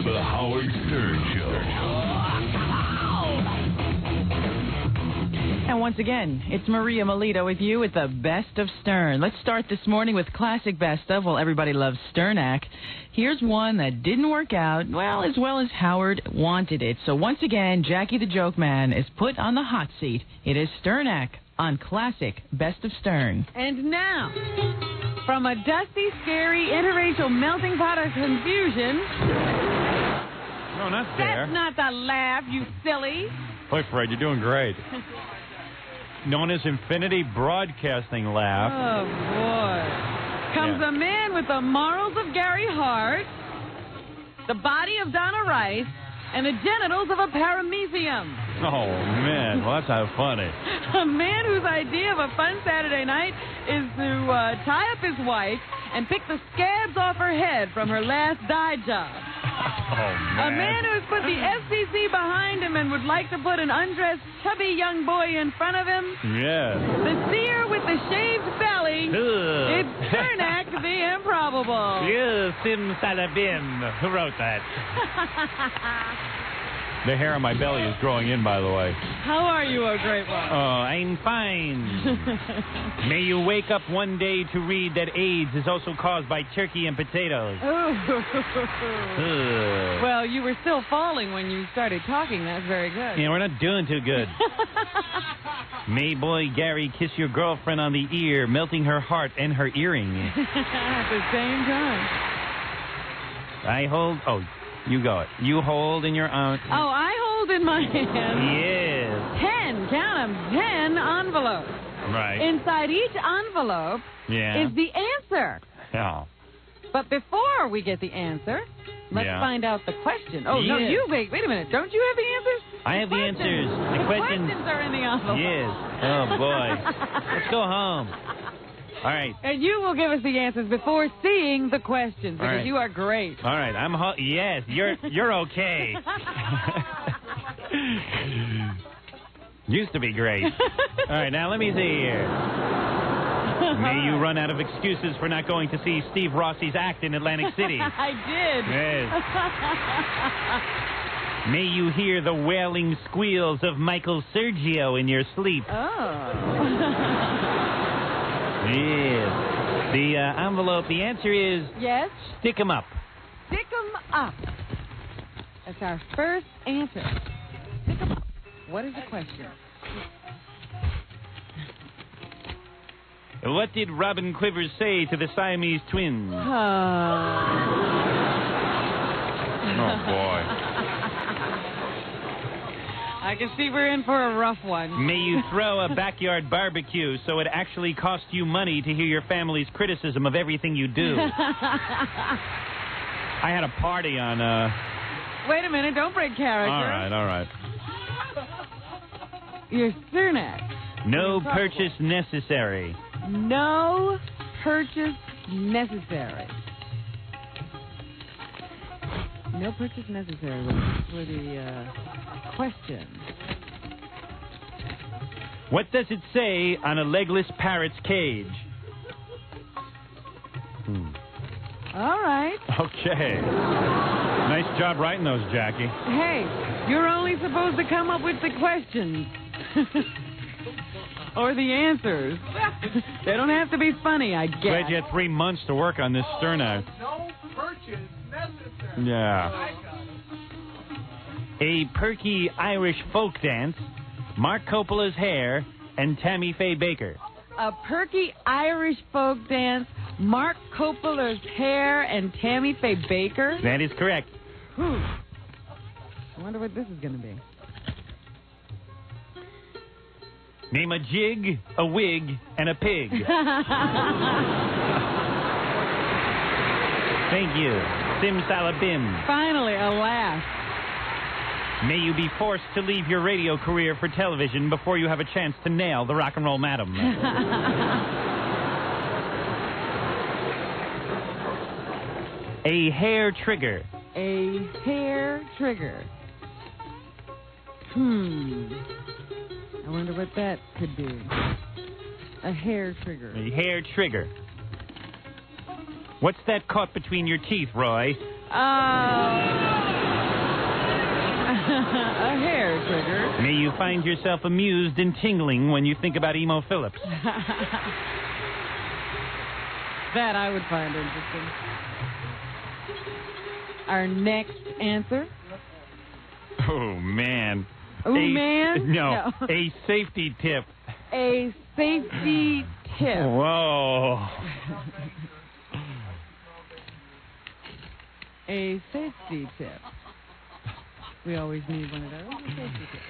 to the Howard Stern Show. And once again, it's Maria Melito with you with the Best of Stern. Let's start this morning with classic Best of. Well, everybody loves Sternak. Here's one that didn't work out, well as Howard wanted it. So once again, Jackie the Jokeman is put on the hot seat. It is Sternak on classic Best of Stern. And now, from a dusty, scary, interracial melting pot of confusion... No, not there. That's not the laugh, you silly. Boy, Fred, you're doing great. Known as Infinity Broadcasting Laugh. Oh, boy. Comes a man with the morals of Gary Hart, the body of Donna Rice, and the genitals of a paramecium. Oh, man. Well, that's not funny. A man whose idea of a fun Saturday night is to tie up his wife and pick the scabs off her head from her last dye job. Oh, man. A man who has put the FCC behind him and would like to put an undressed, chubby young boy in front of him. Yes. The seer with the shaved belly. Ugh. It's Sternak, the improbable. Yes, Simsalabim. Who wrote that? The hair on my belly is growing in, by the way. How are you, oh great one? Oh, I'm fine. May you wake up one day to read that AIDS is also caused by turkey and potatoes. Well, you were still falling when you started talking. That's very good. Yeah, we're not doing too good. May boy Gary kiss your girlfriend on the ear, melting her heart and her earring. At the same time. I hold... Oh, you go it. You hold in your arm. Oh, I hold in my hand. Yes. 10, count them, 10 envelopes. Right. Inside each envelope is the answer. Yeah. But before we get the answer, let's find out the question. Oh, no, you wait a minute. Don't you have the answers? I have the answers. The questions are in the envelope. Yes. Oh, boy. Let's go home. All right. And you will give us the answers before seeing the questions, because you are great. All right. Yes, you're okay. Used to be great. All right, now let me see here. May you run out of excuses for not going to see Steve Rossi's act in Atlantic City. I did. Yes. May you hear the wailing squeals of Michael Sergio in your sleep. Oh. Yes. The envelope, the answer is... Yes? Stick 'em up. Stick 'em up. That's our first answer. Stick 'em up. What is the question? What did Robin Quivers say to the Siamese twins? Oh, boy. I can see we're in for a rough one. May you throw a backyard barbecue so it actually costs you money to hear your family's criticism of everything you do. I had a party on... Wait a minute, don't break character. All right. You're Sternak. No purchase necessary. No purchase necessary. No purchase necessary for the question. What does it say on a legless parrot's cage? All right. Okay. Nice job writing those, Jackie. Hey, you're only supposed to come up with the questions. Or the answers. They don't have to be funny, I guess. Glad you had 3 months to work on this Sternak. No purchase necessary. Yeah. A perky Irish folk dance, Mark Coppola's hair, and Tammy Faye Baker. A perky Irish folk dance, Mark Coppola's hair, and Tammy Faye Baker? That is correct. Whew. I wonder what this is going to be. Name a jig, a wig, and a pig. Thank you. Simsalabim. Finally, a laugh. May you be forced to leave your radio career for television before you have a chance to nail the rock and roll madam. A hair trigger. A hair trigger. I wonder what that could be. A hair trigger. A hair trigger. What's that caught between your teeth, Roy? Oh. triggered. May you find yourself amused and tingling when you think about Emo Phillips. That I would find interesting. Our next answer. Oh, man. Oh, man? No, a safety tip. A safety tip. Whoa. A safety tip. We always need one of those. A safety tip.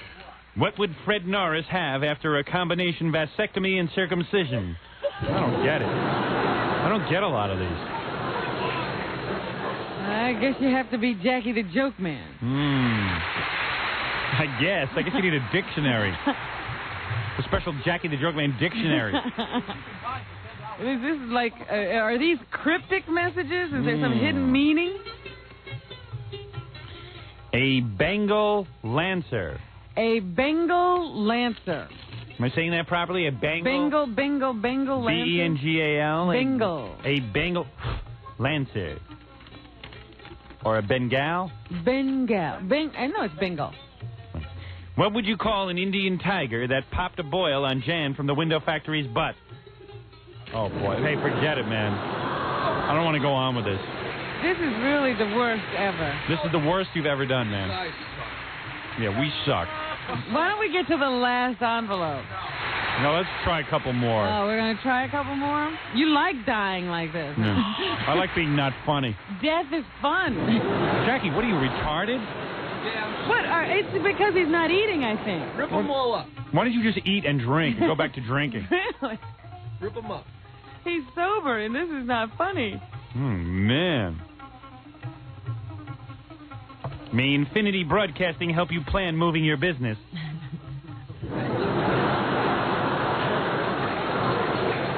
What would Fred Norris have after a combination vasectomy and circumcision? I don't get it. I don't get a lot of these. I guess you have to be Jackie the Jokeman. I guess you need a dictionary. A special Jackie the Jokeman dictionary. Is this like, are these cryptic messages? Is there some hidden meaning? A Bengal Lancer. A Bengal Lancer. Am I saying that properly? A Bengal? Bengal Lancer. Bengal. Bengal. A Bengal Lancer. Or a Bengal? Bengal. I know it's Bengal. What would you call an Indian tiger that popped a boil on Jan from the window factory's butt? Oh, boy. Hey, forget it, man. I don't want to go on with this. This is really the worst ever. This is the worst you've ever done, man. Yeah, we suck. Why don't we get to the last envelope? No, let's try a couple more. Oh, we're going to try a couple more? You like dying like this. No. I like being not funny. Death is fun. Jackie, what are you, retarded? Yeah. What? It's because he's not eating, I think. Rip them all up. Why don't you just eat and drink and go back to drinking? Really? Rip them up. He's sober, and this is not funny. Man. May Infinity Broadcasting help you plan moving your business.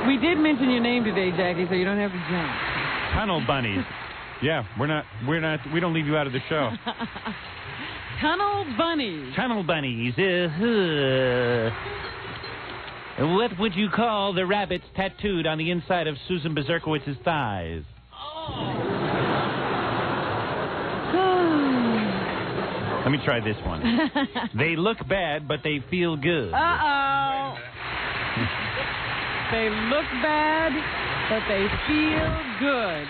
We did mention your name today, Jackie, so you don't have to jump. Tunnel bunnies. Yeah, we don't leave you out of the show. Tunnel bunnies. Tunnel bunnies. What would you call the rabbits tattooed on the inside of Susan Bezerkowitz's thighs? Let me try this one. They look bad, but they feel good. Uh-oh. They look bad, but they feel good.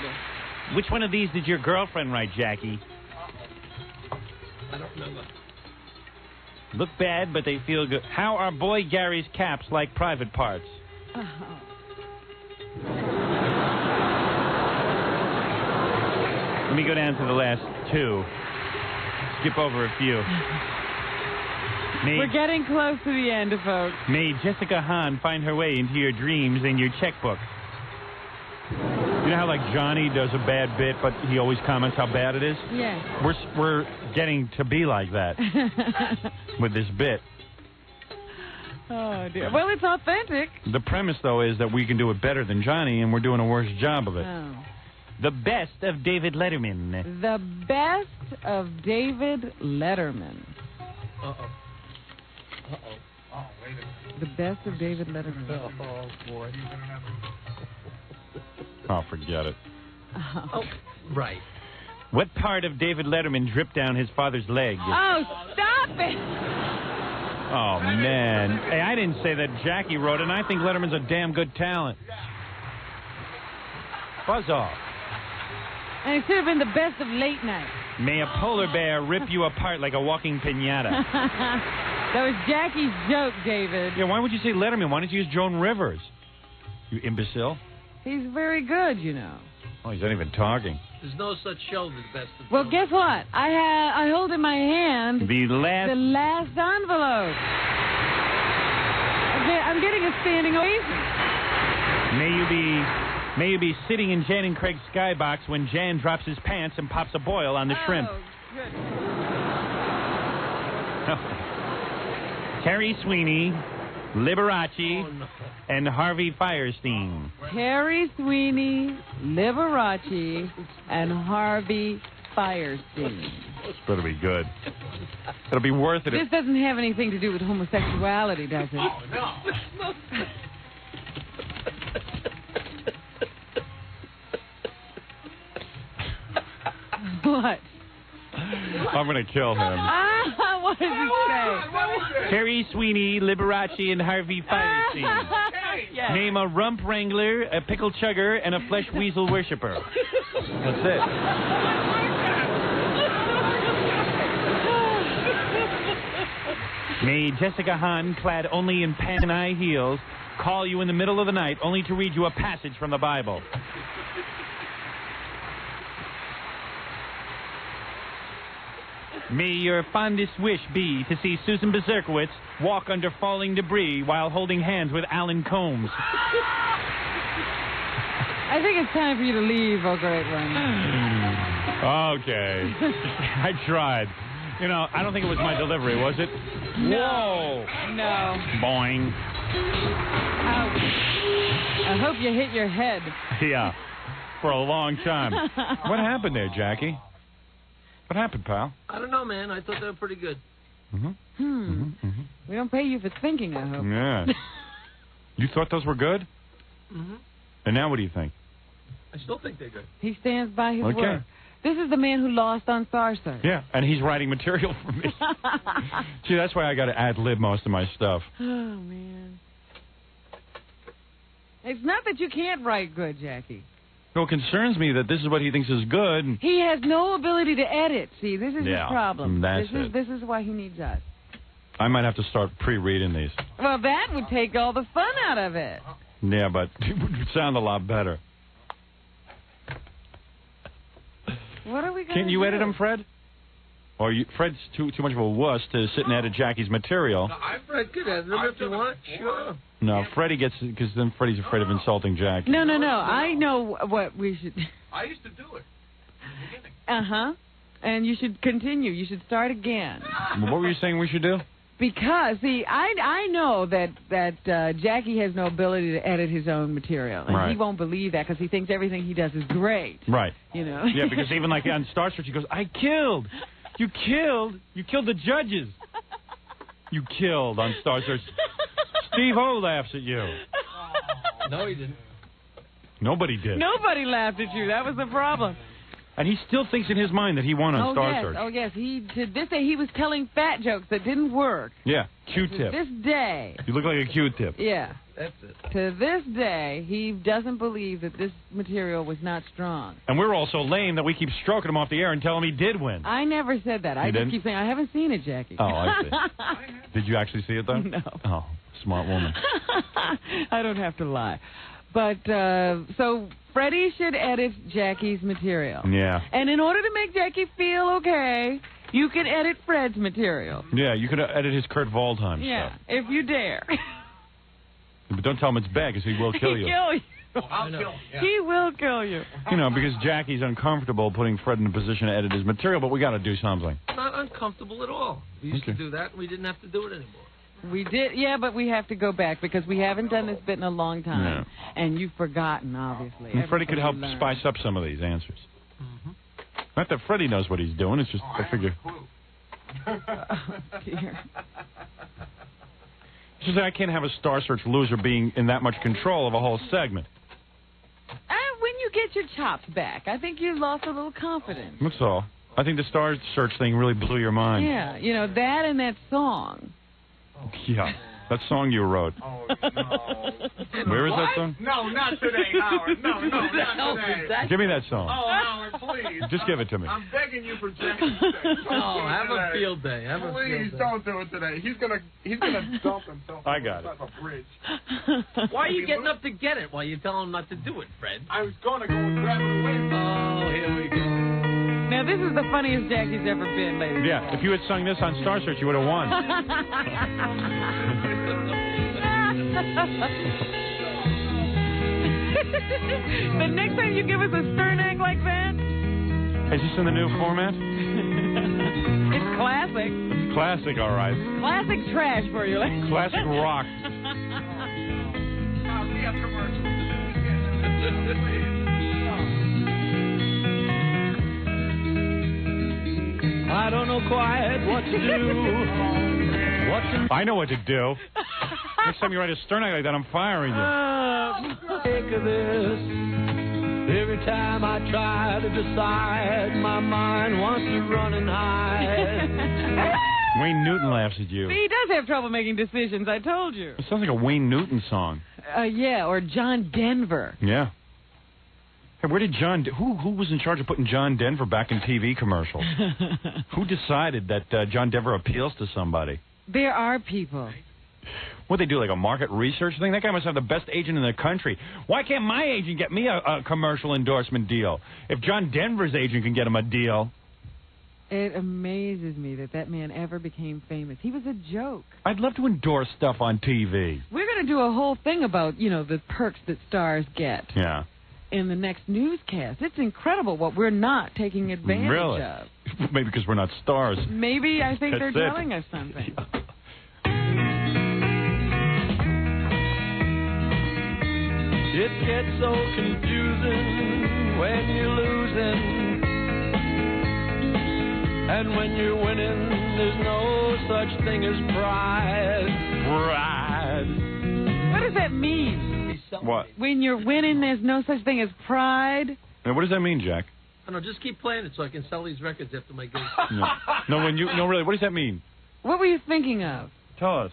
Which one of these did your girlfriend write, Jackie? I don't remember. Look bad, but they feel good. How are Boy Gary's caps like private parts? Uh-oh. Let me go down to the last two. Skip over a few. We're getting close to the end, folks. May Jessica Hahn find her way into your dreams and your checkbook. You know how, like, Johnny does a bad bit, but he always comments how bad it is? Yeah. We're getting to be like that with this bit. Oh, dear. Well, it's authentic. The premise, though, is that we can do it better than Johnny, and we're doing a worse job of it. Oh. The best of David Letterman. The best of David Letterman. Uh-oh. Uh-oh. Oh, wait a minute. The best of David Letterman. Oh, boy. Oh, forget it. Oh, right. What part of David Letterman dripped down his father's leg? Oh, stop it! Oh, man. Hey, I didn't say that. Jackie wrote it, and I think Letterman's a damn good talent. Buzz off. And it should have been the best of late night. May a polar bear rip you apart like a walking piñata. That was Jackie's joke, David. Yeah, why would you say Letterman? Why don't you use Joan Rivers? You imbecile. He's very good, you know. Oh, he's not even talking. There's no such show as Best of Well, Joe. guess what? I hold in my hand The last envelope. I'm getting a standing ovation. May you be sitting in Jan and Craig's skybox when Jan drops his pants and pops a boil on the shrimp. Oh, good. Terry Sweeney, Liberace, Oh, no. and Harvey Firestein. Terry Sweeney, Liberace, and Harvey Firestein. This better be good. It'll be worth it. This doesn't have anything to do with homosexuality, does it? Oh, no. What? I'm going to kill him. Ah, What does it say? Terry Sweeney, Liberace, and Harvey Firestein. Yes. Name a rump wrangler, a pickle chugger, and a flesh weasel worshiper. That's it. May Jessica Hahn, clad only in pants and high heels, call you in the middle of the night only to read you a passage from the Bible. May your fondest wish be to see Susan Berserkowitz walk under falling debris while holding hands with Alan Combs. I think it's time for you to leave, oh great one. Okay. I tried. You know, I don't think it was my delivery, was it? No. Whoa. No. Boing. Ouch. I hope you hit your head. Yeah. For a long time. What happened there, Jackie? What happened, pal? I don't know, man. I thought they were pretty good. We don't pay you for thinking, I hope. Yeah. You thought those were good? Mm-hmm. And now what do you think? I still think they're good. He stands by his Okay. word. This is the man who lost on Star Search. Yeah, and he's writing material for me. See, that's why I got to ad-lib most of my stuff. Oh, man. It's not that you can't write good, Jackie. No, it concerns me that this is what he thinks is good. He has no ability to edit. See, this is his problem. That's This is why he needs us. I might have to start pre-reading these. Well, that would take all the fun out of it. Yeah, but it would sound a lot better. What are we going to do? Can't you edit them, Fred? Or Fred's too much of a wuss to sit and edit Jackie's material. No, Fred could edit them if you want. Sure. No, Freddie gets, because then Freddie's afraid of insulting Jackie. No. I know what we should... I used to do it in the beginning. Uh-huh. And you should continue. You should start again. What were you saying we should do? Because, see, I know that Jackie has no ability to edit his own material. And he won't believe that because he thinks everything he does is great. Right. You know? Yeah, because even like on Star Search, he goes, I killed. You killed the judges. You killed on Star Search. Steve O laughs at you. No, he didn't. Nobody did. Nobody laughed at you. That was the problem. And he still thinks in his mind that he won on Star Search. Oh, yes. To this day, he was telling fat jokes that didn't work. Yeah, To Q-tip. this day. You look like a Q-tip. Yeah. That's it. To this day, he doesn't believe that this material was not strong. And we're all so lame that we keep stroking him off the air and tell him he did win. I never said that. I just keep saying, I haven't seen it, Jackie. Oh, I see. Did you actually see it, though? No. Oh, smart woman. I don't have to lie. But, so Freddie should edit Jackie's material. Yeah. And in order to make Jackie feel okay, you can edit Fred's material. Yeah, you could edit his Kurt Waldheim stuff. If you dare. But don't tell him it's bad, because he will kill you. He'll kill you. I'll kill him. Yeah. He will kill you. You know, because Jackie's uncomfortable putting Fred in a position to edit his material, but we got to do something. Not uncomfortable at all. We used to do that, and we didn't have to do it anymore. We did, but we have to go back because we haven't done this bit in a long time. Yeah. And you've forgotten, obviously. And Freddie could help spice up some of these answers. Not that Freddie knows what he's doing, it's just, I figure. Oh, dear. It's just that I can't have a Star Search loser being in that much control of a whole segment. When you get your chops back, I think you lost a little confidence. That's all. I think the Star Search thing really blew your mind. Yeah, you know, that and that song. Yeah, that song you wrote. Oh, no. Where is that song? No, not today, Howard. No, not today. Give me that song. Oh, Howard, please. Just give it to me. I'm begging you for Jackie's sake. Oh, have a field day. Please don't do it today. He's gonna dump himself. I got it. Off a bridge. Why are you getting up to get it while you tell him not to do it, Fred? I was gonna go and grab it away from him. Oh, here we go. Now, this is the funniest Jackie's ever been, ladies. Yeah, if you had sung this on Star Search, you would have won. The next time you give us a stern act like that... Is this in the new format? It's classic. It's classic, all right. Classic trash for you. Classic rock. We have commercials. I don't know quite what to do. I know what to do. Next time you write a stern act like that, I'm firing you. Take of this. Every time I try to decide, my mind wants to run and hide. Wayne Newton laughs at you. He does have trouble making decisions, I told you. It sounds like a Wayne Newton song. Yeah, or John Denver. Yeah. Hey, where did who was in charge of putting John Denver back in TV commercials? Who decided that John Denver appeals to somebody? There are people. What they do, like a market research thing? That guy must have the best agent in the country. Why can't my agent get me a commercial endorsement deal? If John Denver's agent can get him a deal. It amazes me that man ever became famous. He was a joke. I'd love to endorse stuff on TV. We're going to do a whole thing about, the perks that stars get. Yeah. In the next newscast. It's incredible what we're not taking advantage of. Maybe because we're not stars. Maybe I think That's they're it. telling us something. It gets so confusing when you're losing. And when you're winning, there's no such thing as pride. What does that mean? What? When you're winning, there's no such thing as pride? Now, what does that mean, Jack? I don't know, just keep playing it so I can sell these records after my gigs. No, really, what does that mean? What were you thinking of? Tell us.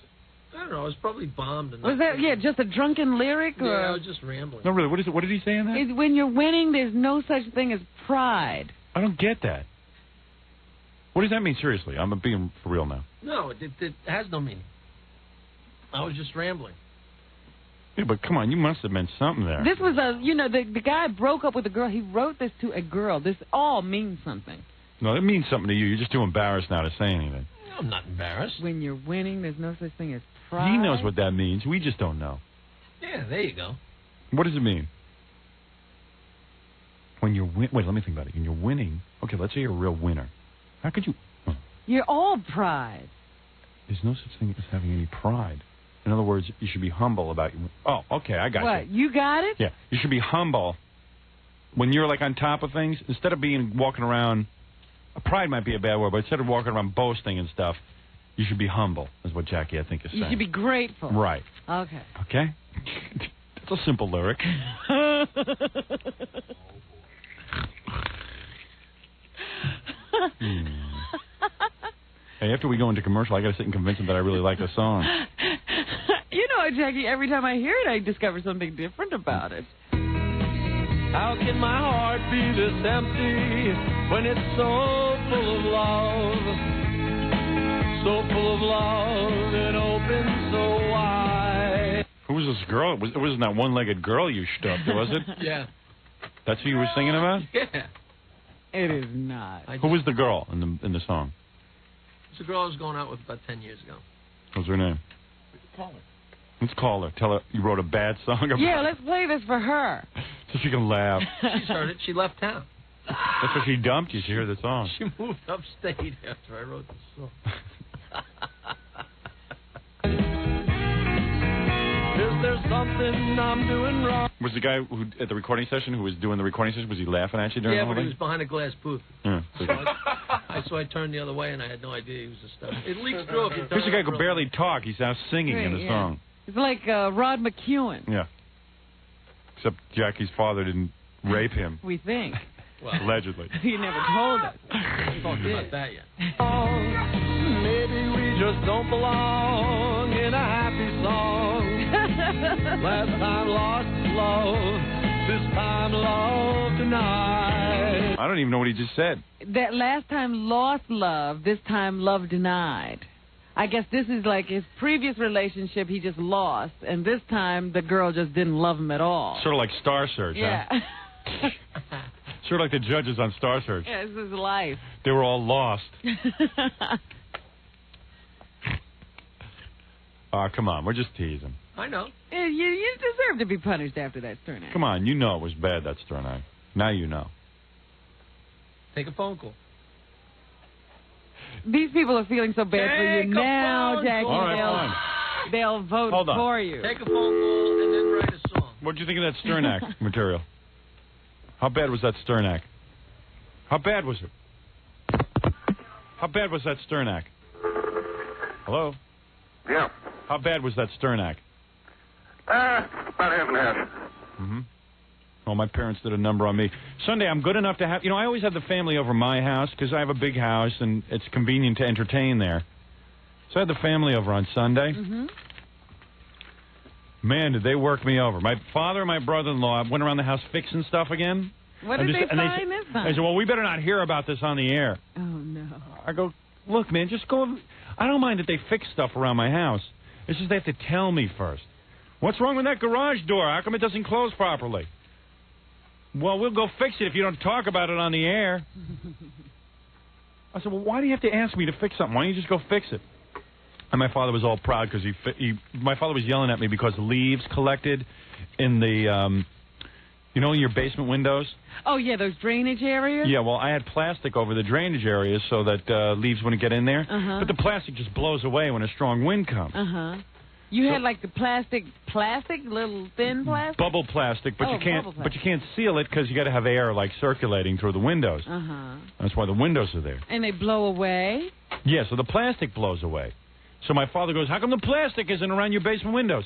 I don't know, I was probably bombed. And Was that, just a drunken lyric? Yeah, or? I was just rambling. No, really, what did he say in that? When you're winning, there's no such thing as pride. I don't get that. What does that mean, seriously? I'm being for real now. No, it has no meaning. I was just rambling. Yeah, but come on, you must have meant something there. This was the guy broke up with a girl. He wrote this to a girl. This all means something. No, it means something to you. You're just too embarrassed now to say anything. I'm not embarrassed. When you're winning, there's no such thing as pride. He knows what that means. We just don't know. Yeah, there you go. What does it mean? When you're wait, let me think about it. When you're winning, okay, let's say you're a real winner. How could you? You're all pride. There's no such thing as having any pride. In other words, you should be humble about you. Oh, okay, I got What? you. You got it? Yeah, you should be humble when you're like on top of things. Instead of walking around, pride might be a bad word, but instead of walking around boasting and stuff, you should be humble. Is what Jackie I think is saying. You should be grateful. Right. Okay. Okay. That's a simple lyric. Hey, after we go into commercial, I got to sit and convince them that I really like the song. You know what, Jackie? Every time I hear it, I discover something different about it. How can my heart be this empty when it's so full of love? So full of love and open so wide. Who was this girl? It wasn't that one-legged girl you stuffed, was it? Yeah. That's who you were singing about? Yeah. It is not. Who was the girl in the song? It's a girl I was going out with about 10 years ago. What was her name? Call her. Let's call her. Tell her you wrote a bad song about Yeah, let's play this for her. so she can laugh. She's heard it. She left town. That's why she dumped you. She heard the song. She moved upstate after I wrote the song. Is there something I'm doing wrong? Was the guy who at the recording session who was doing the recording session, was he laughing at you during Yeah, the whole but he thing? was behind a glass booth. Yeah. So I turned the other way, and I had no idea he was a star. It leaks through if you turn Here's a guy who around could barely talk. He's now singing in the Yeah. song. It's like Rod McEwen, Yeah. Except Jackie's father didn't rape him, we think. Well, allegedly. He never told us. we talked about that yet. Maybe we just don't belong in a happy song. Last time lost love, this time love tonight. I don't even know what he just said. That last time lost love, this time love denied. I guess this is like his previous relationship he just lost, and this time the girl just didn't love him at all. Sort of like Star Search, Yeah. huh? Sort of like the judges on Star Search. Yeah, this is life. They were all lost. Come on, we're just teasing. I know. You deserve to be punished after that Stern act. Come on, you know it was bad, that Stern act. Now you know. Take a phone call. These people are feeling so bad for you Take a now, phone Jackie. call. All right, fine. They'll vote Hold on. for you. Take a phone call and then write a song. What did you think of that Stern act material? How bad was that Stern act? How bad was it? How bad was that Stern act? Hello? Yeah. How bad was that Stern act? About half and half. Mm-hmm. Well, my parents did a number on me. Sunday, I'm good enough to have... I always have the family over my house because I have a big house and it's convenient to entertain there. So I had the family over on Sunday. Mm-hmm. Man, did they work me over. My father and my brother-in-law went around the house fixing stuff again. What did they find this time? They said, well, we better not hear about this on the air. Oh, no. I go, look, man, just go. I don't mind that they fix stuff around my house. It's just they have to tell me first. What's wrong with that garage door? How come it doesn't close properly? Well, we'll go fix it if you don't talk about it on the air. I said, well, why do you have to ask me to fix something? Why don't you just go fix it? And my father was all proud because my father was yelling at me because leaves collected in the, in your basement windows. Oh, yeah, those drainage areas? Yeah, well, I had plastic over the drainage areas so that leaves wouldn't get in there. Uh-huh. But the plastic just blows away when a strong wind comes. Uh-huh. You had like the plastic, little thin plastic? Bubble plastic, but you can't seal it because you got to have air like circulating through the windows. Uh-huh. That's why the windows are there. And they blow away? Yeah, so the plastic blows away. So my father goes, how come the plastic isn't around your basement windows?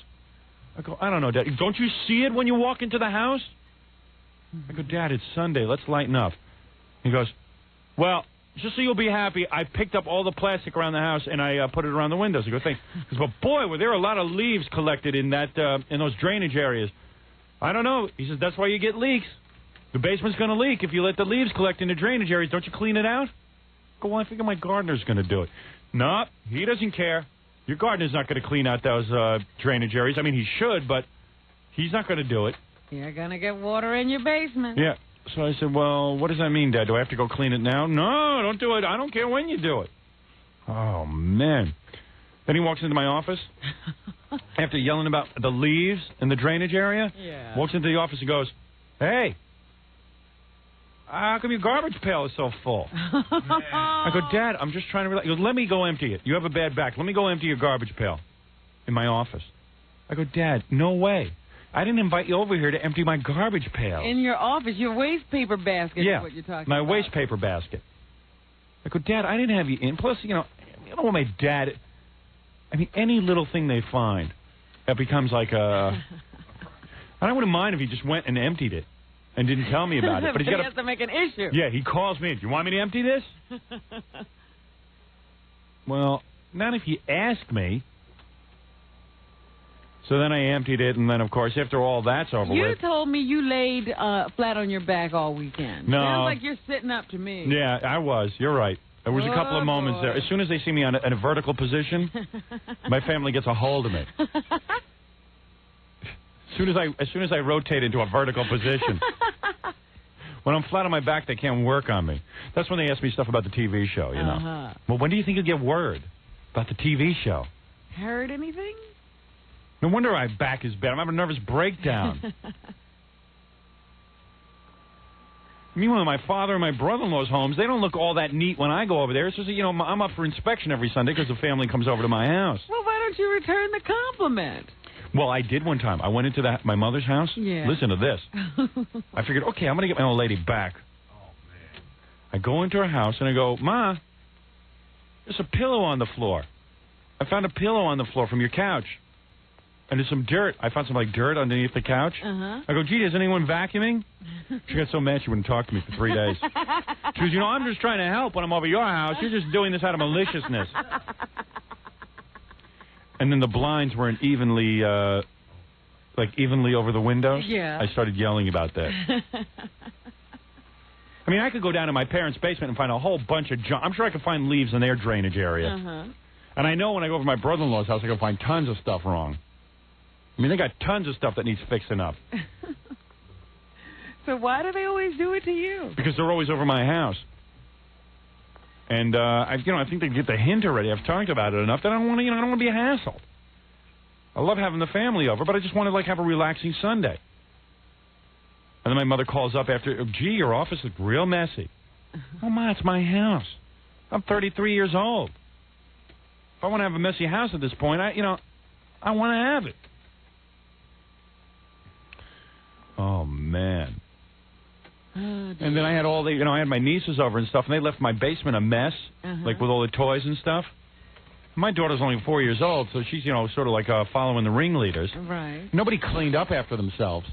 I go, I don't know, Dad. Don't you see it when you walk into the house? I go, Dad, it's Sunday. Let's lighten up. He goes, well, just so you'll be happy, I picked up all the plastic around the house and I put it around the windows. I go, thanks. He goes, but boy, were there a lot of leaves collected in those drainage areas. I don't know. He says, that's why you get leaks. The basement's going to leak if you let the leaves collect in the drainage areas. Don't you clean it out? I go, well, I figure my gardener's going to do it. No, he doesn't care. Your gardener's not going to clean out those drainage areas. I mean, he should, but he's not going to do it. You're going to get water in your basement. Yeah. So I said, well, what does that mean, Dad? Do I have to go clean it now? No, don't do it. I don't care when you do it. Oh, man. Then he walks into my office after yelling about the leaves in the drainage area. Yeah. Walks into the office and goes, hey, how come your garbage pail is so full? I go, Dad, I'm just trying to relax. He goes, let me go empty it. You have a bad back. Let me go empty your garbage pail in my office. I go, Dad, no way. I didn't invite you over here to empty my garbage pail. In your office, your waste paper basket is what you're talking my about. waste paper basket. I go, Dad, I didn't have you in. Plus, I don't want my dad. I mean, any little thing they find, that becomes like a. I wouldn't mind if he just went and emptied it and didn't tell me about it. But he has to make an issue. Yeah, he calls me. Do you want me to empty this? Well, not if you ask me. So then I emptied it, and then, of course, after all that's over with... You told me you laid flat on your back all weekend. No. Sounds like you're sitting up to me. Yeah, I was. You're right. There was a couple of moments there. As soon as they see me in a vertical position, my family gets a hold of me. As soon as I rotate into a vertical position. When I'm flat on my back, they can't work on me. That's when they ask me stuff about the TV show, you know. Uh-huh. Well, when do you think you'll get word about the TV show? Heard anything? No wonder my back is bad. I'm having a nervous breakdown. Meanwhile, my father and my brother-in-law's homes, they don't look all that neat when I go over there. It's just, I'm up for inspection every Sunday because the family comes over to my house. Well, why don't you return the compliment? Well, I did one time. I went into my mother's house. Yeah. Listen to this. I figured, okay, I'm going to get my old lady back. Oh, man. I go into her house and I go, Ma, there's a pillow on the floor. I found a pillow on the floor from your couch. And there's some dirt. I found some, dirt underneath the couch. Uh-huh. I go, gee, is anyone vacuuming? She got so mad she wouldn't talk to me for 3 days. She goes, I'm just trying to help when I'm over your house. You're just doing this out of maliciousness. And then the blinds weren't evenly over the windows. Yeah. I started yelling about that. I mean, I could go down to my parents' basement and find a whole bunch of junk. I'm sure I could find leaves in their drainage area. Uh-huh. And I know when I go over to my brother-in-law's house, I can find tons of stuff wrong. I mean, they got tons of stuff that needs fixing up. So why do they always do it to you? Because they're always over my house. And I think they get the hint already. I've talked about it enough that I don't want to be a hassle. I love having the family over, but I just want to have a relaxing Sunday. And then my mother calls up after, gee, your office is real messy. Oh, Ma, it's my house. I'm 33 years old. If I want to have a messy house at this point, I want to have it. Oh, man. And then I had I had my nieces over and stuff, and they left my basement a mess, with all the toys and stuff. My daughter's only 4 years old, so she's, sort of following the ringleaders. Right. Nobody cleaned up after themselves.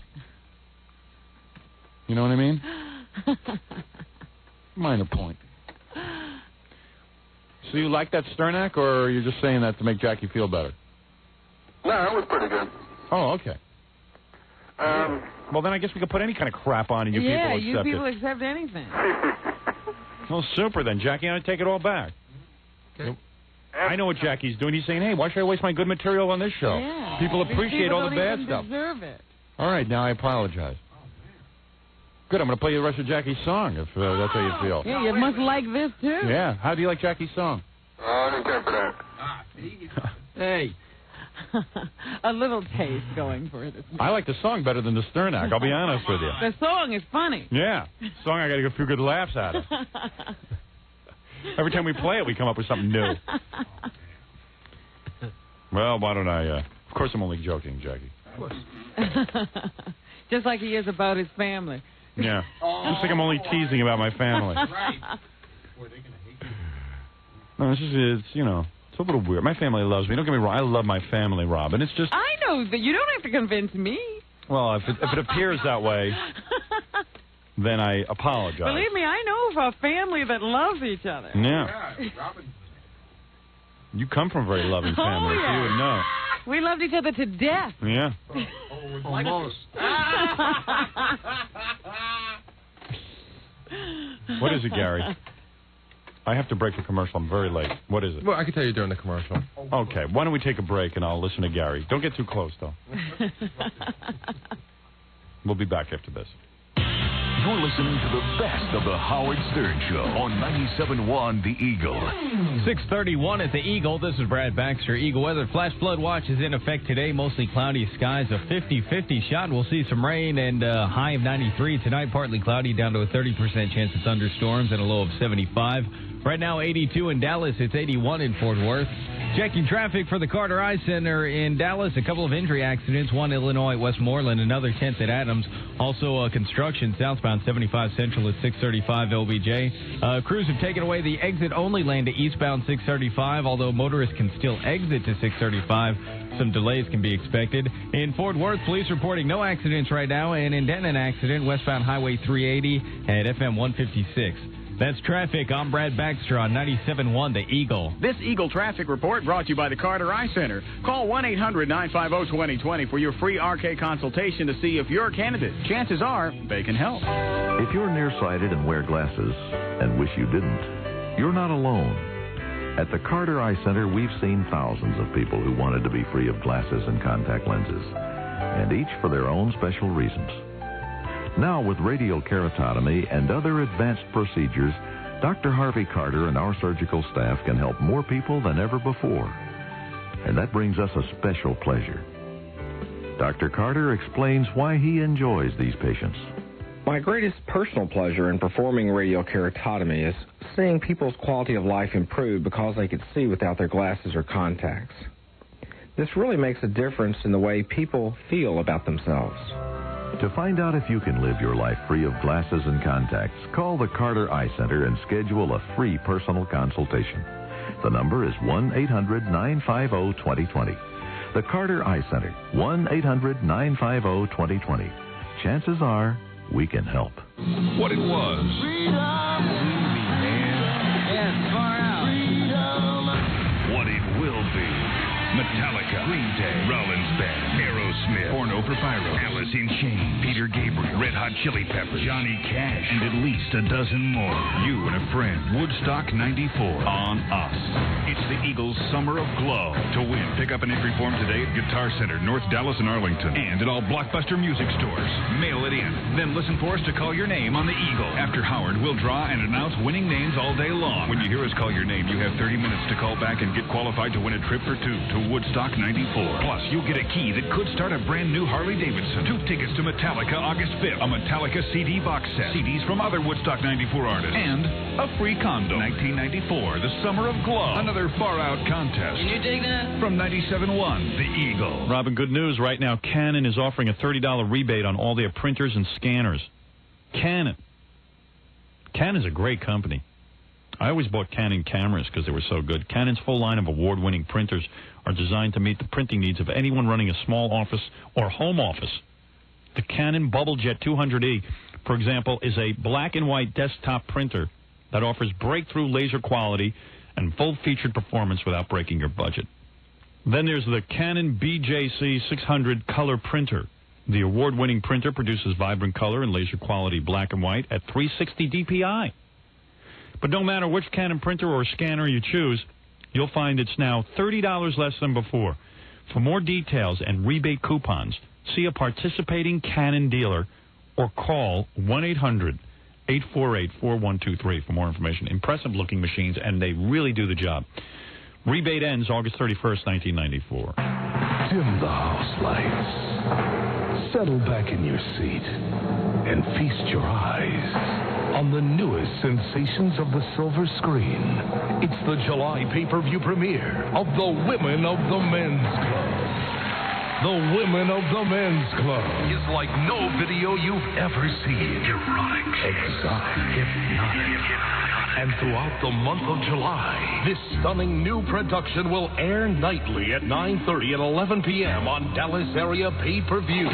You know what I mean? Minor point. So you like that Sternak, or are you just saying that to make Jackie feel better? No, it was pretty good. Oh, okay. Well, then I guess we could put any kind of crap on and you people accept you people it. accept anything. Well, super then. Jackie, I'm going to take it all back. Okay. I know what Jackie's doing. He's saying, hey, why should I waste my good material on this show? Yeah. People appreciate all the bad don't stuff. even deserve it. All right, now I apologize. Good, I'm going to play you the rest of Jackie's song, if that's how you feel. Yeah, you must like this, too. Yeah, how do you like Jackie's song? I didn't care for that. Hey. A little taste going for it. I like the song better than the Sternak, I'll be honest with you. The song is funny. Yeah, song I got to get a few good laughs out of. Every time we play it, we come up with something new. Well, why don't I... of course I'm only joking, Jackie. Of course. Just like he is about his family. Yeah. Looks like I'm only teasing about my family. Right. No, it's just, it's a little weird. My family loves me. Don't get me wrong. I love my family, Rob. And it's just... I know that you don't have to convince me. Well, if it appears that way, then I apologize. Believe me, I know of a family that loves each other. Yeah. You come from a very loving family, so you would know. We loved each other to death. Yeah. Almost. What is it, Gary? I have to break for commercial. I'm very late. What is it? Well, I can tell you during the commercial. Okay. Why don't we take a break and I'll listen to Gary. Don't get too close, though. We'll be back after this. You're listening to the best of the Howard Stern Show on 97.1 The Eagle. 6:31 at the Eagle. This is Brad Baxter. Eagle weather flash flood watch is in effect today. Mostly cloudy skies, a 50-50 shot. We'll see some rain and a high of 93 tonight. Partly cloudy, down to a 30% chance of thunderstorms and a low of 75. Right now, 82 in Dallas. It's 81 in Fort Worth. Checking traffic for the Carter Eye Center in Dallas. A couple of injury accidents. One Illinois at Westmoreland, another 10th at Adams. Also construction southbound 75 Central at 635 LBJ. Crews have taken away the exit-only lane to eastbound 635, although motorists can still exit to 635. Some delays can be expected. In Fort Worth, police reporting no accidents right now. And in Denton, an accident, westbound Highway 380 at FM 156. That's traffic. I'm Brad Baxter on 97.1 The Eagle. This Eagle Traffic Report brought to you by the Carter Eye Center. Call 1-800-950-2020 for your free RK consultation to see if you're a candidate. Chances are they can help. If you're nearsighted and wear glasses and wish you didn't, you're not alone. At the Carter Eye Center, we've seen thousands of people who wanted to be free of glasses and contact lenses, and each for their own special reasons. Now, with radial keratotomy and other advanced procedures, Dr. Harvey Carter and our surgical staff can help more people than ever before. And that brings us a special pleasure. Dr. Carter explains why he enjoys these patients. My greatest personal pleasure in performing radial keratotomy is seeing people's quality of life improve because they could see without their glasses or contacts. This really makes a difference in the way people feel about themselves. To find out if you can live your life free of glasses and contacts, call the Carter Eye Center and schedule a free personal consultation. The number is 1-800-950-2020. The Carter Eye Center, 1-800-950-2020. Chances are we can help. What it was. Freedom. Yes, far out. Freedom. What it will be. Metallica, Green Day, Rollins Band, Aerosmith, Porno for Pyro, Alice in Chains, Peter Gabriel, Red Hot Chili Peppers, Johnny Cash, and at least a dozen more. You and a friend, Woodstock 94 on us. It's the Eagles' Summer of Glow. To win, pick up an entry form today at Guitar Center, North Dallas and Arlington, and at all Blockbuster music stores. Mail it in, then listen for us to call your name on the Eagle. After Howard, we'll draw and announce winning names all day long. When you hear us call your name, you have 30 minutes to call back and get qualified to win a trip for two to Woodstock 94. Plus, you'll get a key that could start a brand new Harley-Davidson. 2 tickets to Metallica August 5th. A Metallica CD box set. CDs from other Woodstock 94 artists. And a free condo. 1994, the Summer of Glow. Another far-out contest. Can you dig that? From 97.1, The Eagle. Robin, good news. Right now, Canon is offering a $30 rebate on all their printers and scanners. Canon. Canon's a great company. I always bought Canon cameras because they were so good. Canon's full line of award-winning printers are designed to meet the printing needs of anyone running a small office or home office. The Canon BubbleJet 200E, for example, is a black and white desktop printer that offers breakthrough laser quality and full-featured performance without breaking your budget. Then there's the Canon BJC 600 color printer. The award-winning printer produces vibrant color and laser-quality black and white at 360 DPI. But no matter which Canon printer or scanner you choose, you'll find it's now $30 less than before. For more details and rebate coupons, see a participating Canon dealer or call 1-800-848-4123 for more information. Impressive-looking machines, and they really do the job. Rebate ends August 31st, 1994. Dim the house lights. Settle back in your seat and feast your eyes on the newest sensations of the silver screen. It's the July pay-per-view premiere of The Women of the Men's Club. The Women of the Men's Club is like no video you've ever seen. Erotic, exotic, hypnotic. And throughout the month of July, this stunning new production will air nightly at 9:30 and 11 p.m. on Dallas area pay-per-view.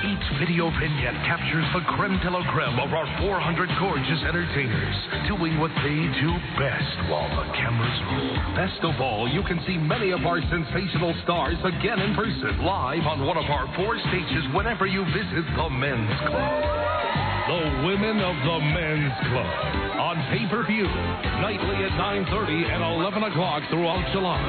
Each video vignette captures the creme de la creme of our 400 gorgeous entertainers doing what they do best while the cameras roll. Best of all, you can see many of our sensational stars again in person, live on one of our 4 stages whenever you visit the Men's Club. The Women of the Men's Club on pay-per-view, nightly at 9:30 and 11 o'clock throughout July.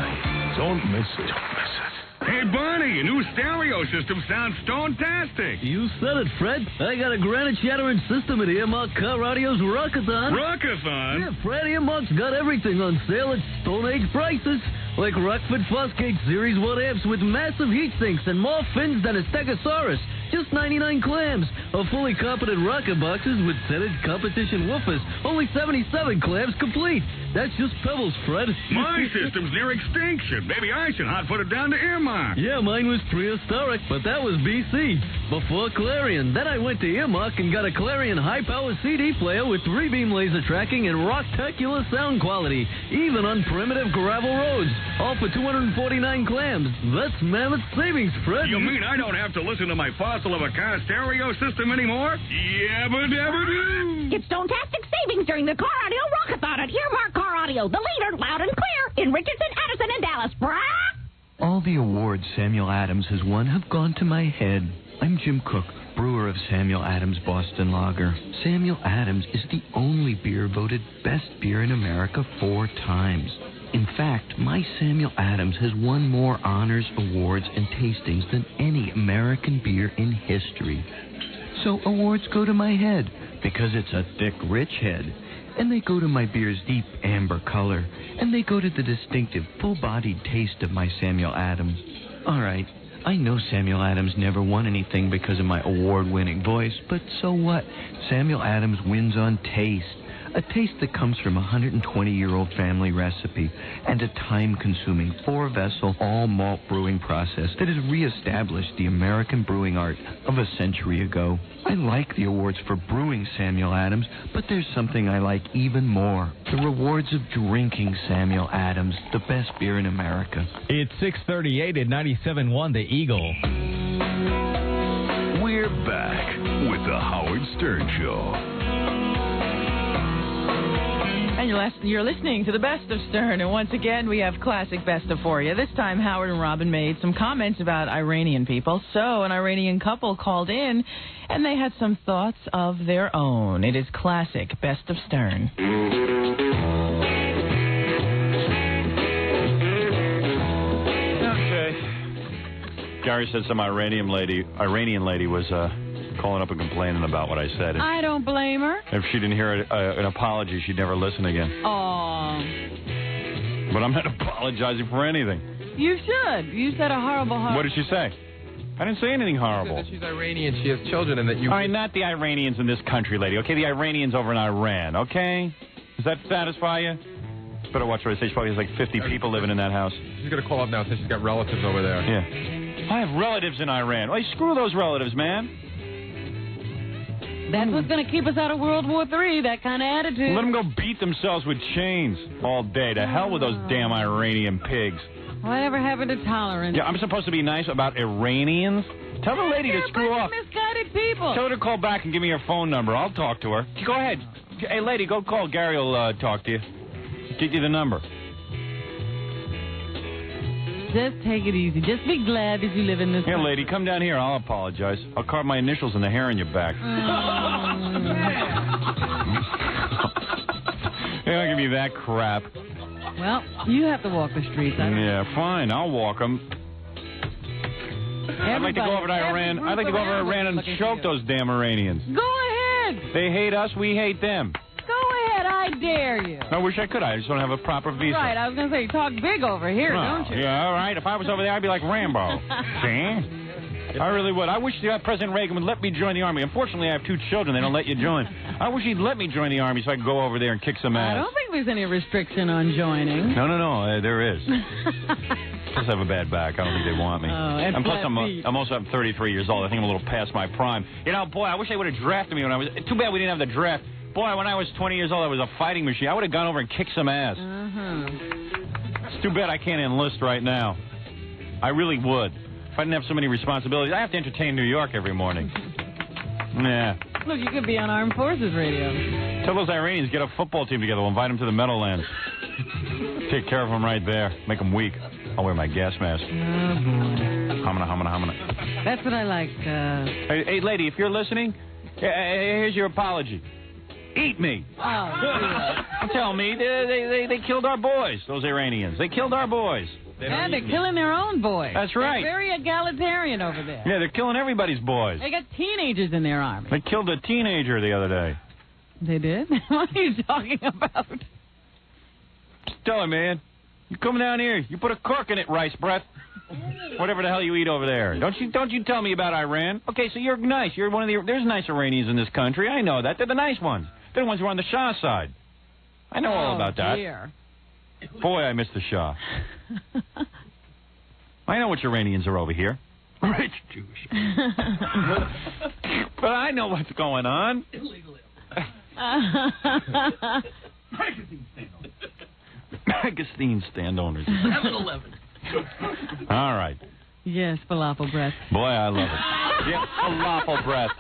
Don't miss it. Don't miss it. Hey, Barney, your new stereo system sounds stone-tastic. You said it, Fred. I got a granite shattering system at Earmark Car Radio's Rockathon. Rockathon? Yeah, Fred, Earmark's got everything on sale at Stone Age prices. Like Rockford Fosgate Series 1 amps with massive heat sinks and more fins than a Stegosaurus. Just 99 clams. Or fully competent rocker boxes with scented competition woofers. Only 77 clams complete. That's just pebbles, Fred. My system's near extinction. Maybe I should hot-foot it down to Earmark. Yeah, mine was prehistoric, but that was BC. Before Clarion. Then I went to Earmark and got a Clarion high-power CD player with 3-beam laser tracking and rocktacular sound quality. Even on primitive gravel roads. All for 249 clams. That's mammoth savings, Fred. You mean I don't have to listen to my fossil of a car stereo system anymore? Yabba-dabba-doo! It's stone-tastic savings during the Car Audio Rockathon at Earmark Car Audio. The leader, loud and clear, in Richardson, Addison, and Dallas. Brah! All the awards Samuel Adams has won have gone to my head. I'm Jim Cook, brewer of Samuel Adams Boston Lager. Samuel Adams is the only beer voted best beer in America 4 times. In fact, my Samuel Adams has won more honors, awards, and tastings than any American beer in history. So awards go to my head, because it's a thick, rich head. And they go to my beer's deep amber color. And they go to the distinctive, full-bodied taste of my Samuel Adams. All right, I know Samuel Adams never won anything because of my award-winning voice, but so what? Samuel Adams wins on taste. A taste that comes from a 120-year-old family recipe and a time-consuming 4-vessel all-malt brewing process that has reestablished the American brewing art of a century ago. I like the awards for brewing Samuel Adams, but there's something I like even more. The rewards of drinking Samuel Adams, the best beer in America. It's 6:38 at 97.1 The Eagle. We're back with the Howard Stern Show. And you're listening to the Best of Stern, and once again we have classic Best of for you. This time Howard and Robin made some comments about Iranian people, so an Iranian couple called in, and they had some thoughts of their own. It is classic Best of Stern. Okay. Gary said some Iranian lady was calling up and complaining about what I said. I don't blame her. If she didn't hear an apology, she'd never listen again. Aw. But I'm not apologizing for anything. You should. You said a horrible. What did she say? I didn't say anything horrible. She said that she's Iranian. She has children, and that you. All right, not the Iranians in this country, lady. Okay, the Iranians over in Iran. Okay, does that satisfy you? Better watch what I say. She probably has like 50 people living in that house. She's gonna call up now and say she's got relatives over there. Yeah. I have relatives in Iran. Well, screw those relatives, man. That's what's going to keep us out of World War III, that kind of attitude. Let them go beat themselves with chains all day. To hell with those damn Iranian pigs. Whatever happened to tolerance? Yeah, I'm supposed to be nice about Iranians? Tell the lady to screw off. Misguided people. Tell her to call back and give me your phone number. I'll talk to her. Go ahead. Hey, lady, go call. Gary will talk to you. Get you the number. Just take it easy. Just be glad that you live in this. Here, lady, come down here. I'll apologize. I'll carve my initials in the hair on your back. Hey, I'll give you that crap. Well, you have to walk the streets. Yeah, fine. I'll walk them. I'd like to go over to Iran. I'd like to go over to Iran and choke those damn Iranians. Go ahead. They hate us. We hate them. Go ahead. I dare you. I wish I could. I just don't have a proper visa. Right. I was going to say, talk big over here, don't you? Yeah, all right. If I was over there, I'd be like Rambo. See? I really would. I wish President Reagan would let me join the Army. Unfortunately, I have 2 children. They don't let you join. I wish he'd let me join the Army so I could go over there and kick some ass. I don't think there's any restriction on joining. No. There is. Plus, I have a bad back. I don't think they want me. And plus, I'm also 33 years old. I think I'm a little past my prime. You know, boy, I wish they would have drafted me when I was... Too bad we didn't have the draft. Boy, when I was 20 years old, I was a fighting machine. I would have gone over and kicked some ass. It's too bad I can't enlist right now. I really would. If I didn't have so many responsibilities, I have to entertain New York every morning. Nah. Look, you could be on Armed Forces Radio. Tell those Iranians get a football team together. We'll invite them to the Meadowlands. Take care of them right there. Make them weak. I'll wear my gas mask. Oh, boy. Hamana. That's what I like. Hey, lady, if you're listening, here's your apology. Eat me. Oh, Tell me, they killed our boys, those Iranians. They killed our boys. And they're killing their own boys. That's right. They're very egalitarian over there. Yeah, they're killing everybody's boys. They got teenagers in their army. They killed a teenager the other day. They did? What are you talking about? Tell her, man. You come down here. You put a cork in it, rice breath. Whatever the hell you eat over there. Don't you tell me about Iran. Okay, so you're nice. You're one of the... There's nice Iranians in this country. I know that. They're the nice ones. They're the ones who are on the Shah side. I know all about that. Dear. Boy, I miss the Shah. I know which Iranians are over here. Rich Jewish. But I know what's going on. Magazine stand owners. 7-Eleven. All right. Yes, falafel breath. Boy, I love it. Yeah, falafel breath.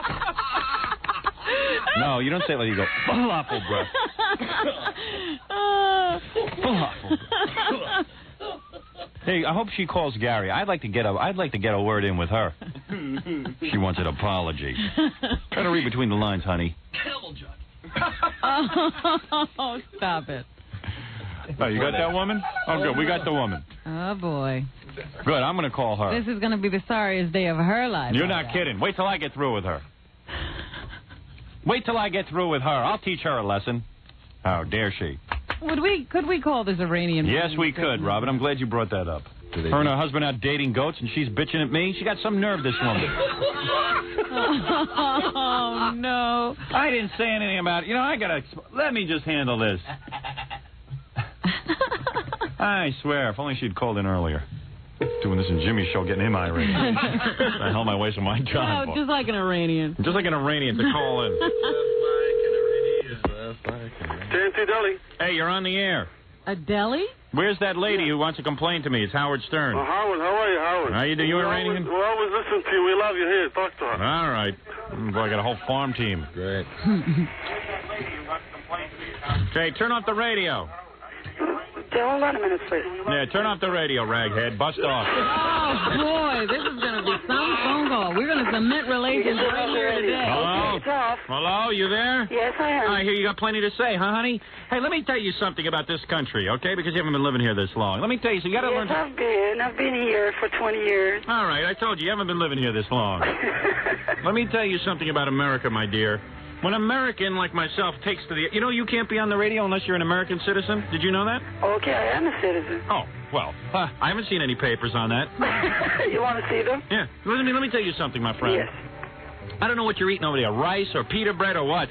No, you don't say it like you go, falafel breath. Falafel breath. Hey, I hope she calls Gary. I'd like to get a word in with her. She wants an apology. Try to read between the lines, honey. Camel jug. Oh, stop it. Oh, you got that woman? Oh, good. We got the woman. Oh, boy. Good. I'm going to call her. This is going to be the sorriest day of her life. You're not kidding. Wait till I get through with her. Wait till I get through with her. I'll teach her a lesson. How dare she? Could we call this Iranian? Yes, we could, Robin. I'm glad you brought that up. Her and her husband out dating goats, and she's bitching at me. She got some nerve, this woman. Oh, no. I didn't say anything about it. You know, let me just handle this. I swear, if only she'd called in earlier. Doing this in Jimmy's show, getting him irate. I held my waist on my time. No, just like an Iranian. Just like an Iranian to call in. JNT Deli. Hey, you're on the air. A deli? Where's that lady who wants to complain to me? It's Howard Stern. Howard, how are you, Howard? How you doing? You Iranian? We always listen to you. We love you. Here, talk to her. All right. Boy, I got a whole farm team. Great. Okay, turn off the radio. Hold on a minute, please. Yeah, turn off the radio, raghead. Bust off. Oh, boy, this is going to be some phone call. We're going to cement relations right here today. Hello? Hello, you there? Yes, I am. I hear you got plenty to say, huh, honey? Hey, let me tell you something about this country, okay? Because you haven't been living here this long. Let me tell you, so you got to learn to... I've been here for 20 years. All right, I told you haven't been living here this long. Let me tell you something about America, my dear. When an American like myself takes to the... You know you can't be on the radio unless you're an American citizen? Did you know that? Okay, I am a citizen. Oh, well, I haven't seen any papers on that. You want to see them? Yeah. Let me tell you something, my friend. Yes. I don't know what you're eating over there, rice or pita bread or what.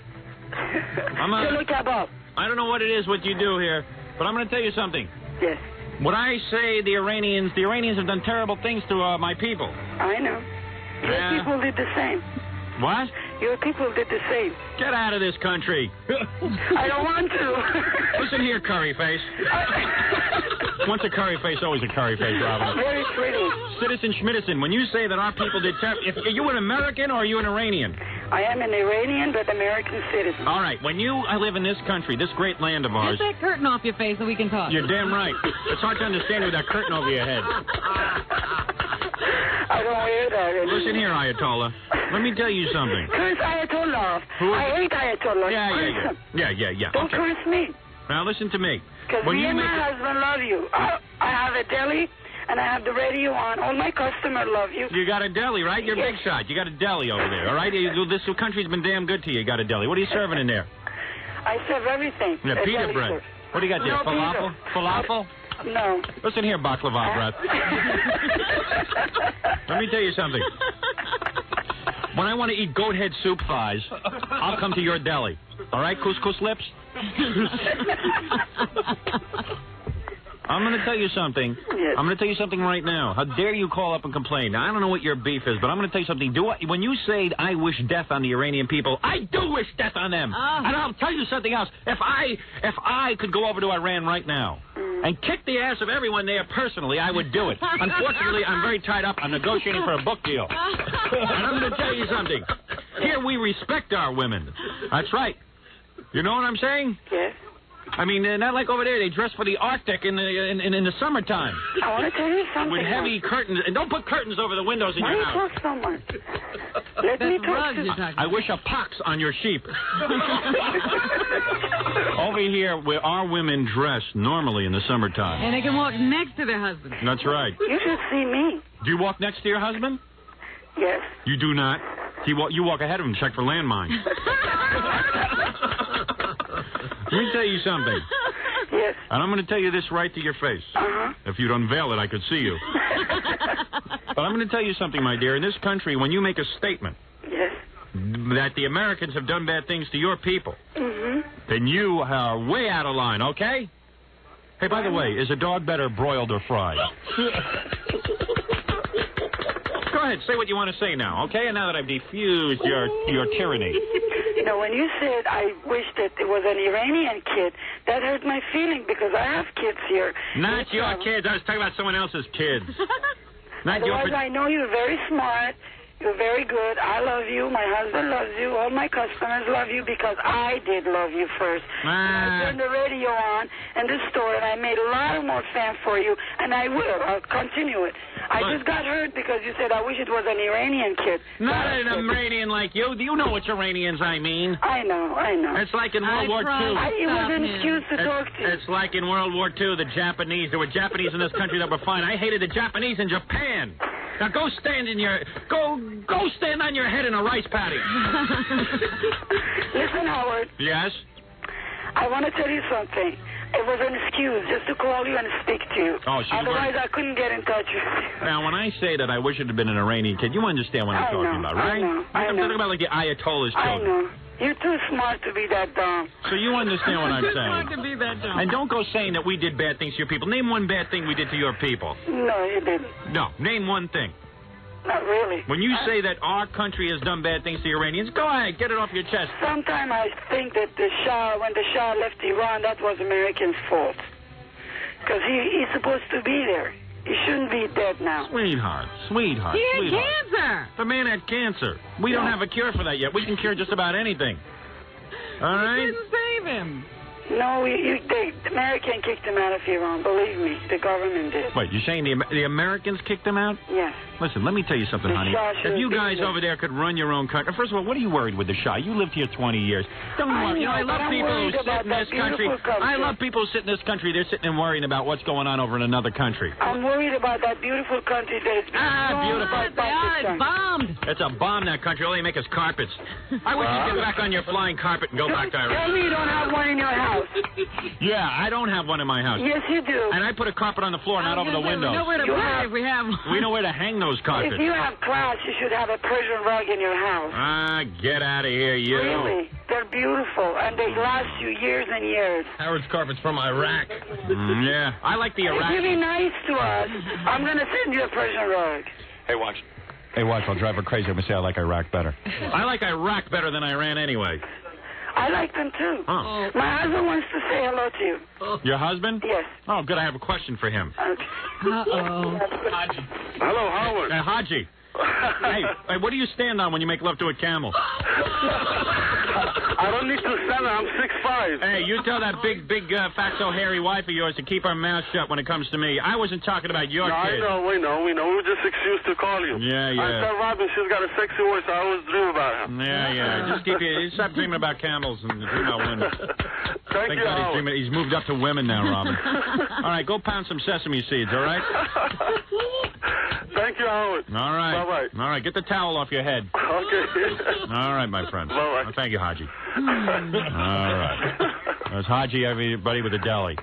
Chili kebab. I don't know what it is, what you do here, but I'm going to tell you something. Yes. When I say the Iranians have done terrible things to my people. I know. Your people did the same. What? Your people did the same. Get out of this country. I don't want to. Listen here, curry face. Once a curry face, always a curry face, Robin. Very pretty. Citizen Schmidison, when you say that our people did terrible... Are you an American or are you an Iranian? I am an Iranian but American citizen. All right, when you live in this country, this great land of ours... Get that curtain off your face so we can talk. You're damn right. It's hard to understand with that curtain over your head. I don't wear that anymore. Listen here, Ayatollah. Let me tell you something. Curse Ayatollah. I hate Ayatollah. Yeah. Don't Okay. curse me. Now listen to me. Because me and my husband love you. I have a deli, and I have the radio on. All my customers love you. You got a deli, right? You're a big shot. You got a deli over there, all right? This country's been damn good to you. You got a deli. What are you serving in there? I serve everything. Yeah, pita bread. What do you got there? No, Falafel? pizza. Falafel? No. Listen here, baklava bread. Let me tell you something. When I want to eat goat head soup thighs, I'll come to your deli. All right, couscous lips? I'm going to tell you something. Yes. I'm going to tell you something right now. How dare you call up and complain? Now, I don't know what your beef is, but I'm going to tell you something. When you say I wish death on the Iranian people, I do wish death on them. And I'll tell you something else. If I could go over to Iran right now and kick the ass of everyone there personally, I would do it. Unfortunately, I'm very tied up. I'm negotiating for a book deal. And I'm going to tell you something. Here we respect our women. That's right. You know what I'm saying? Yes. I mean, not like over there. They dress for the Arctic in the summertime. I want to tell you something. With heavy curtains. And don't put curtains over the windows in Why your you house. talk so much? Let me talk to you. I wish a pox on your sheep. Over here, where our women dress normally in the summertime. And they can walk next to their husband. That's right. You should see me. Do you walk next to your husband? Yes. You do not. You walk ahead of him, check for landmines. Let me tell you something. Yes. And I'm going to tell you this right to your face. Uh-huh. If you'd unveil it, I could see you. But I'm going to tell you something, my dear. In this country, when you make a statement that the Americans have done bad things to your people, then you are way out of line, okay? Hey, by the way, is a dog better broiled or fried? Go ahead, say what you want to say now, okay? And now that I've defused your tyranny. You know, when you said I wish that it was an Iranian kid, that hurt my feeling because I have kids here. Not your kids. I was talking about someone else's kids. Not your... Otherwise, I know you're very smart. You're very good. I love you. My husband loves you. All my customers love you because I did love you first. I turned the radio on in the store, and I made a lot more fans for you, and I will. I'll continue it. I just got hurt because you said I wish it was an Iranian kid. Not an Iranian like you. Do you know which Iranians I mean? I know. It's like in World War II. It was an excuse to talk to you. It's like in World War II, the Japanese. There were Japanese in this country that were fine. I hated the Japanese in Japan. Now go stand on your head in a rice paddy. Listen, Howard. Yes? I want to tell you something. It was an excuse just to call you and speak to you. Otherwise, I couldn't get in touch with you. Now, when I say that I wish it had been an Iranian kid, you understand what I'm talking about, right? I'm talking about like the Ayatollah's children. I know. You're too smart to be that dumb. So you understand what I'm saying. Smart to be that dumb. And don't go saying that we did bad things to your people. Name one bad thing we did to your people. No, you didn't. No, name one thing. Not really. When you say that our country has done bad things to the Iranians, go ahead, get it off your chest. Sometimes I think that when the Shah left Iran, that was Americans' fault. Because he's supposed to be there. He shouldn't be dead now. Sweetheart. He had cancer. The man had cancer. We don't have a cure for that yet. We can cure just about anything. All right? You didn't save him. No, the American kicked him out of Iran. Believe me, the government did. Wait, you're saying the Americans kicked him out? Yes. Listen, let me tell you something, honey. If you guys over there could run your own country... First of all, what are you worried with the Shah? You lived here 20 years. I love people who sit in this country. I love people who sit in this country. They're sitting and worrying about what's going on over in another country. I'm worried about that beautiful country that is beautiful. It's bombed. It's a bomb, that country. All they make is carpets. I wish you'd get back on your flying carpet and go back to Iran. Tell me you don't have one in your house. Yeah, I don't have one in my house. Yes, you do. And I put a carpet on the floor, not over the window. We know where to put it if we have one. We know where to hang those carpets. If you have class, you should have a Persian rug in your house. Get out of here, you. Really? They're beautiful, and they last you years and years. Howard's carpet's from Iraq. Yeah, I like the Iraq. If you be nice to us, I'm going to send you a Persian rug. Hey, watch. I'll drive her crazy. I'm going to say I like Iraq better. I like Iraq better than Iran anyway. I like them, too. Oh. My husband wants to say hello to you. Your husband? Yes. Oh, good. I have a question for him. Okay. Uh-oh. Hello, Howard. Haji. Hey, what do you stand on when you make love to a camel? I don't need to stand. I'm 6'5". Hey, you tell that big, fatso, hairy wife of yours to keep her mouth shut when it comes to me. I wasn't talking about your kid. I know, we know. We were just excused to call you. Yeah. I tell Robin she's got a sexy voice. I always dream about her. Yeah. Just stop dreaming about camels and dream about women. Thank you, Howard. He's moved up to women now, Robin. All right, go pound some sesame seeds, all right? Thank you, Howard. All right. Bye-bye. All right, get the towel off your head. Okay. All right, my friend. Bye-bye. Thank you, Haji. All right. There's Haji, everybody with a deli.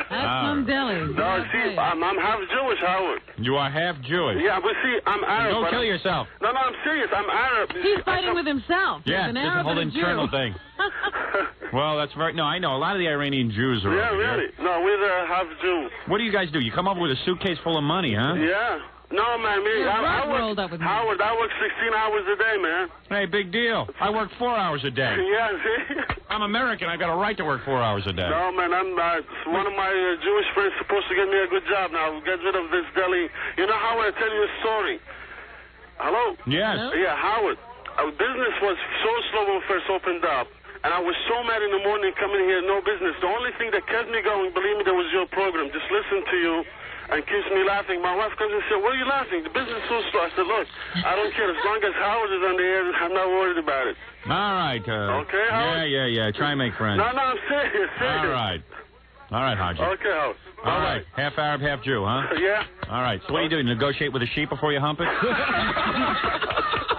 Have some deli. No, see, I'm half Jewish, Howard. You are half Jewish. Yeah, but see, I'm Arab. Don't kill yourself. No, I'm serious. I'm Arab. He's fighting with himself. Yeah, He's an it's Arab a whole and a internal Jew. thing. Well, that's very... No, I know. A lot of the Iranian Jews are Yeah, over here. really. No, we're half Jew. What do you guys do? You come over with a suitcase full of money, huh? Yeah. No, man, I work 16 hours a day, man. Hey, big deal. I work 4 hours a day. Yeah, see? I'm American. I got a right to work 4 hours a day. No, man, one of my Jewish friends supposed to get me a good job now. Get rid of this deli. You know, Howard, I'll tell you a story. Hello? Yes. Yeah, Howard. Our business was so slow when we first opened up. And I was so mad in the morning coming here, no business. The only thing that kept me going, believe me, that was your program. Just listen to you. And keeps me laughing. My wife comes and says, "What are you laughing? The business is so slow." I said, "Look, I don't care. As long as Howard is on the air, I'm not worried about it." All right. Okay, Howard? Yeah. Try and make friends. No, I'm serious. All right, Haji. Okay, Howard. All right. Half Arab, half Jew, huh? Yeah. All right. So what do you do? Negotiate with a sheep before you hump it?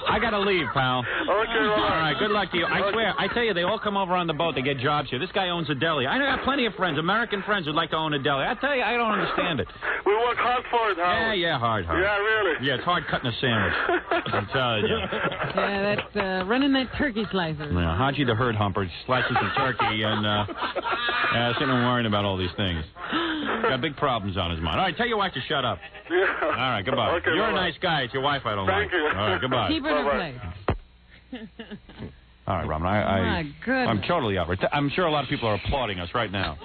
I got to leave, pal. Okay, all right. Good luck to you. I swear, I tell you, they all come over on the boat. They get jobs here. This guy owns a deli. I got plenty of friends, American friends, who'd like to own a deli. I tell you, I don't understand it. We work hard for it, Howard. Yeah, hard. Yeah, really. Yeah, it's hard cutting a sandwich. I'm telling you. Yeah, that's running that turkey slicer. Yeah, Haji the herd humper slices the turkey and sitting and worrying about all these things. Got big problems on his mind. All right, tell your wife to shut up. Yeah. All right, goodbye. Okay, You're bye-bye. a nice guy. It's your wife I don't Thank like. you. All right, goodbye. Keep her in her place. All right, Robin. My goodness. I'm totally outraged. I'm sure a lot of people are applauding us right now.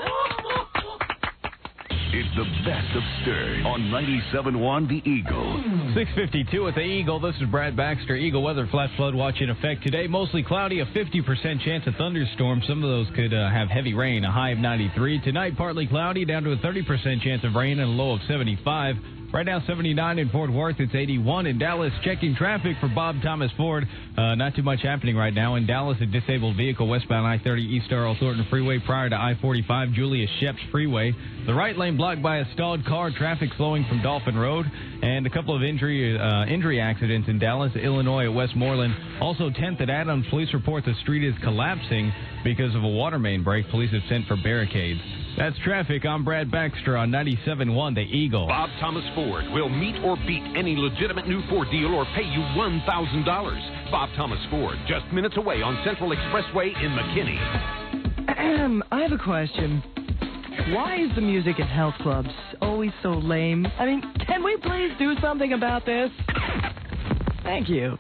It's the best of Stern on 97.1 The Eagle. 6:52 at the Eagle. This is Brad Baxter. Eagle weather flash flood watch in effect today. Mostly cloudy, a 50% chance of thunderstorms. Some of those could have heavy rain, a high of 93. Tonight, partly cloudy, down to a 30% chance of rain and a low of 75. Right now, 79 in Fort Worth. It's 81 in Dallas. Checking traffic for Bob Thomas Ford. Not too much happening right now. In Dallas, a disabled vehicle westbound I-30 East Earl Thornton Freeway prior to I-45 Julius Sheps Freeway. The right lane blocked by a stalled car. Traffic slowing from Dolphin Road. And a couple of injury accidents in Dallas, Illinois at Westmoreland. Also 10th at Adams. Police report the street is collapsing because of a water main break. Police have sent for barricades. That's traffic. I'm Brad Baxter on 97.1 The Eagle. Bob Thomas Ford will meet or beat any legitimate new Ford deal or pay you $1,000. Bob Thomas Ford, just minutes away on Central Expressway in McKinney. I have a question. Why is the music at health clubs always so lame? I mean, can we please do something about this? Thank you.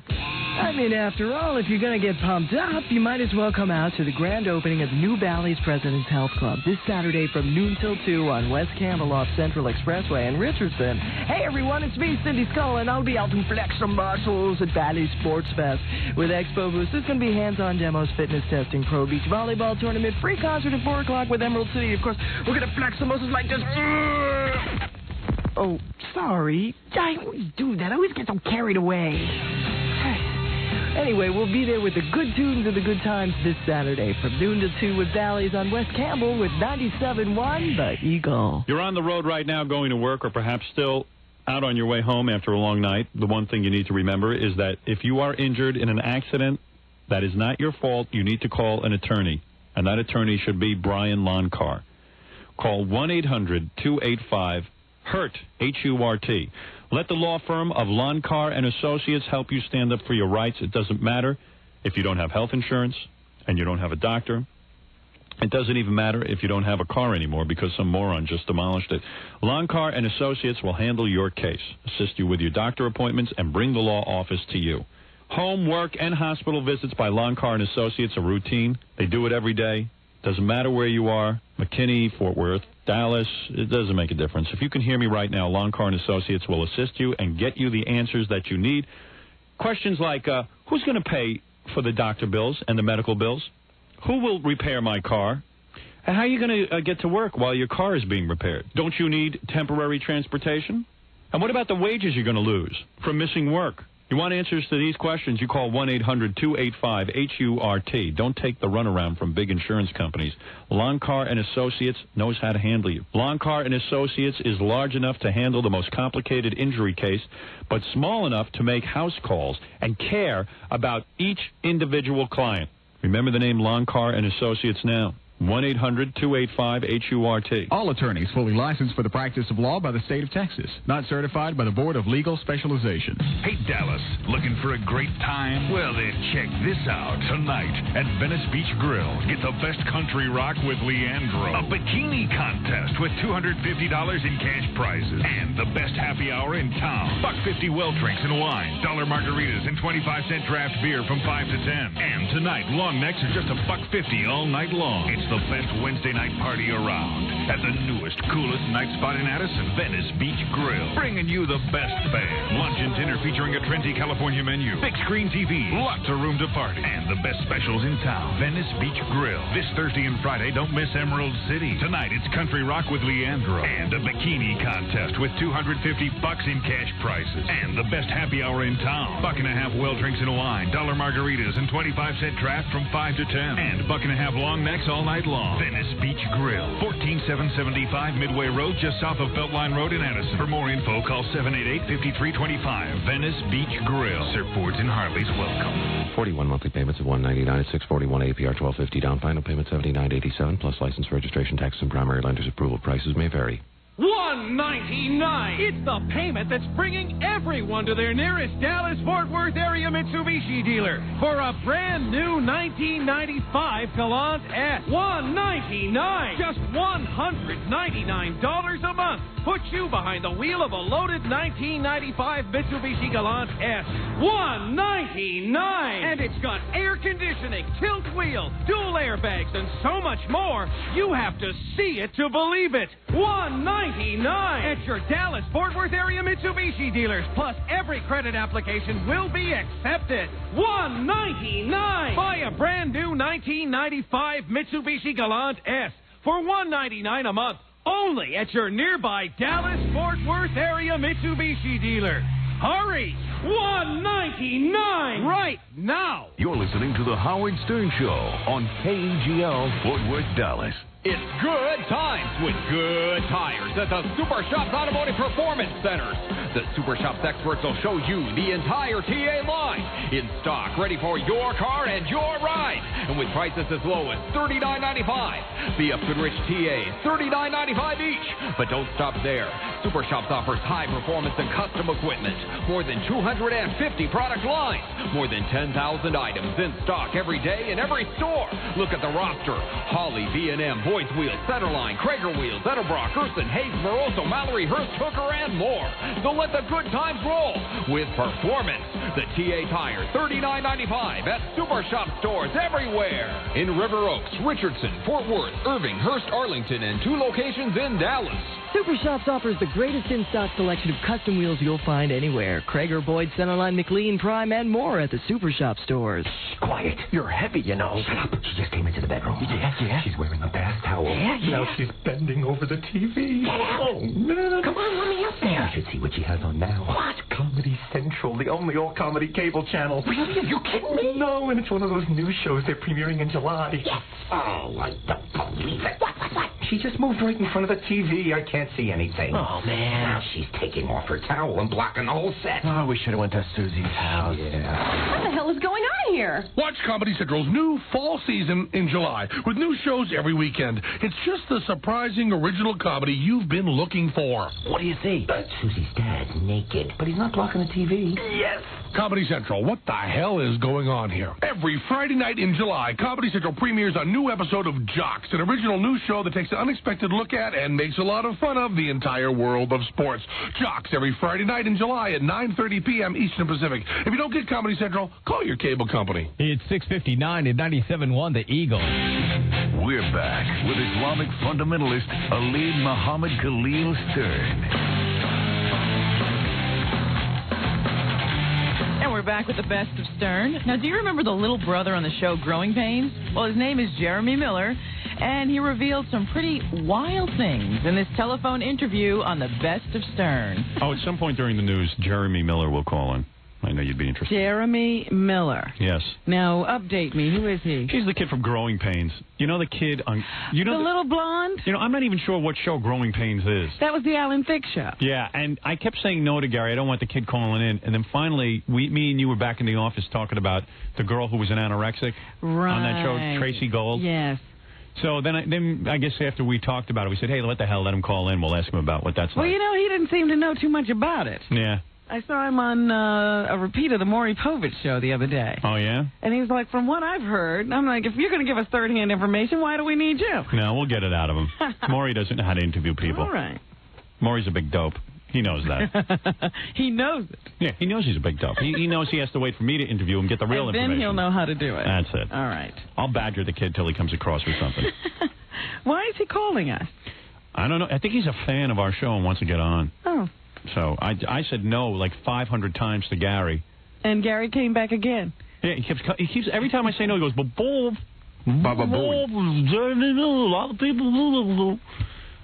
I mean, after all, if you're going to get pumped up, you might as well come out to the grand opening of New Valley's President's Health Club this Saturday from noon till 2 on West Campbell off Central Expressway in Richardson. Hey, everyone, it's me, Cindy Skull, and I'll be out to flex some muscles at Valley Sports Fest. With Expo Boost, there's going to be hands-on demos, fitness testing, pro beach volleyball tournament, free concert at 4 o'clock with Emerald City. Of course, we're going to flex some muscles like this. Oh, sorry. I always do that. I always get so carried away. Anyway, we'll be there with the good tunes and the good times this Saturday from noon to 2 with Valleys on West Campbell with 97.1 The Eagle. You're on the road right now going to work or perhaps still out on your way home after a long night. The one thing you need to remember is that if you are injured in an accident that is not your fault, you need to call an attorney. And that attorney should be Brian Loncar. Call 1-800-285-HURT, H-U-R-T. Let the law firm of Loncar and Associates help you stand up for your rights. It doesn't matter if you don't have health insurance and you don't have a doctor. It doesn't even matter if you don't have a car anymore because some moron just demolished it. Loncar and Associates will handle your case, assist you with your doctor appointments, and bring the law office to you. Home, work, and hospital visits by Loncar and Associates are routine. They do it every day. Doesn't matter where you are, McKinney, Fort Worth, Dallas, it doesn't make a difference. If you can hear me right now, Longcar & Associates will assist you and get you the answers that you need. Questions like, who's going to pay for the doctor bills and the medical bills? Who will repair my car? And how are you going to get to work while your car is being repaired? Don't you need temporary transportation? And what about the wages you're going to lose from missing work? You want answers to these questions, you call 1-800-285-HURT. Don't take the runaround from big insurance companies. Longcar & Associates knows how to handle you. Longcar & Associates is large enough to handle the most complicated injury case, but small enough to make house calls and care about each individual client. Remember the name Longcar & Associates now. 1-800-285-HURT. All attorneys fully licensed for the practice of law by the state of Texas. Not certified by the Board of Legal Specialization. Hey, Dallas, looking for a great time? Well, then check this out. Tonight at Venice Beach Grill, get the best country rock with Leandro. A bikini contest with $250 in cash prizes. And the best happy hour in town. $1.50 well drinks and wine. $1 margaritas and 25-cent draft beer from 5 to 10. And tonight, long necks are just $1.50 all night long. It's the best Wednesday night party around at the newest, coolest night spot in Addison, Venice Beach Grill. Bringing you the best band, lunch and dinner featuring a trendy California menu, big screen TV, lots of room to party, and the best specials in town. Venice Beach Grill. This Thursday and Friday, don't miss Emerald City. Tonight, it's country rock with Leandro and a bikini contest with $250 in cash prizes and the best happy hour in town. $1.50 well drinks and wine, $1 margaritas and 25-cent draft from 5 to 10, and $1.50 long necks all night long. Venice Beach Grill, 14775 Midway Road, just south of Beltline Road in Addison. For more info, call 788-5325. Venice Beach Grill. Surfboards and Harleys welcome. 41 monthly payments of $199 at 641 APR 1250 down. Final payment $79.87 plus license, registration, tax, and primary lender's approval. Prices may vary. $199. It's the payment that's bringing everyone to their nearest Dallas-Fort Worth area Mitsubishi dealer for a brand new 1995 Galant S. $199. Just $199 a month. Put you behind the wheel of a loaded 1995 Mitsubishi Galant S. $199. And it's got air conditioning, tilt wheel, dual airbags, and so much more. You have to see it to believe it. $199 at your Dallas-Fort Worth area Mitsubishi dealers. Plus, every credit application will be accepted. $199. Buy a brand new 1995 Mitsubishi Galant S for $199 a month. Only at your nearby Dallas-Fort Worth area Mitsubishi dealer. Hurry! $199 right now. You're listening to The Howard Stern Show on KGL Fort Worth, Dallas. It's good times with good tires at the Super Shops Automotive Performance Centers. The Super Shops experts will show you the entire TA line in stock, ready for your car and your ride. And with prices as low as $39.95. The Upgoodrich TAs, $39.95 each. But don't stop there. Super Shops offers high performance and custom equipment. More than 250 product lines. More than 10,000 items in stock every day in every store. Look at the roster. Holley, B&M, Boyd's Wheels, Centerline, Krager Wheels, Edelbrock, Gerson, Hayes, Moroso, Mallory, Hurst, Hooker, and more. So let the good times roll with performance. The TA Tire, $39.95 at Super Shop stores everywhere. In River Oaks, Richardson, Fort Worth, Irving, Hurst, Arlington, and 2 locations in Dallas. Super Shops offers the greatest in-stock selection of custom wheels you'll find anywhere. Krager, Boyd, Centerline, McLean, Prime, and more at the Super Shop stores. Quiet. You're heavy, you know. Shut up. She just came into the bedroom. Yeah. She's wearing a bath towel. Yeah. Now she's bending over the TV. Yeah. Oh, man. Come on, let me up there. You should see what she has on now. What? Comedy Central, the only all-comedy cable channel. Really? Are you kidding me? No, and it's one of those new shows they're premiering in July. Yes. Oh, I don't believe it. What? She just moved right in front of the TV. I can't see anything. Oh, man. Now she's taking off her towel and blocking the whole set. Oh, we should have went to Susie's house. Yeah. What the hell is going on here? Watch Comedy Central's new fall season in July with new shows every weekend. It's just the surprising original comedy you've been looking for. What do you see? Susie's dad naked, but he's not blocking the TV. Yes. Comedy Central, what the hell is going on here? Every Friday night in July, Comedy Central premieres a new episode of Jocks, an original news show that takes an unexpected look at and makes a lot of fun of the entire world of sports. Jocks every Friday night in July at 9:30 p.m. Eastern Pacific. If you don't get Comedy Central, call your cable company. It's 6:59 at 97.1 The Eagle. We're back with Islamic fundamentalist Ali Muhammad Khalil Stern. And we're back with the best of Stern. Now, do you remember the little brother on the show Growing Pains? Well, his name is Jeremy Miller, and he revealed some pretty wild things in this telephone interview on the best of Stern. Oh, at some point during the news, Jeremy Miller will call in. I know you'd be interested. Jeremy Miller. Yes. Now, update me. Who is he? He's the kid from Growing Pains. You know the kid on... You know the little blonde? You know, I'm not even sure what show Growing Pains is. That was the Alan Thicke show. Yeah, and I kept saying no to Gary. I don't want the kid calling in. And then finally, me and you were back in the office talking about the girl who was an anorexic on that show, Tracy Gold. Yes. So then I guess after we talked about it, we said, hey, what the hell, let him call in. We'll ask him about what that's well, like. Well, you know, he didn't seem to know too much about it. Yeah. I saw him on a repeat of the Maury Povich show the other day. Oh, yeah? And he's like, from what I've heard, I'm like, if you're going to give us third-hand information, why do we need you? No, we'll get it out of him. Maury doesn't know how to interview people. All right. Maury's a big dope. He knows that. He knows it. Yeah, he knows he's a big dope. He knows he has to wait for me to interview him, get the real information. Then he'll know how to do it. That's it. All right. I'll badger the kid till he comes across with something. Why is he calling us? I don't know. I think he's a fan of our show and wants to get on. Oh. So I said no like 500 times to Gary. And Gary came back again. Yeah, he keeps every time I say no, he goes, Baba Booey. A lot of people.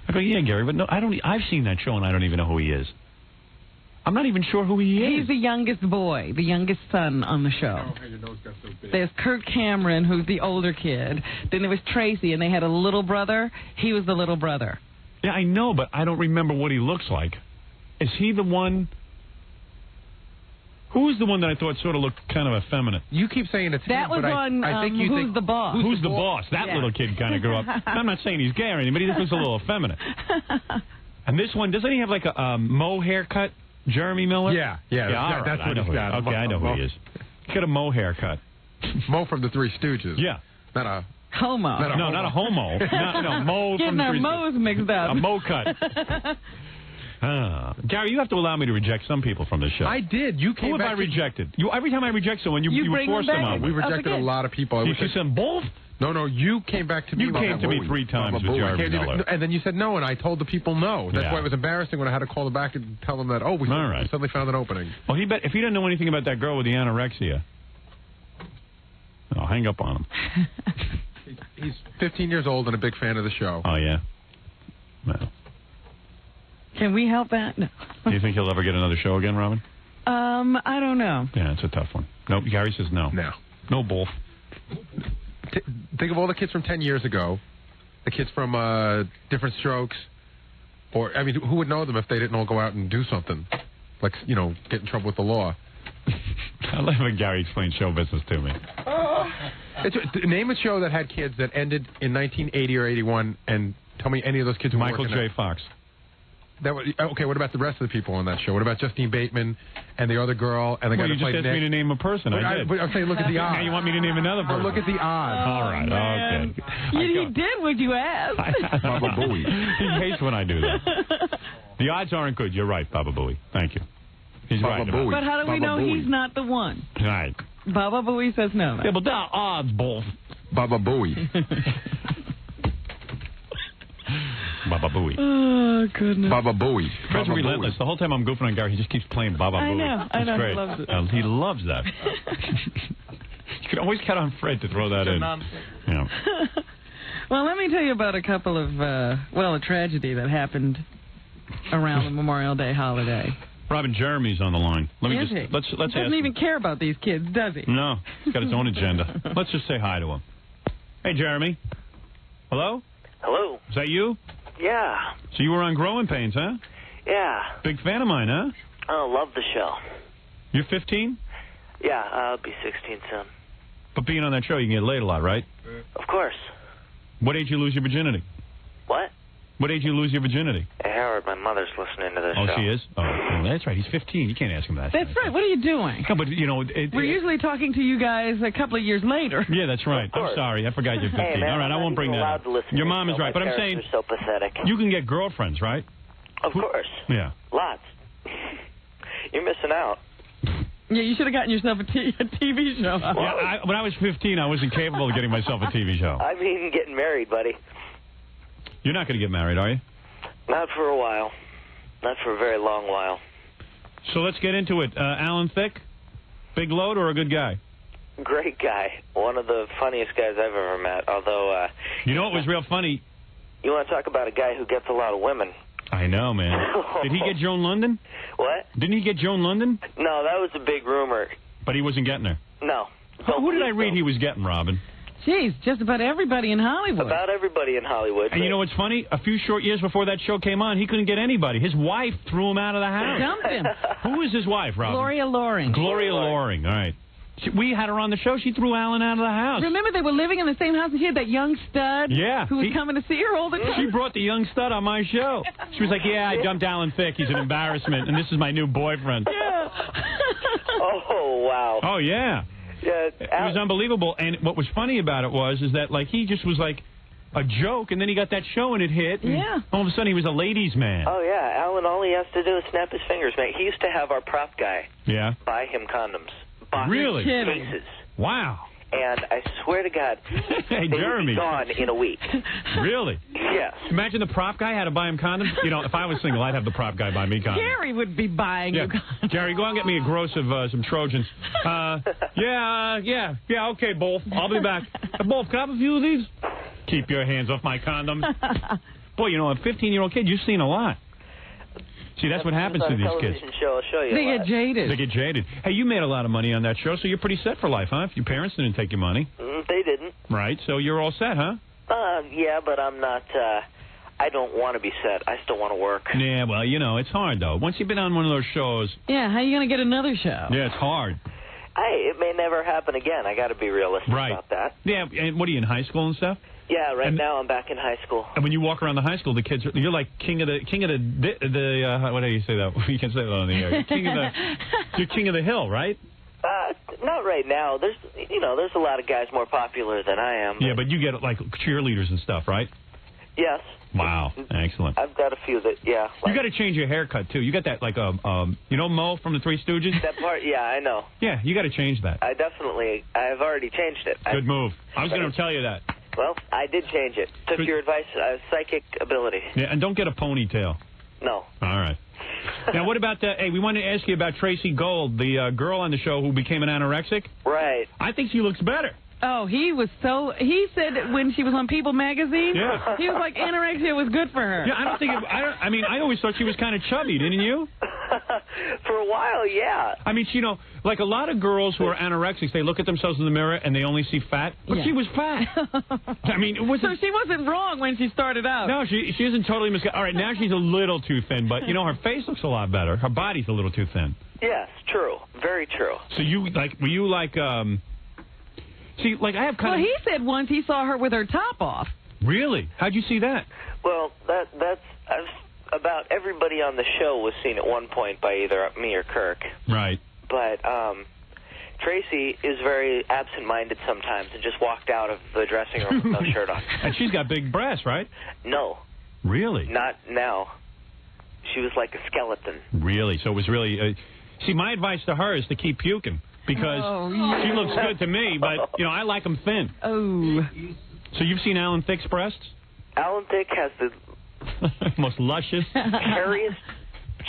I go, yeah, Gary, but no, I've seen that show and I don't even know who he is. I'm not even sure who he is. He's the youngest boy, the youngest son on the show. Oh, your nose got so big. There's Kirk Cameron, who's the older kid. Then there was Tracy, and they had a little brother. He was the little brother. Yeah, I know, but I don't remember what he looks like. Is he the one? Who is the one that I thought sort of looked kind of effeminate? You keep saying it's that him, was but on I think you Who's think, the Boss? Who's the boss? That little kid kind of grew up. I'm not saying he's gay or anything, but he just looks a little effeminate. And this one, doesn't he have like a Mo haircut? Jeremy Miller? Yeah, that's what he's got. Okay, I know who he is. He's got a Mo haircut. Mo from the Three Stooges. Yeah. Not a... Homo. Not a homo. No, Mo Getting from the our Three Mo's mixed up. A Mo cut. Gary, you have to allow me to reject some people from this show. I did. You came Who have back I rejected? Every time I reject someone, you force them on me. We rejected a lot of people. You said both? No, you came back to me. You came to me 3 times with Jeremy Miller. And then you said no, and I told the people no. That's why it was embarrassing when I had to call them back and tell them that, we suddenly found an opening. Well, if he doesn't know anything about that girl with the anorexia, I'll hang up on him. He's 15 years old and a big fan of the show. Oh, yeah? Well. Can we help that? No. Do you think he'll ever get another show again, Robin? I don't know. Yeah, it's a tough one. No, Gary says no. No. No bull. Think of all the kids from 10 years ago, the kids from Different Strokes, or, I mean, who would know them if they didn't all go out and do something? Like, get in trouble with the law. I love when Gary explains show business to me. Name a show that had kids that ended in 1980 or 81, and tell me any of those kids who Michael J. Fox. Okay, what about the rest of the people on that show? What about Justine Bateman and the other girl? And the guy you just asked me to name a person. I did. I'm saying look at the odds. Now you want me to name another person? Look at the odds. All right, okay. He did what you asked. Baba Booey. He hates when I do that. The odds aren't good. You're right, Baba Booey. Thank you. He's Baba right. Booey. But how do we know he's not the one? Right. Baba Booey says no. Yeah, but the odds, both. Baba Booey. Baba Booey. Oh, goodness. Baba Booey. Fred's relentless. The whole time I'm goofing on Gary, he just keeps playing Baba Booey. I know. Great. He loves it. He loves that. You can always count on Fred to throw that in. Yeah. Well, let me tell you about a couple of, a tragedy that happened around the Memorial Day holiday. Robin, Jeremy's on the line. Let's he doesn't ask even care about these kids, does he? No, he's got his own agenda. Let's just say hi to him. Hey, Jeremy. Hello? Hello. Is that you? Yeah. So you were on Growing Pains, huh? Yeah. Big fan of mine, huh? Oh, love the show. You're 15? Yeah, I'll be 16 soon. But being on that show, you can get laid a lot, right? Of course. What age you lose your virginity? What? What age you lose your virginity? Hey, Howard, my mother's listening to this show. Oh, she is? Oh, well, that's right. He's 15. You can't ask him that. That's right. What are you doing? No, but, we're usually talking to you guys a couple of years later. Yeah, that's right. I'm sorry. I forgot you're 15. Hey, man, all right, I won't bring that up. Your mom is right. But I'm saying, so pathetic. You can get girlfriends, right? Of course. Yeah. Lots. You're missing out. Yeah, you should have gotten yourself a TV show. Yeah, when I was 15, I wasn't capable of getting myself a TV show. I mean, getting married, buddy. You're not going to get married, are you? Not for a while. Not for a very long while. So let's get into it. Alan Thicke, big load or a good guy? Great guy. One of the funniest guys I've ever met, although... you know what was real funny? You want to talk about a guy who gets a lot of women. I know, man. Did he get Joan London? What? Didn't he get Joan London? No, that was a big rumor. But he wasn't getting her? No. Who did I read he was getting, Robin? Jeez, just about everybody in Hollywood. About everybody in Hollywood. And you know what's funny? A few short years before that show came on, he couldn't get anybody. His wife threw him out of the house. Dumped him. Who is his wife, Robin? Gloria Loring. Gloria Loring, all right. We had her on the show. She threw Alan out of the house. Remember they were living in the same house and she had that young stud who was coming to see her all the time? She brought the young stud on my show. She was like, yeah, I dumped Alan Thicke. He's an embarrassment, and this is my new boyfriend. Yeah. Oh, wow. Oh, yeah. Yeah. It was unbelievable. And what was funny about it was that, like, he just was like a joke, and then he got that show, and it hit. And all of a sudden, he was a ladies' man. Oh, yeah. Alan, all he has to do is snap his fingers, man. He used to have our prop guy buy him condoms. Really? Cases. Wow. And I swear to God, hey, they Jeremy. would be gone in a week. Really? Yes. Imagine the prop guy had to buy him condoms. You know, if I was single, I'd have the prop guy buy me condoms. Gary would be buying you condoms. Jerry, go out and get me a gross of some Trojans. Yeah, okay, Bolf. I'll be back. Bolf, can I have a few of these? Keep your hands off my condoms. Boy, you know, a 15-year-old kid, you've seen a lot. See, that's what happens to these kids. Show, I'll show you they get jaded. They get jaded. Hey, you made a lot of money on that show, so you're pretty set for life, huh? If your parents didn't take your money. They didn't. Right, so you're all set, huh? Yeah, but I'm not, I don't want to be set. I still want to work. Yeah, well, you know, it's hard, though. Once you've been on one of those shows... Yeah, how are you going to get another show? Yeah, it's hard. It may never happen again. I got to be realistic about that. Yeah, and what are you, in high school and stuff? Yeah, now I'm back in high school. And when you walk around the high school, the kids, you're like king of the what do you say that? You can't say that on the air. You're king of the hill, right? Not right now. There's a lot of guys more popular than I am. Yeah, but you get like cheerleaders and stuff, right? Yes. Wow, excellent. I've got a few that, you got to change your haircut too. You got that like you know Mo from the Three Stooges? That part, yeah, I know. Yeah, you got to change that. I've already changed it. Good move. I was going to tell you that. Well, I did change it. Took your advice, psychic ability. Yeah, and don't get a ponytail. No. All right. Now, what about hey, we wanted to ask you about Tracy Gold, the girl on the show who became an anorexic. Right. I think she looks better. Oh, he said when she was on People magazine, he was like anorexia was good for her. Yeah, I always thought she was kind of chubby, didn't you? For a while, yeah. I mean, you know, like a lot of girls who are anorexics, they look at themselves in the mirror and they only see fat. But she was fat. I mean, so she wasn't wrong when she started out. No, she isn't totally All right, now she's a little too thin, but, you know, her face looks a lot better. Her body's a little too thin. Yes, true. Very true. So were you like, see, like I have kind of... Well, he said once he saw her with her top off. Really? How'd you see that? Well, that's about everybody on the show was seen at one point by either me or Kirk. Right. But Tracy is very absent-minded sometimes and just walked out of the dressing room with no shirt on. And she's got big breasts, right? No. Really? Not now. She was like a skeleton. Really? So it was really... see, my advice to her is to keep puking. Because she looks good to me, but, you know, I like them thin. Oh. So you've seen Alan Thicke's breasts? Alan Thicke has the... most luscious, hairiest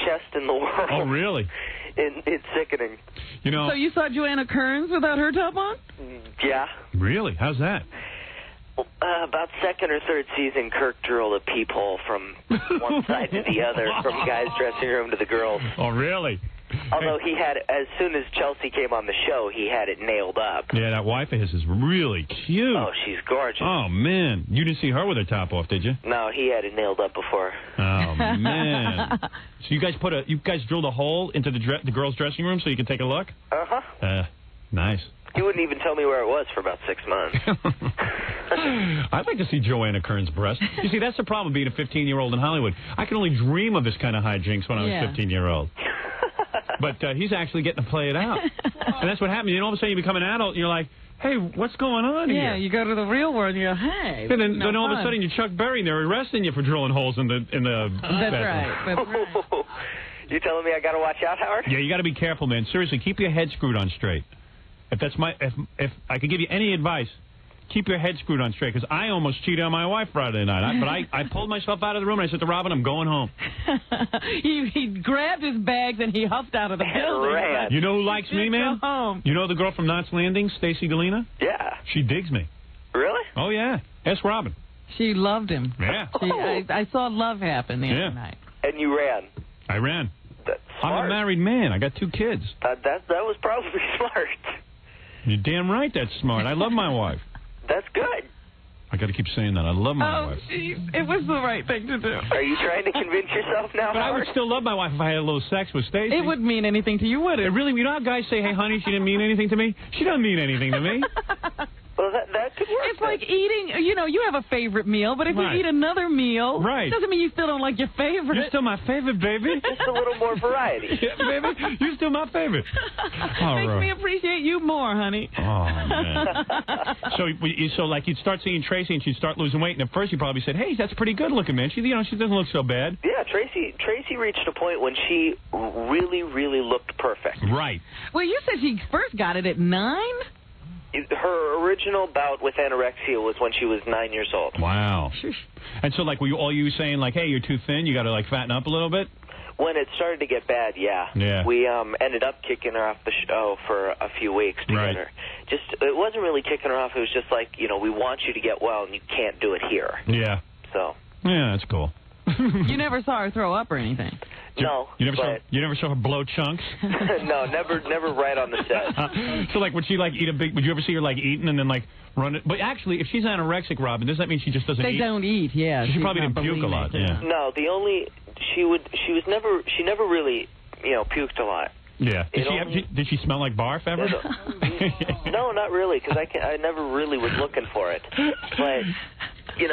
chest in the world. Oh, really? It's sickening. You know. So you saw Joanna Kearns without her top on? Yeah. Really? How's that? About second or third season, Kirk drilled a peephole from one side to the other, from guys' dressing room to the girls. Oh, really? Although he had, as soon as Chelsea came on the show, he had it nailed up. Yeah, that wife of his is really cute. Oh, she's gorgeous. Oh, man. You didn't see her with her top off, did you? No, he had it nailed up before. Oh, man. So you guys drilled a hole into the girls' dressing room so you could take a look? Uh-huh. Nice. He wouldn't even tell me where it was for about 6 months. I'd like to see Joanna Kearns' breast. You see, that's the problem being a 15-year-old in Hollywood. I can only dream of this kind of hijinks when I was 15-year-old. But he's actually getting to play it out. And that's what happens. You know, all of a sudden you become an adult and you're like, hey, what's going on here? Yeah, you go to the real world and you go, hey. And then all of a sudden you're Chuck Berry and they're arresting you for drilling holes in the That's bedroom. right. That's right. You telling me I got to watch out, Howard? Yeah, you got to be careful, man. Seriously, keep your head screwed on straight. If I could give you any advice, keep your head screwed on straight, because I almost cheated on my wife Friday night. But I pulled myself out of the room and I said to Robin, I'm going home. he grabbed his bags and he huffed out of the building. Ran. You know who likes me, man? Go home. You know the girl from Knots Landing, Stacy Galina? Yeah. She digs me. Really? Oh, yeah. Ask Robin. She loved him. Yeah. I saw love happen the other night. And you ran. I ran. That's I'm smart. a married man. I got 2 kids. That was probably smart. You're damn right that's smart. I love my wife. That's good. I got to keep saying that. I love my wife. Jeez. It was the right thing to do. Are you trying to convince yourself now, But I Howard? would still love my wife if I had a little sex with Stacy. It wouldn't mean anything to you, would it? It really, you know how guys say, hey, honey, she didn't mean anything to me? She doesn't mean anything to me. Well, that could work. It's like eating, you have a favorite meal, but if Right. you eat another meal, Right. doesn't mean you still don't like your favorite. You're still my favorite, baby. Just a little more variety. Yeah, baby. You're still my favorite. All Makes right. me appreciate you more, honey. Oh, man. So like, you'd start seeing Tracy and she'd start losing weight, and at first you probably said, hey, that's pretty good looking, man. She doesn't look so bad. Yeah, Tracy reached a point when she really, really looked perfect. Right. Well, you said she first got it at 9? Her original bout with anorexia was when she was 9 years old. Wow. And so, like, were you saying, like, hey, you're too thin, you got to, like, fatten up a little bit? When it started to get bad, yeah. Yeah. We ended up kicking her off the show for a few weeks together. Right. It wasn't really kicking her off. It was just like, we want you to get well, and you can't do it here. Yeah. So. Yeah, that's cool. You never saw her throw up or anything? No. You never saw her blow chunks? No, never right on the set. So, like, would she, like, eat a big... Would you ever see her, like, eating and then, like, run it? But actually, if she's anorexic, Robin, does that mean she just doesn't eat? They don't eat, yeah. She probably didn't puke a lot, yeah. No, she never really, puked a lot. Yeah. Did she smell like barf ever? No, not really, because I never really was looking for it. But... she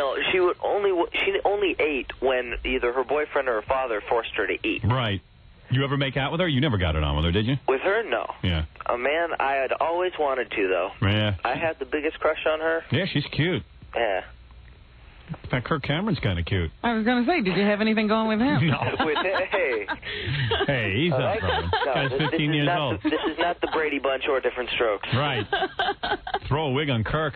only ate when either her boyfriend or her father forced her to eat. Right. You ever make out with her? You never got it on with her, did you? With her, no. Yeah. Man, I had always wanted to, though. Yeah. I had the biggest crush on her. Yeah, she's cute. Yeah. In fact, Kirk Cameron's kind of cute. I was going to say, did you have anything going with him? No. Hey, he's up, Robin. No, Guy's 15 years old. This is not the Brady Bunch or Different Strokes. Right. Throw a wig on Kirk.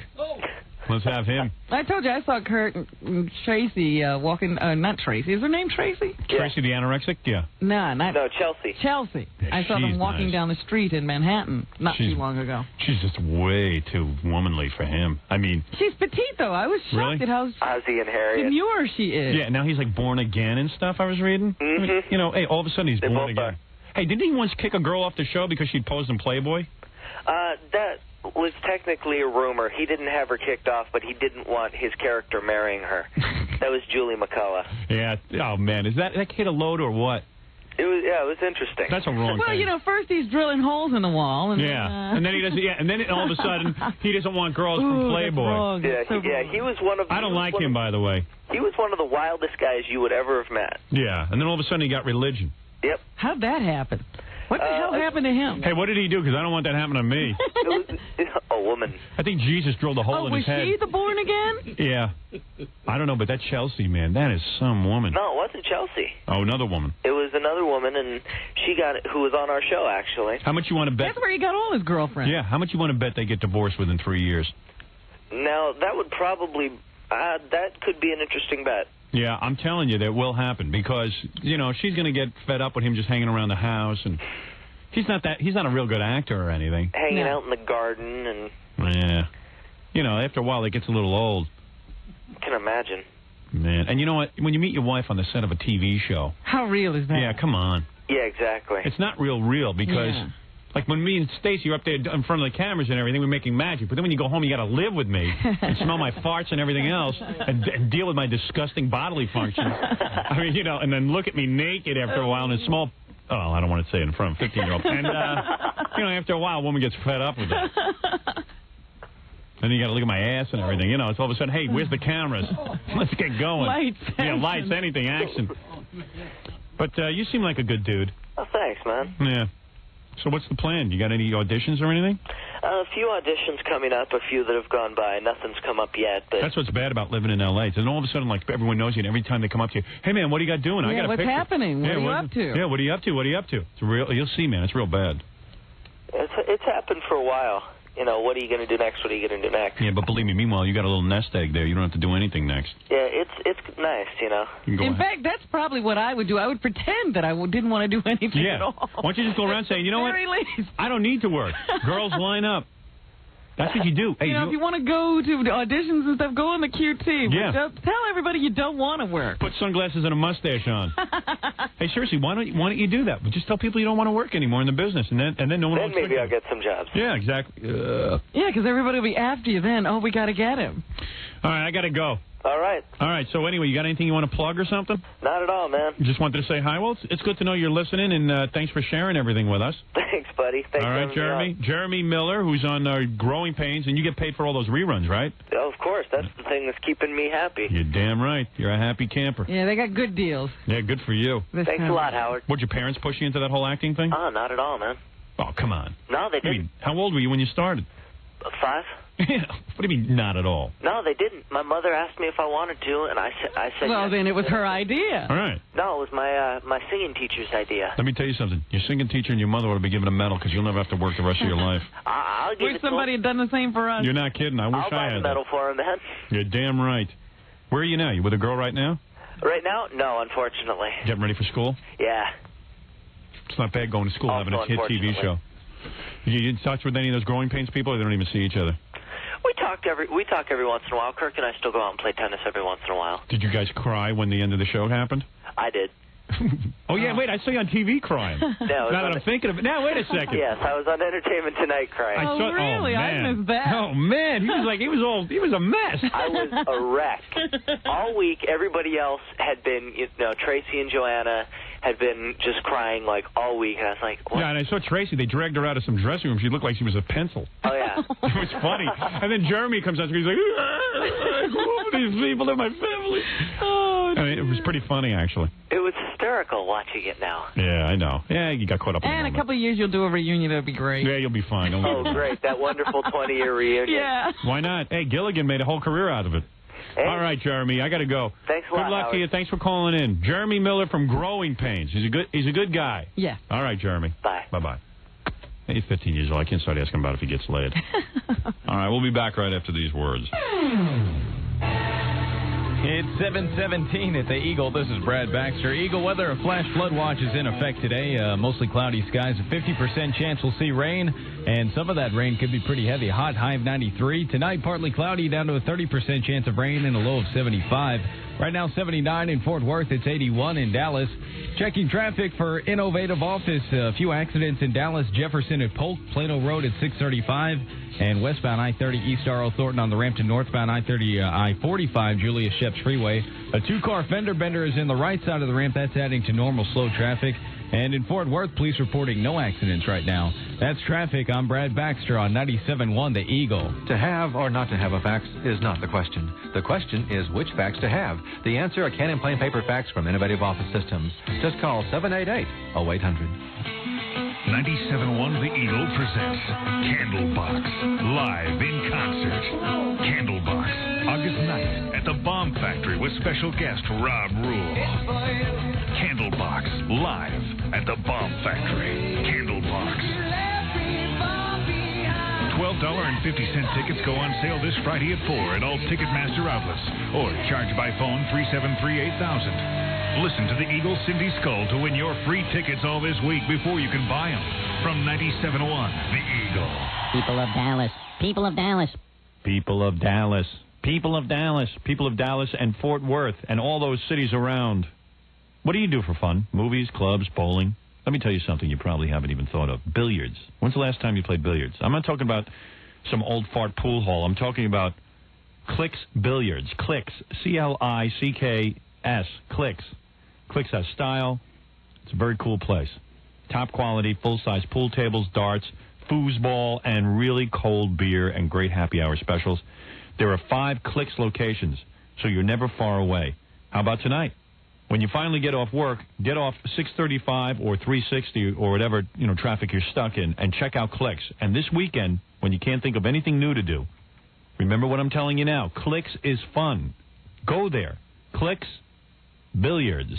Let's have him. I told you I saw Kurt and Tracy walking. Not Tracy. Is her name Tracy? Yeah. Tracy the anorexic? Yeah. No, Chelsea. Chelsea. Yeah, I saw them walking nice. down the street in Manhattan not too long ago. She's just way too womanly for him. I mean... She's petite, though. I was shocked at how Ozzy and Harriet. demure she is. Yeah, now he's like born again and stuff, I was reading. Mm-hmm. I mean, hey, all of a sudden he's born again. Hey, didn't he once kick a girl off the show because she'd posed in Playboy? That was technically a rumor. He didn't have her kicked off, but he didn't want his character marrying her. That was Julie McCullough. Yeah. Oh, man. Is that kid a load or what? It was interesting. That's a wrong thing. Well, first he's drilling holes in the wall. And and then he doesn't. Yeah, and then all of a sudden he doesn't want girls from Playboy. He was one of. I don't like him, by the way. He was one of the wildest guys you would ever have met. Yeah, and then all of a sudden he got religion. Yep. How'd that happen? What the hell happened to him? Hey, what did he do? Because I don't want that happening to me. A woman. I think Jesus drilled a hole in his head. Was she the born again? Yeah. I don't know, but that Chelsea, man, that is some woman. No, it wasn't Chelsea. Oh, another woman. It was another woman, and she got it, who was on our show, actually. How much you want to bet? That's where he got all his girlfriends. Yeah, how much you want to bet they get divorced within 3 years? Now, that would probably, that could be an interesting bet. Yeah, I'm telling you, that will happen because, she's going to get fed up with him just hanging around the house, and he's not a real good actor or anything. Hanging out in the garden and... Yeah. After a while, it gets a little old. I can imagine. Man, and you know what? When you meet your wife on the set of a TV show... How real is that? Yeah, come on. Yeah, exactly. It's not real because... Yeah. Like when me and Stacy are up there in front of the cameras and everything, we're making magic. But then when you go home, you got to live with me and smell my farts and everything else and deal with my disgusting bodily functions. I mean, and then look at me naked after a while in a small... Oh, I don't want to say it in front of a 15-year-old. And, after a while, a woman gets fed up with that. Then you got to look at my ass and everything. It's all of a sudden, hey, where's the cameras? Let's get going. Lights. Yeah, lights, anything, action. But you seem like a good dude. Oh, thanks, man. Yeah. So what's the plan? You got any auditions or anything? A few auditions coming up, a few that have gone by. Nothing's come up yet. But That's what's bad about living in L.A. And all of a sudden, like, everyone knows you, and every time they come up to you, hey, man, what do you got doing? I got a what's picture. happening? What are you up to? Yeah, what are you up to? What are you up to? It's real. You'll see, man. It's real bad. it's happened for a while. You know, what are you going to do next? What are you going to do next? Yeah, but believe me, meanwhile, you got a little nest egg there. You don't have to do anything next. Yeah, it's nice, you know. You can go In ahead. fact, that's probably what I would do. I would pretend that I didn't want to do anything Yeah. at all. Why don't you just go around saying, you know what? Very lazy. I don't need to work. Girls line up. That's what you do. Hey, You know, if you want to go to the auditions and stuff, go on the QT. But Yeah. just tell everybody you don't want to work. put sunglasses and a mustache on. Hey, seriously, why don't you do that? But just tell people you don't want to work anymore in the business, and then no one will Then maybe I'll get some jobs. Yeah, exactly. Yeah, because everybody will be after you then. Oh, we got to get him. All right, I got to go. All right. All right, so anyway, you got anything you want to plug or something? Not at all, man. You just wanted to say hi? Well, it's good to know you're listening, and thanks for sharing everything with us. Thanks, buddy. Thanks All for right, having me Jeremy. on. Jeremy Miller, who's on Growing Pains, and you get paid for all those reruns, right? Oh, of course. That's the thing that's keeping me happy. You're damn right. You're a happy camper. Yeah, they got good deals. Yeah, good for you. Thanks a lot, Howard. What'd your parents push you into that whole acting thing? Oh, not at all, man. Oh, come on. No, they I didn't. mean, how old were you when you started? 5? What do you mean, not at all? No, they didn't. My mother asked me if I wanted to, and I said Well, yes. then it was her idea. All right. No, it was my singing teacher's idea. Let me tell you something. Your singing teacher and your mother ought to be given a medal because you'll never have to work the rest of your life. I'll give Wish it to somebody had done the same for us. You're not kidding. I wish I'll buy I the had medal for him, man. that. You're damn right. Where are you now? You with a girl right now? Right now? No, unfortunately. Getting ready for school? Yeah. It's not bad going to school, Also, having a hit TV show. You in touch with any of those Growing Pains people, or they don't even see each other? We talk every once in a while. Kirk and I still go out and play tennis every once in a while. Did you guys cry when the end of the show happened? I did. Oh, yeah, wait, I saw you on TV crying. No, now that I'm thinking of it. Now, wait a second. Yes, I was on Entertainment Tonight crying. Really? man. I missed that. Oh, man, he was a mess. I was a wreck. All week, everybody else had been, Tracy and Joanna had been just crying, like, all week. And I was like, what? Yeah, and I saw Tracy. They dragged her out of some dressing room. She looked like she was a pencil. Oh, yeah. It was funny. And then Jeremy comes out and he's like, who are these people in my family? Oh, I mean, it was pretty funny, actually. It was hysterical watching it now. Yeah, I know. Yeah, you got caught up in And the a moment. couple of years you'll do a reunion. That'll be great. Yeah, you'll be fine. Don't Oh, worry. great. That wonderful 20-year reunion. Yeah. Why not? Hey, Gilligan made a whole career out of it. Hey. All right, Jeremy, I got to go. Thanks a lot, Good luck Howard. to you. Thanks for calling in. Jeremy Miller from Growing Pains. He's a good guy. Yeah. All right, Jeremy. Bye. Bye-bye. Hey, he's 15 years old. I can't start asking about if he gets laid. All right, we'll be back right after these words. It's 7:17 at the Eagle. This is Brad Baxter. Eagle weather, a flash flood watch is in effect today. Mostly cloudy skies, a 50% chance we'll see rain, and some of that rain could be pretty heavy. Hot, high of 93. Tonight, partly cloudy, down to a 30% chance of rain and a low of 75. Right now, 79 in Fort Worth. It's 81 in Dallas. Checking traffic for Innovative Office. A few accidents in Dallas. Jefferson at Polk, Plano Road at 635, and westbound I-30 East R.O. Thornton on the ramp to northbound I-30 I-45 Julius Sheps Freeway. A two-car fender bender is in the right side of the ramp. That's adding to normal slow traffic. And in Fort Worth, police reporting no accidents right now. That's traffic. I'm Brad Baxter on 97.1 The Eagle. To have or not to have a fax is not the question. The question is which fax to have. The answer, a Canon plain paper fax from Innovative Office Systems. Just call 788-0800. 97.1 The Eagle presents Candlebox, live in concert. Candlebox, August 9th at the Bomb Factory with special guest Rob Rule. Candlebox, live at the Bomb Factory. Candlebox. $12.50 tickets go on sale this Friday at 4 at all Ticketmaster outlets, or charge by phone 373-8000. Listen to the Eagle Cindy Skull to win your free tickets all this week before you can buy them. From 97.1 The Eagle. People of Dallas. People of Dallas. People of Dallas. People of Dallas. People of Dallas and Fort Worth and all those cities around. What do you do for fun? Movies, clubs, bowling? Let me tell you something you probably haven't even thought of. Billiards. When's the last time you played billiards? I'm not talking about some old fart pool hall. I'm talking about Clicks Billiards. Clicks. C-L-I-C-K-S. Clicks. Clicks has style. It's a very cool place. Top quality, full-size pool tables, darts, foosball, and really cold beer and great happy hour specials. There are 5 Clicks locations, so you're never far away. How about tonight? When you finally get off work, get off 635 or 360 or whatever, traffic you're stuck in, and check out Clicks. And this weekend, when you can't think of anything new to do, remember what I'm telling you now. Clicks is fun. Go there. Clicks Billiards.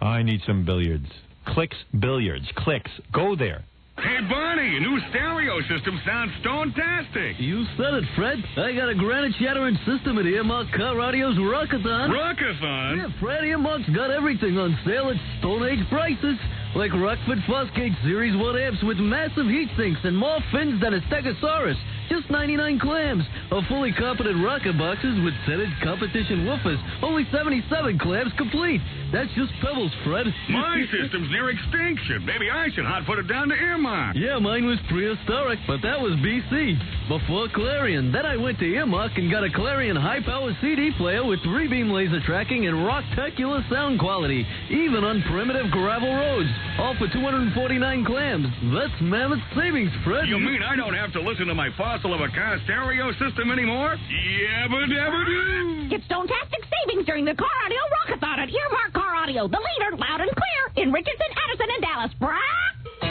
I need some billiards. Clicks Billiards. Clicks. Go there. Hey, Barney, your new stereo system sounds stone-tastic. You said it, Fred. I got a granite shattering system at Earmark Car Radio's Rockathon. Rockathon? Yeah, Fred Earmark's got everything on sale at Stone Age prices. Like Rockford Fosgate Series 1 amps with massive heat sinks and more fins than a Stegosaurus. Just 99 clams. Or fully competent rocket boxes with Senate competition woofers. Only 77 clams complete. That's just pebbles, Fred. My system's near extinction. Maybe I should hot-foot it down to Earmark. Yeah, mine was prehistoric, but that was BC. Before Clarion. Then I went to Earmark and got a Clarion high-power CD player with 3-beam laser tracking and rock-tacular sound quality, even on primitive gravel roads. All for 249 clams. That's mammoth savings, Fred. You mean I don't have to listen to my fossil of a car stereo system anymore? Yabba-dabba-doo! Get stone-tastic savings during the Car Audio Rockathon at Earmark Car Audio, the leader, loud and clear, in Richardson, Addison, and Dallas.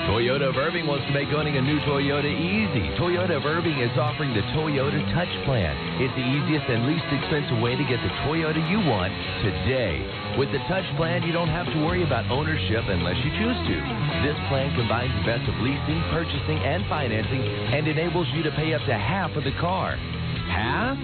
Toyota of Irving wants to make owning a new Toyota easy. Toyota of Irving is offering the Toyota Touch Plan. It's the easiest and least expensive way to get the Toyota you want today. With the Touch Plan, you don't have to worry about ownership unless you choose to. This plan combines the best of leasing, purchasing, and financing and enables you to pay up to half of the car. Half?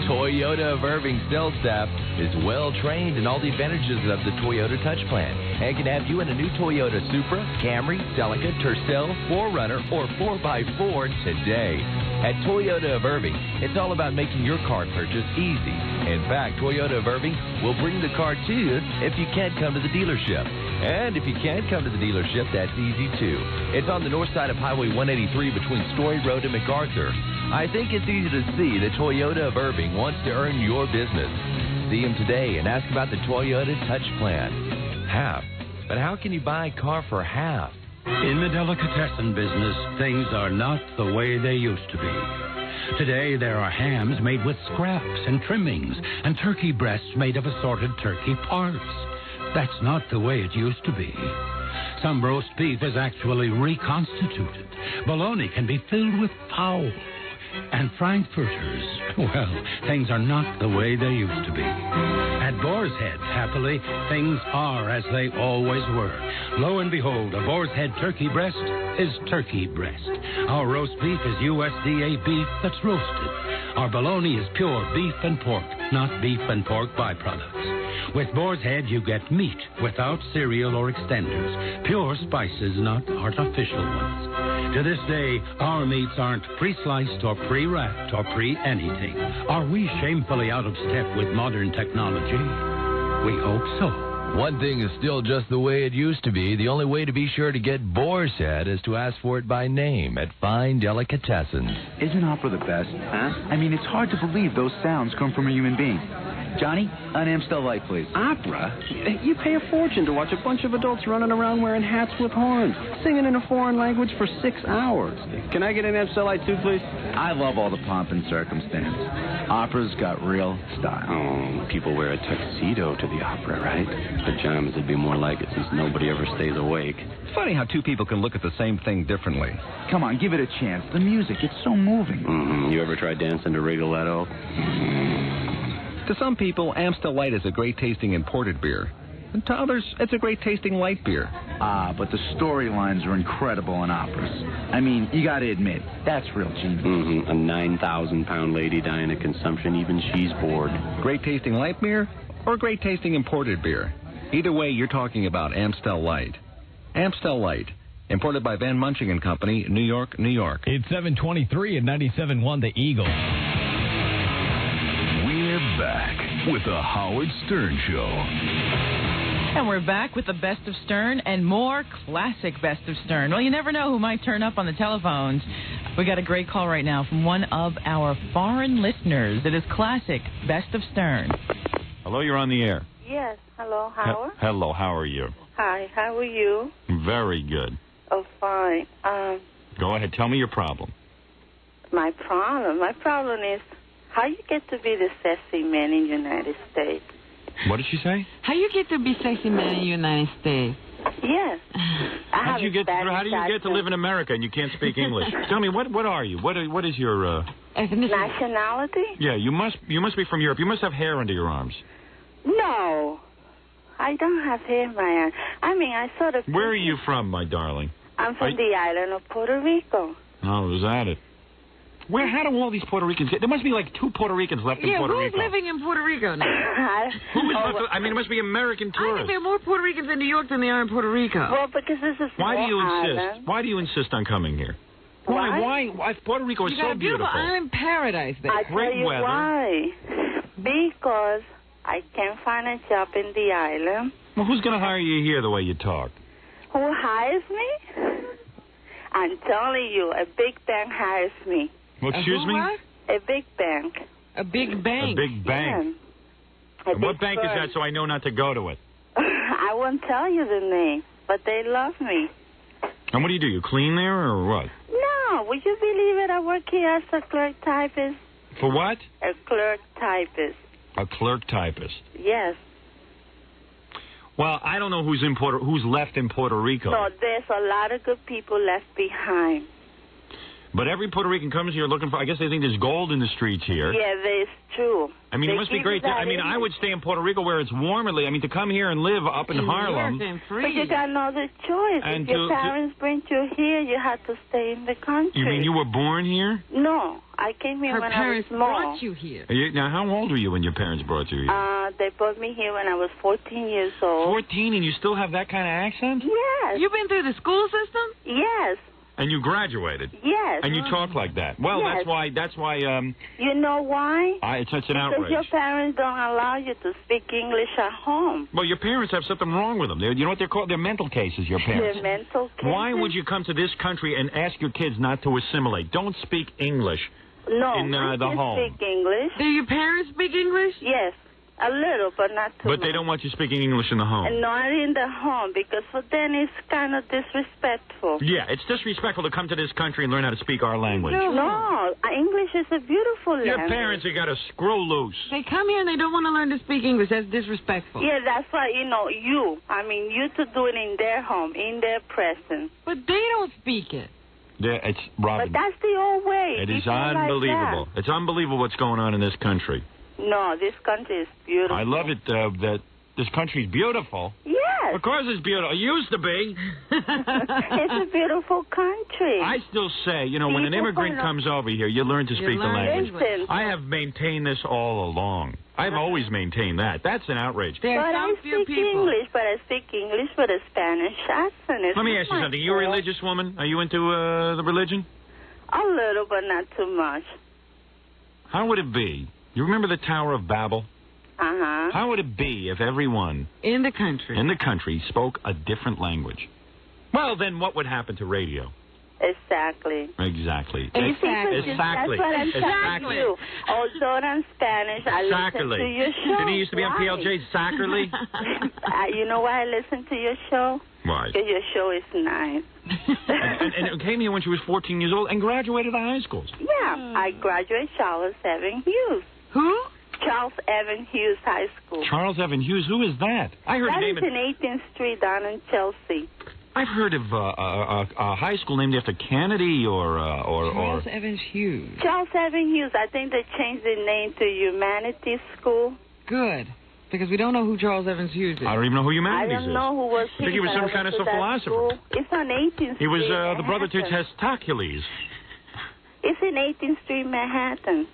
Toyota of Irving sales staff is well-trained in all the advantages of the Toyota Touch Plan and can have you in a new Toyota Supra, Camry, Celica, Tercel, 4Runner, or 4x4 today. At Toyota of Irving, it's all about making your car purchase easy. In fact, Toyota of Irving will bring the car to you if you can't come to the dealership. And if you can't come to the dealership, that's easy too. It's on the north side of Highway 183 between Story Road and MacArthur. I think it's easy to see that Toyota of Irving wants to earn your business. See him today and ask about the Toyota Touch Plan. Half. But how can you buy a car for half? In the delicatessen business, things are not the way they used to be. Today, there are hams made with scraps and trimmings and turkey breasts made of assorted turkey parts. That's not the way it used to be. Some roast beef is actually reconstituted. Bologna can be filled with fowl. And frankfurters, well, things are not the way they used to be. At Boar's Head, happily, things are as they always were. Lo and behold, a Boar's Head turkey breast is turkey breast. Our roast beef is USDA beef that's roasted. Our bologna is pure beef and pork, not beef and pork byproducts. With Boar's Head, you get meat without cereal or extenders, pure spices, not artificial ones. To this day, our meats aren't pre-sliced or pre-wrapped or pre-anything. Are we shamefully out of step with modern technology? We hope so. One thing is still just the way it used to be. The only way to be sure to get Boar's Head is to ask for it by name at Fine Delicatessens. Isn't opera the best? Huh? I mean, it's hard to believe those sounds come from a human being. Johnny, an Amstel Light, please. Opera? You pay a fortune to watch a bunch of adults running around wearing hats with horns, singing in a foreign language for 6 hours. Can I get an Amstel Light too, please? I love all the pomp and circumstance. Opera's got real style. Oh, people wear a tuxedo to the opera, right? Pajamas would be more like it since nobody ever stays awake. Funny how two people can look at the same thing differently. Come on, give it a chance. The music, it's so moving. Mm-hmm. You ever try dancing to Rigoletto? To some people, Amstel Light is a great-tasting imported beer. And to others, it's a great-tasting light beer. Ah, but the storylines are incredible in operas. I mean, you gotta admit, that's real genius. Mm-hmm. A 9,000-pound lady dying of consumption, even she's bored. Great-tasting light beer or great-tasting imported beer? Either way, you're talking about Amstel Light. Amstel Light. Imported by Van Munching and Company, New York, New York. It's 7:23 at 97.1 The Eagle. We're back with the Howard Stern Show. And we're back with the Best of Stern and more classic Best of Stern. Well, you never know who might turn up on the telephones. We got a great call right now from one of our foreign listeners. It is classic Best of Stern. Hello, you're on the air. Yes. Hello, Howard. Hello, how are you? Hi, how are you? Very good. Oh, fine. Go ahead, tell me your problem. My problem is how you get to be the sassy man in the United States. What did she say? How you get to be sexy man in the United States? Yes. How do you get to live in America and you can't speak English? Tell me, what are you? What is your nationality? Yeah, you must be from Europe. You must have hair under your arms. No, I don't have hair in my arms. I mean, I sort of. Where are you from, my darling? I'm from the island of Puerto Rico. Oh, is that it? How do all these Puerto Ricans get? There must be like 2 Puerto Ricans left in Puerto Rico. Who's living in Puerto Rico now? Who is left? I mean, it must be American I tourists. think there are more Puerto Ricans in New York than there are in Puerto Rico. Well, because this is Why do you insist? island. Why do you insist on coming here? Why? Puerto Rico is you got so a beautiful island paradise there. I tell you why. Because I can't find a job in the island. Well, who's going to hire you here the way you talk? Who hires me? I'm telling you, a big bank hires me. Well, excuse me? What? A big bank. A big bank? A big bank. Yeah. And what bank is that so I know not to go to it? I won't tell you the name, but they love me. And what do? You clean there or what? No, would you believe it? I work here as a clerk typist. For what? A clerk typist. A clerk typist. Yes. Well, I don't know who's left in Puerto Rico. No, there's a lot of good people left behind. But every Puerto Rican comes here looking for, I guess they think there's gold in the streets here. Yeah, that's true. I mean, it must be great. I mean, I would stay in Puerto Rico where it's warm. I mean, to come here and live up in Harlem. But you got no other choice. And if your parents bring you here, you have to stay in the country. You mean you were born here? No, I came here when I was small. brought you here. Now, how old were you when your parents brought you here? They brought me here when I was 14 years old. 14, and you still have that kind of accent? Yes. You've been through the school system? Yes. And you graduated? Yes. And you talk like that? Well, yes. that's why. You know why? It's an because outrage. Your parents don't allow you to speak English at home. Well, your parents have something wrong with them. You know what they're called? They're mental cases, your parents. They're mental cases? Why would you come to this country and ask your kids not to assimilate? Don't speak English in I the can home. speak English. Do your parents speak English? Yes. A little, but not too much. But they don't want you speaking English in the home. And not in the home, because for them it's kind of disrespectful. Yeah, it's disrespectful to come to this country and learn how to speak our language. No, English is a beautiful language. Your parents have got to screw loose. They come here and they don't want to learn to speak English. That's disrespectful. Yeah, that's why, you to do it in their home, in their presence. But they don't speak it. Yeah, it's Robin. But that's the old way. It is People unbelievable. Like It's unbelievable what's going on in this country. No, this country is beautiful. I love it that this country's beautiful. Yes. Of course it's beautiful. It used to be. It's a beautiful country. I still say, when an immigrant comes over here, you learn to speak the language. Listen. I have maintained this all along. I've always maintained that. That's an outrage. But I speak English, but I speak English with a Spanish accent. Let me ask you something. You a religious woman? Are you into the religion? A little, but not too much. How would it be? You remember the Tower of Babel? Uh-huh. How would it be if everyone in the country spoke a different language? Well, then what would happen to radio? Exactly. Exactly. That's what I'm telling you. Although I'm Spanish, I listen to your show. Didn't he used to be on PLJ? Sacrilege? You know why I listen to your show? Why? Because your show is nice. and came here when she was 14 years old and graduated high schools. Yeah, I graduated Charles Evan Hughes. Who? Charles Evan Hughes High School. Charles Evan Hughes? Who is that? I heard that the name. That is in 18th Street down in Chelsea. I've heard of a high school named after Kennedy or Charles Evans Hughes. Charles Evan Hughes. I think they changed the name to Humanities School. Good. Because we don't know who Charles Evans Hughes is. I don't even know who Humanities is. I don't know who was I think he was some kind of philosopher. School. It's on 18th Street. He was the brother to Testacules. It's in 18th Street, Manhattan.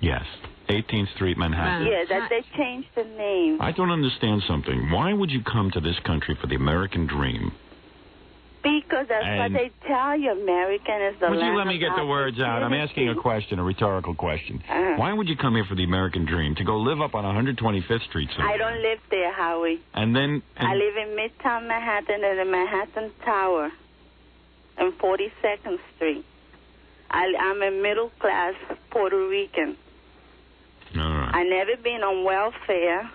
Yes. 18th Street, Manhattan. Yeah, that they changed the name. I don't understand something. Why would you come to this country for the American dream? Because that's what they tell you. American is the land. Would you let me get the words out? I'm asking a question, a rhetorical question. Why would you come here for the American dream? To go live up on 125th Street somewhere? I don't live there, Howie. I live in Midtown Manhattan in the Manhattan Tower on 42nd Street. I'm a middle-class Puerto Rican. All right. I never been on welfare.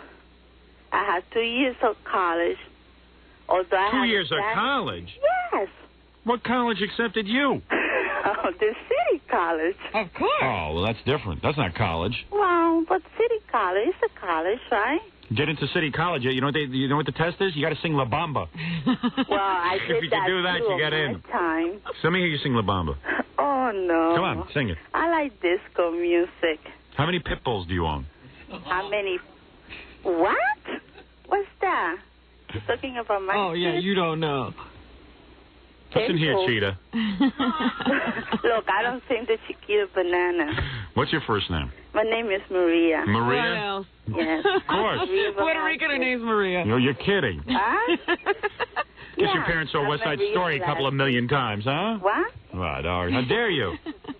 I had 2 years of college. Although I 2 years of college? Yes. What college accepted you? The city college. Of course. Oh, well, that's different. That's not college. Well, but city college is a college, right? Get into City College. You know what the test is? You got to sing La Bamba. Well, I did If you can do that, too you on get my in. time. Let me hear you sing La Bamba. Oh, no. Come on, sing it. I like disco music. How many pit bulls do you own? How many? What? What's that? You're talking about my Oh, yeah, kids? you don't know. Listen here, Pit Cheetah. Look, I don't sing the Chiquita Banana. What's your first name? My name is Maria. Maria? What else? Yes. Of course. Puerto Rican, her name's Maria. No, you're kidding. Huh? Guess your parents saw I'm West Side Maria Story a couple of million times, huh? What? What? How dare you?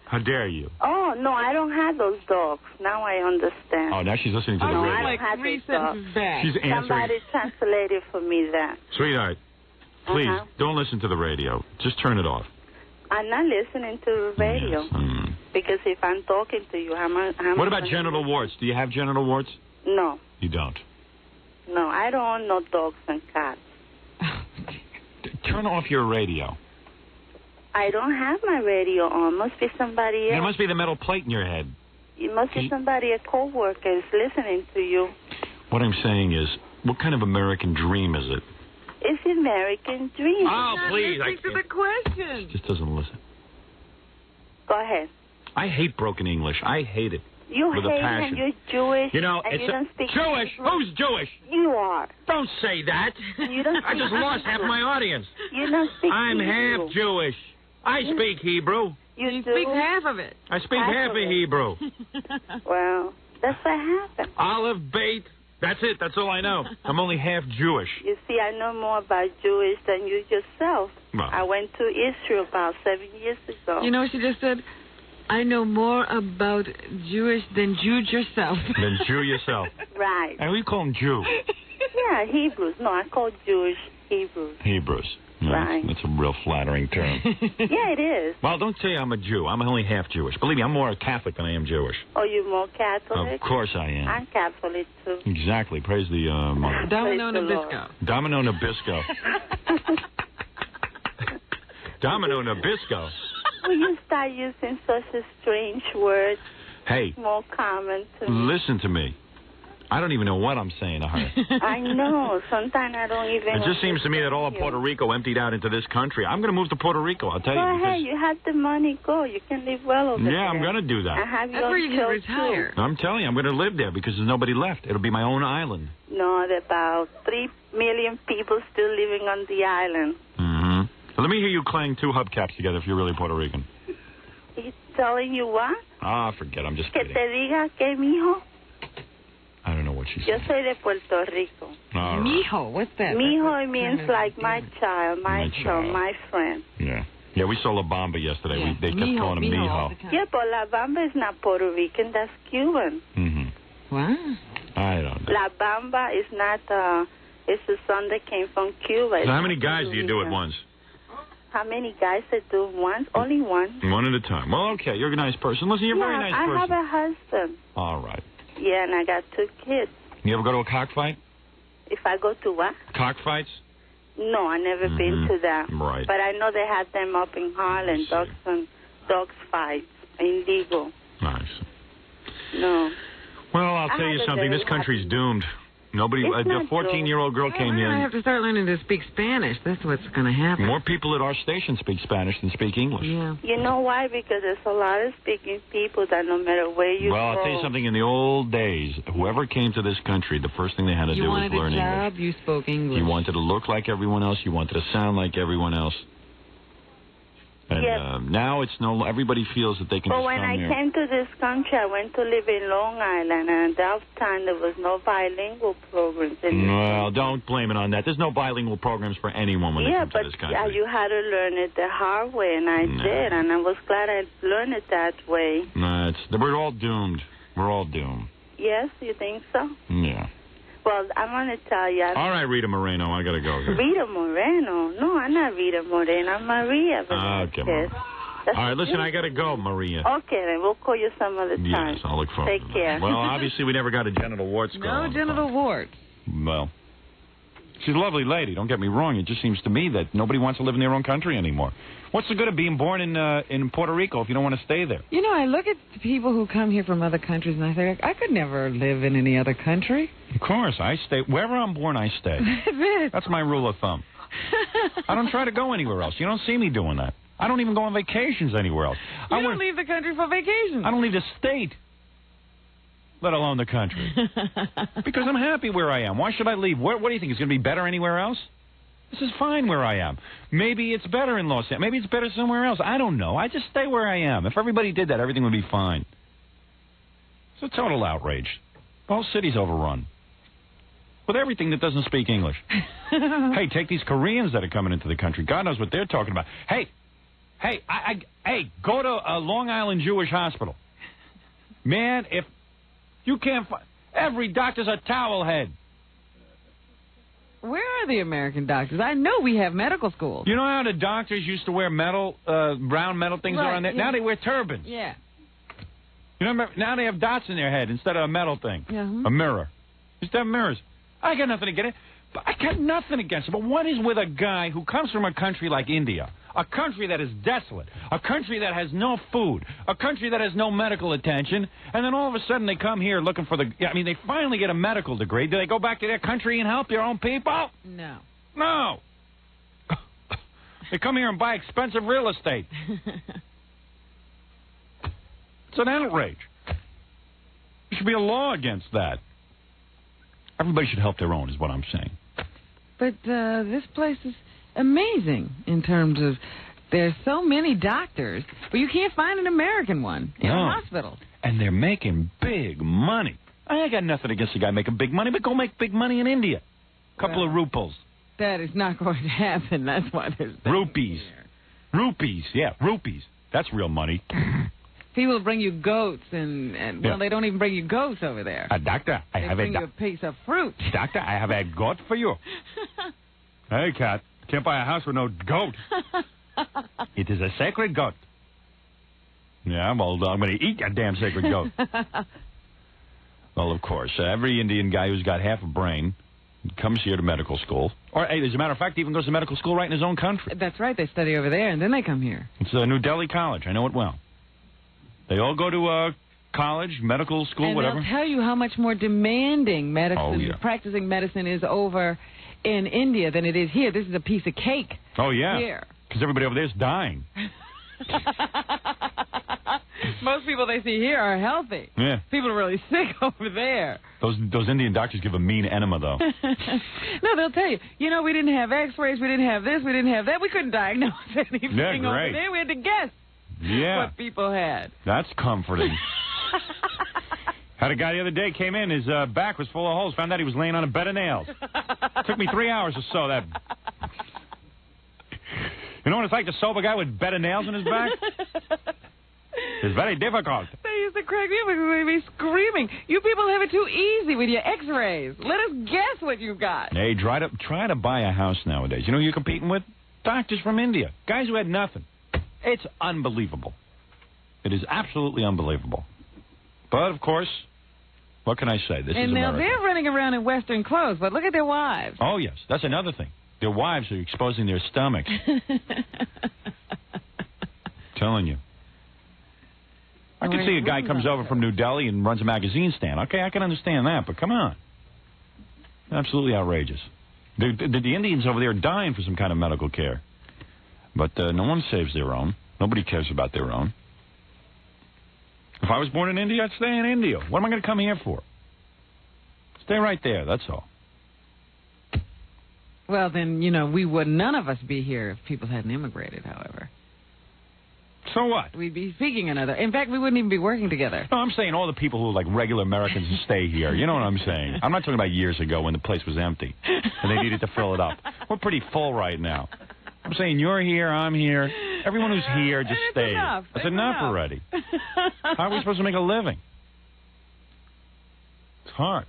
How dare you? Oh, no, I don't have those dogs. Now I understand. Oh, now she's listening to the no, radio. I don't have Three those dogs. sentences back. She's answering. Somebody translated for me that. Sweetheart, please, don't listen to the radio. Just turn it off. I'm not listening to the radio. Yes. Mm. Because if I'm talking to you, how What about genital warts? Do you have genital warts? No. You don't. No, I don't own no dogs and cats. Turn off your radio. I don't have my radio on. Must be somebody else. It must be the metal plate in your head. It must be somebody, a co-worker, is listening to you. What I'm saying is, what kind of American dream is it? It's American dream. Oh, please. Listen to the question. Just doesn't listen. Go ahead. I hate broken English. I hate it. You with hate a passion. and you're Jewish. You know, and it's you don't speak Jewish. Hebrew. Who's Jewish? You are. Don't say that. You don't I just speak lost half Hebrew. my audience. You don't speak I'm Hebrew. half Jewish. I speak Hebrew. You do? speak half of it. I speak half of Hebrew. Well, that's what happened. Olive bait. That's it. That's all I know. I'm only half Jewish. You see, I know more about Jewish than you yourself. Well. I went to Israel about 7 years ago. You know what she just said? I know more about Jewish than Jude yourself. Then Jew yourself. Right. And we call them Jew. Yeah, Hebrews. No, I call Jewish Hebrews. Hebrews. Yeah, Right. That's a real flattering term. Yeah, it is. Well, don't say I'm a Jew. I'm only half Jewish. Believe me, I'm more a Catholic than I am Jewish. Oh, you more Catholic? Of course I am. I'm Catholic, too. Exactly. Praise the mother. Domino Praise the Lord. Nabisco. Domino Nabisco. Domino Nabisco. Will you start using such a strange word? Hey, More common to me. listen to me. I don't even know what I'm saying to her. I know. Sometimes I don't even... It just seems to me that all of Puerto Rico emptied out into this country. I'm going to move to Puerto Rico, I'll tell you. Go ahead. because- You have the money. Go. You can live well over there. Yeah, I'm going to do I that. have That's your where you can show, retire. I'm telling you, I'm going to live there because there's nobody left. It'll be my own island. Too. No, there are about 3 million people still living on the island. Mm-hmm. So let me hear you clang two hubcaps together if you're really Puerto Rican. He's telling you what? Ah, forget. I'm just Que kidding. te diga que, mijo. I don't know what she Yo said. soy de Puerto Rico. All right. Mijo, what's that? Mijo, it means like my child, my My son, child. my friend. Yeah. Yeah, we saw La Bamba yesterday. Yeah. They kept Mijo, calling him mijo all Mijo. the time. Yeah, but La Bamba is not Puerto Rican. That's Cuban. Mm-hmm. Wow. I don't know. La Bamba is not, it's a song that came from Cuba. So It's how many not guys Puerto do you do at Rican. once? How many guys that do once? Only one. One at a time. Well, okay. You're a nice person. Listen, you're a very nice I person. have a husband. All right. Yeah, and I got 2 kids. You ever go to a cockfight? If I go to what? Cockfights? No, I never been to that. Right. But I know they have them up in Harlem, dogs fights, illegal. Nice. No. Well, I'll I tell you have a something. This very country's doomed. Nobody. It's The not 14-year-old girl came I in. have to start learning to speak Spanish. That's what's going to happen. More people at our station speak Spanish than speak English. Yeah. You know why? Because there's a lot of speaking people that no matter where you Well, I'll go. tell you something. In the old days, whoever came to this country, the first thing they had to You do was wanted a learn English. job, you spoke English. You wanted to look like everyone else. You wanted to sound like everyone else. And Yes. now it's no. Everybody feels that they can But just when come I here. came to this country, I went to live in Long Island, and at that time there was no bilingual programs. Well, don't blame it on that. There's no bilingual programs for anyone when they Yeah, come but to this country. you had to learn it the hard way, and I did, and I was glad I learned it that way. No, we're all doomed. We're all doomed. Yes, you think so? Yeah. Well, I'm going to tell you. All right, Rita Moreno, I got to go here. Rita Moreno? No, I'm not Rita Moreno. I'm Maria. Okay, Maria. All right, listen, I got to go, Maria. Okay, then we'll call you some other time. Yes, I'll look forward Take to that. care. Well, obviously, we never got a genital warts call. No genital warts. Well, She's a lovely lady, don't get me wrong. It just seems to me that nobody wants to live in their own country anymore. What's the good of being born in Puerto Rico if you don't want to stay there? You know, I look at the people who come here from other countries, and I think, I could never live in any other country. Of course, I stay. Wherever I'm born, I stay. That's my rule of thumb. I don't try to go anywhere else. You don't see me doing that. I don't even go on vacations anywhere else. You don't leave the country for vacation. I don't leave the state, let alone the country. Because I'm happy where I am. Why should I leave? What do you think? It's going to be better anywhere else? This is fine where I am. Maybe it's better in Los Angeles. Maybe it's better somewhere else. I don't know. I just stay where I am. If everybody did that, everything would be fine. It's a total outrage. The whole city's overrun with everything that doesn't speak English. Hey, take these Koreans that are coming into the country. God knows what they're talking about. Hey, go to a Long Island Jewish hospital. Man, if you can't find... Every doctor's a towel head. Where are the American doctors? I know we have medical schools. You know how the doctors used to wear metal, brown metal things around there? Yeah. Now they wear turbans. Yeah. You know, now they have dots in their head instead of a metal thing. Yeah. A mirror. Used to have mirrors. I got nothing against it. But I got nothing against it. But what is with a guy who comes from a country like India, a country that is desolate, a country that has no food, a country that has no medical attention, and then all of a sudden they come here looking for they finally get a medical degree. Do they go back to their country and help their own people? No. No. They come here and buy expensive real estate. It's an outrage. There should be a law against that. Everybody should help their own, is what I'm saying. But this place is amazing in terms of there's so many doctors, but you can't find an American one in a hospital. And they're making big money. I ain't got nothing against the guy making big money, but go make big money in India. Couple of rupees. That is not going to happen. That's why there's... Rupees. Rupees, yeah, rupees. That's real money. People bring you goats, and well, they don't even bring you goats over there. Doctor, I have bring you a piece of fruit. Doctor, I have a goat for you. Hey, cat, can't buy a house with no goat. It is a sacred goat. Yeah, well, I'm going to eat that damn sacred goat. Well, of course, every Indian guy who's got half a brain comes here to medical school. Or, hey, as a matter of fact, even goes to medical school right in his own country. That's right. They study over there, and then they come here. It's New Delhi College. I know it well. They all go to college, medical school, and whatever. And they'll tell you how much more demanding practicing medicine is over in India than it is here. This is a piece of cake. Oh, yeah. Here. Because everybody over there is dying. Most people they see here are healthy. Yeah. People are really sick over there. Those Indian doctors give a mean enema, though. No, they'll tell you, we didn't have x-rays, we didn't have this, we didn't have that. We couldn't diagnose anything over there. We had to guess. Yeah. What people had. That's comforting. Had a guy the other day came in, his back was full of holes, found out he was laying on a bed of nails. Took me 3 hours to sew that. You know what it's like to sew a guy with a bed of nails in his back? It's very difficult. They used to crack me up because they'd be screaming. You people have it too easy with your x-rays. Let us guess what you got. Hey, try to buy a house nowadays. You know who you're competing with? Doctors from India. Guys who had nothing. It's unbelievable. It is absolutely unbelievable. But, of course, what can I say? This is America. And now they're running around in Western clothes, but look at their wives. Oh, yes. That's another thing. Their wives are exposing their stomachs. Telling you. I can see a guy comes over from New Delhi and runs a magazine stand. Okay, I can understand that, but come on. Absolutely outrageous. The Indians over there are dying for some kind of medical care. But no one saves their own. Nobody cares about their own. If I was born in India, I'd stay in India. What am I going to come here for? Stay right there, that's all. Well, then, we would none of us be here if people hadn't immigrated, however. So what? We'd be speaking another. In fact, we wouldn't even be working together. No, I'm saying all the people who are like regular Americans who stay here. You know what I'm saying? I'm not talking about years ago when the place was empty and they needed to fill it up. We're pretty full right now. I'm saying you're here, I'm here. Everyone who's here just stays. That's enough already. How are we supposed to make a living? It's hard.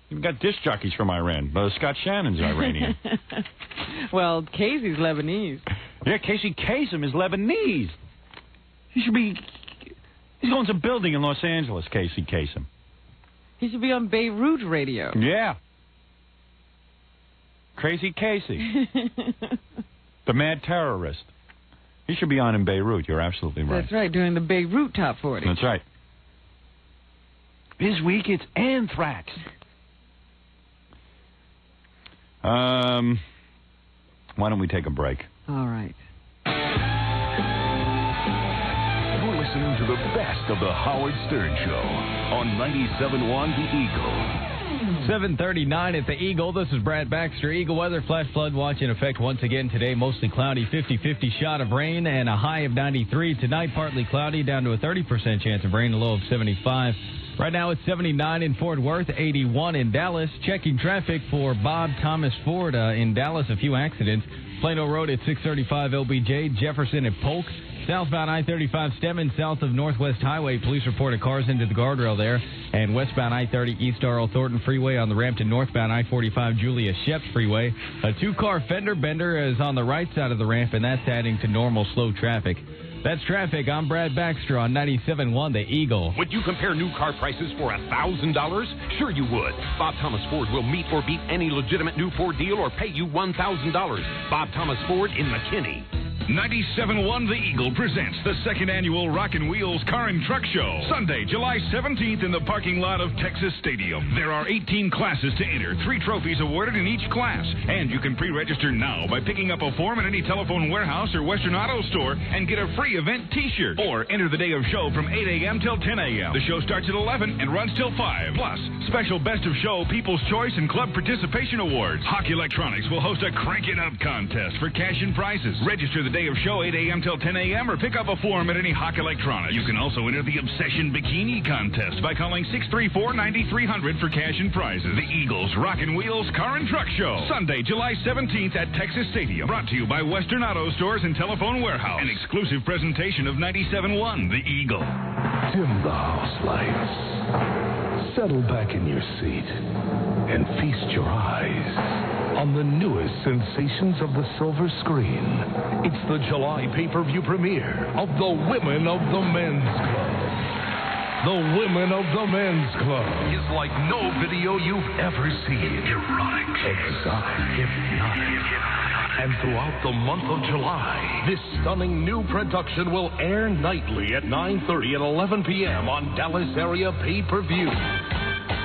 You've got disc jockeys from Iran. Scott Shannon's Iranian. Well, Casey's Lebanese. Yeah, Casey Kasem is Lebanese. He's going to a building in Los Angeles, Casey Kasem. He should be on Beirut radio. Yeah. Crazy Casey. The mad terrorist. He should be on in Beirut. You're absolutely right. That's right, during the Beirut Top 40. That's right. This week it's anthrax. Why don't we take a break? All right. You're listening to the best of the Howard Stern Show on 97.1 The Eagle. 7:39 at the Eagle. This is Brad Baxter. Eagle weather, flash flood watch in effect once again today. Mostly cloudy, 50-50 shot of rain, and a high of 93. Tonight, partly cloudy, down to a 30% chance of rain, a low of 75. Right now, it's 79 in Fort Worth, 81 in Dallas. Checking traffic for Bob Thomas Ford in Dallas. A few accidents. Plano Road at 635 LBJ. Jefferson at Polk. Southbound I-35 Stemmon south of Northwest Highway. Police reported cars into the guardrail there. And westbound I-30 East Earl Thornton Freeway on the ramp to northbound I-45 Julia Sheps Freeway. A two-car fender bender is on the right side of the ramp, and that's adding to normal slow traffic. That's traffic. I'm Brad Baxter on 97.1 The Eagle. Would you compare new car prices for $1,000? Sure you would. Bob Thomas Ford will meet or beat any legitimate new Ford deal or pay you $1,000. Bob Thomas Ford in McKinney. 97.1 The Eagle presents the second annual Rockin' Wheels Car and Truck Show. Sunday, July 17th in the parking lot of Texas Stadium. There are 18 classes to enter, 3 trophies awarded in each class. And you can pre-register now by picking up a form at any telephone warehouse or Western Auto store and get a free event t-shirt. Or enter the day of show from 8 a.m. till 10 a.m. The show starts at 11 and runs till 5. Plus, special Best of Show, People's Choice, and Club Participation Awards. Hawk Electronics will host a Crank It Up contest for cash and prizes. Register the day of show 8 a.m. till 10 a.m. or pick up a form at any Hawk Electronics. You can also enter the Obsession Bikini contest by calling 634-9300 for cash and prizes. The Eagles Rockin' Wheels Car and Truck Show. Sunday, July 17th at Texas Stadium. Brought to you by Western Auto Stores and Telephone Warehouse. An exclusive presentation of 97.1 The Eagle. Dim the house lights. Settle back in your seat and feast your eyes on the newest sensations of the silver screen. It's the July pay-per-view premiere of The Women of the Men's Club. The Women of the Men's Club is like no video you've ever seen. Erotic, exotic, hypnotic. And throughout the month of July, this stunning new production will air nightly at 9:30 and 11 p.m. on Dallas area pay-per-view.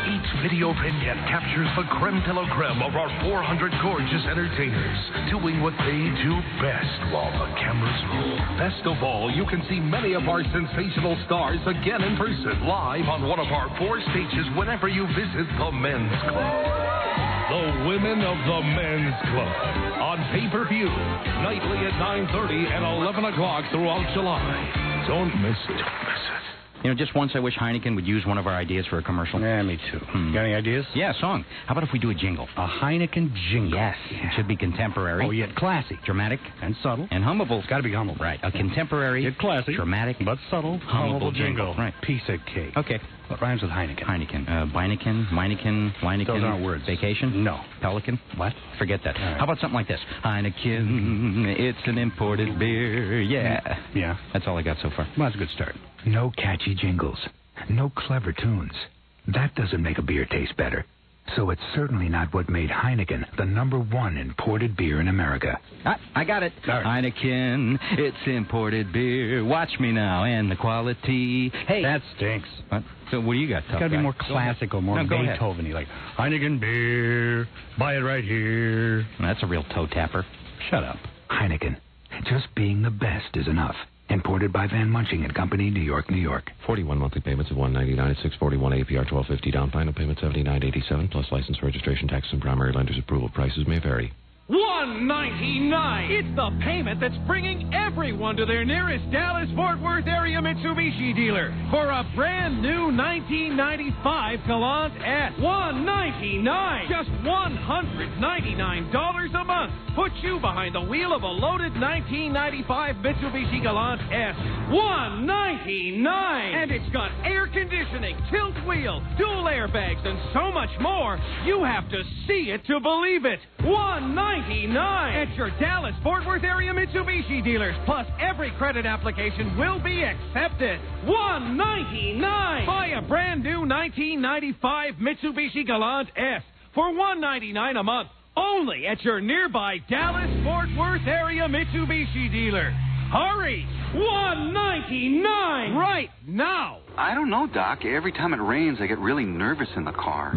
Each video vignette captures the creme de la creme of our 400 gorgeous entertainers, doing what they do best while the cameras roll. Best of all, you can see many of our sensational stars again in person, live on one of our 4 stages whenever you visit the Men's Club. The Women of the Men's Club on pay-per-view, nightly at 9:30 and 11 o'clock throughout July. Don't miss it. Don't miss it. You know, just once I wish Heineken would use one of our ideas for a commercial. Yeah, me too. Got any ideas? Yeah, song. How about if we do a jingle? A Heineken jingle. Yes. It should be contemporary. Oh, yet classy. Dramatic. And subtle. And hummable. It's got to be hummable. Right. A contemporary. Yet classy. Dramatic. But subtle. Hummable jingle. Right. Piece of cake. Okay. What rhymes with Heineken? Heineken. Beineken, Meineken. Those aren't words. Vacation? No. Pelican? What? Forget that. Right. How about something like this? Heineken, it's an imported beer. Yeah. Yeah. That's all I got so far. Well, that's a good start. No catchy jingles. No clever tunes. That doesn't make a beer taste better. So it's certainly not what made Heineken the #1 imported beer in America. I got it. Right. Heineken, it's imported beer. Watch me now, and the quality. Hey. That stinks. What? So what do you got, tough It's got to be guy? more classical, more No, go ahead. Beethoven-y, like Heineken beer, buy it right here. That's a real toe tapper. Shut up. Heineken. Just being the best is enough. Imported by Van Munching and Company, New York, New York. 41 monthly payments of $199 at 641 APR 1250 down. Final payment $79.87 plus license, registration, tax, and primary lender's approval. Prices may vary. $199. It's the payment that's bringing everyone to their nearest Dallas-Fort Worth area Mitsubishi dealer for a brand new 1995 Galant S. $199. Just $199 a month. Put you behind the wheel of a loaded 1995 Mitsubishi Galant S. $199. And it's got air conditioning, tilt wheel, dual airbags, and so much more. You have to see it to believe it. $199 at your Dallas-Fort Worth area Mitsubishi dealers. Plus, every credit application will be accepted. $199. Buy a brand new 1995 Mitsubishi Galant S for $199 a month. only at your nearby Dallas-Fort Worth area Mitsubishi dealer. Hurry! $199 right now! I don't know, Doc. Every time it rains, I get really nervous in the car.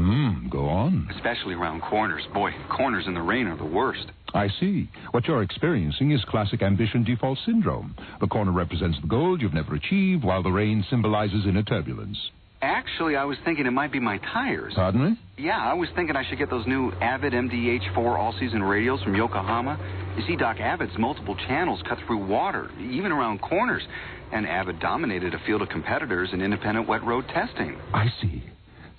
Go on. Especially around corners. Boy, corners in the rain are the worst. I see. What you're experiencing is classic ambition default syndrome. The corner represents the goal you've never achieved, while the rain symbolizes inner turbulence. Actually, I was thinking it might be my tires. Pardon me? Yeah, I was thinking I should get those new Avid MDH4 all-season radios from Yokohama. You see, Doc, Avid's multiple channels cut through water, even around corners. And Avid dominated a field of competitors in independent wet road testing. I see.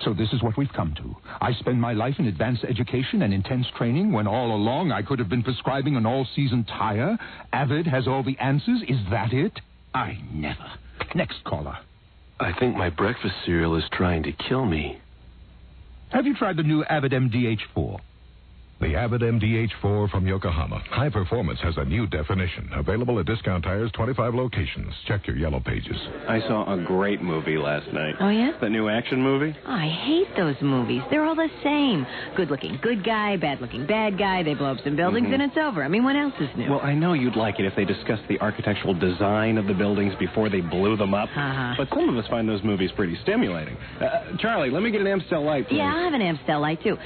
So this is what we've come to. I spend my life in advanced education and intense training when all along I could have been prescribing an all-season tire. Avid has all the answers. Is that it? I never. Next caller. I think my breakfast cereal is trying to kill me. Have you tried the new Avid MDH4? The Avid MDH4 from Yokohama. High performance has a new definition. Available at Discount Tires, 25 locations. Check your yellow pages. I saw a great movie last night. Oh, yeah? The new action movie? I hate those movies. They're all the same. Good-looking good guy, bad-looking bad guy. They blow up some buildings and it's over. I mean, what else is new? Well, I know you'd like it if they discussed the architectural design of the buildings before they blew them up. But some of us find those movies pretty stimulating. Charlie, let me get an Amstel Light, please. Yeah, I have an Amstel Light, too.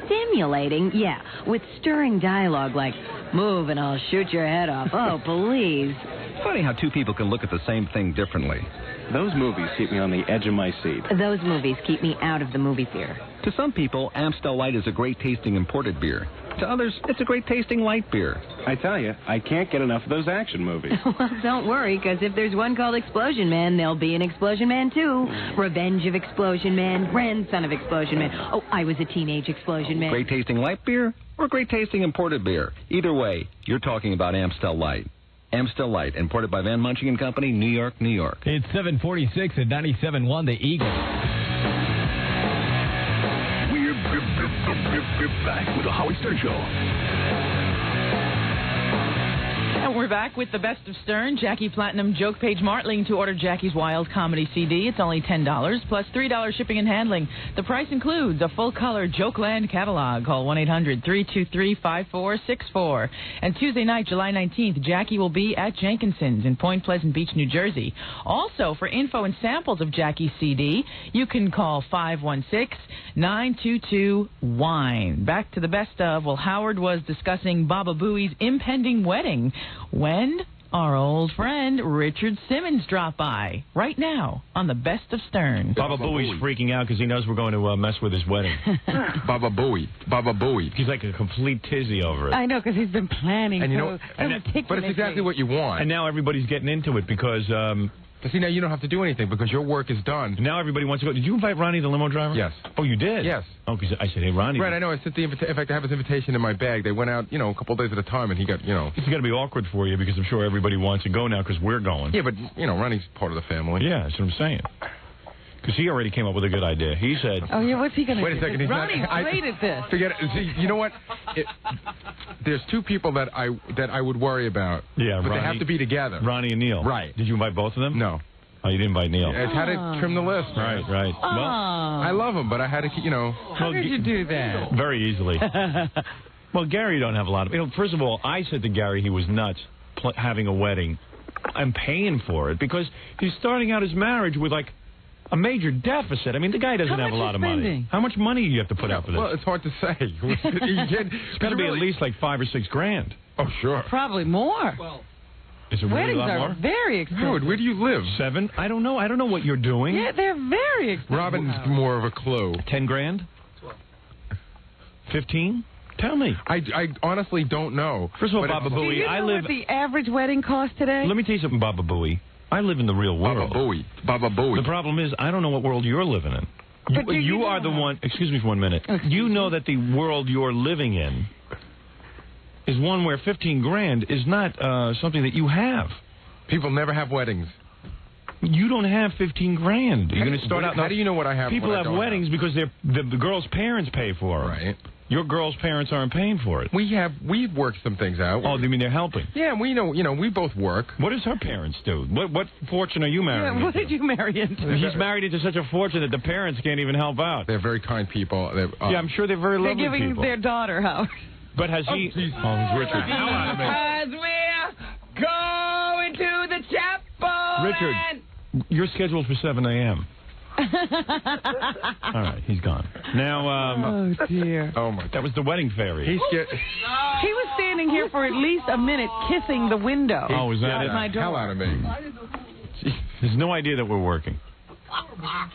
Stimulating, yeah, with stirring dialogue like, move and I'll shoot your head off. Oh, please. It's funny how two people can look at the same thing differently. Those movies keep me on the edge of my seat. Those movies keep me out of the movie theater. To some people, Amstel Light is a great-tasting imported beer. To others, it's a great-tasting light beer. I tell you, I can't get enough of those action movies. Well, don't worry, because if there's one called Explosion Man, there'll be an Explosion Man, too. Revenge of Explosion Man, grandson of Explosion Man. Oh, I was a teenage Explosion Man. Great-tasting light beer or great-tasting imported beer? Either way, you're talking about Amstel Light. Amstel Light, imported by Van Munching & Company, New York, New York. It's 7:46 at 97.1 The Eagle. We're back with the Howard Stern Show. And we're back with the best of Stern. Jackie Platinum Joke Page Martling to order Jackie's Wild Comedy CD. It's only $10 plus $3 shipping and handling. The price includes a full-color Jokeland catalog. Call 1-800-323-5464. And Tuesday night, July 19th, Jackie will be at Jenkinson's in Point Pleasant Beach, New Jersey. Also, for info and samples of Jackie's CD, you can call 516-922-WINE. Back to the best of. Well, Howard was discussing Baba Booey's impending wedding when our old friend Richard Simmons dropped by right now on the best of Stern. Baba Booey's freaking out because he knows we're going to mess with his wedding. Baba Booey. He's like a complete tizzy over it. I know, because he's been planning. And you know, but it's exactly what you want. And now everybody's getting into it because... see, now you don't have to do anything because your work is done. Now everybody wants to go. Did you invite Ronnie, the limo driver? Yes. Oh, you did? Yes. Oh, because I said, hey, Ronnie. Right, I know. I sent the invitation. In fact, I have his invitation in my bag. They went out, a couple of days at a time, and he got, It's got to be awkward for you because I'm sure everybody wants to go now because we're going. Yeah, but, Ronnie's part of the family. Yeah, that's what I'm saying. Because he already came up with a good idea. He said... Oh, yeah, what's he going to do? Wait a second. Ronnie's great at this. Forget it. See, you know what? There's two people that I would worry about. Yeah, but Ronnie, they have to be together. Ronnie and Neil. Right. Did you invite both of them? No. Oh, you didn't invite Neil. I had to trim the list. Right. Well, I love him, but I had to, How did you do that? Very easily. Well, Gary don't have a lot of... first of all, I said to Gary he was nuts having a wedding. I'm paying for it because he's starting out his marriage with, like, a major deficit. I mean, the guy doesn't have a lot of money. How much money do you have to put out for this? Well, it's hard to say. It's got to be at least like $5,000 or $6,000. Oh, sure. Probably more. Is it really Weddings a lot more? are very expensive. Howard, where do you live? 7? I don't know. I don't know what you're doing. Yeah, they're very expensive. Robin's more of a clue. 10 grand? 15? Tell me. I honestly don't know. First of all, Baba Booey, do you know what the average wedding cost today? Let me tell you something, Baba Booey. I live in the real world. Baba Booey. The problem is, I don't know what world you're living in. But you are the one... Excuse me for 1 minute. You know that the world you're living in is one where 15 grand is not something that you have. People never have weddings. You don't have 15 grand. You're going to start out... How do you know what I have? People have weddings because the girl's parents pay for it. Right. Your girl's parents aren't paying for it. We've worked some things out. Oh, you mean they're helping? Yeah, we know. We both work. What does her parents do? What fortune are you marrying? Yeah, what did you marry into? He's married into such a fortune that the parents can't even help out. They're very kind people. I'm sure they're very lovely people. They're giving their daughter, Howard. But has he... Oh, it's Richard. As we're going to the chapel. Richard, you're scheduled for 7 a.m. All right, he's gone. Now, oh, dear. Oh, my God. That was the wedding fairy. He was standing here for at least a minute kissing the window. Oh, is that it? My door. Hell out of me. There's no idea that we're working.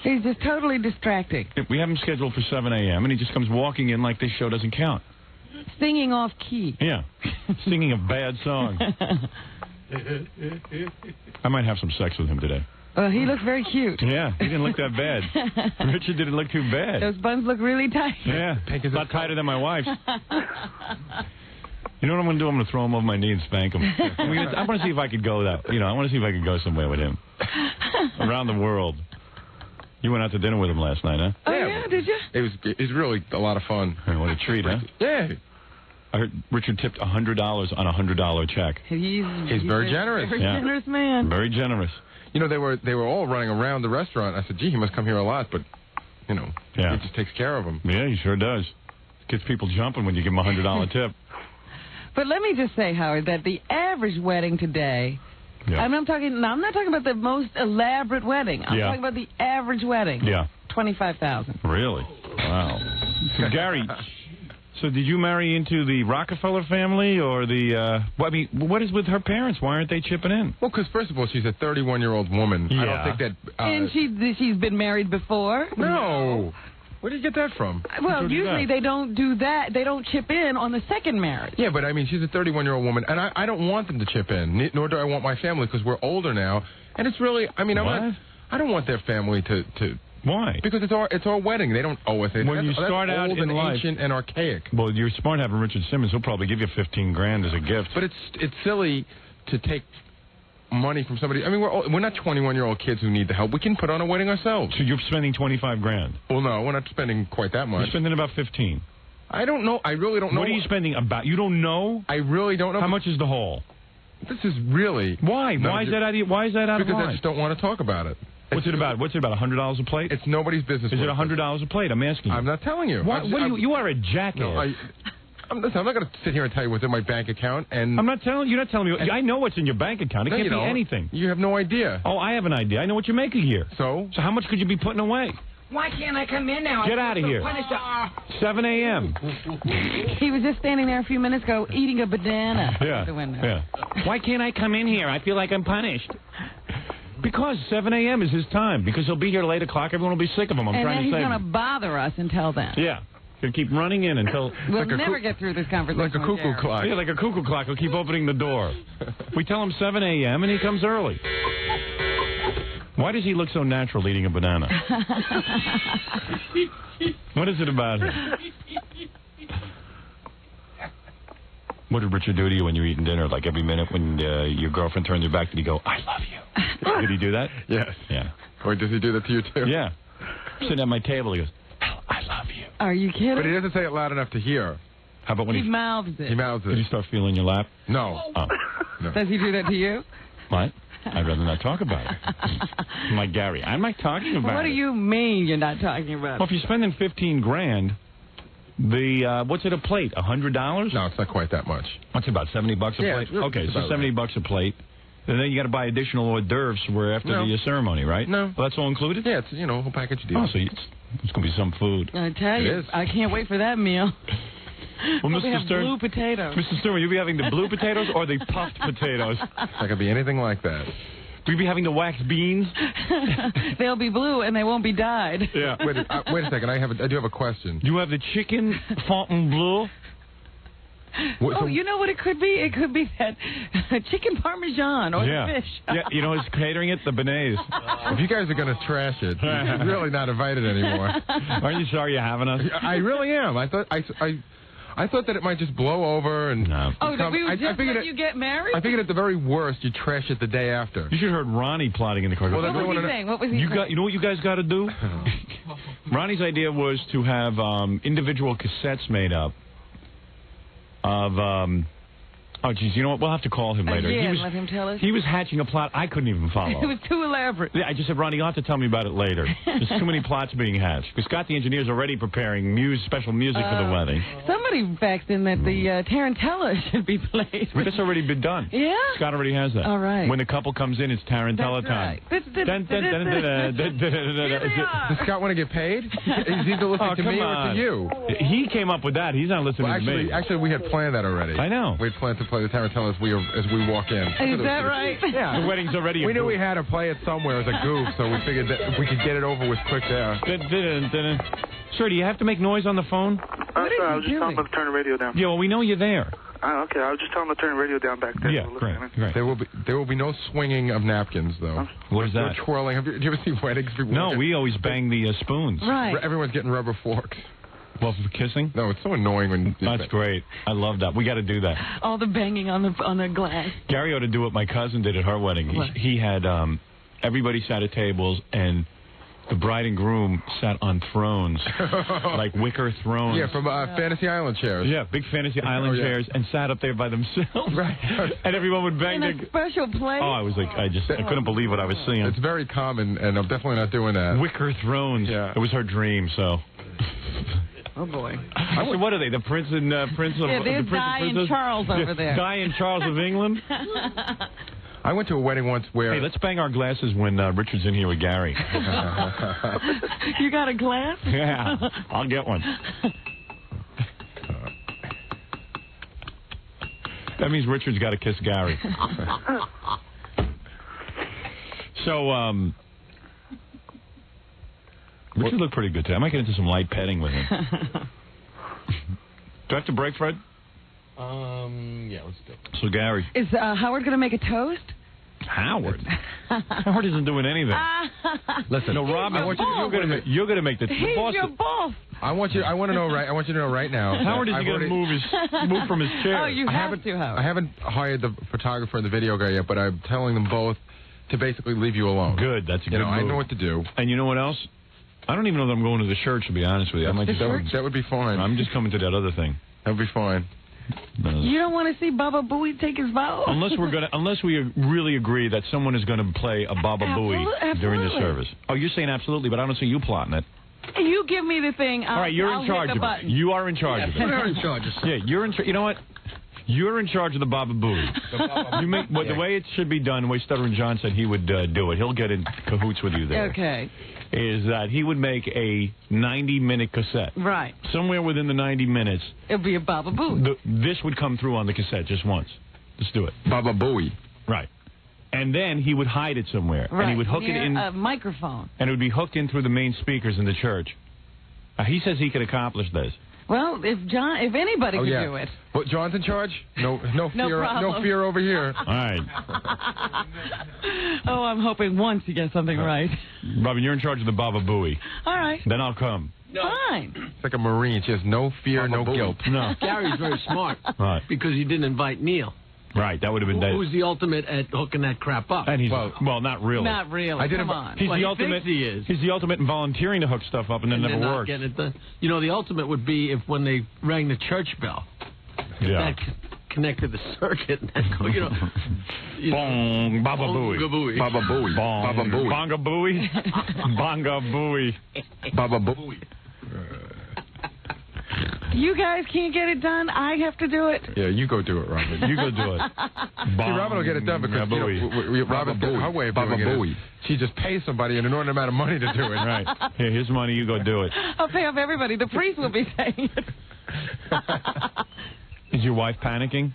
He's just totally distracting. We have him scheduled for 7 a.m., and he just comes walking in like this show doesn't count. Singing off key. Yeah, singing a bad song. I might have some sex with him today. He looks very cute. Yeah, he didn't look that bad. Richard didn't look too bad. Those buns look really tight. Yeah, a lot tighter than my wife's. You know what I'm going to do? I'm going to throw him over my knee and spank him. I want to see if I could go that. I want to see if I could go somewhere with him. Around the world. You went out to dinner with him last night, huh? Oh, yeah, did you? It was really a lot of fun. What a treat, huh? Yeah. I heard Richard tipped $100 on a $100 check. He's very generous. Very generous man. Very generous. You know, they were all running around the restaurant. I said, gee, he must come here a lot, but, he just takes care of them. Yeah, he sure does. Gets people jumping when you give him a $100 tip. But let me just say, Howard, that the average wedding today, I'm not talking about the most elaborate wedding. I'm talking about the average wedding. Yeah. $25,000. Really? Wow. So, Gary, so did you marry into the Rockefeller family or the, what is with her parents? Why aren't they chipping in? Well, because first of all, she's a 31-year-old woman. Yeah. I don't think that... and she's been married before? No. Where did you get that from? Well, usually they don't do that. They don't chip in on the second marriage. Yeah, but I mean, she's a 31-year-old woman, and I don't want them to chip in, nor do I want my family, because we're older now. And it's really, I mean, I don't want their family to Why? Because it's our wedding. They don't owe us anything. When you start out old in and life, ancient and archaic. Well, you're smart having Richard Simmons. He'll probably give you $15,000 as a gift. But it's silly to take money from somebody. I mean, we're not 21-year-old kids who need the help. We can put on a wedding ourselves. So you're spending $25,000? Well, no, we're not spending quite that much. You're spending about $15,000. I don't know. I really don't know. What are you spending about? You don't know? I really don't know. How much is the whole? This is really... Why? Why is that out of line? Because I just don't want to talk about it. What's it about? What's it about? $100 a plate? It's nobody's business. Is it $100 a plate? I'm asking you. I'm not telling you. You are a jackass. No, I'm not going to sit here and tell you what's in my bank account. And I'm not telling you. You're not telling me. I know what's in your bank account. It can't be anything. You have no idea. Oh, I have an idea. I know what you make a year. So how much could you be putting away? Why can't I come in now? Get out of here. 7 a.m. He was just standing there a few minutes ago eating a banana out the window. Yeah. Why can't I come in here? I feel like I'm punished. Because 7 a.m. is his time. Because he'll be here at 8 o'clock. Everyone will be sick of him. I'm trying to save him. And then he's going to bother us until then. Yeah. He'll keep running in until... We'll never get through this conversation. Like a cuckoo clock. Yeah, like a cuckoo clock. He'll keep opening the door. We tell him 7 a.m. and he comes early. Why does he look so natural eating a banana? What is it about him? What did Richard do to you when you're eating dinner? Like every minute when your girlfriend turns her back, did he go, I love you? Did he do that? Yes. Yeah. Or does he do that to you, too? Yeah. Sitting at my table, he goes, I love you. Are you kidding? But he doesn't say it loud enough to hear. How about when he mouths it? He mouths it. Did he start feeling your lap? No. Oh. No. Does he do that to you? What? I'd rather not talk about it. I'm like, Gary, I'm not talking about it. What do you mean you're not talking about it? Well, if you're spending $15,000, what's it a plate? $100? No, it's not quite that much. What's it about, $70 a plate? Okay, so $70 a plate. And then you got to buy additional hors d'oeuvres after the ceremony, right? No. Well, that's all included? Yeah, it's, a whole package deal. Oh, so it's going to be some food. I tell you, I can't wait for that meal. Well, Mr. Stern, blue potatoes. Mr. Stern, will you be having the blue potatoes or the puffed potatoes? It's not going to be anything like that. Will you be having the waxed beans? They'll be blue and they won't be dyed. Yeah. Wait a second. I do have a question. Do you have the chicken Fontainebleau? You know what it could be? It could be that chicken parmesan or the fish. Yeah, who's catering it? The beignets. If you guys are going to trash it, you're really not invited anymore. Aren't you sorry you're having us? I really am. I thought that it might just blow over and... No. Oh, did we just let you get married? I figured at the very worst, you trash it the day after. You should have heard Ronnie plotting in the car. What was he saying? What was he saying? You know what you guys got to do? Ronnie's idea was to have individual cassettes made up of... oh, geez, you know what? We'll have to call him later. Let him tell us. He was hatching a plot I couldn't even follow. It was too elaborate. Yeah, I just said, Ronnie, you'll have to tell me about it later. There's too many plots being hatched. Because Scott, the engineer, is already preparing special music for the wedding. Somebody somebody faxed in that the Tarantella should be played. But that's already been done. Yeah? Scott already has that. All right. When the couple comes in, it's Tarantella time. That's right. Does Scott want to get paid? Is he listening to me or to you? He came up with that. He's not listening to me. Actually, we had planned that already. I know. We had planned to play the Tarantella as we walk in. Is that right? Yeah. The wedding's already. We knew we had to play it somewhere as a goof, so we figured that if we could get it over with quick there. Sir, do you have to make noise on the phone? Sorry, I was just telling them to turn the radio down. Yeah, well, we know you're there. Okay, I was just telling them to turn the radio down back there. Yeah, great. There will be no swinging of napkins, though. What is that? No twirling. Do you ever see weddings? No, we always bang the spoons. Right. Everyone's getting rubber forks. Well, for kissing? No, it's so annoying when... That's great. I love that. We got to do that. All the banging on the glass. Gary ought to do what my cousin did at her wedding. He had everybody sat at tables, and the bride and groom sat on thrones, like wicker thrones. Yeah, from Fantasy Island chairs. Yeah, big Fantasy Island chairs, and sat up there by themselves. Right. And everyone would bang in a special place. Oh, I was like, I couldn't believe what I was seeing. It's very common, and I'm definitely not doing that. Wicker thrones. Yeah. It was her dream, so... Oh, boy. I said, what are they, the Prince and Prince of... Yeah, there's Di and Charles over there. Di and Charles of England? I went to a wedding once where... Hey, let's bang our glasses when Richard's in here with Gary. You got a glass? Yeah, I'll get one. That means Richard's got to kiss Gary. So, Richard looked pretty good today. I might get into some light petting with him. Do I have to break, Fred? Yeah, let's go. So, Gary. Is Howard going to make a toast? Howard? Howard isn't doing anything. Listen, no, Rob, you're going to make the He's boss. Your boss. I want you to know right now. Howard is going to move from his chair. Oh, you have to, Howard. I haven't hired the photographer and the video guy yet, but I'm telling them both to basically leave you alone. Good, that's a good move. I know what to do. And you know what else? I don't even know that I'm going to the church, to be honest with you. That would be fine. I'm just coming to that other thing. That would be fine. You don't want to see Baba Booey take his vow? Unless we really agree that someone is going to play a Baba Booey during the service. Oh, you're saying absolutely, but I don't see you plotting it. You give me the thing. All right, you're in charge of it. You are in charge of it. You're in charge of it. Yeah, you're in charge. You know what? You're in charge of the Baba Booey. The way it should be done, the way Stuttering John said he would do it, he'll get in cahoots with you there. Okay. Is that he would make a 90-minute cassette. Right. Somewhere within the 90 minutes. It'll be a Baba Booey. This would come through on the cassette just once. Let's do it. Baba Booey. Right. And then he would hide it somewhere. Right. And he would hook it in. A microphone. And it would be hooked in through the main speakers in the church. He says he could accomplish this. Well, if anybody could do it. But John's in charge? No fear. No fear over here. All right. Oh, I'm hoping once you get something right. Robin, you're in charge of the Baba Booey. All right. Then I'll come. No. Fine. It's like a Marine. She has no fear, no guilt. No. Gary's very smart. Right. Because he didn't invite Neil. Right, that would have been Dave. Who's the ultimate at hooking that crap up? And he's well, not really. Not really. Come on. He's the ultimate. He is. He's the ultimate in volunteering to hook stuff up and then never works. The ultimate would be if when they rang the church bell, that connected the circuit. And go, Bong, Baba Booey, Baba Booey, Baba Booey, Bonga Booey, Bonga Booey, Baba Booey. You guys can't get it done. I have to do it. Yeah, you go do it, Robin. You go do it. See, Robin will get it done because Robin's got her way of doing it. She just pays somebody an inordinate amount of money to do it. Right. Here, here's money. You go do it. I'll pay off everybody. The priest will be saying it. Is your wife panicking?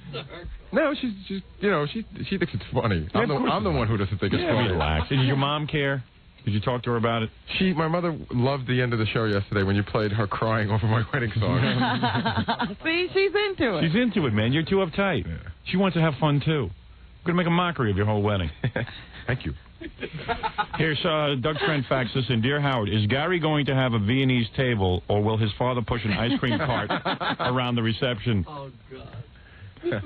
No, she thinks it's funny. I'm the one who doesn't think it's funny. Relax. Did your mom care? Did you talk to her about it? My mother loved the end of the show yesterday when you played her crying over my wedding song. See, she's into it. She's into it, man. You're too uptight. Yeah. She wants to have fun, too. We're going to make a mockery of your whole wedding. Thank you. Here's Doug Trent faxed us in. Dear Howard, is Gary going to have a Viennese table, or will his father push an ice cream cart around the reception? Oh, God.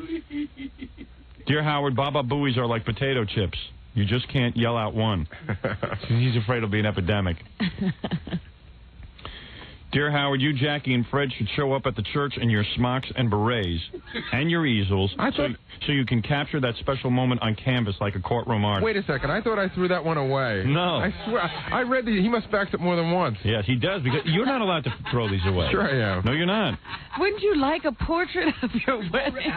Dear Howard, Baba Booeys are like potato chips. You just can't yell out one. He's afraid it'll be an epidemic. Dear Howard, you, Jackie, and Fred should show up at the church in your smocks and berets and your easels so you can capture that special moment on canvas like a courtroom artist. Wait a second. I thought I threw that one away. No. I swear. I read he must fax it more than once. Yes, he does, because you're not allowed to throw these away. Sure I am. No, you're not. Wouldn't you like a portrait of your wedding?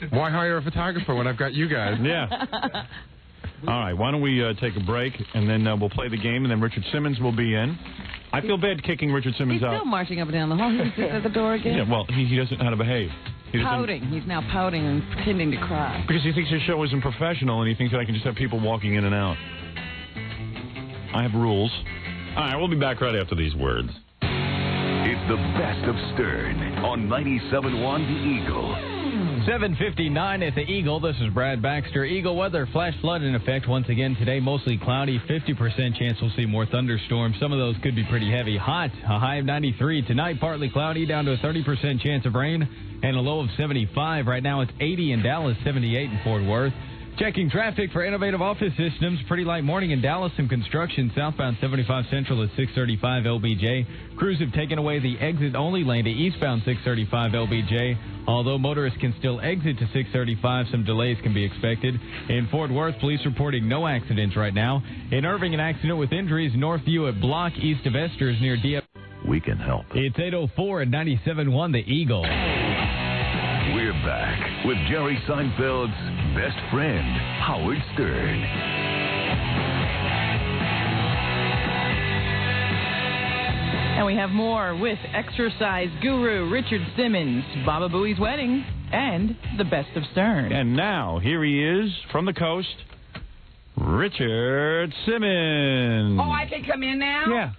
Why hire a photographer when I've got you guys? Yeah. All right, why don't we take a break, and then we'll play the game, and then Richard Simmons will be in. I feel bad kicking Richard Simmons out. He's still marching up and down the hall. He's sitting at the door again. Yeah, well, he doesn't know how to behave. Pouting. He's now pouting and pretending to cry. Because he thinks his show isn't professional, and he thinks that I can just have people walking in and out. I have rules. All right, we'll be back right after these words. It's the best of Stern on 97.1 The Eagle. 7:59 at the Eagle. This is Brad Baxter. Eagle weather, flash flood in effect once again today. Mostly cloudy. 50% chance we'll see more thunderstorms. Some of those could be pretty heavy. Hot. A high of 93. Tonight, partly cloudy, down to a 30% chance of rain, and a low of 75. Right now, it's 80 in Dallas, 78 in Fort Worth. Checking traffic for Innovative Office Systems. Pretty light morning in Dallas. Some construction southbound 75 Central at 635 LBJ. Crews have taken away the exit-only lane to eastbound 635 LBJ. Although motorists can still exit to 635, some delays can be expected. In Fort Worth, police reporting no accidents right now. In Irving, an accident with injuries. Northview at Block east of Esters near DF. We can help. It's 8:04 at 97.1 The Eagle. We're back with Jerry Seinfeld's best friend, Howard Stern. And we have more with exercise guru Richard Simmons, Baba Booey's wedding, and the best of Stern. And now, here he is from the coast, Richard Simmons. Oh, I can come in now? Yeah.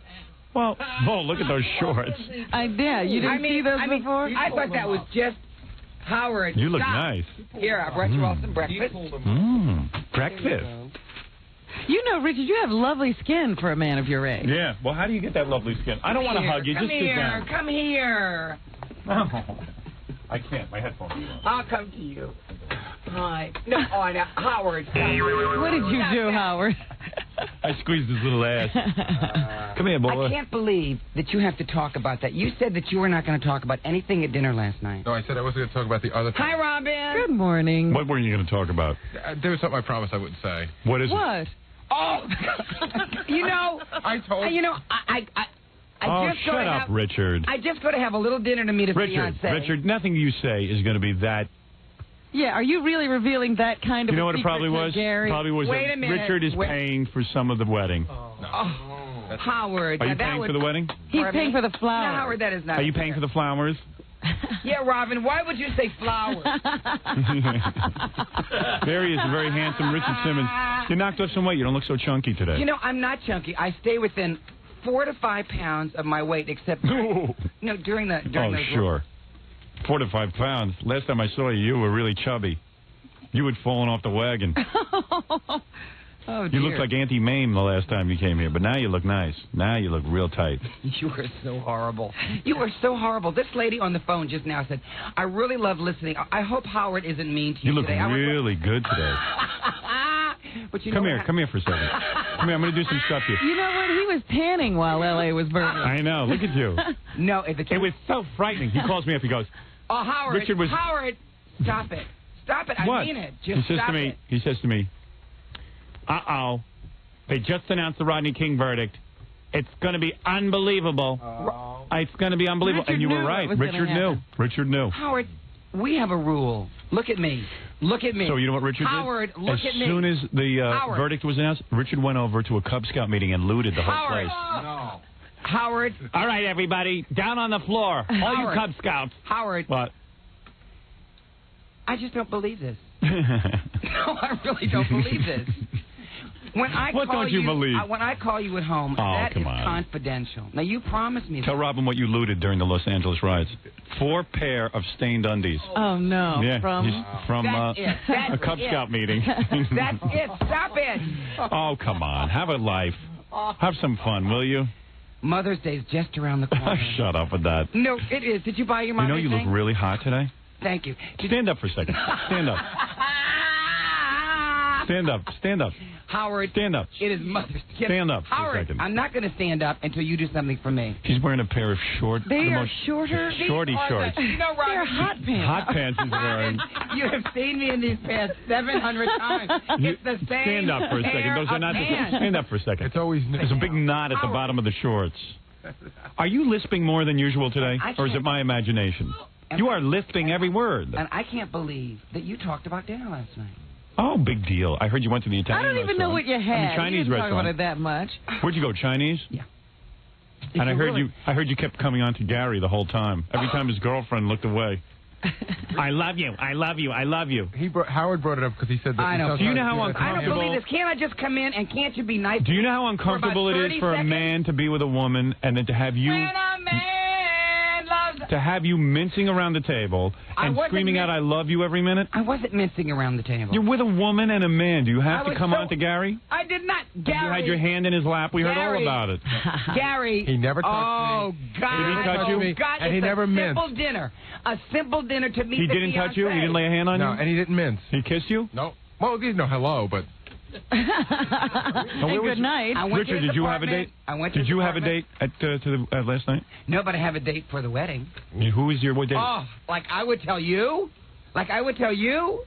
Well, look at those shorts. Yeah, you didn't see those before? I thought that was just Howard. You look stop. nice. Here, I brought you all some breakfast. Breakfast. You know, Richard, you have lovely skin for a man of your age. Yeah. Well, how do you get that lovely skin? I don't want to hug you. Just sit down. Come here. Oh, I can't. My headphones are on. I'll come to you. Hi. No, now, Howard. Stop. What did you do, Howard? I squeezed his little ass. Come here, boy. I can't believe that you have to talk about that. You said that you were not going to talk about anything at dinner last night. No, I said I wasn't going to talk about the other thing. Hi, Robin. Good morning. What were you going to talk about? There was something I promised I wouldn't say. What is it? Oh, you know, I told you know, I just shut up, Richard. I just got to have a little dinner to meet a fiancé. Richard, nothing you say is going to be that. Yeah, are you really revealing that kind of? You know what it secret probably to was? Gary? Probably was. Wait that a minute. Richard is paying for some of the wedding. Howard. Are you paying for the wedding? He's paying for the flowers. No, Howard, that is not. Are you paying for the flowers? Yeah, Robin. Why would you say flowers? There he is, a very handsome Richard Simmons. You knocked off some weight. You don't look so chunky today. You know, I'm not chunky. I stay within 4 to 5 pounds of my weight, except during the. Oh, sure. 4 to 5 pounds. Last time I saw you, you were really chubby. You had fallen off the wagon. Oh, you looked like Auntie Mame the last time you came here, but now you look nice. Now you look real tight. You are so horrible. You are so horrible. This lady on the phone just now said, I really love listening. I hope Howard isn't mean to you today. You look really good today. But you come know here. Come here for a second. Come here. I'm going to do some stuff here. You know what? He was tanning while L.A. was burning. I know. Look at you. No, it was so frightening. He calls me up. He goes, oh, Howard. Richard was... Howard, stop it. Stop it. What? I mean it. Just he says stop to me, it. He says to me, uh-oh. They just announced the Rodney King verdict. It's going to be unbelievable. It's going to be unbelievable. Richard and you were knew right. it was Richard gonna knew. happen. Richard knew. Howard, we have a rule. Look at me. Look at me. So you know what Richard Howard, did? look at me. As soon as the Howard. verdict was announced, Richard went over to a Cub Scout meeting and looted the whole Howard. place. No. Howard. All right, everybody, down on the floor. All you Howard. Cub Scouts. Howard. What? I just don't believe this. No, I really don't believe this. When I What call don't you believe? When I call you at home, Oh, that is come on. confidential. Now, you promised me Tell Robin what you looted during the Los Angeles riots. 4 pair of stained undies. Oh, no. Yeah, From That's it. That's a Cub it. Scout meeting. That's it. Stop it. Oh, come on. Have a life. Have some fun, will you? Mother's Day is just around the corner. Shut up with that. No, it is. Did you buy your You mom know you anything? look really hot today. Thank you. Stand up for a second. Stand up. Stand up. Stand up. Howard. Stand up. It is Mother's Day. Stand up for a Howard, second. I'm not going to stand up until you do something for me. She's wearing a pair of short... They the are most shorter. Shorty shorts. You know, Robin, They're hot pants. Hot pants he's wearing. You have seen me in these pants 700 times. It's the same. Stand up for a second. pair Those are of not the pants. Stand up for a second. It's always... There's a big knot at the bottom of the shorts. Are you lisping more than usual today? Or is it my imagination? You are lifting every word. And I can't believe that you talked about dinner last night. Oh, big deal. I heard you went to the Italian I don't even know what you had. I mean, Chinese you didn't talk restaurant. about it that much. Where'd you go, Chinese? Yeah. And I heard you kept coming on to Gary the whole time. Every time his girlfriend looked away. I love you. I love you. I love you. Howard brought it up because he said that. I know. Do you know how I uncomfortable... don't believe this. Can't I just come in and can't you be nice? Do you know how uncomfortable it is for a man to be with a woman and then to have you... When a man loves... To have you mincing around the table and screaming out, I love you every minute? I wasn't mincing around the table. You're with a woman and a man. Do you have to come on to Gary? I did not. Gary. You had your hand in his lap. We heard all Gary. about it. Gary. He never touched me. Oh, God. Did he touch you? God, And he it's never a minced. simple dinner. A simple dinner to meet He the didn't touch you? He fiancé. didn't lay a hand on you? No, and he didn't mince. He kissed you? No. Well, there's no hello, but... And good night. Richard, did you have a date? Did you have a date at last night? No, but I have a date for the wedding. Who is your date? Oh, like I would tell you? Like I would tell you?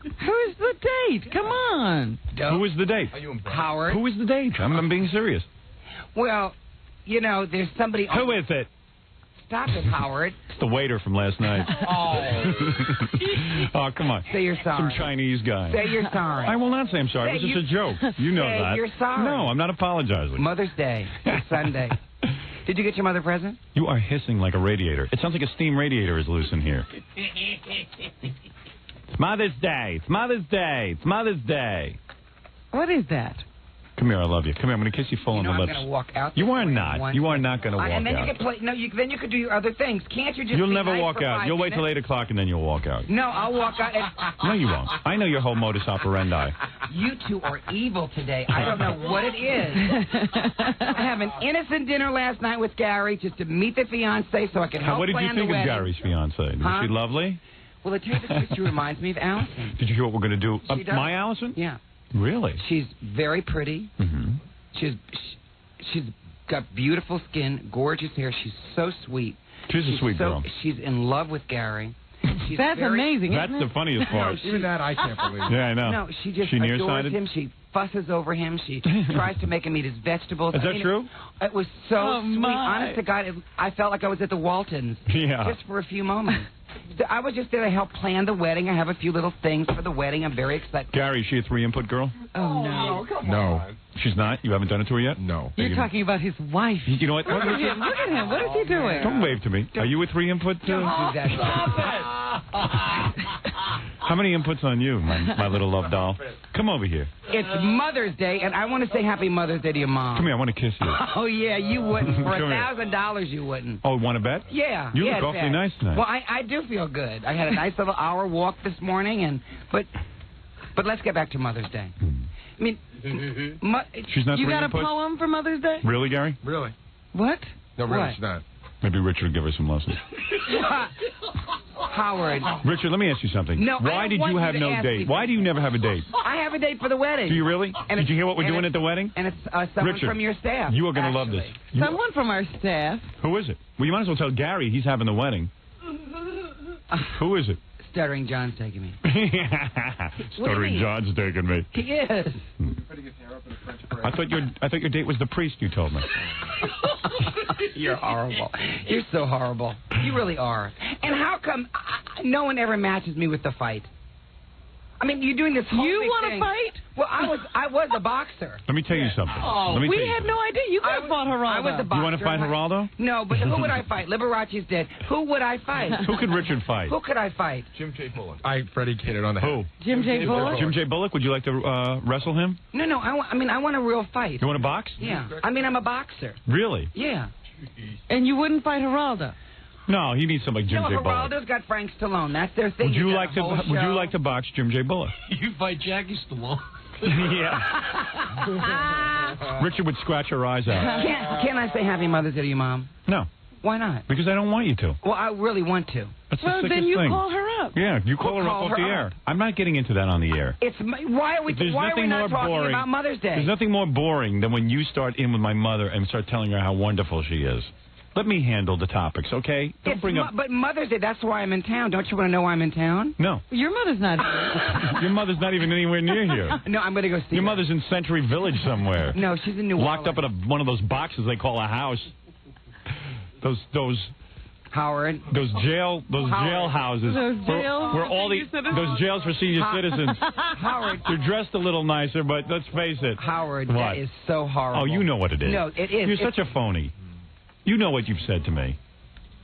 Who's the date? Come on. Who is the date? Howard. Who is the date? I'm being serious. Well, you know, there's somebody... Who is it? Stop it, Howard. It's the waiter from last night. Oh, come on. Say you're sorry. Some Chinese guy. Say you're sorry. I will not say I'm sorry. It was just a joke. You know Say that. you're sorry. No, I'm not apologizing. Mother's Day. It's Sunday. Did you get your mother a present? You are hissing like a radiator. It sounds like a steam radiator is loose in here. It's Mother's Day. It's Mother's Day. It's Mother's Day. What is that? Come here, I love you. Come here, I'm going to kiss you full on the I'm lips. going to walk out. You are not. You are not going to walk and then out. you can play. No, then you could do your other things. Can't you just? You'll be never nice walk for out. 5 You'll wait till minutes? 8 o'clock and then you'll walk out. No, I'll walk out. No, you won't. I know your whole modus operandi. You two are evil today. I don't know what it is. I have an innocent dinner last night with Gary just to meet the fiancé so I can help What did you plan think the of wedding. Gary's fiancée? Was Huh? she lovely? Well, to tell you the truth, she reminds me of Allison. Did you hear what we're going to do? She does. My Allison? Yeah. Really? She's very pretty. Mm-hmm. She's got beautiful skin, gorgeous hair. She's so sweet. She's a sweet girl. She's in love with Gary. She's That's amazing. That's the funniest part. Even that I can't believe. Yeah, I know. No, she just She adores nearsighted? him. She fusses over him. She tries to make him eat his vegetables. Is that true? It was so sweet. my. Honest to God, I felt like I was at the Waltons. Yeah. Just for a few moments. So I was just there to help plan the wedding. I have a few little things for the wedding. I'm very excited. Gary, is she a 3-input girl? Oh, no. No. She's not? You haven't done it to her yet? No. You're talking about his wife. You know what? Look at him. Look at him. What is he doing? Don't wave to me. Are you a 3-input? How many inputs on you, my little love doll? Come over here. It's Mother's Day, and I want to say Happy Mother's Day to your mom. Come here. I want to kiss you. Oh, yeah, you wouldn't. For Come here. $1,000, you wouldn't. Oh, want to bet? Yeah. You yeah, look awfully bet. nice tonight. Well, I do feel good. I had a nice little hour walk this morning, but let's get back to Mother's Day. I mean, She's not You got a 3-input? poem for Mother's Day? Really, Gary? Really? What? No, really, What? it's not. Maybe Richard will give her some lessons. Howard. Richard, let me ask you something. No, I Why don't did want you you have to no ask date? me Why do you never have a date? I have a date for the wedding. Do you really? And Did you hear what we're and doing at the wedding? And it's someone Richard, from your staff. You are going to love this. You- Someone from our staff. Who is it? Well, you might as well tell Gary he's having the wedding. Who is it? Stuttering John's taking me. Stuttering John's taking me. He is. I thought your date was the priest. You told me. You're horrible. You're so horrible. You really are. And how come no one ever matches me with the fight? I mean, you're doing this whole You big want to thing. fight? Well, I was a boxer. Let me tell you something. Oh, Let me we tell you had no idea. You could have fought Geraldo. I was a boxer. You want to fight Geraldo? No, but who would I fight? Liberace's dead. Who would I fight? Who could Richard fight? Who could I fight? Jim J. Bullock. Freddie kidded on the Who? Jim J. Bullock? Jim J. Bullock? Would you like to wrestle him? No, I want a real fight. You want to box? Yeah. I mean, I'm a boxer. Really? Yeah. And you wouldn't fight Geraldo? No, he needs somebody like Jim No, J. Bullock. Geraldo's got Frank Stallone. That's their thing. Would you He's got like a to? whole Would you show. like to box Jim J. Bullock? You fight Jackie Stallone. Yeah. Richard would scratch her eyes out. Can I say Happy Mother's Day to your mom? No. Why not? Because I don't want you to. Well, I really want to. That's the Well, sickest then you thing. call her up. Yeah, you call her up off the air. I'm not getting into that on the air. Why are we not talking about Mother's Day? There's nothing more boring than when you start in with my mother and start telling her how wonderful she is. Let me handle the topics, okay? Don't bring up. But Mother's Day, that's why I'm in town. Don't you want to know why I'm in town? No. Your mother's not here. Your mother's not even anywhere near here. No, I'm going to go see Your her. mother's in Century Village somewhere. No, she's in New Locked Orleans. up in one of those boxes they call a house. Those Howard. Those jail houses. Those jails where all those jails for senior citizens. Howard. They're dressed a little nicer, but let's face it. Howard, what? that is so horrible. Oh, you know what it is. No, it is. You're such a phony. You know what you've said to me.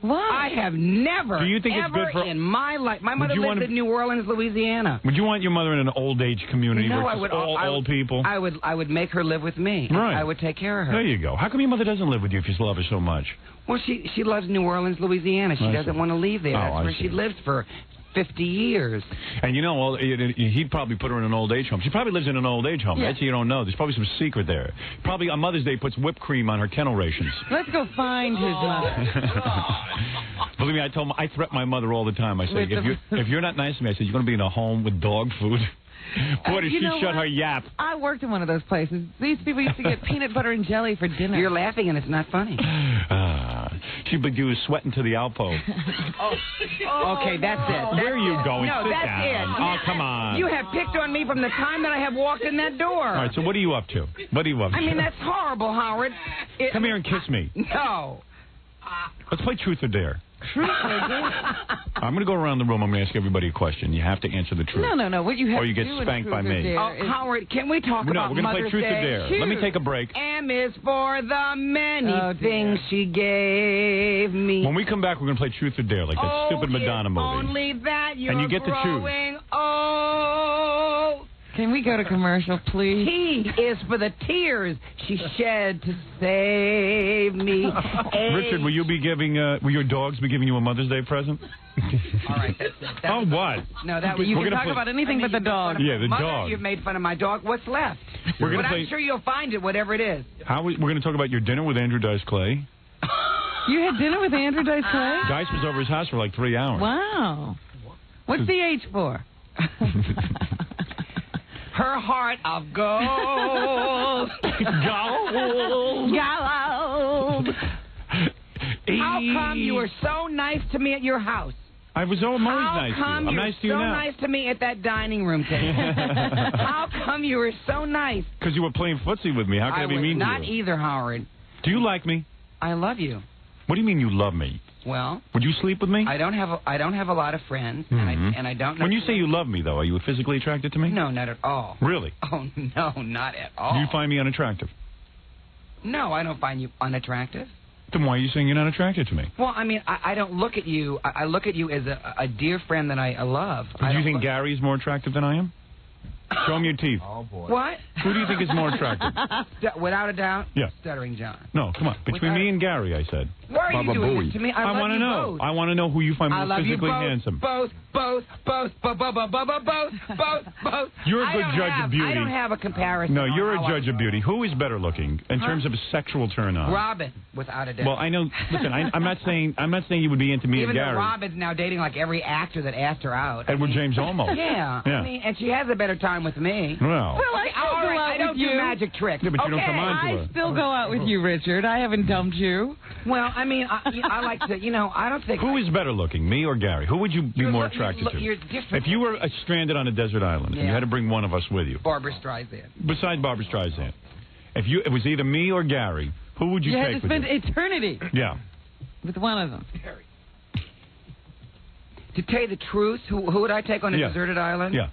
Why? I have never, Do you think ever it's good for in my life. My mother lived in New Orleans, Louisiana. Would you want your mother in an old age community No, where I it's would. all old people? I would make her live with me. Right. I would take care of her. There you go. How come your mother doesn't live with you if you love her so much? Well, she loves New Orleans, Louisiana. She doesn't want to leave there. That's where she lived for 50 years. And you know, well, he'd probably put her in an old age home. She probably lives in an old age home. Yeah. That's you don't know. There's probably some secret there. Probably on Mother's Day puts whipped cream on her kennel rations. Let's go find his mother. Believe me, I threaten my mother all the time. I say, if you're not nice to me, I said, you're going to be in a home with dog food. Boy, does she shut her yap. I worked in one of those places. These people used to get peanut butter and jelly for dinner. You're laughing and it's not funny. She'd be sweating to the Alpo. Okay, that's it. Where are you going? No, Sit that's down. it. Oh, come on. You have picked on me from the time that I have walked in that door. All right, so what are you up to? What are you up to? I mean, that's horrible, Howard. Come here and kiss me. No. Let's play Truth or Dare. Truth or Dare? I'm going to go around the room. I'm going to ask everybody a question. You have to answer the truth. No. What you have or you to get do spanked in by Truth or me. Dare is... Howard, can we talk No, about we're going to play Mother's Truth Day? or Dare. Choose. Let me take a break. M is for the many things she gave me. When we come back, we're going to play Truth or Dare, like that stupid Madonna movie. Only that you're and you get to choose. growing old. Can we go to commercial, please? T is for the tears she shed to save me. Richard, will your dogs be giving you a Mother's Day present? All right, that's it. Oh, what? No, that was. You can talk about anything but the dog. Yeah, the Mother, dog. You've made fun of my dog. What's left? We're gonna but play... I'm sure you'll find it, whatever it is. We're going to talk about your dinner with Andrew Dice Clay. You had dinner with Andrew Dice Clay? Dice was over his house for like 3 hours. Wow. What's the H for? Her heart of gold. Gold. Gold. How come you were so nice to me at your house? I was always nice to you. I'm nice to you so now. nice to me at that dining room table? How come you were so nice? Because you were playing footsie with me. How can I be mean to you? Not either, Howard. Do you like me? I love you. What do you mean you love me? Well, would you sleep with me? I don't have a lot of friends, and I don't know. When you say you love me, though, are you physically attracted to me? No, not at all. Really? Oh, no, not at all. Do you find me unattractive? No, I don't find you unattractive. Then why are you saying you're not attracted to me? Well, I mean, I don't look at you. I look at you as a dear friend that I love. Do you think Gary's more attractive than I am? Show him your teeth. Oh, boy. What? Who do you think is more attractive? Without a doubt? Yeah. Stuttering John. No, come on. Between me and Gary, I said. Why are you doing this to me? I want to know. Both. I want to know who you find I more love physically you both, handsome. Both. You're a good judge of beauty. I don't have a comparison. No, you're a judge of beauty. Who is better looking in terms of a sexual turn-on? Robin, without a doubt. Well, I know. Listen, I'm not saying you would be into me Even and Gary. though Robin's now dating like every actor that asked her out. Edward James Olmos. Yeah. I mean, and she has a better time with me. Well, I still go out I don't with do you. magic tricks. Yeah, but you don't come on to her. I still go out with you, Richard. I haven't dumped you. Well, I mean, I like to, I don't think... Who is better looking, me or Gary? Who would you be more attracted to? You're different. If you were stranded on a desert island and you had to bring one of us with you. Barbara Streisand. Besides Barbara Streisand. If it was either me or Gary, who would you take with you? You had to spend eternity. Yeah. With one of them. To tell you the truth, who would I take on a deserted island? Yeah.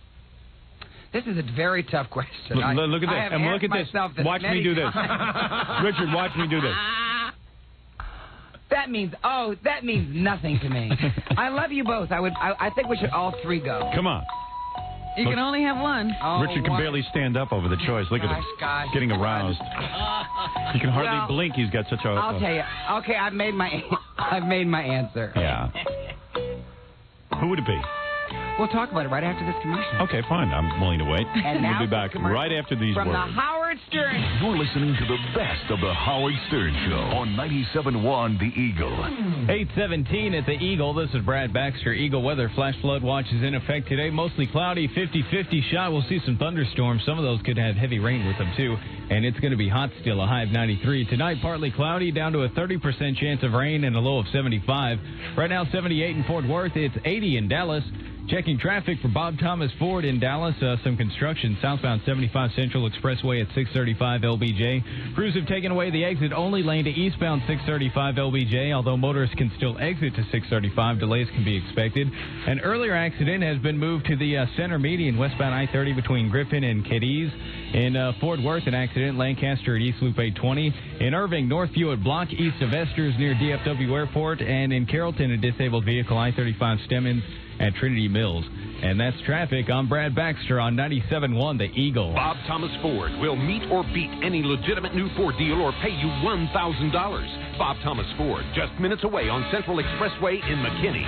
This is a very tough question. Look at this. And look at this. Watch me do this. Richard, watch me do this. That means nothing to me. I love you both. I think we should all three go. Come on. You can only have one. Oh, Richard can barely stand up over the choice. Look at him. Getting aroused. He can hardly blink. He's got such a... I'll tell you. Okay, I've made my answer. Yeah. Who would it be? We'll talk about it right after this commercial. Okay, fine. I'm willing to wait. And we'll be back right after these from words. the Howard Howard Stern. You're listening to the best of the Howard Stern Show on 97.1 The Eagle. 8:17 at the Eagle. This is Brad Baxter. Eagle weather flash flood watch is in effect today. Mostly cloudy, 50-50 shot. We'll see some thunderstorms. Some of those could have heavy rain with them, too. And it's going to be hot still, a high of 93. Tonight, partly cloudy, down to a 30% chance of rain and a low of 75. Right now, 78 in Fort Worth. It's 80 in Dallas. Checking traffic for Bob Thomas Ford in Dallas. Some construction southbound 75 Central Expressway at 635 LBJ. Crews have taken away the exit-only lane to eastbound 635 LBJ, although motorists can still exit to 635. Delays can be expected. An earlier accident has been moved to the center median westbound I-30 between Griffin and Cadiz. In Fort Worth, an accident, Lancaster at East Loop 820. In Irving, Northview at Block east of Esters near DFW Airport. And in Carrollton, a disabled vehicle, I-35 Stemmons at Trinity Mills. And that's traffic. I'm Brad Baxter on 97.1 The Eagle. Bob Thomas Ford will meet or beat any legitimate new Ford deal or pay you $1,000. Bob Thomas Ford, just minutes away on Central Expressway in McKinney.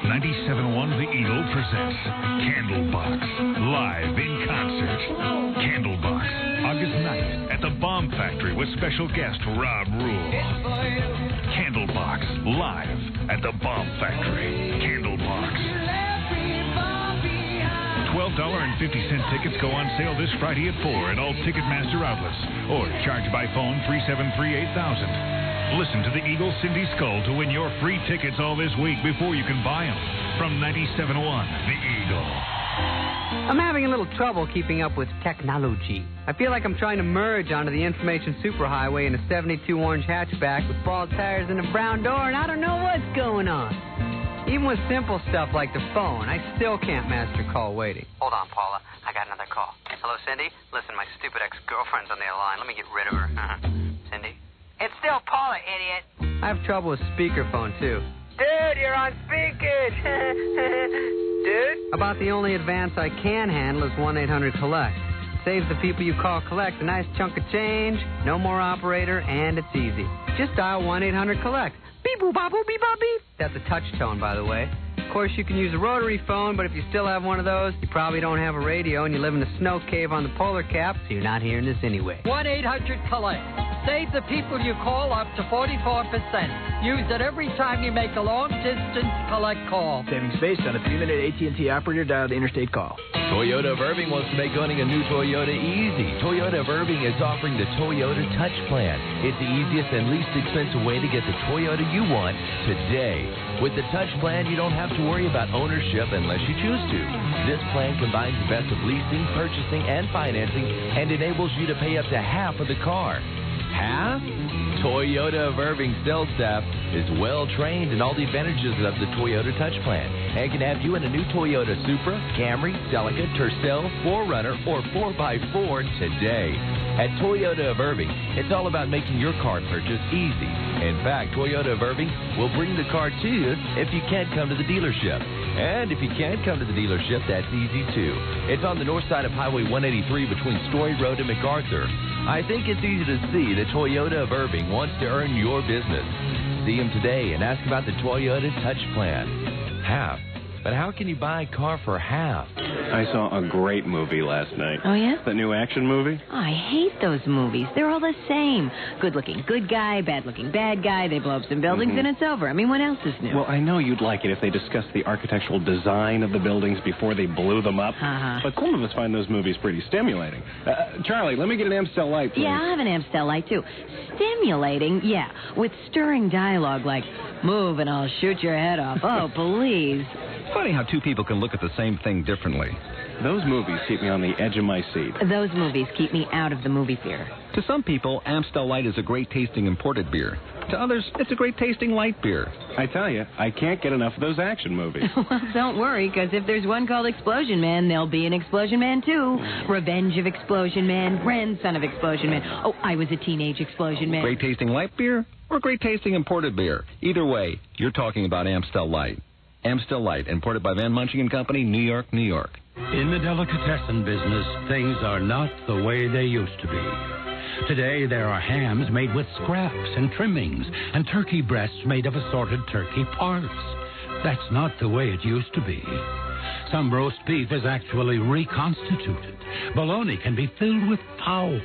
97.1 The Eagle presents Candlebox live in concert. Candlebox, August 9th at the Bomb Factory with special guest Rob Rule. Candlebox live at the Bomb Factory. Candlebox. $12.50 tickets go on sale this Friday at 4 at all Ticketmaster outlets or charge by phone 373-8000. Listen to the Eagle Cindy Skull to win your free tickets all this week before you can buy them. From 97.1 The Eagle. I'm having a little trouble keeping up with technology. I feel like I'm trying to merge onto the information superhighway in a 72 orange hatchback with bald tires and a brown door, and I don't know what's going on. Even with simple stuff like the phone, I still can't master call waiting. Hold on, Paula. I got another call. Hello, Cindy? Listen, my stupid ex-girlfriend's on the other line. Let me get rid of her. Cindy? It's still Paula, idiot. I have trouble with speakerphone, too. Dude, you're on speaker. Dude? About the only advance I can handle is 1-800-COLLECT. Saves the people you call collect a nice chunk of change, no more operator, and it's easy. Just dial 1-800-COLLECT. Beep boop bop boop beep bop beep. That's a touch tone, by the way. Of course, you can use a rotary phone, but if you still have one of those, you probably don't have a radio and you live in a snow cave on the polar cap, so you're not hearing this anyway. 1-800-COLLECT. Save the people you call up to 44%. Use it every time you make a long-distance collect call. Savings based on a 3-minute AT&T operator dialed interstate call. Toyota of Irving wants to make owning a new Toyota easy. Toyota of Irving is offering the Toyota Touch Plan. It's the easiest and least expensive way to get the Toyota you want today. With the Touch Plan, you don't have to worry about ownership unless you choose to. This plan combines the best of leasing, purchasing, and financing and enables you to pay up to half of the car. Half? Toyota of Irving sales staff is well trained in all the advantages of the Toyota Touch Plan and can have you in a new Toyota Supra, Camry, Celica, Tercel, 4Runner, or 4x4 today. At Toyota of Irving, it's all about making your car purchase easy. In fact, Toyota of Irving will bring the car to you if you can't come to the dealership. And if you can't come to the dealership, that's easy too. It's on the north side of Highway 183 between Story Road and MacArthur. I think it's easy to see that Toyota of Irving wants to earn your business. See him today and ask about the Toyota Touch Plan. Half. But how can you buy a car for half? I saw a great movie last night. Oh, yeah? The new action movie? Oh, I hate those movies. They're all the same. Good-looking good guy, bad-looking bad guy. They blow up some buildings and it's over. I mean, what else is new? Well, I know you'd like it if they discussed the architectural design of the buildings before they blew them up. But some of us find those movies pretty stimulating. Charlie, let me get an Amstel Light, please. Yeah, I have an Amstel Light, too. Stimulating, yeah, with stirring dialogue like, move and I'll shoot your head off. Oh, please. Funny how two people can look at the same thing differently. Those movies keep me on the edge of my seat. Those movies keep me out of the movie theater. To some people, Amstel Light is a great-tasting imported beer. To others, it's a great-tasting light beer. I tell you, I can't get enough of those action movies. Well, don't worry, because if there's one called Explosion Man, there'll be an Explosion Man, too. Revenge of Explosion Man, grandson of Explosion Man. Oh, I was a teenage Explosion Man. Great-tasting light beer or great-tasting imported beer? Either way, you're talking about Amstel Light. Amstel Light, imported by Van Munching and Company, New York, New York. In the delicatessen business, things are not the way they used to be. Today, there are hams made with scraps and trimmings, and turkey breasts made of assorted turkey parts. That's not the way it used to be. Some roast beef is actually reconstituted. Bologna can be filled with fowl.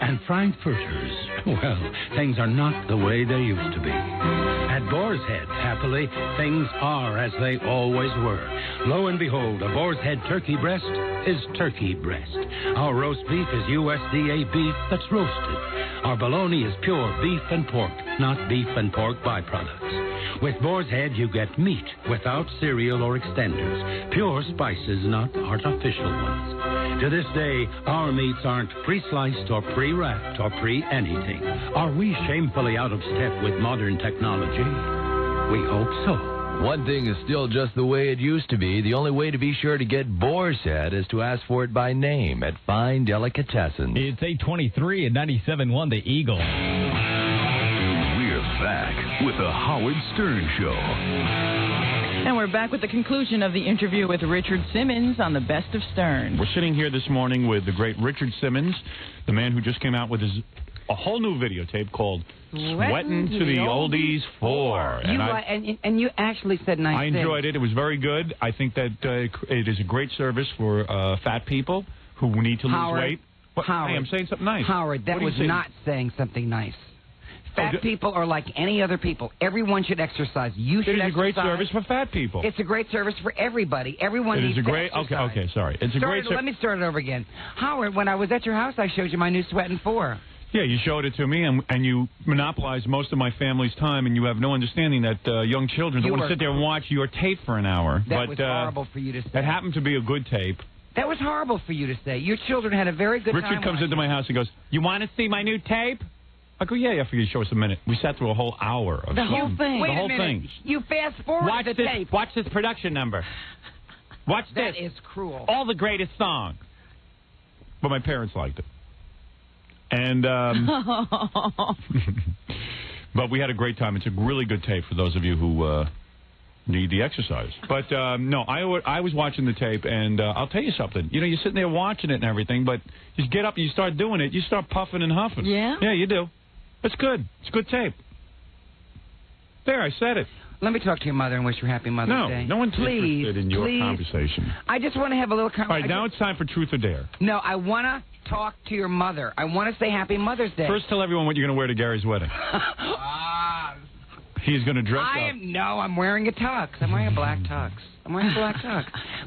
And frankfurters, well, things are not the way they used to be. At Boar's Head, happily, things are as they always were. Lo and behold, a Boar's Head turkey breast is turkey breast. Our roast beef is USDA beef that's roasted. Our bologna is pure beef and pork, not beef and pork byproducts. With Boar's Head, you get meat without cereal or extenders. Pure spices, not artificial ones. To this day, our meats aren't pre-sliced or pre-wrapped or pre-anything. Are we shamefully out of step with modern technology? We hope so. One thing is still just the way it used to be. The only way to be sure to get Boar's Head is to ask for it by name at Fine Delicatessen. It's 8:23 at 97.1 The Eagle. We're back with the Howard Stern Show. And we're back with the conclusion of the interview with Richard Simmons on the Best of Stern. We're sitting here this morning with the great Richard Simmons, the man who just came out with a whole new videotape called Sweatin' to the Oldies 4. And you actually said nice things. I enjoyed it. It was very good. I think that it is a great service for fat people who need to lose weight. Howard, hey, I'm saying something nice. Howard, that was not saying something nice. Fat people are like any other people. Everyone should exercise. You should exercise. It is a great service for fat people. It's a great service for everybody. Everyone needs to exercise. Okay, sorry. It's a great service. Let me start it over again. Howard, when I was at your house, I showed you my new Sweatin' 4. Yeah, you showed it to me, and you monopolized most of my family's time, and you have no understanding that young children don't want to sit there and watch your tape for an hour. That was horrible for you to say. It happened to be a good tape. That was horrible for you to say. Your children had a very good time. Richard comes into my house and goes, "You want to see my new tape?" I go, yeah, for you to show us a minute. We sat through a whole hour of the whole thing. The whole thing. You fast forward the tape. Watch this production number. Watch this. That is cruel. All the greatest songs. But my parents liked it. And but we had a great time. It's a really good tape for those of you who need the exercise. But no, I was watching the tape, and I'll tell you something. You know, you're sitting there watching it and everything, but you get up and you start doing it. You start puffing and huffing. Yeah? Yeah, you do. It's good. It's good tape. There, I said it. Let me talk to your mother and wish her happy Mother's Day. No one's interested in your conversation. I just want to have a little conversation. All right, now it's time for Truth or Dare. No, I want to talk to your mother. I want to say Happy Mother's Day. First, tell everyone what you're going to wear to Gary's wedding. He's going to dress up. No, I'm wearing a tux. I'm wearing a black tux.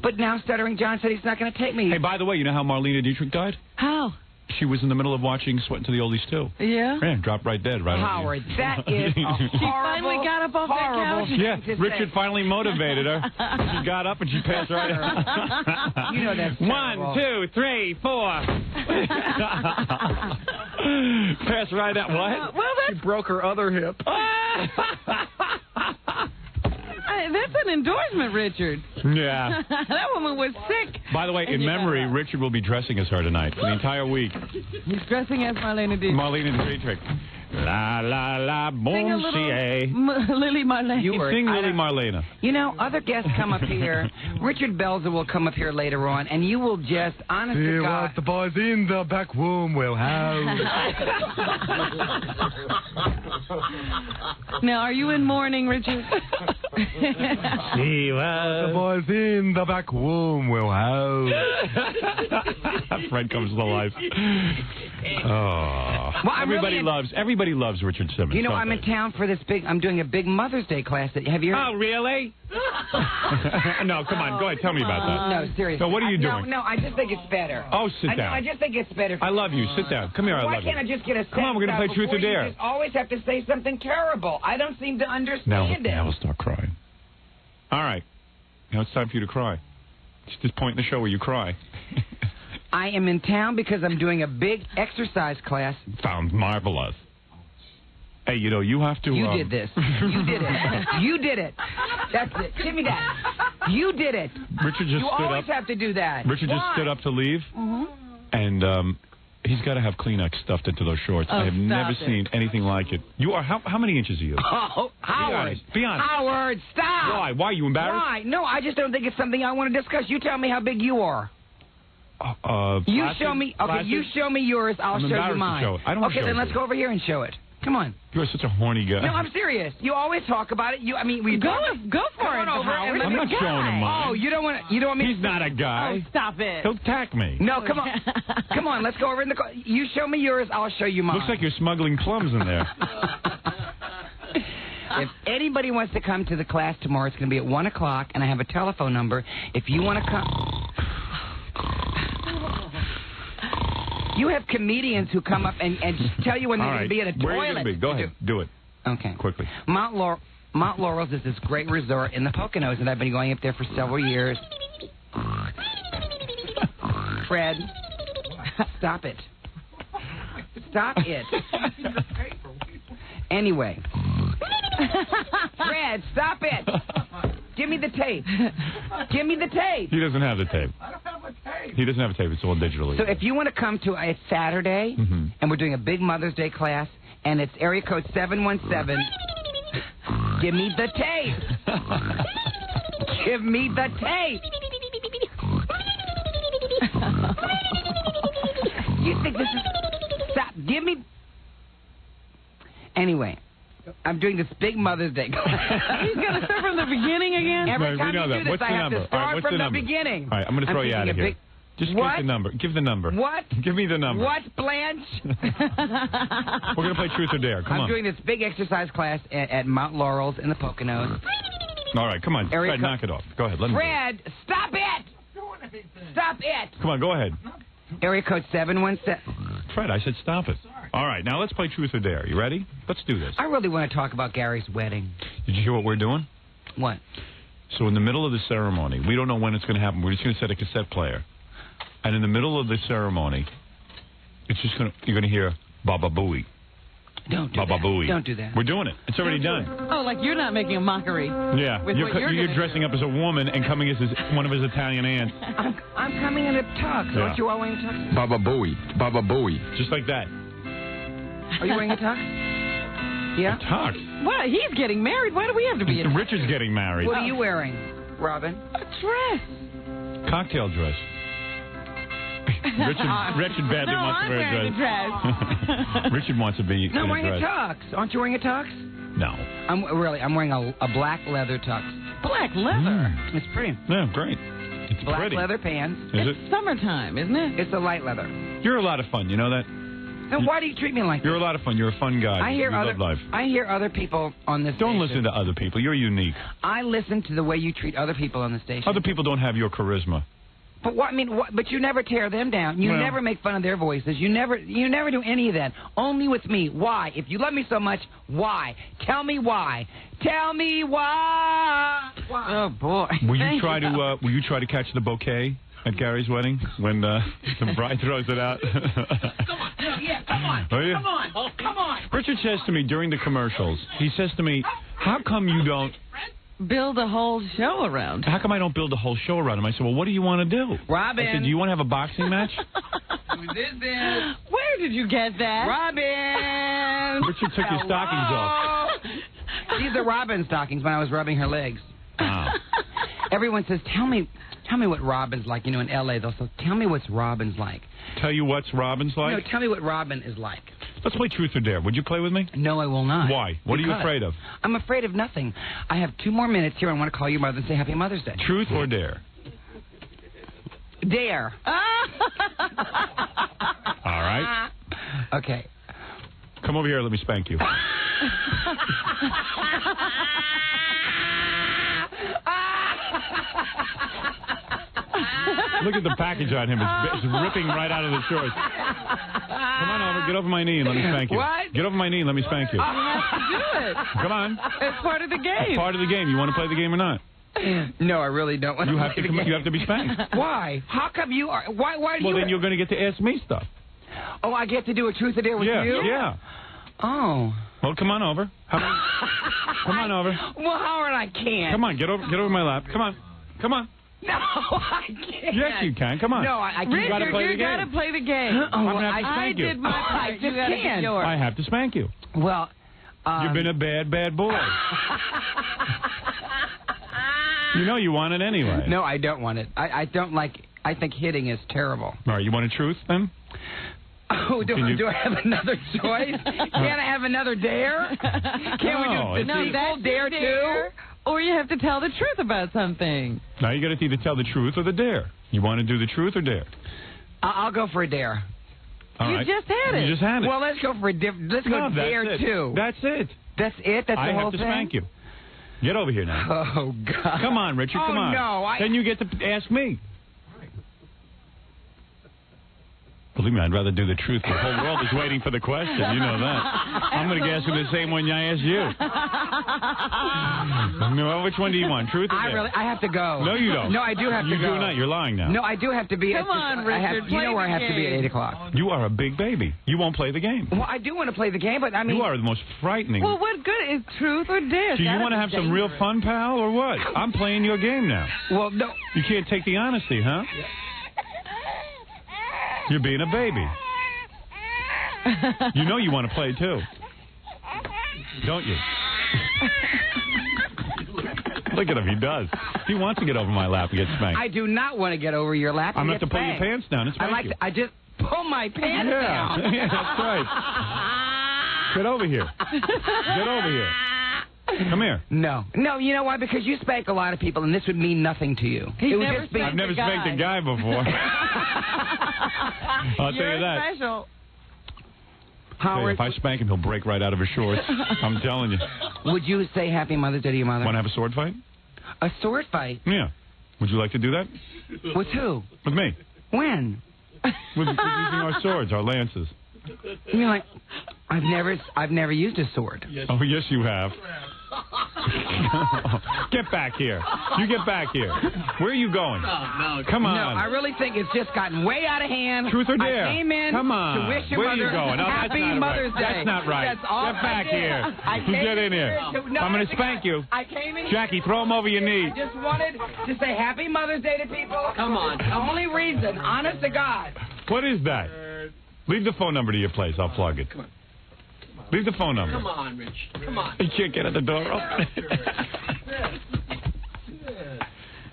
But now Stuttering John said he's not going to take me. Hey, by the way, you know how Marlena Dietrich died? How? She was in the middle of watching Sweatin' to the Oldies, too. Yeah? Yeah, dropped right dead. Right Howard, that is a horrible, she finally got up off that couch? Yeah, Richard finally motivated her. She got up and she passed right out. You know that's terrible. 1, 2, 3, 4. Passed right out. What? Well, she broke her other hip. That's an endorsement, Richard. Yeah. That woman was sick. By the way, in memory, Richard will be dressing as her tonight for the entire week. He's dressing as Marlena Dietrich. Marlena Dietrich. La, la, la, Sing a little Lily Marlena. Sing Lily Marlena. You know, other guests come up here. Richard Belzer will come up here later on, and you will just, honest to God. What the boys in the back room will have. Now, are you in mourning, Richard? See what the boys in the back room will have. Fred comes to life. Oh. Well, everybody loves Richard Simmons. You know, I'm in town for this I'm doing a big Mother's Day class. Have you heard? Oh, really? No, come on. Go ahead. Tell me about that. No, seriously. So what are you doing? No, I just think it's better. Oh, sit down. No, I just think it's better. I love you. Sit down. Come here. I love you. Why can't I just get a Come on, we're going to play Truth or Dare. You just always have to say something terrible. I don't seem to understand it. Now we'll start crying. All right. Now it's time for you to cry. It's this point in the show where you cry. I am in town because I'm doing a big exercise class. Sounds marvelous. Hey, you know, you have to... You did this. You did it. You did it. That's it. Give me that. You did it. Richard just stood up. You always have to do that. Richard just stood up to leave. Mm-hmm. And he's got to have Kleenex stuffed into those shorts. I have never seen anything like it. You are... How many inches are you? Oh, Howard. Be honest. Howard, stop. Why? Why? Are you embarrassed? Why? No, I just don't think it's something I want to discuss. You tell me how big you are. You show me. Okay, you show me yours. I'll show you mine. I don't okay, then let's go over here and show it. Come on. You're such a horny guy. No, I'm serious. You always talk about it. We Go for it, over Howard. and I'm not showing him mine. Oh, you don't want me. He's not a guy. Oh, stop it. He'll attack me. No, come on. Come on, let's go over in the car. You show me yours, I'll show you mine. Looks like you're smuggling plums in there. If anybody wants to come to the class tomorrow, it's going to be at 1 o'clock, and I have a telephone number. If you want to come... You have comedians who come up and just tell you when they're going to be at a Where toilet. are you going to be? Go ahead. Do it. Okay. Quickly. Mount Laurels is this great resort in the Poconos, and I've been going up there for several years. Fred, stop it. Stop it. Anyway. Fred, stop it. Give me the tape. Give me the tape. He doesn't have the tape. I don't have a tape. He doesn't have a tape. It's all digitally. So if you want to come to a Saturday, and we're doing a big Mother's Day class, and it's area code 717, give me the tape. Give me the tape. You think this is... Stop. Give me... Anyway... I'm doing this big Mother's Day class. He's going to start from the beginning again? Every time you do this, I have to start from the beginning. All right, I'm going to throw you out of here. Just give the number. Give the number. What? Give me the number. What, Blanche? We're going to play Truth or Dare. Come on. I'm doing this big exercise class at Mount Laurels in the Poconos. All right, come on. Fred, knock it off. Go ahead. Let me Fred, stop it! Stop it! Come on, go ahead. Area code 717. Fred, I said stop it. All right, now let's play Truth or Dare. You ready? Let's do this. I really want to talk about Gary's wedding. Did you hear what we're doing? What? So in the middle of the ceremony, we don't know when it's going to happen. We're just going to set a cassette player. And in the middle of the ceremony, you're going to hear Baba Booey. Don't do Baba that. Booey. Don't do that. We're doing it. It's already done. Oh, like you're not making a mockery. Yeah. With what You're dressing up as a woman and coming as one of his Italian aunts. I'm coming in a tux. Yeah. Aren't you all wearing a tux? Baba Booey. Baba Booey. Just like that. Are you wearing a tux? Yeah? A tux? What? He's getting married. Why do we have to be in a Richard's getting married. What are you wearing, Robin? A dress. Cocktail dress. Richard badly wants to wear a dress. Richard wants to be in No, I'm a wearing dress. a tux. Aren't you wearing a tux? No. I'm wearing a black leather tux. Black leather? It's pretty. Yeah, great. It's black pretty. leather pants. Is It's summertime, isn't it? It's a light leather. You're a lot of fun. You know that? And why do you treat me like You're a lot of fun. You're a fun guy. I hear you love life. I hear other people on this Don't station. listen to other people. You're unique. I listen to the way you treat other people on the station. Other people don't have your charisma. But what? I mean, but you never tear them down. You never make fun of their voices. You never do any of that. Only with me. Why? If you love me so much, why? Tell me why. Tell me why. Oh boy. Will you try to catch the bouquet at Gary's wedding when the bride throws it out? Come on. Oh, yeah? Come on. Come on. Richard says to me during the commercials, he says to me, how come you don't build a whole show around? How come I don't build a whole show around him? I said, well, what do you want to do? Robin. I said, do you want to have a boxing match? Who's this? Where did you get that? Robin. Richard took his stockings off. These are Robin's stockings when I was rubbing her legs. Oh. Everyone says, tell me what Robin's like. You know, in L.A., they'll say, tell me what's Robin's like. Tell you what's Robin's like? No, tell me what Robin is like. Let's play Truth or Dare. Would you play with me? No, I will not. Why? What are you afraid of? I'm afraid of nothing. I have 2 more minutes here. I want to call your mother and say Happy Mother's Day. Truth or Dare? Dare. All right. Okay. Come over here. Let me spank you. Look at the package on him. It's ripping right out of the shorts. Come on over. Get over my knee and let me spank you. What? Get over my knee and let me spank you. You have to do it. Come on. It's part of the game. It's part of the game. You want to play the game or not? No, I really don't want to play the game. You have to be spanked. Why? How come you are? Why do you? Well, then you're going to get to ask me stuff. Oh, I get to do a Truth or Dare with you? Yeah. Oh. Well, come on over. Come on over. Well, Howard, I can't. Come on, get over my lap. Come on. No, I can't. Yes, you can. Come on. No, I can't. Richard, you got to play the you game. got to play the game. I'm going to have to I spank you. did my part. You got to do yours. I have to spank you. Well, you've been a bad boy. You know you want it anyway. No, I don't want it. I don't like. I think hitting is terrible. All right, you want a truth then? Oh, do I have another choice? Can't I have another dare? Can't we do the sequel, Dare 2? Or you have to tell the truth about something. Now you got to either tell the truth or the dare. You want to do the truth or dare? I'll go for a dare. All right. just had it. You just had it. Well, let's go for let's go Dare 2. That's it. That's it? That's the whole thing? I have to spank you. Get over here now. Oh, God. Come on, Richard, come on. No, Then you get to ask me. Believe me, I'd rather do the truth. The whole world is waiting for the question. You know that. I'm going to guess the same one I asked you. No, which one do you want, truth or dare? I have to go. No, you don't. No, I do have to go. You do not. You're lying now. No, I do have to be. Come on, Richard. You know where I have to be at 8 o'clock. You are a big baby. You won't play the game. Well, I do want to play the game, but I mean... You are the most frightening. Well, what good is truth or dare? Do you want to have some real fun, pal, or what? I'm playing your game now. Well, no. You can't take the honesty, huh? You're being a baby. You know you want to play, too. Don't you? Look at him. He does. He wants to get over my lap and get spanked. I do not want to get over your lap and I'm going to have to pull your pants down and spank you. I just pull my pants down. Yeah, that's right. Get over here. Get over here. Come here. No, you know why? Because you spank a lot of people, and this would mean nothing to you. I've never spanked a guy before. I'll tell you that. Special. Howard, if I spank him, he'll break right out of his shorts. I'm telling you. Would you say Happy Mother's Day to your mother? Want to have a sword fight? A sword fight? Yeah. Would you like to do that? With who? With me. When? With using our swords, our lances. You're like, I've never used a sword. Oh, yes, you have. Get back here. You get back here. Where are you going? No. Come on. No, I really think it's just gotten way out of hand. Truth or dare? I came in Come on. to wish your Where mother are you going? No, Happy Mother's Day. That's not right. That's all Get back here. Get in here. I'm going to spank you. I came in Jackie, throw him over your knee. I just wanted to say Happy Mother's Day to people. Come on. The only reason, honest to God. What is that? Leave the phone number to your place. I'll plug it. Come on. Leave the phone number. Come on, Rich. Come on. You can't get at the door.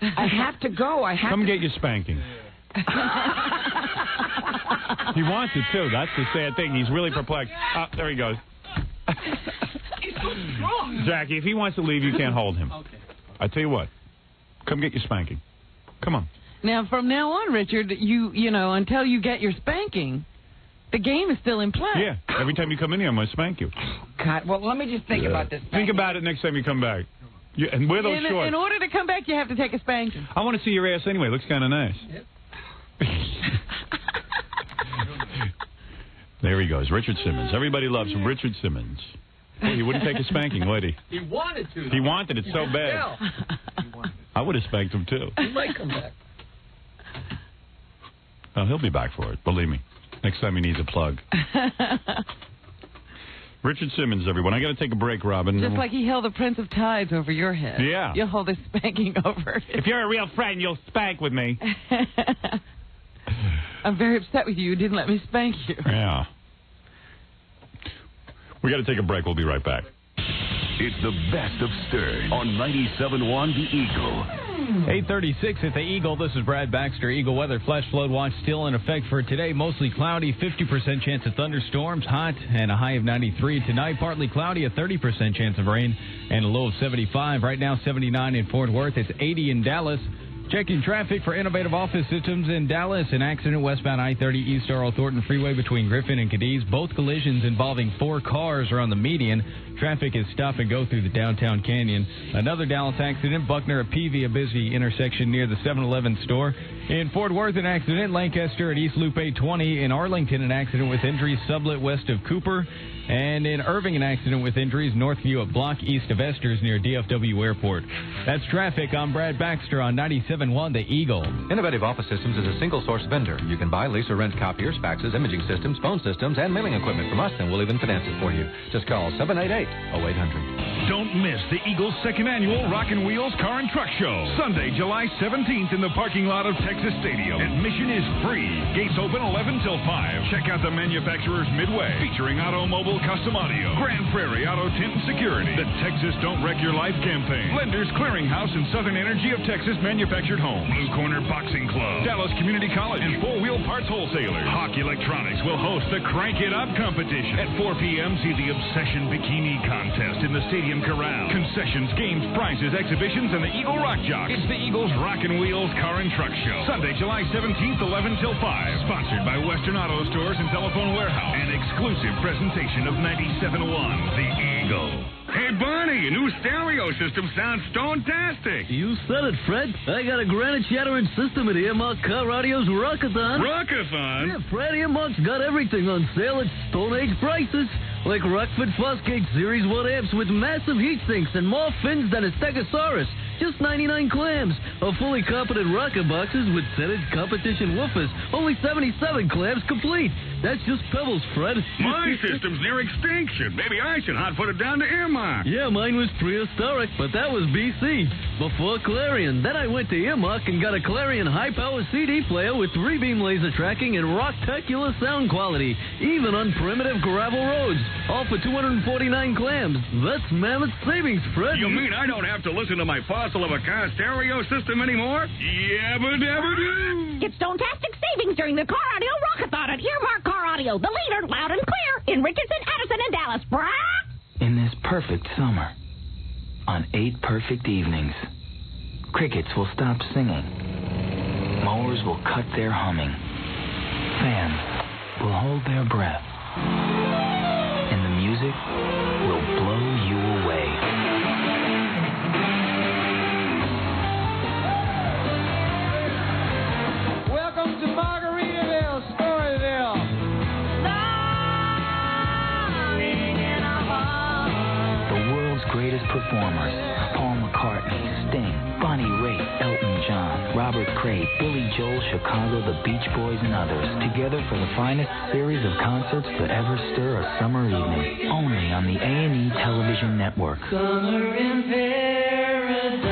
I have to go. Come get your spanking. He wants it, too. That's the sad thing. He's really perplexed. There he goes. He's so strong. Jackie, if he wants to leave, you can't hold him. Okay. I tell you what. Come get your spanking. Come on. Now, from now on, Richard, you know, until you get your spanking, the game is still in play. Yeah. Every time you come in here, I'm going to spank you. God, well, let me just think about this. Think about it next time you come back. And wear those shorts. In order to come back, you have to take a spanking. I want to see your ass anyway. Looks kind of nice. Yep. There he goes, Richard Simmons. Everybody loves Richard Simmons. Well, he wouldn't take a spanking, would he? He wanted to. He wanted it so bad. I would have spanked him, too. He might come back. Well, he'll be back for it, believe me. Next time he needs a plug. Richard Simmons, everyone. I got to take a break, Robin. Just like he held the Prince of Tides over your head. Yeah. You'll hold a spanking over. If you're a real friend, you'll spank with me. I'm very upset with you. You didn't let me spank you. Yeah. We got to take a break. We'll be right back. It's the best of Stern on 97.1 The Eagle. 8:36 at the Eagle. This is Brad Baxter. Eagle weather flash flood watch still in effect for today. Mostly cloudy, 50% chance of thunderstorms, hot, and a high of 93. Tonight, partly cloudy, a 30% chance of rain, and a low of 75. Right now, 79 in Fort Worth. It's 80 in Dallas. Checking traffic for Innovative Office Systems in Dallas. An accident westbound I-30 East Earl Thornton Freeway between Griffin and Cadiz. Both collisions involving 4 cars are on the median. Traffic is stop and go through the downtown canyon. Another Dallas accident, Buckner at Peavy, a busy intersection near the 7-Eleven store. In Fort Worth, an accident, Lancaster at East Loop 820. In Arlington, an accident with injuries, Sublet west of Cooper. And in Irving, an accident with injuries, Northview at Block east of Esters near DFW Airport. That's traffic. I'm Brad Baxter on 97.1 The Eagle. Innovative Office Systems is a single-source vendor. You can buy, lease, or rent copiers, faxes, imaging systems, phone systems, and mailing equipment from us, and we'll even finance it for you. Just call 788-0800. Don't miss the Eagle's second annual Rockin' Wheels Car and Truck Show. Sunday, July 17th in the parking lot of Texas Texas Stadium. Admission is free. Gates open 11 till 5. Check out the manufacturer's Midway, featuring Automobile Custom Audio, Grand Prairie Auto Tint and Security, the Texas Don't Wreck Your Life campaign, Lenders Clearinghouse and Southern Energy of Texas Manufactured Homes, Blue Corner Boxing Club, Dallas Community College, and Four Wheel Parts Wholesalers. Hawk Electronics will host the Crank It Up competition. At 4 p.m., see the Obsession Bikini Contest in the Stadium Corral. Concessions, games, prizes, exhibitions, and the Eagle Rock Jock. It's the Eagles Rockin' Wheels Car and Truck Show. Sunday, July 17th, 11 till 5. Sponsored by Western Auto Stores and Telephone Warehouse. An exclusive presentation of 97.1 The Eagle. Hey, Barney, your new stereo system sounds stone-tastic. You said it, Fred. I got a granite shattering system at Earmark Car Radio's Rockathon. Rockathon? Yeah, Fred, Earmark's got everything on sale at Stone Age prices. Like Rockford Fosgate Series 1 amps with massive heat sinks and more fins than a Stegosaurus. Just 99 clams. Or fully competent rocker boxes with Senate competition woofers. Only 77 clams complete. That's just pebbles, Fred. My system's near extinction. Maybe I should hot-foot it down to Earmark. Yeah, mine was prehistoric, but that was BC. Before Clarion. Then I went to Earmark and got a Clarion high-power CD player with 3-beam laser tracking and rocktacular sound quality, even on primitive gravel roads. All for 249 clams. That's mammoth savings, Fred. You mean I don't have to listen to my fossil of a car stereo system anymore? Yabba-dabba-doo! Get stone-tastic savings during the Car Audio Rockathon at Earmark Car Audio, the leader, loud and clear, in Richardson, Addison, and Dallas. Brah! In this perfect summer, on 8 perfect evenings, crickets will stop singing, mowers will cut their humming, fans will hold their breath, and the music will blow you away. Welcome to Margaritaville, Storyville. The world's greatest performers: Paul McCartney, Sting, Bonnie Raitt, Elton John, Robert Cray, Billy Joel, Chicago, the Beach Boys, and others, together for the finest series of concerts to ever stir a summer evening, only on the A&E Television Network. Summer in Paradise.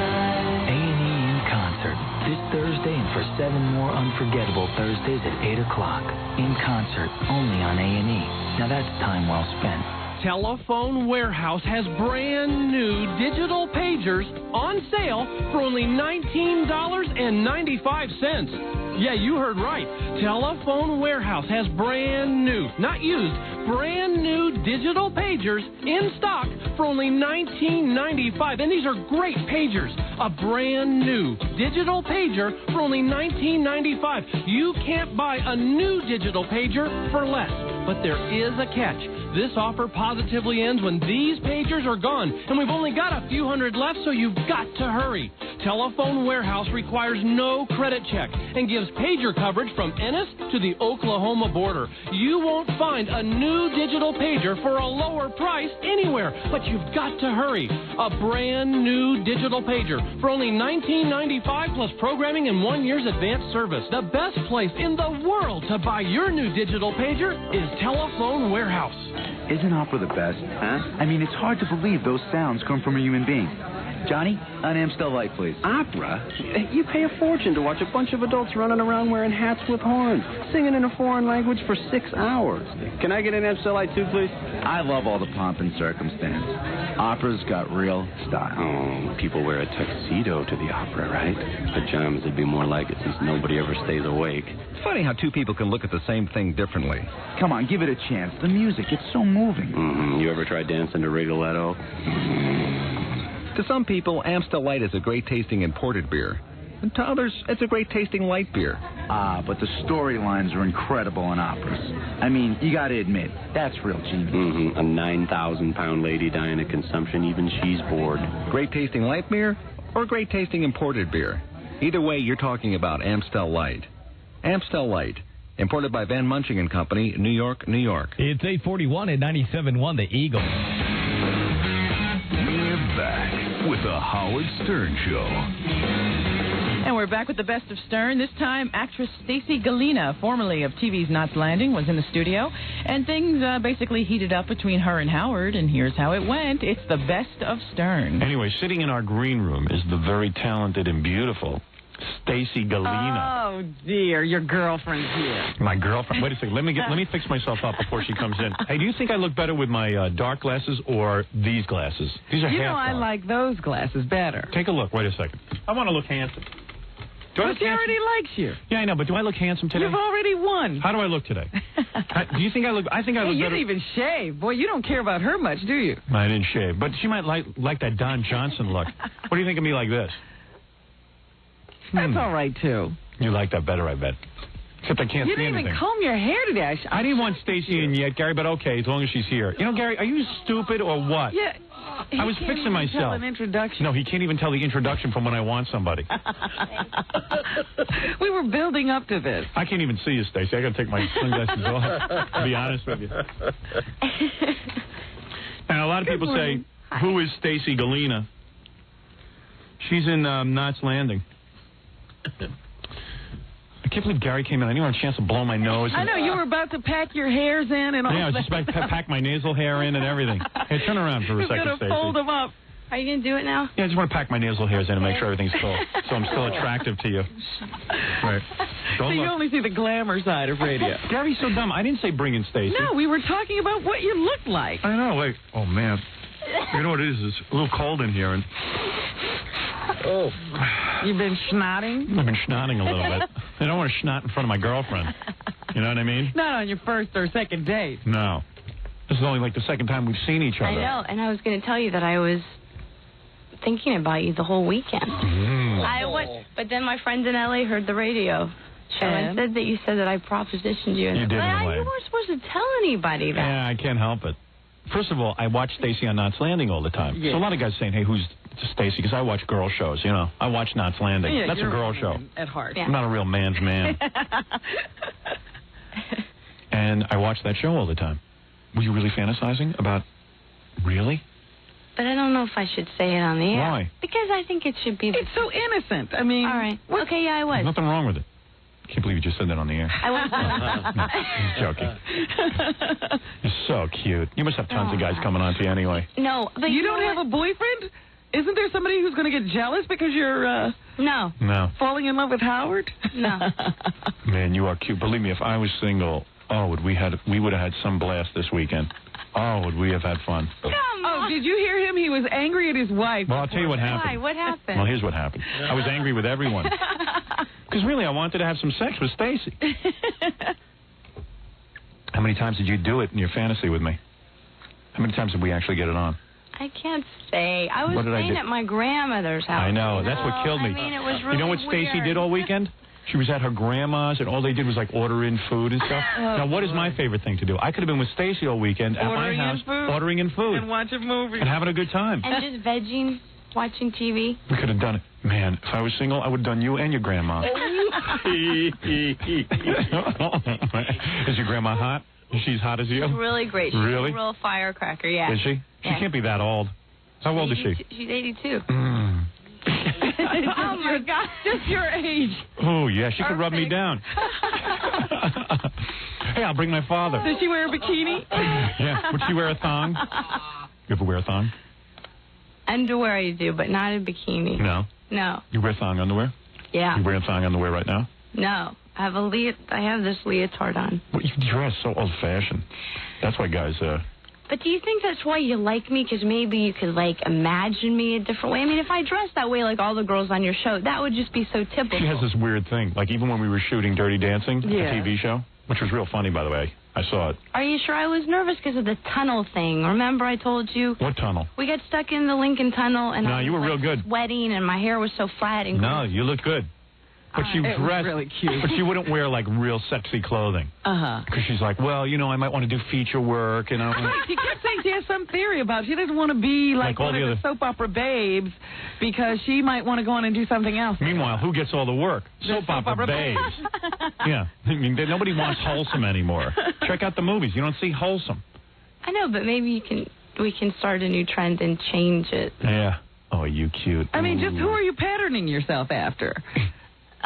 A&E in concert this Thursday and for 7 more unforgettable Thursdays at 8 o'clock. In concert, only on A&E. Now that's time well spent. Telephone Warehouse has brand new digital pagers on sale for only $19.95. Yeah, you heard right. Telephone Warehouse has brand new, not used, brand new digital pagers in stock for only $19.95. And these are great pagers. A brand new digital pager for only $19.95. You can't buy a new digital pager for less. But there is a catch. This offer positively ends when these pagers are gone, and we've only got a few hundred left, so you've got to hurry. Telephone Warehouse requires no credit check and gives pager coverage from Ennis to the Oklahoma border. You won't find a new digital pager for a lower price anywhere, but you've got to hurry. A brand new digital pager for only $19.95 plus programming and 1 year's advanced service. The best place in the world to buy your new digital pager is Telephone Warehouse. Isn't opera the best? Huh? I mean, it's hard to believe those sounds come from a human being. Johnny, an Amstel Light, please. Opera? You pay a fortune to watch a bunch of adults running around wearing hats with horns, singing in a foreign language for 6 hours. Can I get an Amstel Light too, please? I love all the pomp and circumstance. Opera's got real style. Oh, people wear a tuxedo to the opera, right? Pajamas would be more like it since nobody ever stays awake. It's funny how two people can look at the same thing differently. Come on, give it a chance. The music, it's so moving. Mm-hmm. You ever tried dancing to Rigoletto? To some people, Amstel Light is a great-tasting imported beer. And to others, it's a great-tasting light beer. Ah, but the storylines are incredible in operas. I mean, you gotta admit, that's real genius. Mm-hmm. A 9,000-pound lady dying of consumption, even she's bored. Great-tasting light beer or great-tasting imported beer? Either way, you're talking about Amstel Light. Amstel Light, imported by Van Munching and Company, New York, New York. It's 8:41 at 97.1 The Eagle. We're back with the Howard Stern Show. And we're back with the best of Stern. This time, actress Stacy Galina, formerly of TV's Knots Landing, was in the studio. And things basically heated up between her and Howard, and here's how it went. It's the best of Stern. Anyway, sitting in our green room is the very talented and beautiful Stacy Galina. Oh, dear. Your girlfriend's here. My girlfriend. Wait a second. Let me fix myself up before she comes in. Hey, do you think I look better with my dark glasses or these glasses? These are You half know I dark. like those glasses better. Take a look. Wait a second. I want to look handsome. Do I But look she handsome? already likes you. Yeah, I know, but do I look handsome today? You've already won. How do I look today? Do you think I look... I think I Hey, look you better... didn't even shave. Boy, you don't care about her much, do you? I didn't shave. But she might like that Don Johnson look. What do you think of me like this? That's all right, too. You like that better, I bet. Except I can't You see didn't anything. even comb your hair today. I didn't want Stacy in yet, Gary, but okay, as long as she's here. You know, Gary, are you stupid or what? Yeah. I was fixing Tell myself. an introduction. No, he can't even tell the introduction from when I want somebody. We were building up to this. I can't even see you, Stacy. I got to take my sunglasses off, to be honest with you. And a lot of people say, who is Stacy Galina? She's in Knots Landing. I can't believe Gary came in. I didn't want a chance to blow my nose. I know, you were about to pack your hairs in and all Yeah, I was that. just about to pack my nasal hair in and everything. Hey, turn around for a You're second, going to Stacy. fold them up. Are you going to do it now? Yeah, I just want to pack my nasal hairs in and make sure everything's cool. So I'm still attractive to you. Right. So Don't you look. only see the glamour side of radio. Gary's so dumb. I didn't say bring in Stacy. No, we were talking about what you look like. I know. Like, oh, man. You know what it is? It's a little cold in here. And oh. You've been snotting? I've been snotting a little bit. I don't want to snot in front of my girlfriend. You know what I mean? Not on your first or second date. No. This is only like the second time we've seen each other. I know, and I was going to tell you that I was thinking about you the whole weekend. But then my friends in L.A. heard the radio show and said that you said that I propositioned you. And You did, But in a way. you weren't supposed to tell anybody that. Yeah, I can't help it. First of all, I watch Stacy on Knots Landing all the time. Yeah. So a lot of guys saying, hey, who's Stacy? Because I watch girl shows, you know. I watch Knots Landing. Yeah, That's a you're girl show. At heart. I'm not a real man's man. And I watch that show all the time. Were you really fantasizing about... Really? But I don't know if I should say it on the air. Why? Because I think it should be... It's so innocent. I mean... All right. Okay, yeah, I was. There's nothing wrong with it. I can't believe you just said that on the air. I was. He's joking. You're so cute. You must have tons of guys coming on to you anyway. No, but you don't have a boyfriend? Isn't there somebody who's going to get jealous because you're no No. falling in love with Howard? No. Man, you are cute. Believe me, if I was single, we would have had some blast this weekend. Oh, would we have had fun. Oh, did you hear him? He was angry at his wife. Well, I'll tell you what happened. Why? What happened? Well, here's what happened. I was angry with everyone. Because really, I wanted to have some sex with Stacy. How many times did you do it in your fantasy with me? How many times did we actually get it on? I can't say. I was What did I staying do? at my grandmother's house. I know. you That's what killed me. I mean, it was really You know what Stacy weird. did all weekend? She was at her grandma's, and all they did was, like, order in food and stuff. Now, what is my favorite thing to do? I could have been with Stacy all weekend at Ordering my in house, food. ordering in food. And watching movies. And having a good time. And just vegging, watching TV. We could have done it. Man, if I was single, I would have done you and your grandma. Is your grandma hot? She's hot as you? She's really great. She's Really? a real firecracker, yeah. Is she? She Yeah. can't be that old. How old is she? She's 82. Oh, my God. Just your age. Oh, yeah, she could rub me down. Hey, I'll bring my father. Does she wear a bikini? Yeah, would she wear a thong? You ever wear a thong? Underwear I do, but not a bikini. No. No. You wear thong underwear? Yeah. You wearing thong underwear right now? No. I have this leotard on. Well, you dress so old-fashioned. That's why guys, But do you think that's why you like me? Because maybe you could, like, imagine me a different way? I mean, if I dressed that way like all the girls on your show, that would just be so typical. she has this weird thing. Like, even when we were shooting Dirty Dancing, Yeah. the TV show, which was real funny, by the way. I saw it. Are you sure? I was nervous because of the tunnel thing. Remember I told you? What tunnel? We got stuck in the Lincoln Tunnel, and No, I was, you were like, real good. sweating, and my hair was so flat and No, you look good. But she It was dressed, really cute. but she wouldn't wear, like, real sexy clothing. Uh-huh. Because she's like, well, you know, I might want to do feature work, you know. She kept saying she has some theory about it. She doesn't want to be like all one the of the soap opera babes because she might want to go on and do something else. Meanwhile, who gets all the work? Soap opera babes. Yeah. I mean, nobody wants wholesome anymore. Check out the movies. You don't see wholesome. I know, but maybe we can start a new trend and change it. Yeah. Oh, you cute. I mean, just who are you patterning yourself after?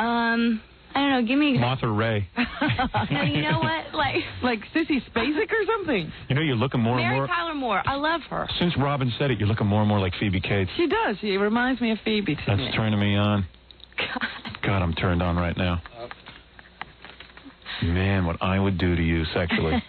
I don't know. Give me. Martha Ray. No, you know what? Like Sissy Spacek or something. You know, you're looking more and Mary more. Tyler Moore. I love her. Since Robin said it, you're looking more and more like Phoebe Cates. She does. She reminds me of Phoebe to me. That's turning me on. God. God, I'm turned on right now. Man, what I would do to you sexually.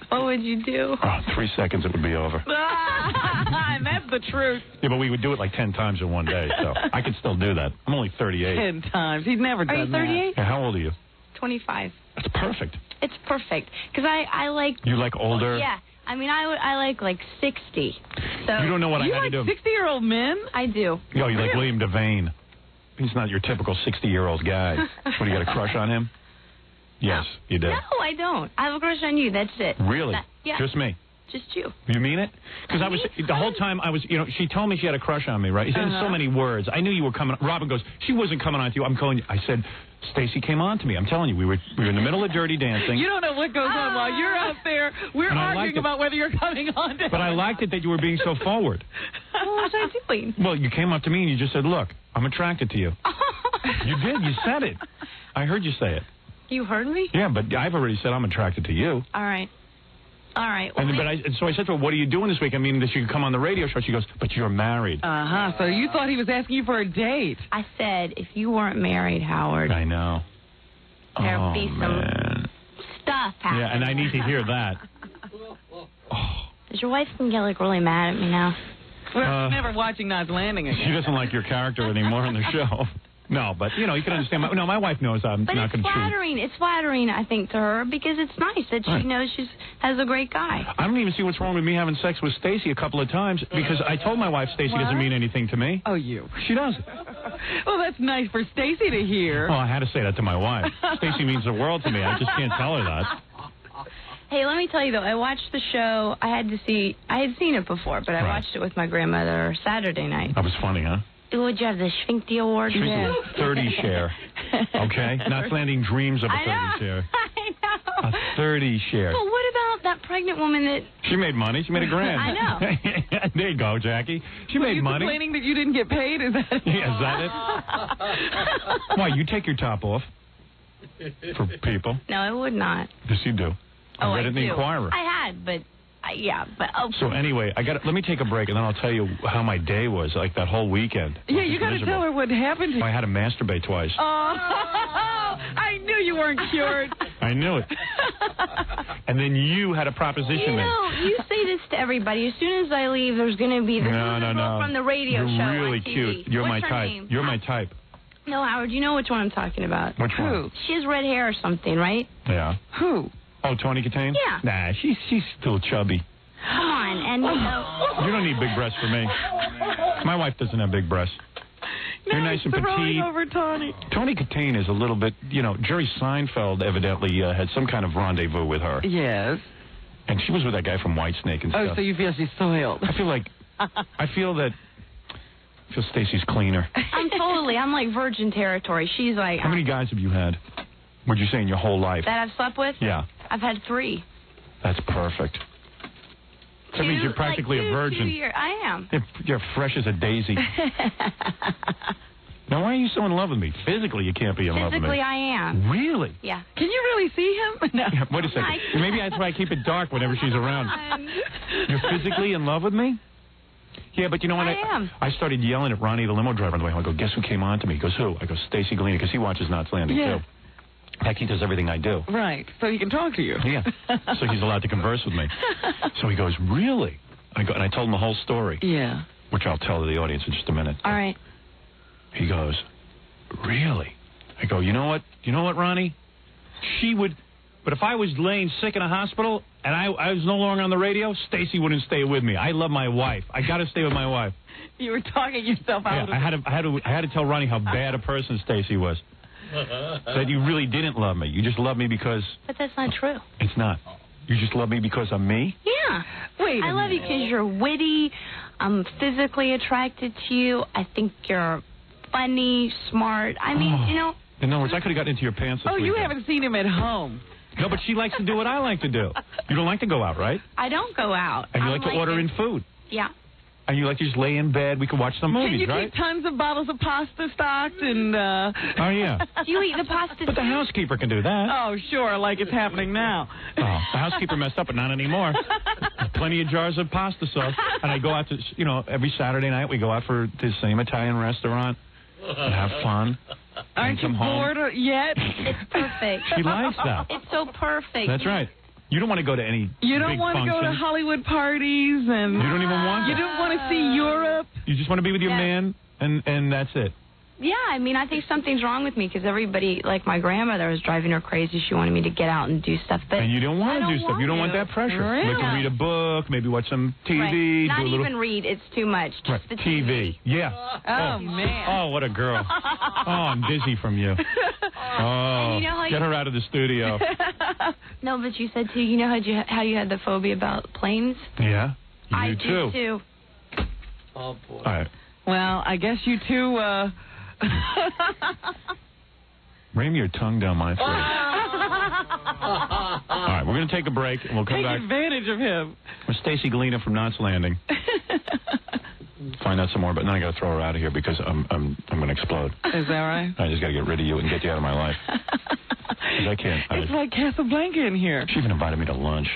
What would you do? Oh, 3 seconds, it would be over. And that's the truth. Yeah, but we would do it like 10 times in one day, so I could still do that. I'm only 38. 10 times. He'd never done Are you 38? Yeah, how old are you? 25. That's perfect. It's perfect. Because I like... You like older? Yeah. I mean, I like 60. So You don't know what I had to do. You like 60-year-old men? I do. Oh, you like William Devane. He's not your typical 60-year-old guy. What, you got a crush on him? Yes, you do. No, I don't. I have a crush on you. That's it. Really? Yeah. Just me? Just you. You mean it? Because I was, the whole time I was, she told me she had a crush on me, right? He said in so many words. I knew you were coming. Robin goes, she wasn't coming on to you. I'm calling you. I said, Stacy came on to me. I'm telling you, we were in the middle of Dirty Dancing. You don't know what goes on while you're out there. We're arguing about whether you're coming on to But I liked it that you were being so forward. What was I doing? Well, you came up to me and you just said, look, I'm attracted to you. You did. You said it. I heard you say it. You heard me? Yeah, but I've already said I'm attracted to you. All right. All right. Well, So I said to her, what are you doing this week? I mean, that she could come on the radio show. She goes, but you're married. Uh-huh. So you thought he was asking you for a date. I said, if you weren't married, Howard. I know. There'd be some stuff happening. Yeah, and I need to hear that. Is your wife going to get, like, really mad at me now? We're never watching Knots Landing again. She doesn't like your character anymore on the show. No, but, you can understand. My wife knows I'm but not going to choose. It's flattering, I think, to her, because it's nice that she knows she has a great guy. I don't even see what's wrong with me having sex with Stacy a couple of times, because I told my wife Stacy doesn't mean anything to me. Oh, you. She doesn't. Well, that's nice for Stacy to hear. Well, I had to say that to my wife. Stacy means the world to me. I just can't tell her that. Hey, let me tell you, though, I watched the show. I had seen it before, but I watched it with my grandmother Saturday night. That was funny, huh? Would you have the Schwinkty Award? 30 share. Okay? Not landing dreams of a 30 share. I know. A 30 share. Well, what about that pregnant woman that... She made money. She made $1,000. I know. There you go, Jackie. She made money. Complaining that you didn't get paid? Is that Yeah, is that it? Why, you take your top off for people. No, I would not. Yes, you do. I read it in the Inquirer. I had, but... okay. So anyway, let me take a break, and then I'll tell you how my day was, like that whole weekend. Yeah, you got to tell her what happened to you. I had to masturbate twice. Oh, I knew you weren't cured. I knew it. And then you had a proposition. You say this to everybody. As soon as I leave, there's going to be this girl from the radio show. You're really on TV. cute. You're What's my her type. name? You're my type. No, Howard, you know which one I'm talking about. Which one? She has red hair or something, right? Yeah. Who? Oh, Tony Katane? Yeah. Nah, she's still chubby. Come on, and You don't need big breasts for me. My wife doesn't have big breasts. You're nice and petite. Over Tony. Tony Katane is a little bit, Jerry Seinfeld evidently had some kind of rendezvous with her. Yes. And she was with that guy from Whitesnake and stuff. Oh, so you feel she's soiled. I feel Stacy's cleaner. I'm like virgin territory. She's like... How many guys have you had? Would you say in your whole life? That I've slept with? Yeah. I've had 3. That's perfect. That means you're practically a virgin. 2 years. I am. You're fresh as a daisy. Now, why are you so in love with me? Physically, you can't be in love with me. Physically, I am. Really? Yeah. Can you really see him? No. Yeah, wait a second. Maybe that's why I keep it dark whenever she's around. You're physically in love with me? Yeah, but you know what? I am. I started yelling at Ronnie, the limo driver, on the way home. I go, guess who came on to me? He goes, who? I go, Stacy Galina, because he watches Knots Landing, too. Like, he does everything I do. Right, so he can talk to you. Yeah, so he's allowed to converse with me. So he goes, really? And I told him the whole story. Yeah. Which I'll tell the audience in just a minute. All right. He goes, really? I go, you know what, Ronnie? She would, but if I was laying sick in a hospital and I was no longer on the radio, Stacy wouldn't stay with me. I love my wife. I got to stay with my wife. You were talking yourself out. Yeah, I had to tell Ronnie how bad a person Stacy was. That you really didn't love me. You just love me because... But that's not true. It's not. You just love me because I'm me? Yeah. Wait I love you because you're witty. I'm physically attracted to you. I think you're funny, smart. I mean, In other words, I could have gotten into your pants this you weekend. haven't seen him at home. No, but she likes to do what I like to do. You don't like to go out, right? I don't go out. And you like to order in food. Yeah. And you like to just lay in bed. We can watch some movies, Can you right? keep tons of bottles of pasta stocked and... Oh, yeah. Do you eat the pasta But the housekeeper can do that. Oh, sure, like it's happening now. Oh, the housekeeper messed up, but not anymore. Plenty of jars of pasta sauce. And I go out to, every Saturday night we go out for the same Italian restaurant and have fun. Aren't you come home. bored yet? It's perfect. She likes that. It's so perfect. That's right. You don't want to go to any You don't big want to go to functions. Hollywood parties, and You don't even want you to. don't want to see Europe. You just want to be with your man, and that's it. Yeah, I mean, I think something's wrong with me because everybody, like my grandmother, was driving her crazy. She wanted me to get out and do stuff, but And you don't want I to do stuff. You don't want that pressure. Really? Like to read a book, maybe watch some TV, Right. Not do a little even read. It's too much. Just Right. the TV. Yeah. Oh, man. Oh, what a girl. Oh, I'm dizzy from you. Oh, you know how get her out of the studio. No, but you said too. You know how you had the phobia about planes? Yeah. You I do do too. Oh, boy. All right. Well, I guess you two. Ram your tongue down my throat. All right, we're going to take a break, and we'll come Take back advantage of him. with Stacy Galina from Knots Landing. Find out some more, but then I got to throw her out of here because I'm going to explode. Is that right? I just got to get rid of you and get you out of my life. 'Cause I can't. It's like Casablanca in here. She even invited me to lunch.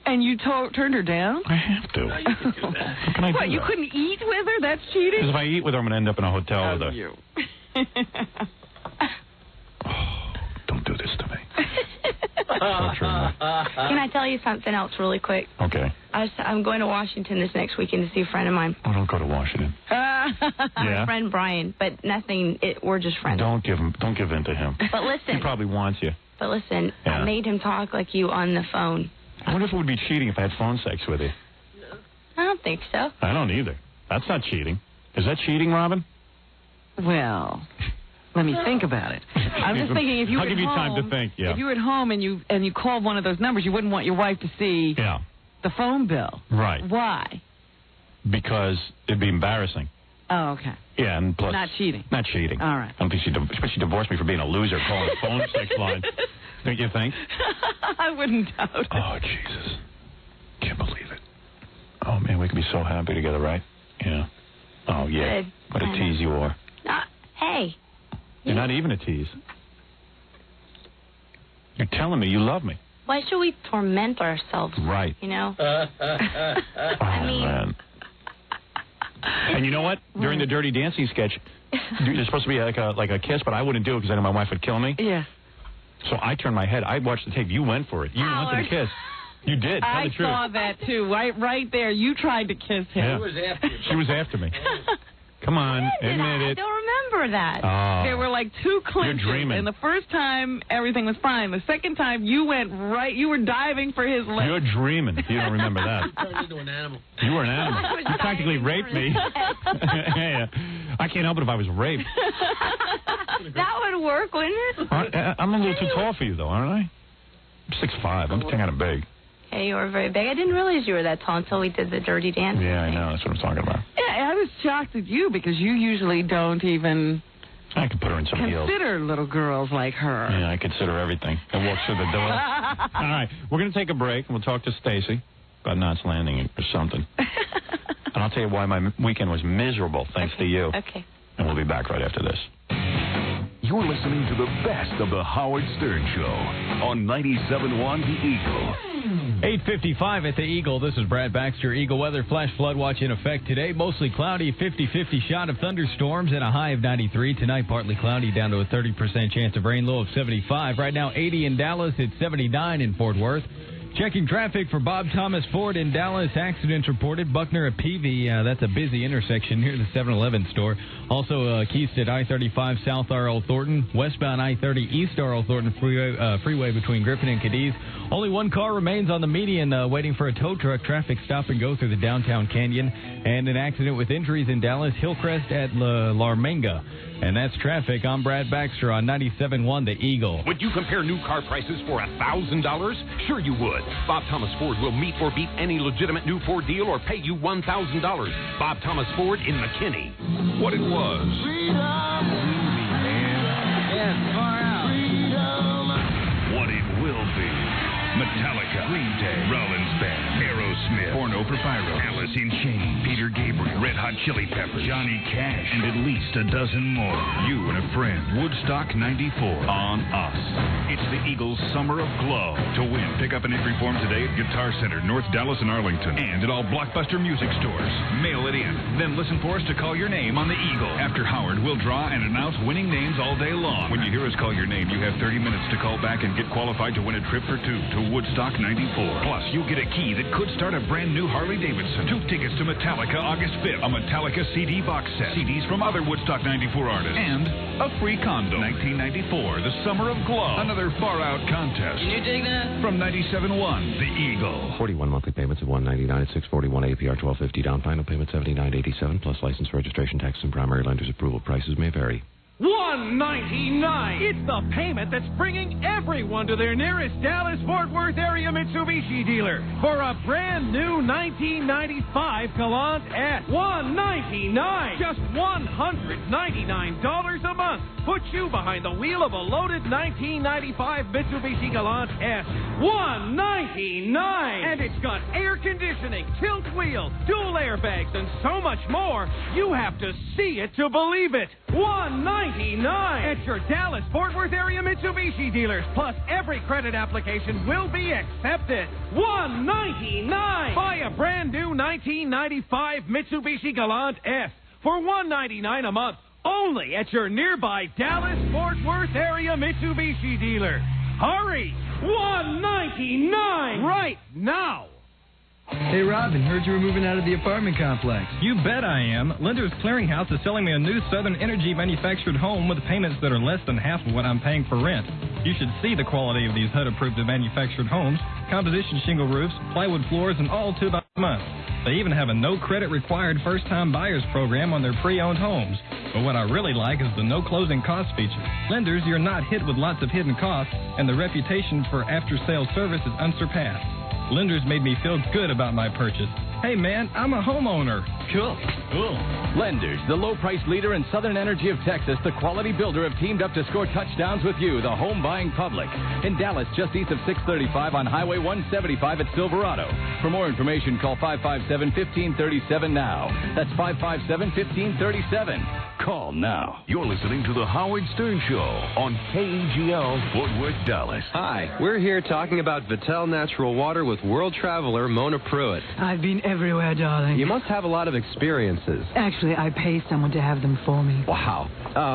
And you turned her down? I have to. How can I What, do you that? couldn't eat with her? That's cheating? Because if I eat with her, I'm going to end up in a hotel with her. You. Don't do this to me. Can I tell you something else really quick? Okay. I'm going to Washington this next weekend to see a friend of mine. Oh, don't go to Washington. My Yeah? friend Brian, but nothing. We're just friends. Don't give in to him. But listen. He probably wants you. But listen, Yeah. I made him talk like you on the phone. I wonder if it would be cheating if I had phone sex with you. I don't think so. I don't either. That's not cheating. Is that cheating, Robin? Well, let me think about it. I'm just thinking if you were I'll at give you home, time to think, yeah. If you were at home and you called one of those numbers, you wouldn't want your wife to see the phone bill. Right. Why? Because it'd be embarrassing. Oh, okay. Yeah, and plus... Not cheating. Not cheating. All right. I don't think she divorced me for being a loser calling the phone sex line. Don't you think? I wouldn't doubt it. Oh, Jesus. Can't believe it. Oh, man, we could be so happy together, right? Yeah. Oh, yeah. Good. What a I know. tease you are. Hey. You're not even a tease. You're telling me you love me. Why should we torment ourselves? Right. You know? I mean... Man. And you know what? During the Dirty Dancing sketch, there's supposed to be like a kiss, but I wouldn't do it because I know my wife would kill me. Yeah. So I turned my head. I watched the tape. You went for it. You wanted to kiss. You did. Tell I the truth. saw that too. Right there. You tried to kiss him. Yeah. She was after me. Come on, admit I it. don't remember that. Oh. There were like two clinches. You're dreaming. And the first time, everything was fine. The second time, you went right. You were diving for his leg. You're dreaming. You don't remember that. Turned into an animal. You were an animal. You practically raped me. Yeah. I can't help it if I was raped. That would work, wouldn't it? I'm a little too tall for you, though, aren't I? I'm 6'5". I'm kind of big. Yeah, you were very big. I didn't realize you were that tall until we did the Dirty Dancing. Yeah, I know. That's what I'm talking about. Yeah, I was shocked at you because you usually don't even I could put her in some heels. consider little girls like her. Yeah, I consider everything. I walk through the door. All right, we're going to take a break, and we'll talk to Stacy about Knots Landing or something. And I'll tell you why my weekend was miserable, thanks to you. Okay. And we'll be back right after this. You're listening to the best of the Howard Stern Show on 97.1 The Eagle. 8:55 at the Eagle. This is Brad Baxter. Eagle weather flash flood watch in effect today. Mostly cloudy, 50-50 shot of thunderstorms and a high of 93. Tonight, partly cloudy, down to a 30% chance of rain, low of 75. Right now, 80 in Dallas. It's 79 in Fort Worth. Checking traffic for Bob Thomas Ford in Dallas. Accidents reported. Buckner at Peavy. That's a busy intersection near the 7-Eleven store. Also, Keystone I-35 South R.L. Thornton. Westbound I-30 East R.L. Thornton freeway between Griffin and Cadiz. Only one car remains on the median waiting for a tow truck. Traffic stop and go through the downtown canyon. And an accident with injuries in Dallas. Hillcrest at Larmenga. And that's traffic. I'm Brad Baxter on 97.1 The Eagle. Would you compare new car prices for $1,000? Sure you would. Bob Thomas Ford will meet or beat any legitimate new Ford deal or pay you $1,000. Bob Thomas Ford in McKinney. What it was. What it will be. Metallica, Green Day, Rollins Band, Aerosmith, Porno for Pyro, Alice in Chains, Peter Gabriel, Red Hot Chili Peppers, Johnny Cash, and at least a dozen more. You and a friend. Woodstock 94 on us. It's the Eagles' Summer of Glow. To win, pick up an entry form today at Guitar Center, North Dallas and Arlington, and at all Blockbuster music stores. Mail it in. Then listen for us to call your name on the Eagle. After Howard, we'll draw and announce winning names all day long. When you hear us call your name, you have 30 minutes to call back and get qualified to win a trip for two to Woodstock 94. Plus, you'll get a key that could start a brand new Harley-Davidson. 2 tickets to Metallica August 5th. A Metallica CD box set. CDs from other Woodstock 94 artists. And a free condo. 1994, the Summer of Glow. Another far-out contest. Can you dig that? From 97.1, The Eagle. 41 monthly payments of $199 at 641 APR 1250 down. Final payment $79.87 plus license, registration, tax, and primary lender's approval. Prices may vary. $199. It's the payment that's bringing everyone to their nearest Dallas-Fort Worth area Mitsubishi dealer for a brand new 1995 Galant S. $199. Just $199 a month. Put you behind the wheel of a loaded 1995 Mitsubishi Galant S. $199. And it's got air conditioning, tilt wheels, dual airbags, and so much more. You have to see it to believe it. $199 at your Dallas-Fort Worth area Mitsubishi dealers. Plus, every credit application will be accepted. $199. Buy a brand new 1995 Mitsubishi Galant S for $199 a month. Only at your nearby Dallas-Fort Worth area Mitsubishi dealer. Hurry! $199 right now. Hey, Robin, heard you were moving out of the apartment complex. You bet I am. Lenders Clearinghouse is selling me a new Southern Energy manufactured home with payments that are less than half of what I'm paying for rent. You should see the quality of these HUD-approved manufactured homes, composition shingle roofs, plywood floors, and all 2 by month. They even have a no-credit-required first-time buyers program on their pre-owned homes. But what I really like is the no-closing cost feature. Lenders, you're not hit with lots of hidden costs, and the reputation for after-sales service is unsurpassed. Lenders made me feel good about my purchase. Hey, man, I'm a homeowner. Cool. Lenders, the low-price leader in Southern Energy of Texas, the quality builder, have teamed up to score touchdowns with you, the home buying public. In Dallas, just east of 635 on Highway 175 at Silverado. For more information, call 557-1537 now. That's 557-1537. Call now. You're listening to The Howard Stern Show on KEGL, Fort Worth, Dallas. Hi, we're here talking about Vittel Natural Water with world traveler Mona Pruitt. I've been everywhere, darling. You must have a lot of experiences. Actually, I pay someone to have them for me. Wow.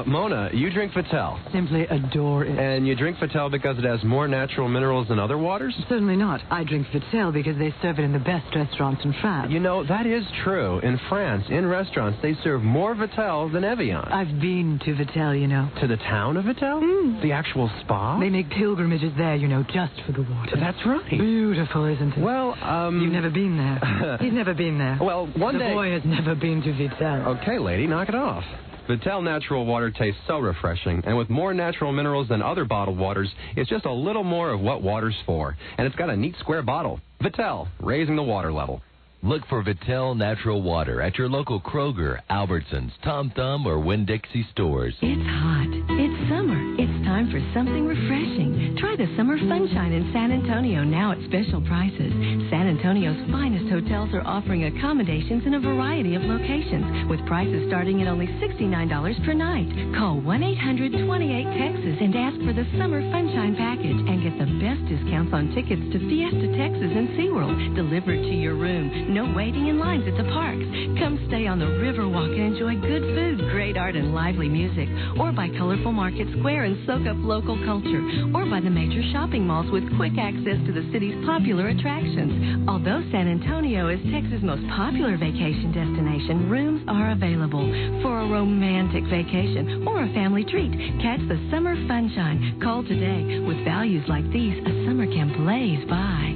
Mona, you drink Vittel. Simply adore it. And you drink Vittel because it has more natural minerals than other waters? Certainly not. I drink Vittel because they serve it in the best restaurants in France. You know, that is true. In France, in restaurants, they serve more Vittel than Evian. I've been to Vittel, you know. To the town of Vittel? The actual spa? They make pilgrimages there, you know, just for the water. That's right. Beautiful, isn't it? Well, You've never been there. He's never been there. Well, one day... The boy has never been to Vittel. Okay, lady, knock it off. Vittel Natural Water tastes so refreshing, and with more natural minerals than other bottled waters, it's just a little more of what water's for. And it's got a neat square bottle. Vittel, raising the water level. Look for Vittel Natural Water at your local Kroger, Albertsons, Tom Thumb, or Winn-Dixie stores. It's hot. It's summer. It's time for something refreshing. Try the Summer Funshine in San Antonio now at special prices. San Antonio's finest hotels are offering accommodations in a variety of locations with prices starting at only $69 per night. Call 1-800-28-TEXAS and ask for the Summer Funshine package and get the best discounts on tickets to Fiesta Texas and SeaWorld delivered to your room. No waiting in lines at the parks. Come stay on the Riverwalk and enjoy good food, great art, and lively music. Or by colorful Market Square and soak up local culture. Or by the major shopping malls with quick access to the city's popular attractions. Although San Antonio is Texas' most popular vacation destination, rooms are available for a romantic vacation or a family treat. Catch the Summer Funshine. Call today. With values like these, a summer can blaze by.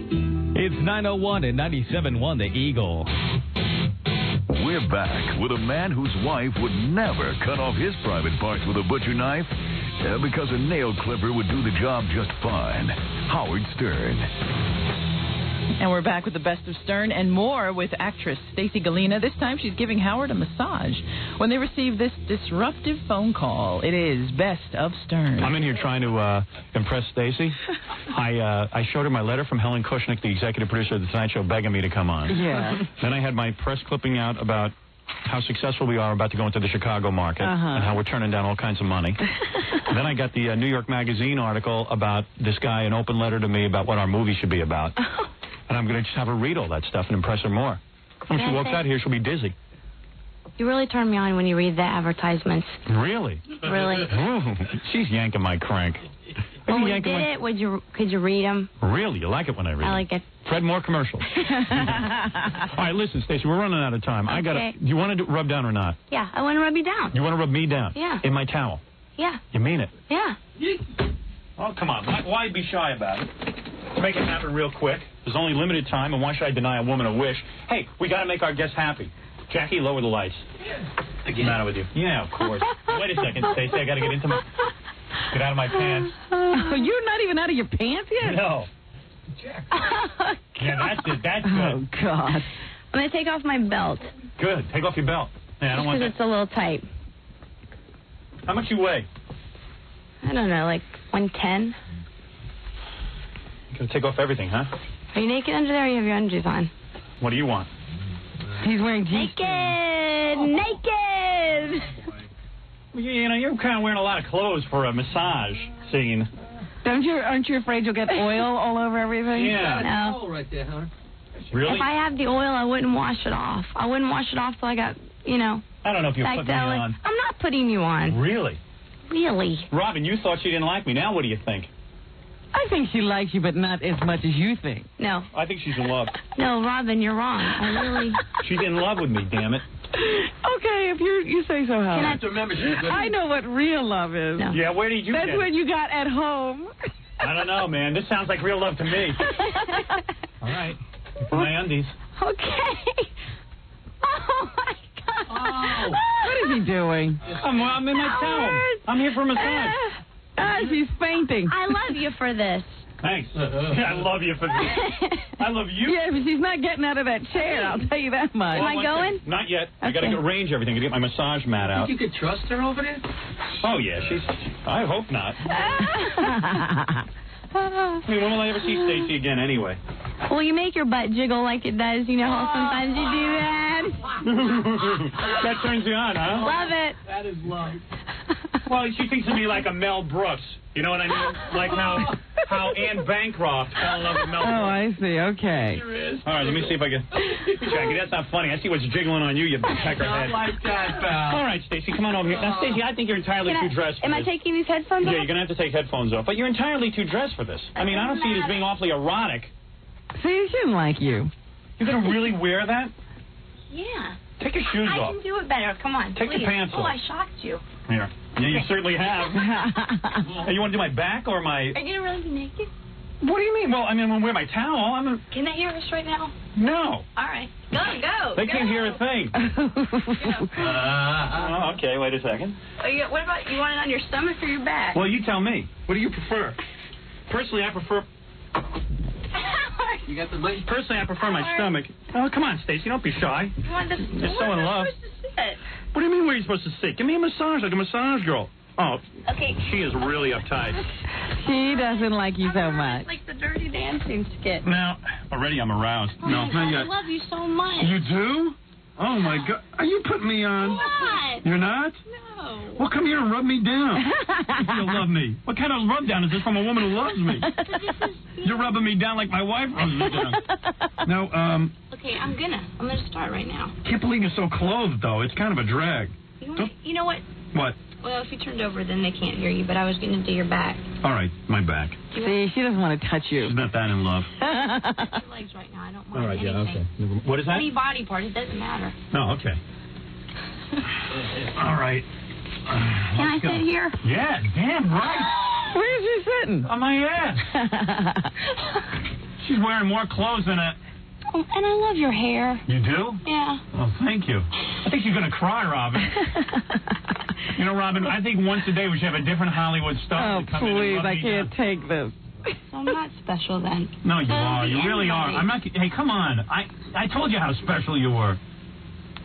It's 9:01 and 97.1 The Eagle. We're back with a man whose wife would never cut off his private parts with a butcher knife because a nail clipper would do the job just fine. Howard Stern. And we're back with the best of Stern and more with actress Stacy Galina. This time she's giving Howard a massage when they receive this disruptive phone call. It is Best of Stern. I'm in here trying to impress Stacy. I showed her my letter from Helen Kushnick, the executive producer of The Tonight Show, begging me to come on. Yeah. Then I had my press clipping out about how successful we are about to go into the Chicago market and how we're turning down all kinds of money. Then I got the New York Magazine article about this guy, an open letter to me about what our movie should be about. And I'm going to just have her read all that stuff and impress her more. When she walks out here, she'll be dizzy. You really turn me on when you read the advertisements. Really? Really. Oh, she's yanking my crank. When we did it, could you read them? Really? You like it when I read I like it. Fred, more commercials. All right, listen, Stacy, we're running out of time. Okay. Do you want to rub down or not? Yeah, I want to rub you down. You want to rub me down? Yeah. In my towel? Yeah. You mean it? Yeah. Oh, come on. Why be shy about it? Make it happen real quick. There's only limited time, and why should I deny a woman a wish? Hey, we got to make our guests happy. Jackie, lower the lights. What's the matter with you? Yeah, of course. Wait a second, Stacy. I got to get out of my pants. You're not even out of your pants yet? No. Yeah, that's it. That's good. Oh, God. I'm going to take off my belt. Good. Take off your belt. Yeah, I don't want that. Because it's a little tight. How much you weigh? I don't know, like 110. You're going to take off everything, huh? Are you naked under there or you have your undies on? What do you want? He's wearing jeans. Naked! You know, you're kind of wearing a lot of clothes for a massage scene. Aren't you afraid you'll get oil all over everything? Yeah. No. Right there, huh? Really? If I have the oil, I wouldn't wash it off. I wouldn't wash it off till I got, I don't know if you're putting me on. I'm not putting you on. Really? Really? Robin, you thought she didn't like me. Now what do you think? I think she likes you, but not as much as you think. No. I think she's in love. No, Robin, you're wrong. I really... She's in love with me, damn it. Okay, if you say so, Howard. You have to remember, she's good. I know what real love is. No. Yeah, where did you get That's it? what you got at home. I don't know, man. This sounds like real love to me. All right. For my undies. Okay. Oh, my God. Oh. What is he doing? I'm in my towel. I'm here for a massage. She's fainting. I love you for this. Thanks. I love you for this. I love you. Yeah, but she's not getting out of that chair, I'll tell you that much. Am I going? Not yet. I Okay. got to arrange everything to get my massage mat out. Think you could trust her over there? Oh, yeah. I hope not. I mean, when will I ever see Stacy again anyway? Well, you make your butt jiggle like it does. You know how sometimes you do that? That turns you on, huh? Love it. That is love. Well, she thinks of me like a Mel Brooks. You know what I mean? Like how Anne Bancroft fell in love with Mel Brooks. Oh, I see. Okay. All right, let me see if I can... Jackie, that's not funny. I see what's jiggling on you, you peckerhead. Not like that, pal. All right, Stacy, come on over here. Now, Stacy, I think you're entirely too dressed for Am I this. taking these headphones off? Yeah, you're going to have to take headphones off. But you're entirely too dressed for this. I mean, I don't see it as being awfully erotic. See, she didn't like you. You're going to really wear that? Yeah. Take your shoes I off. can do it better. Come on, Take please. your pants Oh, off. I shocked you. Here. Yeah, you certainly have. Hey, you want to do my back or my... Are you going to really be naked? What do you mean? Well, I mean, I'm going to wear my towel. Can they hear us right now? No. All right. Go. They can't hear a thing. Oh, okay, wait a second. What about, you want it on your stomach or your back? Well, you tell me. What do you prefer? Personally, I prefer... You got the mic? Personally, I prefer my stomach. Oh, come on, Stacy, don't be shy. You want this? You're so in love. Sit? What do you mean where are you supposed to sit? Give me a massage like a massage girl. Oh, Okay. she is really uptight. She doesn't like you so much. It's like the Dirty Dancing skit. Now, already I'm aroused. Oh No, my not God, yet. I love you so much. You do? Oh, my God. Are you putting me on? What? You're not? No. Well, come here and rub me down. If you love me. What kind of rub down is this from a woman who loves me? You're rubbing me down like my wife rubs me down. No, Okay, I'm gonna start right now. can't believe you're so clothed, though. It's kind of a drag. You know what? What? Well, if you turned over, then they can't hear you, but I was gonna do your back. All right, my back. See, she doesn't want to touch you. She's not that in love. Your legs right now, I don't mind All right, anything. yeah, okay. What is that? Any body part, it doesn't matter. Oh, okay. All right. Can I sit here? Yeah, damn right. Where's she sitting? On my ass. She's wearing more clothes than a... Oh, and I love your hair. You do? Yeah. Oh, thank you. I think she's going to cry, Robin. You know, Robin, I think once a day we should have a different Hollywood star. Oh, to come in and please, rub I me can't down. take this. I'm not special then. No, you are. You really are. Anybody. I'm not... Hey, come on. I told you how special you were.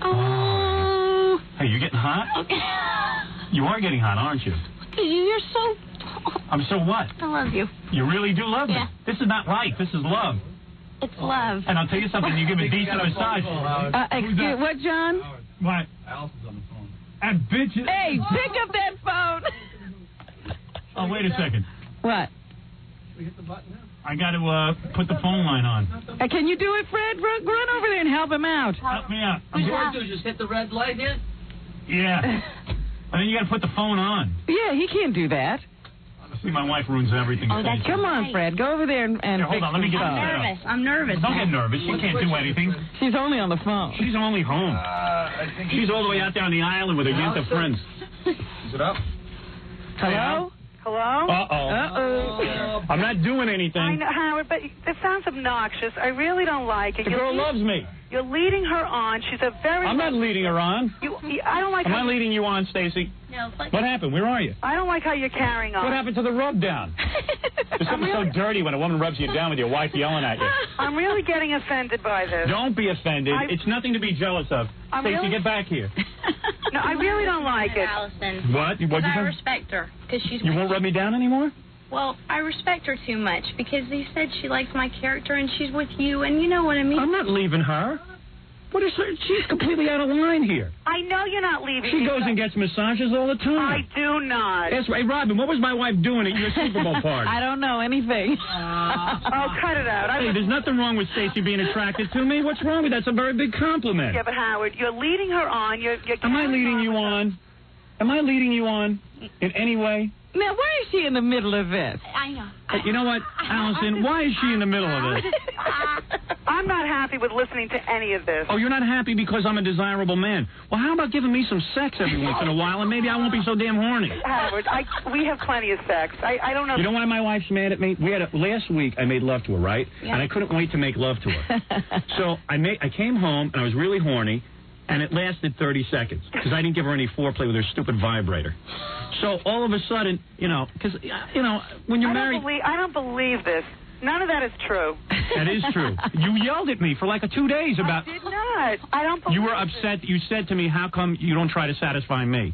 Oh. Hey, you getting hot? Okay. You are getting hot, aren't you? You're so... I'm so what? I love you. You really do love me. Yeah. This is not life. This is love. It's love. And I'll tell you something. You give a decent massage. Excuse what, John? What? Alice is on the phone. And bitches. Hey, pick up that phone. Oh, wait a second. What? We hit the button now. I got to put the phone line on. Can you do it, Fred? Run over there and help him out. Help me out. What you want to do? Just hit the red light here? Yeah. And then you got to put the phone on. Yeah, he can't do that. See, my wife ruins everything. Oh, that's come on, Fred. Go over there and Here, hold on. Let me get I'm nervous. I'm nervous. Don't get nervous. She can't do anything. She's only on the phone. She's only home. She's all the way out there on the island with her Yenta friends. Is it up? Hello? Hello? Uh-oh. I'm not doing anything. I know, Howard, but it sounds obnoxious. I really don't like it. The girl loves me. You're leading her on. She's a very... I'm not leading her on. I don't like Am how I leading you on, Stacy? No. What happened? Where are you? I don't like how you're carrying on. What happened to the rub down? There's something so dirty when a woman rubs you down with your wife yelling at you. I'm really getting offended by this. Don't be offended. It's nothing to be jealous of. Stacy, get back here. No, I really don't like it. Allison. What? Because I respect her. Because she's. You won't rub me down anymore? Well, I respect her too much because you said she likes my character and she's with you, and you know what I mean. I'm not leaving her. What is her? She's completely out of line here. I know you're not leaving. She goes and gets massages all the time. I do not. That's right. Robin, what was my wife doing at your Super Bowl party? I don't know anything. Oh, cut it out. Hey, there's nothing wrong with Stacy being attracted to me. What's wrong with that? That's a very big compliment. Yeah, but Howard, you're leading her on. Am I leading you on? Am I leading you on in any way? Now, why is she in the middle of this? I know. You know what, Allison? Why is she in the middle of this? I'm not happy with listening to any of this. Oh, you're not happy because I'm a desirable man. Well, how about giving me some sex every once in a while, and maybe I won't be so damn horny. Howard, we have plenty of sex. I don't know. You know why my wife's mad at me? Last week I made love to her, right? Yeah. And I couldn't wait to make love to her. So I came home and I was really horny, and it lasted 30 seconds because I didn't give her any foreplay with her stupid vibrator. So all of a sudden, because when you're married, I don't believe this. None of that is true. That is true. You yelled at me for like 2 days about. I did not. I don't believe You were upset. You said to me, "How come you don't try to satisfy me?"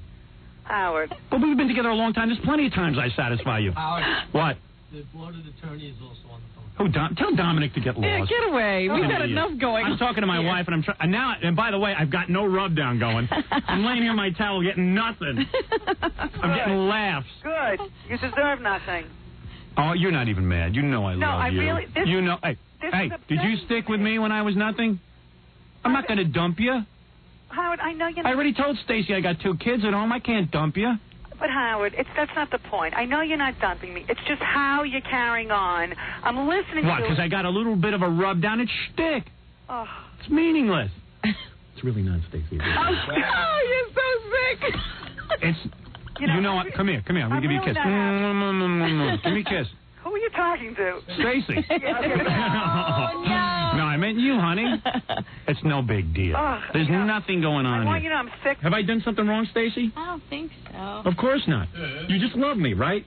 Howard. But we've been together a long time. There's plenty of times I satisfy you. Howard. What? The bloated attorney is also on the phone. Tell Dominic to get lost. Yeah, get away. We've got enough going on. I'm talking to my wife, and I'm trying now. And by the way, I've got no rub down going. I'm laying here on my towel, getting nothing. I'm getting laughs. Good. You deserve nothing. Oh, you're not even mad. You know I No, love I you. really- this- you know. Hey, did you stick with me when I was nothing? I'm not going to dump you. Howard, I know you're I not. already told Stacy I got 2 kids at home. I can't dump you. But Howard, that's not the point. I know you're not dumping me. It's just how you're carrying on. I'm listening What? to Because I got a little bit of a rub down. It's shtick. Oh. It's meaningless. It's really not, Stacy. Oh, you're so sick. It's. You know what? Come here. I'm going to give you a kiss. Give me a kiss. Who are you talking to? Stacy. Oh, no. No, I meant you, honey. It's no big deal. Oh, There's nothing going on I want here. you to know I'm sick. Have I done something wrong, Stacy? I don't think so. Of course not. You just love me, right?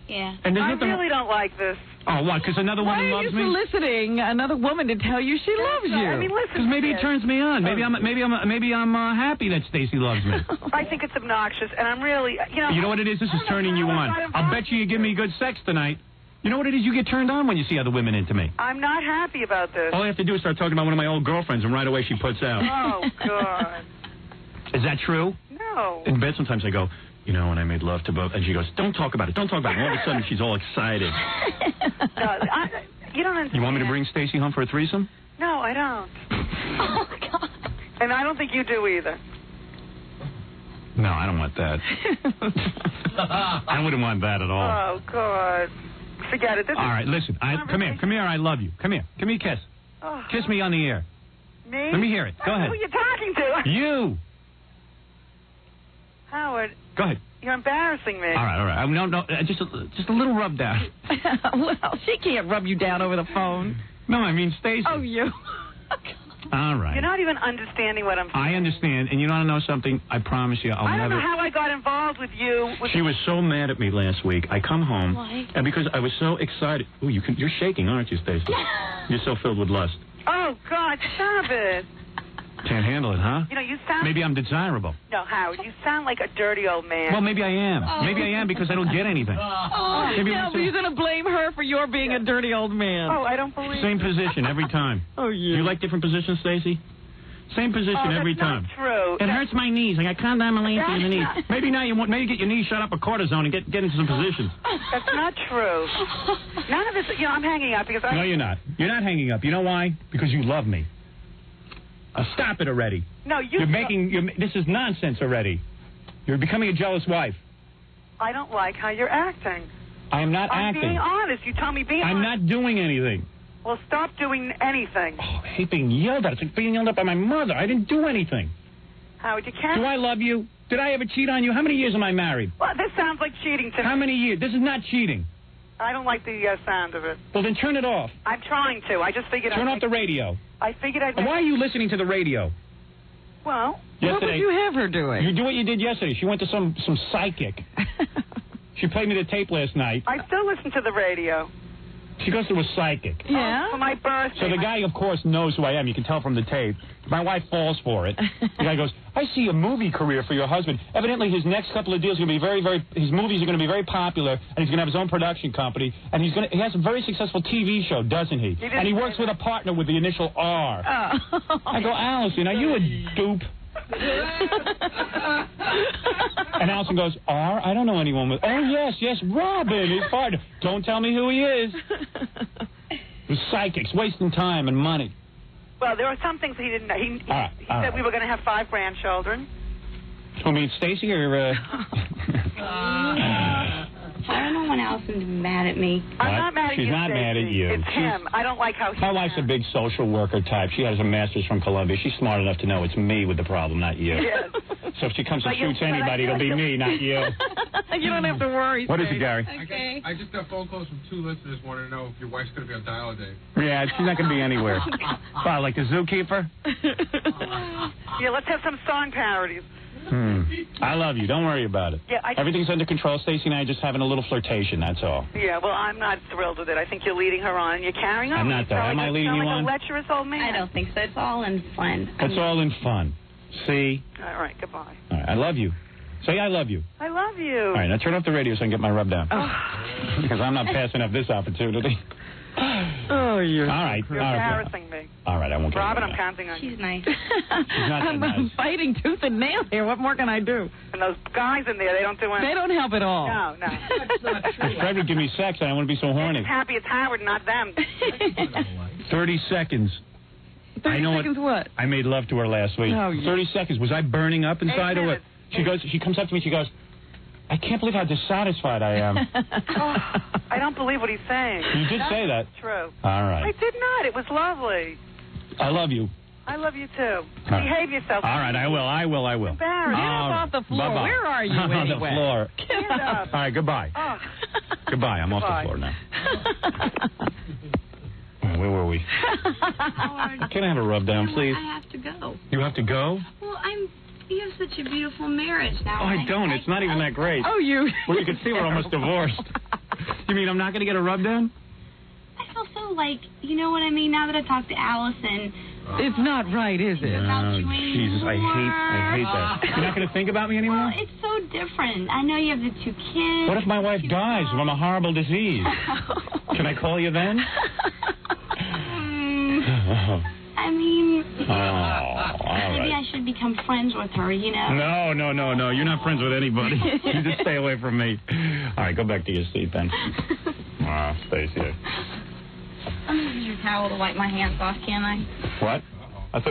Yeah. And there's I nothing. really don't like this. Oh, what? Because another Why woman are you loves me? soliciting another woman to tell you she loves you? I mean, listen. Because maybe it turns me on. Maybe I'm happy that Stacy loves me. I think it's obnoxious, and I'm really, You know what it is? This is turning you on. I'll bet you give me good sex tonight. You know what it is? You get turned on when you see other women into me. I'm not happy about this. All I have to do is start talking about one of my old girlfriends, and right away she puts out. Oh, God. Is that true? No. In bed sometimes I go, when I made love to both, and she goes, don't talk about it. And all of a sudden she's all excited. No, you don't understand. You want me to bring Stacy home for a threesome? No, I don't. Oh, God. And I don't think you do either. No, I don't want that. I wouldn't want that at all. Oh, God. Forget it. All right, listen. Come here. I love you. Come here. Give me a kiss. Oh. Kiss me on the ear. Me? Let me hear it. Go ahead. Who are you talking to? You. Howard. Go ahead. You're embarrassing me. All right. No, just a little rub down. Well, she can't rub you down over the phone. No, I mean Stacy. Oh, you. All right. You're not even understanding what I'm saying. I understand, and you want to know something? I promise you, I'll I don't never. know how I got involved with you. She was so mad at me last week. I come home, Why? and because I was so excited. Ooh, you're shaking, aren't you, Stacy? You're so filled with lust. Oh, God, stop it. Can't handle it, huh? You sound... Maybe I'm desirable. No, Howard, you sound like a dirty old man. Well, maybe I am. Maybe I am because I don't get anything. Oh, Maybe yeah, but you're going to blame her for your being a dirty old man. Oh, I don't believe Same position every time. Oh, yeah. Do you like different positions, Stacy? Same position every time. That's not true. It hurts my knees. I got condylomethasia in the knees. That's Maybe now you want maybe get your knees shut up with cortisone and get into some positions. That's not true. None of this, I'm hanging up because No, you're not. You're not hanging up. You know why? Because you love me. Stop it already. No, This is nonsense already. You're becoming a jealous wife. I don't like how you're acting. I am not I'm acting. being honest. You tell me be honest. I'm not doing anything. Well, stop doing anything. Oh, I hate being yelled at. It's like being yelled at by my mother. I didn't do anything. Howard, you can't. Do I love you? Did I ever cheat on you? How many years am I married? Well, this sounds like cheating to me. How many years? This is not cheating. I don't like the sound of it. Well, then turn it off. I'm trying to. I just figured Turn off the radio. I figured I'd... Why are you listening to the radio? Well, yesterday, what would you have her doing? You do what you did yesterday. She went to some psychic. She played me the tape last night. I still listen to the radio. She goes to a psychic. Yeah? For my birthday. So the guy, of course, knows who I am. You can tell from the tape. My wife falls for it. The guy goes, I see a movie career for your husband. Evidently, his next couple of deals are going to be his movies are going to be very popular, and he's going to have his own production company, and he has a very successful TV show, doesn't he? And he works with a partner with the initial R. Oh. I go, Allison, are you a dupe? And Allison goes, R? I don't know anyone with... Oh, yes, Robin, his partner. Don't tell me who he is. It was psychics, wasting time and money. Well, there were some things he didn't know. He said we were going to have 5 grandchildren. You mean Stacy or... I don't know when Allison's mad at me. I'm not mad at you, She's not mad at you. It's him. I don't like how he... My wife's a big social worker type. She has a master's from Columbia. She's smart enough to know it's me with the problem, not you. Yes. So if she comes and shoots anybody, it'll be me, not you. You don't have to worry. What is it, Gary? Okay. I just got phone calls from 2 listeners wanting to know if your wife's going to be on Dial-A-Day. Yeah, she's not going to be anywhere. Wow, like the zookeeper? Yeah, let's have some song parodies. I love you. Don't worry about it. Yeah, Everything's under control. Stacy and I are just having a little flirtation, that's all. Yeah, well, I'm not thrilled with it. I think you're leading her on, and you're carrying on. I'm not, though. Am I leading you on? Like a lecherous old man. I don't think so. It's all in fun. It's all in fun. See? All right, goodbye. All right, I love you. Say I love you. I love you. All right, now turn off the radio so I can get my rub down. Because I'm not passing up this opportunity. Oh, you're... All right. You're embarrassing me. All right, I won't get Robin, I'm counting on you. She's nice. She's not that nice. I'm fighting tooth and nail here. What more can I do? And those guys in there, they don't do anything. They don't help at all. No. If Fred would give me sex, I wouldn't be so horny. I'm happy it's Howard, not them. 30 seconds. 30 seconds what? I made love to her last week. Oh, yeah. 30 seconds. Was I burning up inside or what? She comes up to me, she goes, I can't believe how dissatisfied I am. I don't believe what he's saying. You did say that. True. All right. I did not. It was lovely. I love you. I love you, too. Right. Behave yourself. All right, I will. Embarrassed. Get up off the floor. Bye-bye. Where are you I'm on the anyway? floor. Get up. All right, goodbye. Oh. Goodbye. I'm off the floor now. Where were we? Can I have a rub down, please? I have to go. You have to go? Well, you have such a beautiful marriage now. Oh, I don't. It's not even that great. Oh, you... Well, you can see we're almost divorced. You mean I'm not going to get a rub down? I feel so like, you know what I mean? Now that I talked to Allison... It's not right, is it? Oh, Jesus, I hate that. You're not going to think about me anymore? Well, it's so different. I know you have the 2 kids. What if my wife dies from a horrible disease? Can I call you then? I mean, all right. maybe I should become friends with her, you know? No. You're not friends with anybody. You just stay away from me. All right, go back to your seat then. Stacy. I'm going to use your towel to wipe my hands off, can I? What?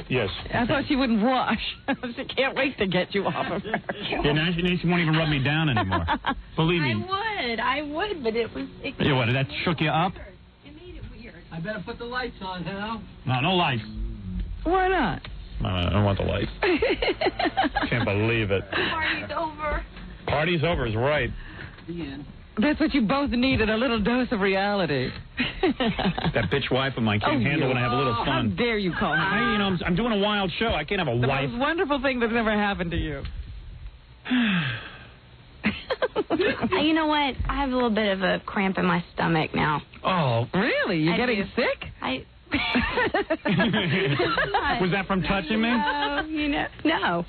Yes. I thought she wouldn't wash. She can't wait to get you off of her. Yeah, now she won't even rub me down anymore. Believe me. I would, but it was... Yeah, what, that shook you up? It made it weird. I better put the lights on, Hal. No lights. Why not? I don't want the lights. Can't believe it. Party's over. Party's over is right. The end. That's what you both needed, a little dose of reality. That bitch wife of mine can't handle when I have a little fun. How dare you call her? I'm doing a wild show. I can't have a wife. The most wonderful thing that's ever happened to you. You know what? I have a little bit of a cramp in my stomach now. Oh. Really? You're getting sick? Was that from touching me? No.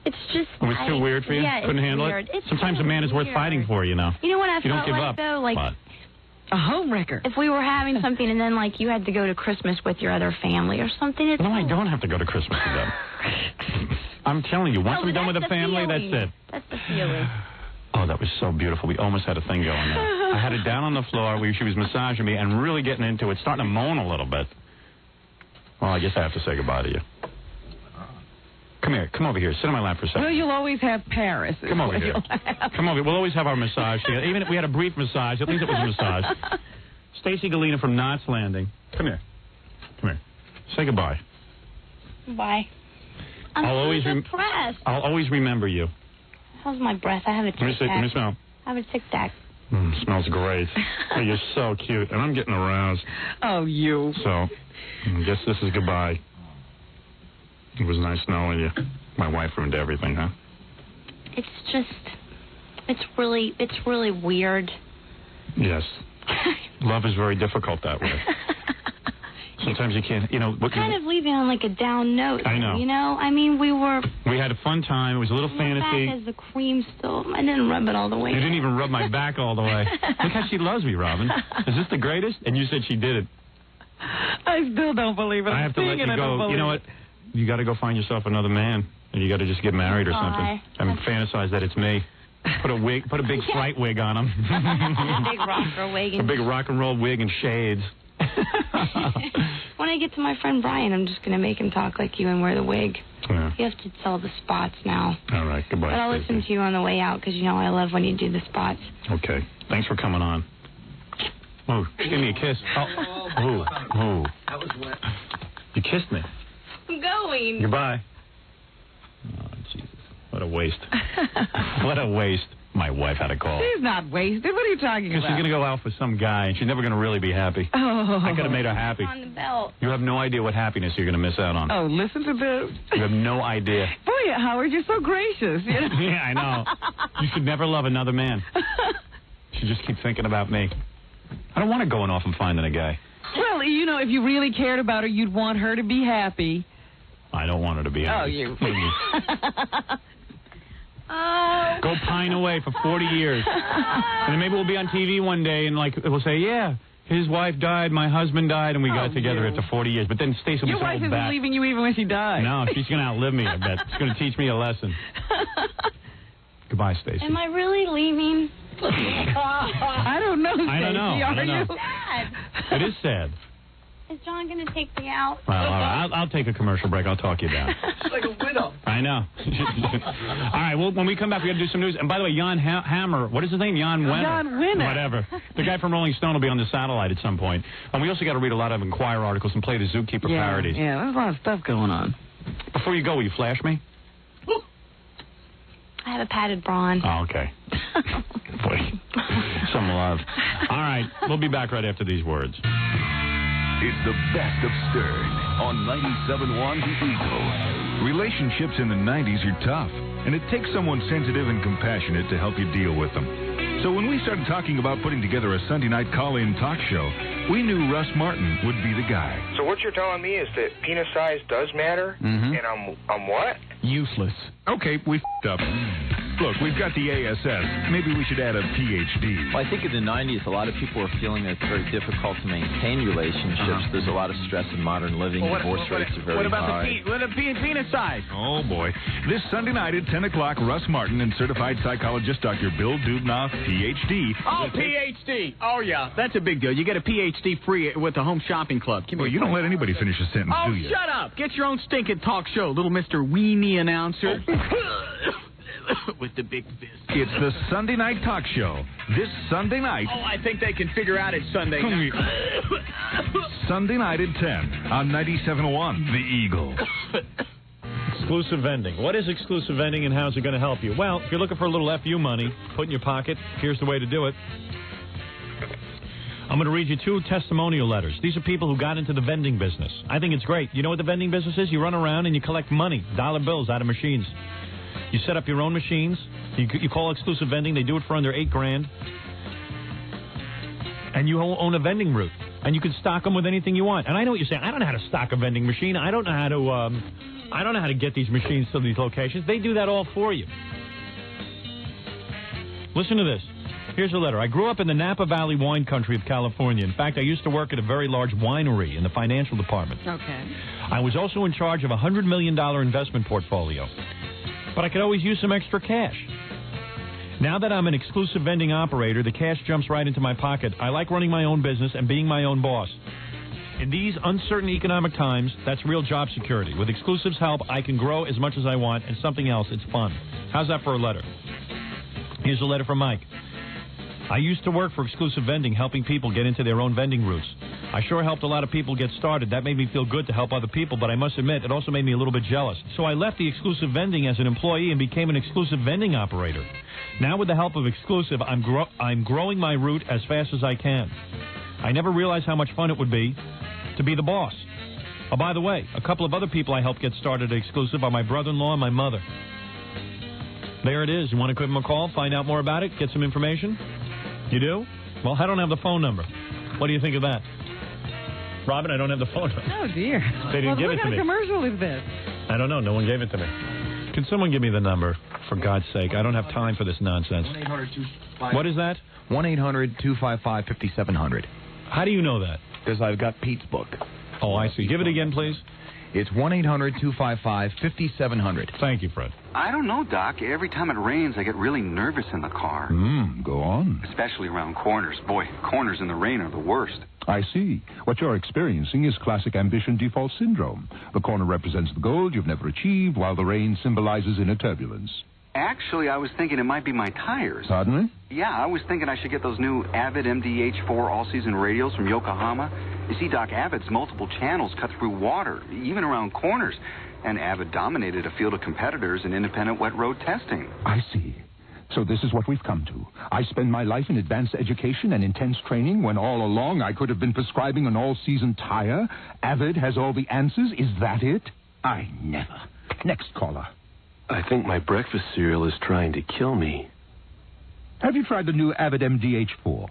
It's just... It was too weird for you? Yeah, Couldn't it's handle weird. it? Sometimes a man is worth fighting for, you know. You know what I you felt don't give like, up. though? Like, what? A home wrecker. If we were having something and then, like, you had to go to Christmas with your other family or something. No, I don't have to go to Christmas with them. I'm telling you, once I'm done with the family, feeling. that's it. That's the feeling. Oh, that was so beautiful. We almost had a thing going there. I had it down on the floor where she was massaging me and really getting into it, starting to moan a little bit. Well, I guess I have to say goodbye to you. Come here. Come over here. Sit on my lap for a second. Well, you'll always have Paris. Come over here. Come over. We'll always have our massage together. Even if we had a brief massage, at least it was a massage. Stacy Galina from Knots Landing. Come here. Come here. Say goodbye. Bye. I'm so depressed. I'll always remember you. How's my breath? I have a tic tac. Let me smell. I have a tic tac. Smells great. Oh, you're so cute. And I'm getting aroused. Oh, you. So, I guess this is goodbye. It was nice knowing you. My wife ruined everything, huh? It's really weird. Yes. Love is very difficult that way. Sometimes you can't, kind of leaving on like a down note. I know. I mean, we had a fun time. It was a little fantasy. Back as the cream still. I didn't rub it all the way. You didn't even rub my back all the way. Look how she loves me, Robin. Is this the greatest? And you said she did it. I still don't believe it. I have to let you go. You know what? You got to go find yourself another man, and you got to just get married or something. And fantasize that it's me. Put a big fright wig on him. A big rocker wig. A big rock and roll wig and shades. When I get to my friend Brian, I'm just going to make him talk like you and wear the wig. Yeah. You have to sell the spots now. All right, goodbye. But I'll listen to you on the way out because, I love when you do the spots. Okay. Thanks for coming on. Oh, give me a kiss. Oh. That was wet. You kissed me. I'm going. Goodbye. Oh, Jesus. What a waste. What a waste. My wife had a call. She's not wasted. What are you talking about? Because she's going to go out for some guy, and she's never going to really be happy. Oh. I could have made her happy. On the belt. You have no idea what happiness you're going to miss out on. Oh, listen to this. You have no idea. Boy, Howard, you're so gracious. Yeah, I know. You should never love another man. You should just keep thinking about me. I don't want her going off and finding a guy. Well, if you really cared about her, you'd want her to be happy. I don't want her to be happy. Oh, you. Go pine away for 40 years. And then maybe we'll be on TV one day and, we'll say, yeah, his wife died, my husband died, and we got together after 40 years. But then Stacy will be Your wife isn't back. leaving you even when she dies. No, she's going to outlive me, I bet. She's going to teach me a lesson. Goodbye, Stacy. Am I really leaving? I don't know, Stacy. I don't know. Are you? It is sad. Is John going to take me out? Well, all right. I'll take a commercial break. I'll talk you down. It's like a widow. I know. All right, well, when we come back, we got to do some news. And by the way, Jan Hammer, what is his name? Jan Wenner. Jan Wenner. Whatever. The guy from Rolling Stone will be on the satellite at some point. And we also got to read a lot of Enquirer articles and play the Zookeeper parodies. Yeah, there's a lot of stuff going on. Before you go, will you flash me? I have a padded bra on. Oh, okay. Boy, some love. All right, we'll be back right after these words. It's the best of Stern on 97.1 The Eagle. Relationships in the 90s are tough, and it takes someone sensitive and compassionate to help you deal with them. So when we started talking about putting together a Sunday night call-in talk show, we knew Russ Martin would be the guy. So what you're telling me is that penis size does matter, and I'm what? Useless. Okay, we f***ed up. Look, we've got the ASS. Maybe we should add a PhD. Well, I think in the 90s, a lot of people were feeling that it's very difficult to maintain relationships. There's a lot of stress in modern living. Divorce rates are very high. What about the penis size? Oh, boy. This Sunday night at 10 o'clock, Russ Martin and certified psychologist Dr. Bill Dubnoff, PhD. Oh, PhD. Oh, yeah. That's a big deal. You get a PhD free with the Home Shopping Club. Well, you don't let anybody finish a sentence, do you? Oh, shut up. Get your own stinking talk show, little Mr. Weenie announcer. With the big fist. It's the Sunday Night Talk Show. This Sunday night. Oh, I think they can figure out it's Sunday night. Sunday night at 10 on 97.1 The Eagle. Exclusive vending. What is exclusive vending and how's it going to help you? Well, if you're looking for a little FU money, put in your pocket, here's the way to do it. I'm going to read you 2 testimonial letters. These are people who got into the vending business. I think it's great. You know what the vending business is? You run around and you collect money, dollar bills out of machines. You set up your own machines. You call exclusive vending. They do it for under $8,000. And you own a vending route. And you can stock them with anything you want. And I know what you're saying. I don't know how to stock a vending machine. I don't know how to get these machines to these locations. They do that all for you. Listen to this. Here's a letter. I grew up in the Napa Valley wine country of California. In fact, I used to work at a very large winery in the financial department. Okay. I was also in charge of a $100 million investment portfolio. But I could always use some extra cash. Now that I'm an exclusive vending operator, the cash jumps right into my pocket. I like running my own business and being my own boss. In these uncertain economic times, that's real job security. With Exclusive's help, I can grow as much as I want, and something else, it's fun. How's that for a letter? Here's a letter from Mike. I used to work for Exclusive Vending, helping people get into their own vending routes. I sure helped a lot of people get started. That made me feel good to help other people, but I must admit, it also made me a little bit jealous. So I left the Exclusive Vending as an employee and became an exclusive vending operator. Now with the help of Exclusive, I'm growing my route as fast as I can. I never realized how much fun it would be to be the boss. Oh, by the way, a couple of other people I helped get started at Exclusive are my brother-in-law and my mother. There it is. You want to give them a call, find out more about it, get some information? You do? Well, I don't have the phone number. What do you think of that? Robin, I don't have the phone number. Oh, dear. They didn't give it to me. What kind of commercial is this? I don't know. No one gave it to me. Can someone give me the number, for God's sake? I don't have time for this nonsense. What is that? 1-800-255-5700. How do you know that? Because I've got Pete's book. Oh, I see. Give it again, please. It's 1-800-255-5700. Thank you, Fred. I don't know, Doc. Every time it rains, I get really nervous in the car. Go on. Especially around corners. Boy, corners in the rain are the worst. I see. What you're experiencing is classic ambition default syndrome. The corner represents the goal you've never achieved, while the rain symbolizes inner turbulence. Actually, I was thinking it might be my tires. Pardon me? Yeah, I was thinking I should get those new Avid MDH4 all-season radios from Yokohama. You see, Doc, Avid's multiple channels cut through water, even around corners. And Avid dominated a field of competitors in independent wet road testing. I see. So this is what we've come to. I spend my life in advanced education and intense training when all along I could have been prescribing an all-season tire. Avid has all the answers. Is that it? I never. Next caller. I think my breakfast cereal is trying to kill me. Have you tried the new Avid MDH4?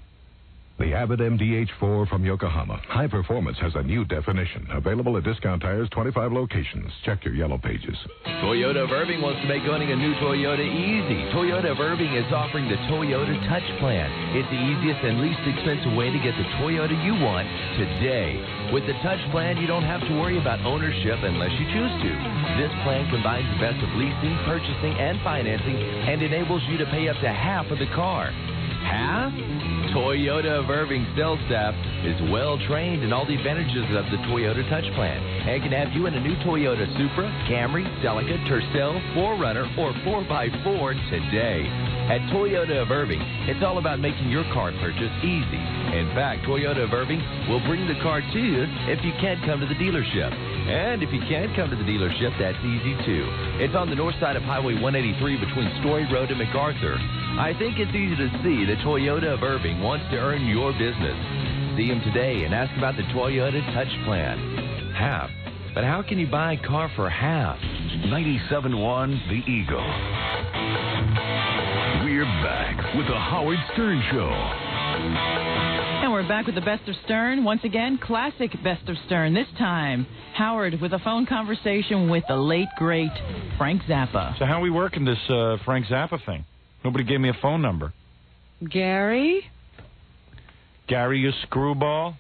The Avid MDH4 from Yokohama. High performance has a new definition. Available at Discount Tires, 25 locations. Check your yellow pages. Toyota of Irving wants to make owning a new Toyota easy. Toyota of Irving is offering the Toyota Touch Plan. It's the easiest and least expensive way to get the Toyota you want today. With the Touch Plan, you don't have to worry about ownership unless you choose to. This plan combines the best of leasing, purchasing, and financing and enables you to pay up to half of the car. Half? Toyota of Irving sales staff is well trained in all the advantages of the Toyota Touch Plan and can have you in a new Toyota Supra, Camry, Celica, Tercel, 4Runner, or 4x4 today. At Toyota of Irving, it's all about making your car purchase easy. In fact, Toyota of Irving will bring the car to you if you can't come to the dealership. And if you can't come to the dealership, that's easy too. It's on the north side of Highway 183 between Story Road and MacArthur. I think it's easy to see that Toyota of Irving wants to earn your business. See them today and ask about the Toyota Touch Plan. Half. But how can you buy a car for half? 97.1 The Eagle. We're back with the Howard Stern Show. And we're back with the Best of Stern. Once again, classic Best of Stern. This time, Howard with a phone conversation with the late, great Frank Zappa. So how are we working this Frank Zappa thing? Nobody gave me a phone number. Gary? Gary, you screwball?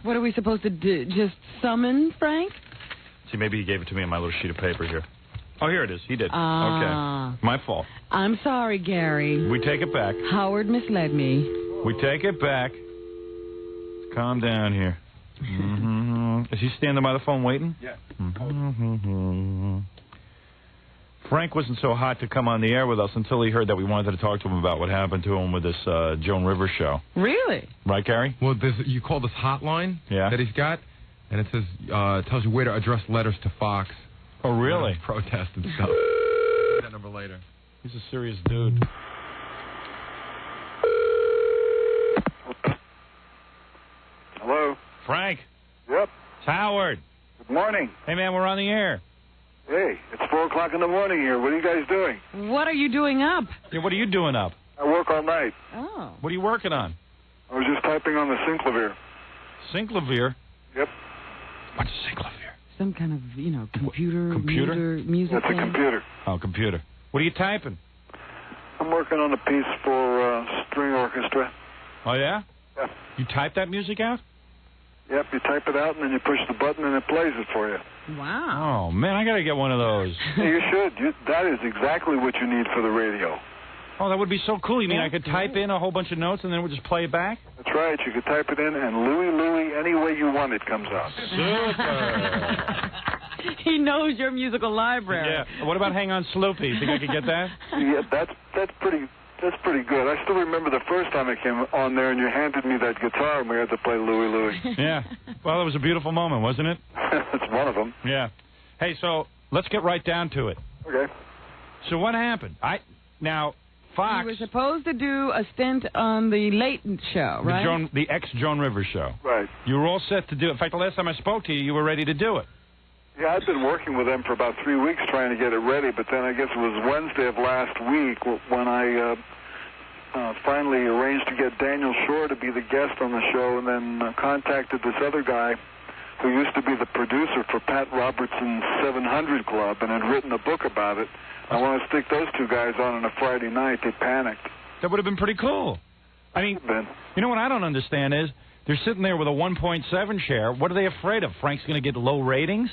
What are we supposed to do? Just summon Frank? See, maybe he gave it to me on my little sheet of paper here. Oh, here it is. He did. Okay. My fault. I'm sorry, Gary. We take it back. Howard misled me. We take it back. Calm down here. Is he standing by the phone waiting? Yeah. Frank wasn't so hot to come on the air with us until he heard that we wanted to talk to him about what happened to him with this Joan Rivers show. Really? Right, Gary? Well, you call this hotline that he's got, and it says tells you where to address letters to Fox. Oh, really? Protest and stuff. That number later. He's a serious dude. Hello? Frank? Yep. It's Howard. Good morning. Hey, man, we're on the air. Hey, it's 4 o'clock in the morning here. What are you guys doing? What are you doing up? Yeah, what are you doing up? I work all night. Oh. What are you working on? I was just typing on the Synclavier. Synclavier? Yep. What's Synclavier? Some kind of, computer? Computer? Music That's a thing? computer. Oh, computer. What are you typing? I'm I'm working on a piece for string orchestra. Oh, yeah? Yeah. You type that music out? Yep, you type it out, and then you push the button, and it plays it for you. Wow. Oh, man, I got to get one of those. Hey, you should. That is exactly what you need for the radio. Oh, that would be so cool. You mean I could type in a whole bunch of notes, and then it would just play it back? That's right. You could type it in, and Louie, any way you want it comes out. Super. He knows your musical library. Yeah. What about Hang On Sloopy? You think I could get that? Yeah, that's pretty good. I still remember the first time I came on there, and you handed me that guitar, and we had to play Louie. Yeah. Well, it was a beautiful moment, wasn't it? It's one of them. Yeah. Hey, so let's get right down to it. Okay. So what happened? Now, Fox... You were supposed to do a stint on the Late Show, right? The ex-Joan Rivers show. Right. You were all set to do it. In fact, the last time I spoke to you, you were ready to do it. Yeah, I'd been working with them for about 3 weeks trying to get it ready, but then I guess it was Wednesday of last week when I finally arranged to get Daniel Shore to be the guest on the show, and then contacted this other guy who used to be the producer for Pat Robertson's 700 Club and had written a book about it. I want to stick those two guys on a Friday night. They panicked. That would have been pretty cool. I mean, you know what I don't understand is they're sitting there with a 1.7 share. What are they afraid of? Frank's going to get low ratings?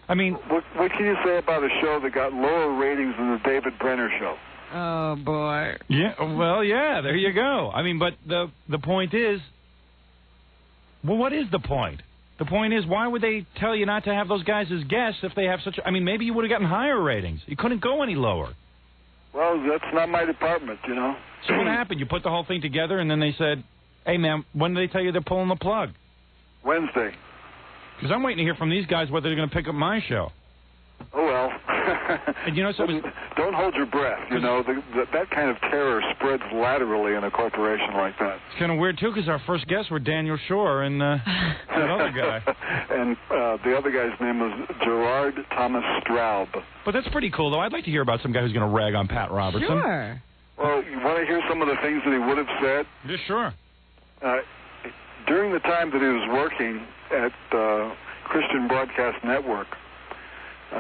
I mean... What can you say about a show that got lower ratings than the David Brenner show? Oh, boy. Yeah, well, yeah, there you go. I mean, but the point is... Well, what is the point? The point is, why would they tell you not to have those guys as guests if they have such... I mean, maybe you would have gotten higher ratings. You couldn't go any lower. Well, that's not my department, you know. So what happened? You put the whole thing together, and then they said, hey, man, when did they tell you they're pulling the plug? Wednesday. Because I'm waiting to hear from these guys whether they're going to pick up my show. Oh, well. And you know, so don't hold your breath. You know, that kind of terror spreads laterally in a corporation like that. It's kind of weird, too, because our first guests were Daniel Shore and that other guy. And the other guy's name was Gerard Thomas Straub. But that's pretty cool, though. I'd like to hear about some guy who's going to rag on Pat Robertson. Sure. Well, you want to hear some of the things that he would have said? Yeah, sure. During the time that he was working at Christian Broadcast Network,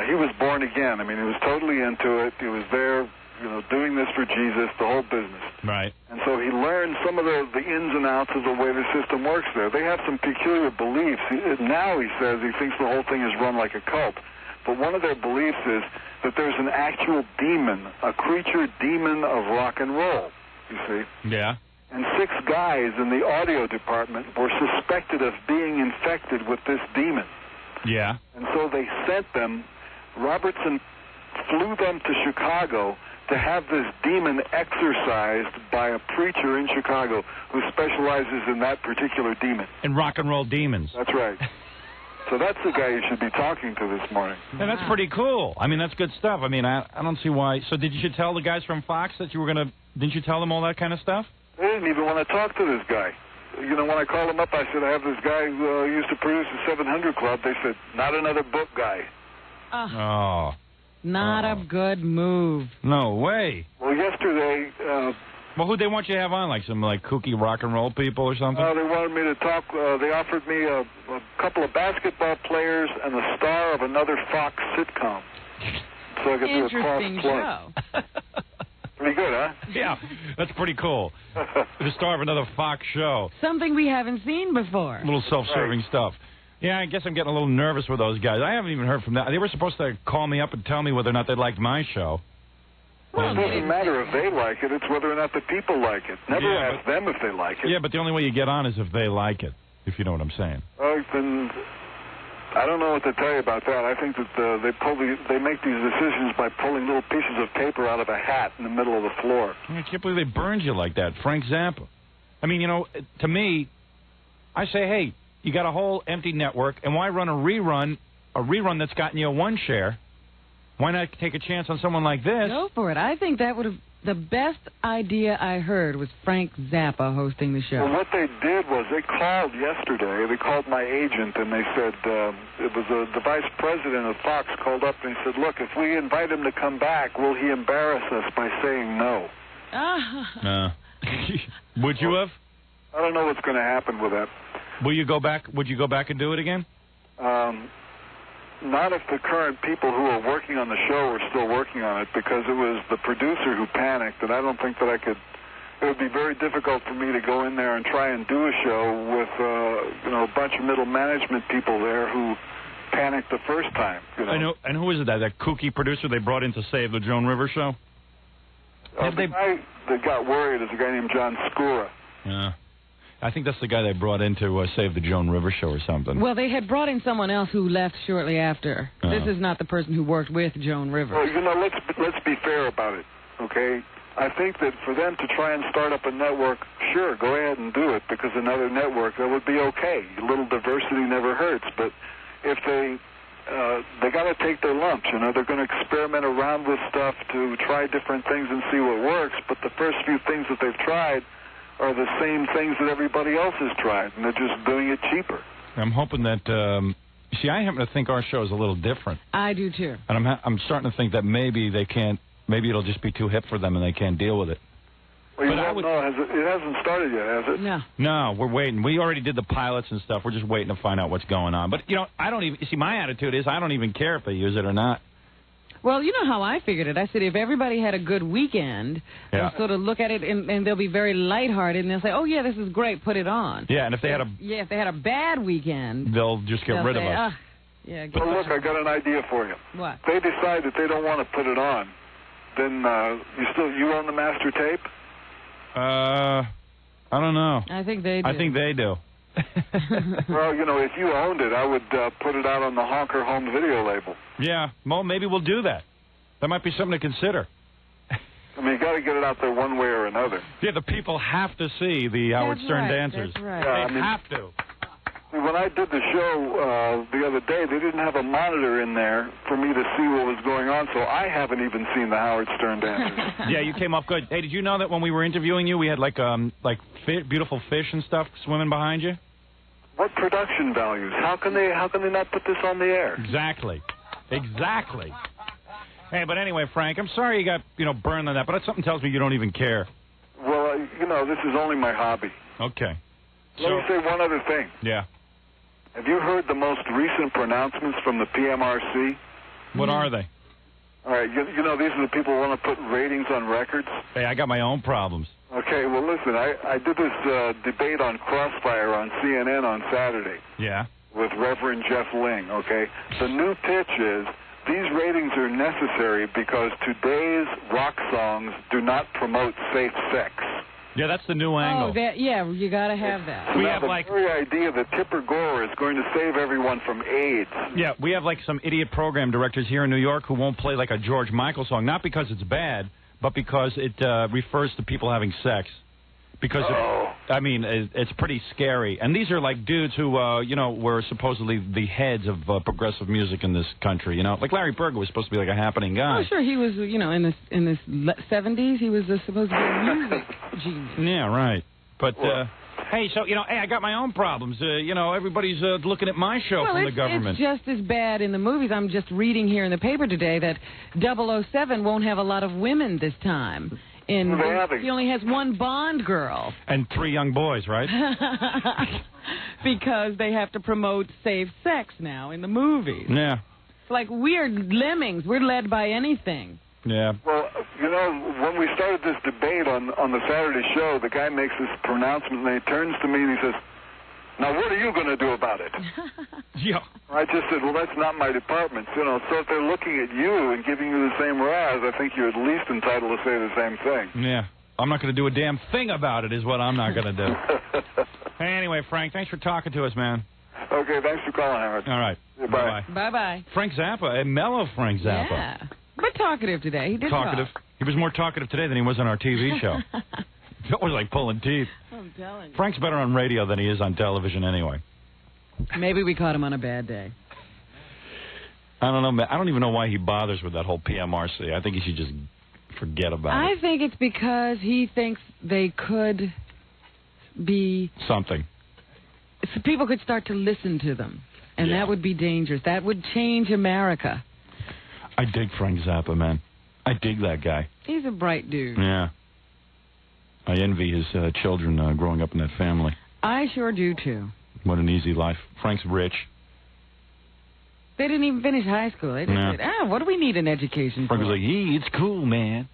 he was born again. I mean, he was totally into it. He was there, you know, doing this for Jesus, the whole business. Right. And so he learned some of the ins and outs of the way the system works there. They have some peculiar beliefs. Now he says he thinks the whole thing is run like a cult. But one of their beliefs is that there's an actual demon, a creature demon of rock and roll, you see. Yeah. And 6 guys in the audio department were suspected of being infected with this demon. Yeah. And so they sent them. Robertson flew them to Chicago to have this demon exorcised by a preacher in Chicago who specializes in that particular demon. In rock and roll demons. That's right. So that's the guy you should be talking to this morning. And that's pretty cool. I mean, that's good stuff. I mean, I don't see why. So did you tell the guys from Fox that you were going to... Didn't you tell them all that kind of stuff? They didn't even want to talk to this guy. You know, when I called them up, I said, I have this guy who used to produce the 700 Club. They said, not another book guy. Oh. Not a good move. No way. Well, yesterday... well, who'd they want you to have on? Like some kooky rock and roll people or something? They wanted me to talk. They offered me a couple of basketball players and the star of another Fox sitcom. So I could do a cross plug. Pretty good, huh? Yeah, that's pretty cool. The star of another Fox show. Something we haven't seen before. A little self-serving stuff. Yeah, I guess I'm getting a little nervous with those guys. I haven't even heard from them. They were supposed to call me up and tell me whether or not they liked my show. Well, it doesn't matter if they like it. It's whether or not the people like it. Never ask them if they like it. Yeah, but the only way you get on is if they like it, if you know what I'm saying. Then I don't know what to tell you about that. I think that they make these decisions by pulling little pieces of paper out of a hat in the middle of the floor. I can't believe they burned you like that, Frank Zappa. I mean, you know, to me, I say, hey, you got a whole empty network, and why run a rerun that's gotten you a 1 share? Why not take a chance on someone like this? Go for it. I think that would have... The best idea I heard was Frank Zappa hosting the show. Well, what they did was they called yesterday. They called my agent, and they said, it was the vice president of Fox called up, and he said, look, if we invite him to come back, will he embarrass us by saying no? Would you have? I don't know what's going to happen with that. Will you go back? Would you go back and do it again? not if the current people who are working on the show are still working on it, because it was the producer who panicked, and I don't think that I could. It would be very difficult for me to go in there and try and do a show with a bunch of middle management people there who panicked the first time. I know. And who is it? That kooky producer they brought in to save the Joan Rivers show? The guy that got worried is a guy named John Skura. Yeah. I think that's the guy they brought in to save the Joan Rivers show or something. Well, they had brought in someone else who left shortly after. This is not the person who worked with Joan Rivers. Well, let's be fair about it, okay? I think that for them to try and start up a network, sure, go ahead and do it, because another network, that would be okay. A little diversity never hurts, but if they got to take their lumps, they're going to experiment around with stuff to try different things and see what works, but the first few things that they've tried are the same things that everybody else has tried, and they're just doing it cheaper. I'm hoping that, I happen to think our show is a little different. I do, too. And I'm starting to think that maybe it'll just be too hip for them and they can't deal with it. Well, you don't know. It hasn't started yet, has it? No. No, we're waiting. We already did the pilots and stuff. We're just waiting to find out what's going on. But, I don't even, my attitude is I don't even care if they use it or not. Well, you know how I figured it. I said if everybody had a good weekend, they'll sort of look at it and they'll be very lighthearted and they'll say, "Oh yeah, this is great, put it on." Yeah, and if they had a bad weekend, they'll just get rid of us. Well, look, I got an idea for you. What? If they decide that they don't want to put it on, then you own the master tape? I don't know. I think they do. I think they do. Well, if you owned it, I would put it out on the Honker Home Video label. Yeah, well, maybe we'll do that. That might be something to consider. I mean, you got to get it out there one way or another. Yeah, the people have to see the Howard Stern dancers. That's right. Yeah, they have to. When I did the show the other day, they didn't have a monitor in there for me to see what was going on, so I haven't even seen the Howard Stern dancers. Yeah, you came off good. Hey, did you know that when we were interviewing you, we had beautiful fish and stuff swimming behind you? What production values? How can they not put this on the air? Exactly. Hey, but anyway, Frank, I'm sorry you got burned on that, but something tells me you don't even care. Well, this is only my hobby. Okay. Let me say one other thing. Yeah. Have you heard the most recent pronouncements from the PMRC? What are they? All right, these are the people who want to put ratings on records. Hey, I got my own problems. Okay, well, listen, I did this debate on Crossfire on CNN on Saturday. Yeah. With Reverend Jeff Ling, okay? The new pitch is these ratings are necessary because today's rock songs do not promote safe sex. Yeah, that's the new angle. Oh, you got to have that. So we have the very idea that Tipper Gore is going to save everyone from AIDS. Yeah, we have some idiot program directors here in New York who won't play a George Michael song, not because it's bad, but because it refers to people having sex. Because, it's pretty scary. And these are dudes who, were supposedly the heads of progressive music in this country, Like Larry Berger was supposed to be a happening guy. Oh, sure, he was, in his 70s, he was supposed to be a music genius. Yeah, right. But, hey, I got my own problems. Everybody's looking at my show from the government. It's just as bad in the movies. I'm just reading here in the paper today that 007 won't have a lot of women this time. He only has one Bond girl. And 3 young boys, right? Because they have to promote safe sex now in the movies. Yeah. It's like we're lemmings. We're led by anything. Yeah. Well, when we started this debate on the Saturday show, the guy makes this pronouncement, and he turns to me and he says, "Now, what are you going to do about it?" Yeah. I just said, well, that's not my department. So if they're looking at you and giving you the same razz, I think you're at least entitled to say the same thing. Yeah. I'm not going to do a damn thing about it is what I'm not going to do. Hey, anyway, Frank, thanks for talking to us, man. Okay, thanks for calling, Howard. All right. Bye. Bye-bye. Frank Zappa, a mellow Frank Zappa. Yeah. But talkative today. He did talkative. Talk. He was more talkative today than he was on our TV show. That was like pulling teeth. I'm telling you. Frank's better on radio than he is on television anyway. Maybe we caught him on a bad day. I don't know, man. I don't even know why he bothers with that whole PMRC. I think he should just forget about it. I think it's because he thinks they could be... something. So people could start to listen to them, and that would be dangerous. That would change America. I dig Frank Zappa, man. I dig that guy. He's a bright dude. Yeah. I envy his children growing up in that family. I sure do, too. What an easy life. Frank's rich. They didn't even finish high school. They just said, what do we need an education Frank for? was like, it's cool, man.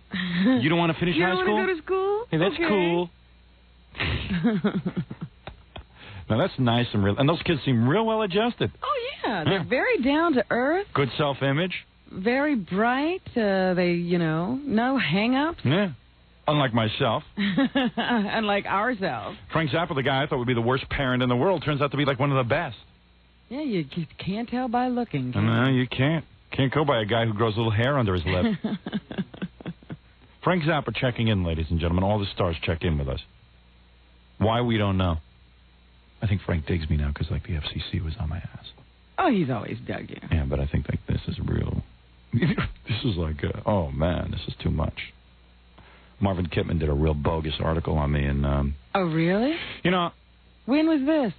You don't want to finish high school? You don't want to go to school? Hey, that's cool. Now, that's nice and real. And those kids seem real well adjusted. Oh, yeah. They're very down to earth. Good self-image. Very bright. They, no hang-ups. Yeah. Unlike myself. Unlike ourselves. Frank Zappa, the guy I thought would be the worst parent in the world, turns out to be like one of the best. Yeah, you can't tell by looking. No, you can't. Can't go by a guy who grows a little hair under his lip. Frank Zappa checking in, ladies and gentlemen. All the stars check in with us. Why, we don't know. I think Frank digs me now because, the FCC was on my ass. Oh, he's always dug you. Yeah, but I think, this is real. This is oh, man, this is too much. Marvin Kittman did a real bogus article on me. And oh, really? When was this?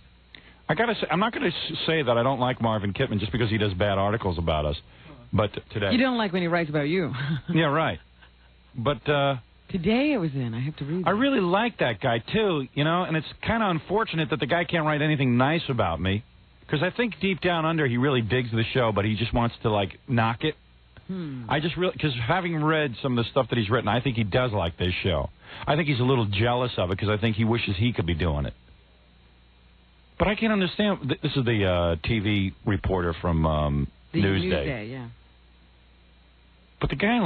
I got to say, I'm not going to say that I don't like Marvin Kittman just because he does bad articles about us. But today... You don't like when he writes about you. Yeah, right. But... Today it was in. I have to read it. I really like that guy, too, and it's kind of unfortunate that the guy can't write anything nice about me. Because I think deep down under he really digs the show, but he just wants to, knock it. I just really... Because having read some of the stuff that he's written, I think he does like this show. I think he's a little jealous of it because I think he wishes he could be doing it. But I can't understand. This is the TV reporter from Newsday. Yeah. But the guy,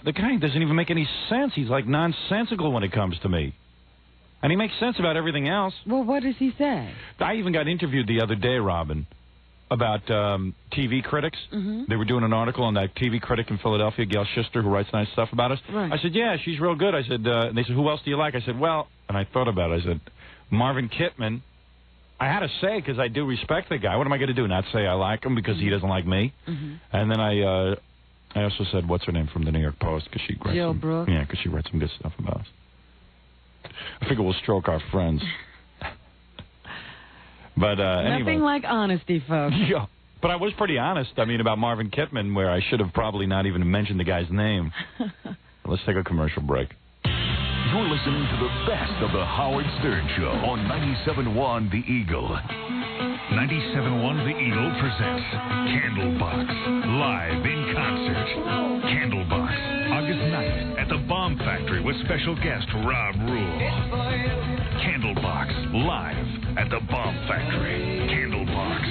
the guy doesn't even make any sense. He's nonsensical when it comes to me. And he makes sense about everything else. Well, what does he say? I even got interviewed the other day, Robin, about TV critics. Mm-hmm. They were doing an article on that TV critic in Philadelphia, Gail Schuster, who writes nice stuff about us. Right. I said, yeah, she's real good. I said, and they said, who else do you like? I said, well, and I thought about it. I said, Marvin Kittman. I had to say, because I do respect the guy. What am I going to do, not say I like him because he doesn't like me? Mm-hmm. And then I also said, what's her name from the New York Post? Because she writes Jill Brooks. Yeah, because she writes some good stuff about us. I figure we'll stroke our friends. But Nothing anyway. like honesty, folks. Yeah. But I was pretty honest, about Marvin Kittman, where I should have probably not even mentioned the guy's name. Let's take a commercial break. You're listening to the best of the Howard Stern Show on 97.1 The Eagle. 97.1 The Eagle presents Candlebox, live in concert. Candlebox, August 9th at the Bomb Factory with special guest Rob Rule. Candlebox, live at the Bomb Factory. Candlebox.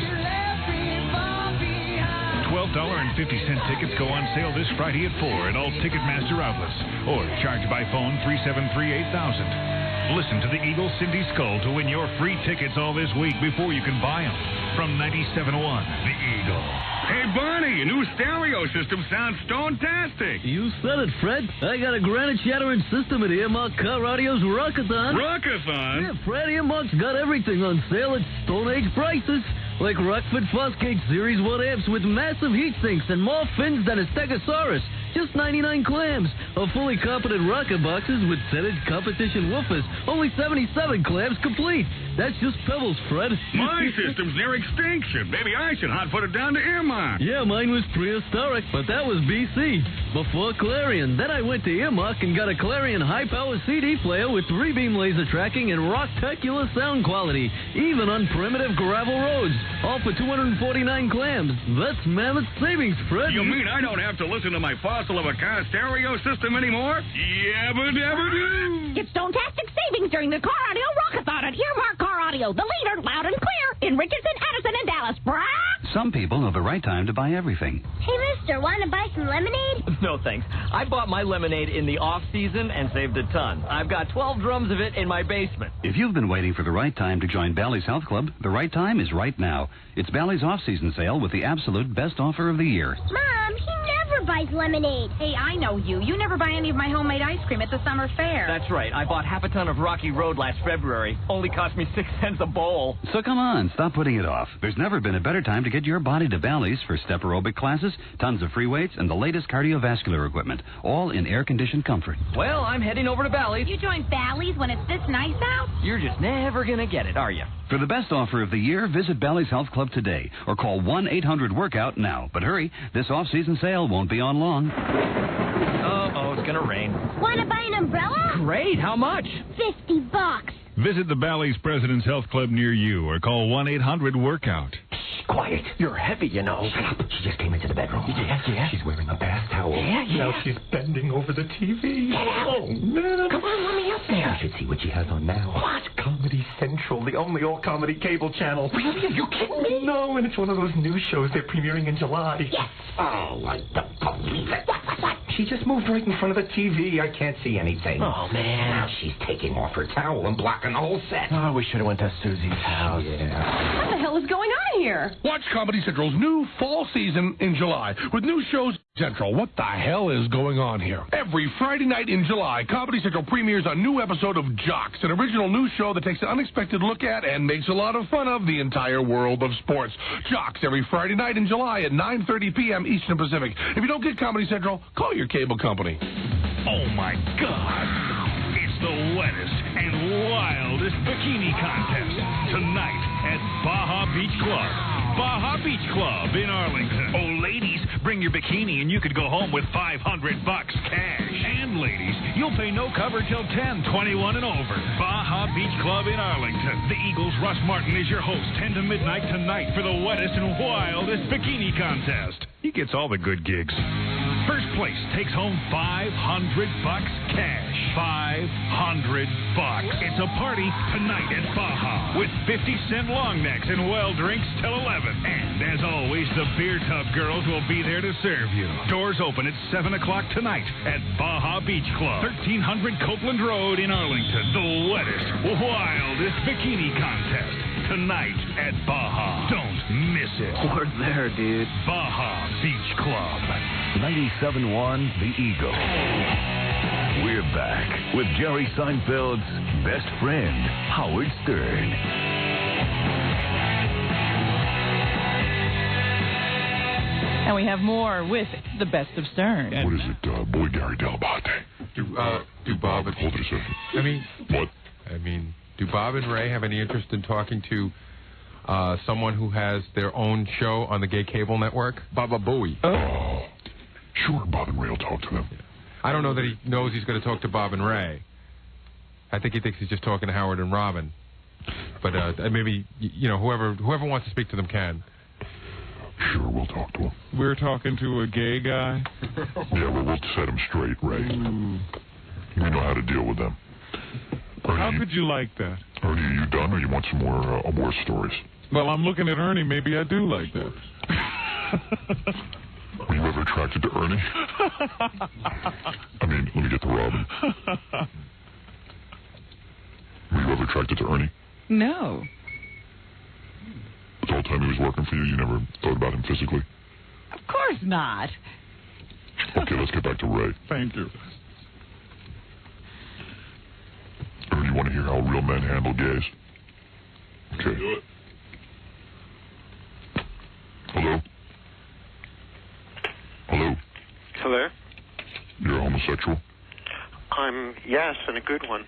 $12.50 tickets go on sale this Friday at 4 at all Ticketmaster outlets, or charge by phone 373-8000. Listen to the Eagle Cindy Skull to win your free tickets all this week before you can buy them. From 97.1 The Eagle. Hey, Barney, your new stereo system sounds stone-tastic. You said it, Fred. I got a granite shattering system at Earmark Car Radio's Rockathon. Rockathon? Yeah, Fred Earmark's got everything on sale at Stone Age prices. Like Rockford Fosgate Series 1 amps with massive heat sinks and more fins than a Stegosaurus. Just 99 clams. Or fully competent rocker boxes with Senate competition woofers. Only 77 clams complete. That's just pebbles, Fred. My system's near extinction. Maybe I should hot-foot it down to Earmark. Yeah, mine was prehistoric, but that was BC. Before Clarion. Then I went to Earmark and got a Clarion high-power CD player with 3-beam laser tracking and rock-tacular sound quality. Even on primitive gravel roads. All for 249 clams. That's mammoth savings, Fred. You mean I don't have to listen to my fossil of a car stereo system anymore? Yabba-dabba-doo! Get stone-tastic savings during the Car Audio Rockathon at Earmark Car Audio. The leader, loud and clear, in Richardson, Addison, and Dallas. Brah! Some people know the right time to buy everything. Hey, mister, want to buy some lemonade? No, thanks. I bought my lemonade in the off-season and saved a ton. I've got 12 drums of it in my basement. If you've been waiting for the right time to join Bally's Health Club, the right time is right now. It's Bally's off-season sale with the absolute best offer of the year. Mom, he never buys lemonade. Hey, I know you. You never buy any of my homemade ice cream at the summer fair. That's right. I bought half a ton of Rocky Road last February. Only cost me 6 cents a bowl. So come on, stop putting it off. There's never been a better time to get your body to Bally's for step aerobic classes, tons of free weights, and the latest cardiovascular equipment, all in air-conditioned comfort. Well, I'm heading over to Bally's. You join Bally's when it's this nice out? You're just never going to get it, are you? For the best offer of the year, visit Bally's Health Club today or call 1-800-WORKOUT now. But hurry, this off-season sale won't be on long. Oh, it's going to rain. Want to buy an umbrella? Great. How much? $50. Visit the Bally's President's Health Club near you or call 1-800-WORKOUT. quiet. You're heavy, you know. Shut up. She just came into the bedroom. Yeah. She's wearing a bath towel. Yeah. Now she's bending over the TV. Oh, man. Come on, let me up there. You should see what she has on now. What? Comedy Central, the only all-comedy cable channel. Really? Are you kidding me? No, and it's one of those new shows they're premiering in July. Yes. Oh, I don't believe it. What? She just moved right in front of the TV. I can't see anything. Oh, man. Now she's taking off her towel and blocking the whole set. Oh, we should have went to Susie's house. Yeah. What the hell is going on here? Watch Comedy Central's new fall season in July with new shows. Central, what the hell is going on here? Every Friday night in July, Comedy Central premieres a new episode of Jocks, an original news show that takes an unexpected look at and makes a lot of fun of the entire world of sports. Jocks, every Friday night in July at 9:30 p.m. Eastern Pacific. If you don't get Comedy Central, call your cable company. Oh, my God. It's the wettest and wildest bikini contest tonight at Baja Beach Club. Baja Beach Club in Arlington. Oh, ladies, bring your bikini and you could go home with $500 cash. And ladies, you'll pay no cover till 10, 21 and over. Baja Beach Club in Arlington. The Eagles' Russ Martin is your host 10 to midnight tonight for the wettest and wildest bikini contest. He gets all the good gigs. First place takes home $500 cash. $500. It's a party tonight at Baja with 50-cent long necks and well drinks till 11. And as always, the Beer Tub girls will be there to serve you. Doors open at 7 o'clock tonight at Baja Beach Club, 1300 Copeland Road in Arlington. The wettest, wildest bikini contest tonight at Baja. Don't miss it. We're there, dude. Baja Beach Club. 97.1 The Eagle. We're back with Jerry Seinfeld's best friend, Howard Stern. And we have more with the best of Stern. What is it, boy Gary Delabate? Do Bob and... Hold it a second. I mean... What? I mean, do Bob and Ray have any interest in talking to someone who has their own show on the gay cable network? Baba Booey. Oh. Sure, Bob and Ray will talk to them. Yeah. I don't know that he knows he's going to talk to Bob and Ray. I think he thinks he's just talking to Howard and Robin. But maybe, whoever wants to speak to them can. Sure, we'll talk to him. We're talking to a gay guy? Yeah, well, we'll set him straight, Ray. We know how to deal with them. Ernie, how could you like that? Ernie, are you done, or you want some more stories? Well, I'm looking at Ernie. Maybe I do like that. Were you ever attracted to Ernie? I mean, let me get to Robin. Were you ever attracted to Ernie? No. The whole time he was working for you, you never thought about him physically? Of course not. Okay, let's get back to Ray. Thank you. Ernie, you want to hear how real men handle gays? Okay. Do it. Hello? Hello? Hello? You're a homosexual? Yes, and a good one.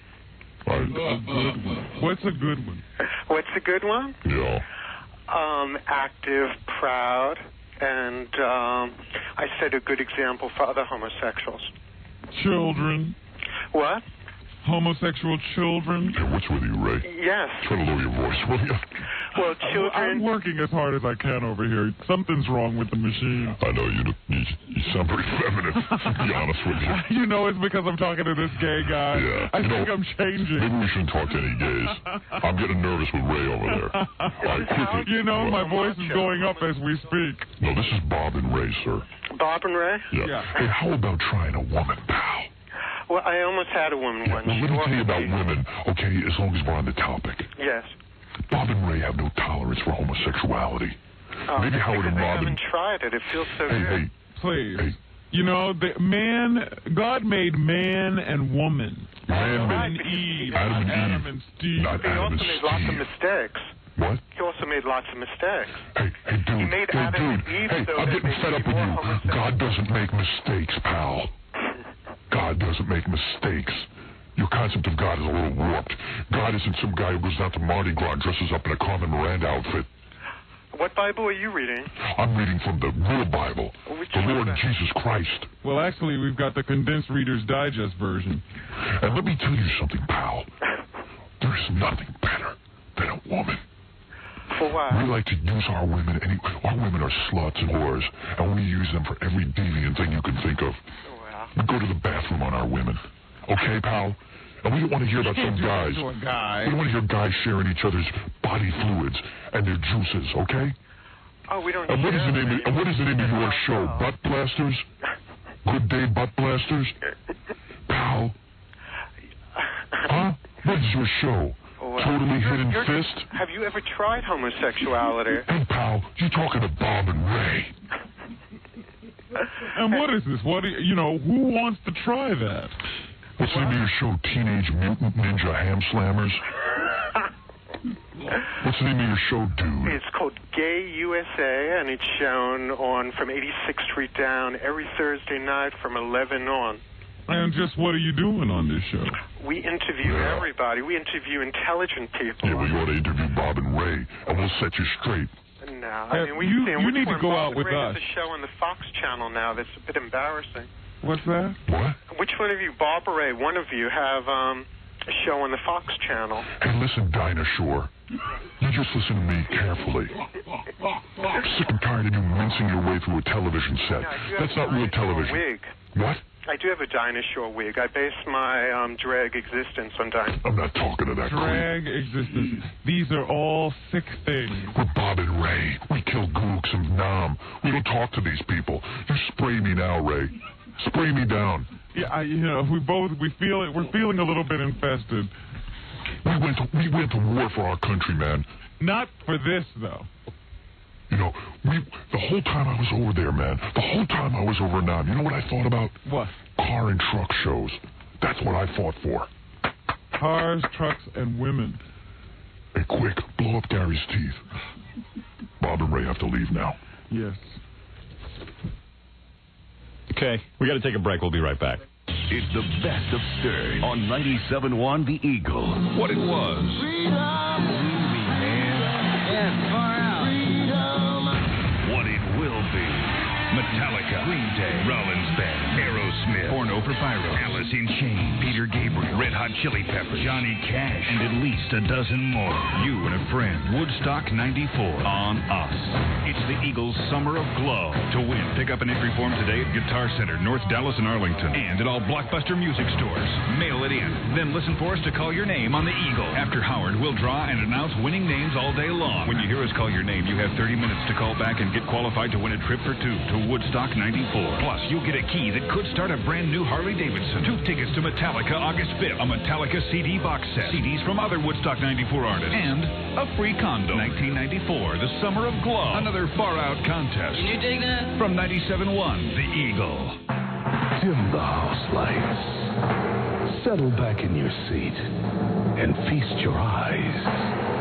What's a good one? What's a good one? Yeah. Active, proud, and I set a good example for other homosexuals. Children. What? Homosexual children. Hey, what's with you, Ray? Yes. Try to lower your voice, will you? Well, children... I'm working as hard as I can over here. Something's wrong with the machine. I know, you sound very feminine, to be honest with you. You know it's because I'm talking to this gay guy. Yeah. I think I'm changing. Maybe we shouldn't talk to any gays. I'm getting nervous with Ray over there. Right, quickly. You know, my voice is going up as we speak. No, this is Bob and Ray, sir. Bob and Ray? Yeah. Hey, how about trying a woman, pal? Well, I almost had a woman once. Well, let me tell you about women, okay, as long as we're on the topic. Yes. Bob and Ray have no tolerance for homosexuality. Maybe Howard and Robin... I haven't tried it. It feels so good. Hey, please. Hey. You know, God made man and woman. Man and Eve. Adam and Steve. Not he Adam also and made Steve. lots of mistakes. What? He also made lots of mistakes. Hey, dude. He made Adam and Eve so I'm getting fed up with you. God doesn't make mistakes, pal. God doesn't make mistakes. Your concept of God is a little warped. God isn't some guy who goes down to Mardi Gras and dresses up in a Carmen Miranda outfit. What Bible are you reading? I'm reading from the real Bible, the Lord Jesus Christ. Well, actually, we've got the condensed Reader's Digest version. And let me tell you something, pal. There's nothing better than a woman. For what? We like to use our women. Our women are sluts and whores, and we use them for every deviant thing you can think of. Well. We go to the bathroom on our women. Okay, pal? And we don't want to hear about some guys. We don't want to hear guys sharing each other's body fluids and their juices, okay? Oh, we don't. And what is the name of your show? Butt Blasters? Good Day Butt Blasters? Pal? Huh? What is your show? Totally Hidden Fist? Have you ever tried homosexuality? Hey, pal, you talking to Bob and Ray? And what is this? Who wants to try that? What's the name of your show? Teenage Mutant Ninja Ham Slammers? What's the name of your show, dude? It's called Gay USA, and it's shown on from 86th Street down every Thursday night from 11 on. And just what are you doing on this show? We interview everybody. We interview intelligent people. Yeah, well, you ought to interview Bob and Ray, and we'll set you straight. No, I mean, you need to go out with us. us. There's a show on the Fox channel now that's a bit embarrassing. What's that? What? Which one of you, Bob or Ray, one of you have a show on the Fox channel? Hey, listen, Dinosaur. You just listen to me carefully. I'm sick and tired of you mincing your way through a television set. That's not real television. Wig. What? I do have a dinosaur wig. I base my drag existence on dinosaurs. I'm not talking to that drag existence. These are all sick things. We're Bob and Ray. We kill gooks and nom. We don't talk to these people. You spray me now, Ray. Spray me down. Yeah, we feel it. We're feeling a little bit infested. We went to war for our country, man. Not for this, though. The whole time I was over there, man, the whole time I was over in Nam, you know what I thought about? What? Car and truck shows. That's what I fought for. Cars, trucks, and women. Hey, quick, blow up Gary's teeth. Bob and Ray have to leave now. Yes. Okay, we got to take a break. We'll be right back. It's the best of Stern on 97.1 The Eagle. What it was. What it will be. Metallica, Green Day, Rollins Band, Aerosmith, Porno for Pyro, Alice in Chains, Peter Gabriel, Red Hot Chili Peppers, Johnny Cash, and at least a dozen more. You and a friend. Woodstock 94 on us. It's the Eagles' Summer of Glow. To win, pick up an entry form today at Guitar Center, North Dallas and Arlington, and at all Blockbuster music stores. Mail it in. Then listen for us to call your name on the Eagle. After Howard, we'll draw and announce winning names all day long. When you hear us call your name, you have 30 minutes to call back and get qualified to win a trip for two to Woodstock 94. Plus, you'll get a key that could start a brand new Harley-Davidson. 2 tickets to Metallica August 5th. A Metallica CD box set. CDs from other Woodstock 94 artists. And a free condo. 1994, the Summer of Glow. Another far-out contest. Can you dig that? From 97.1, The Eagle. Dim the house lights. Settle back in your seat and feast your eyes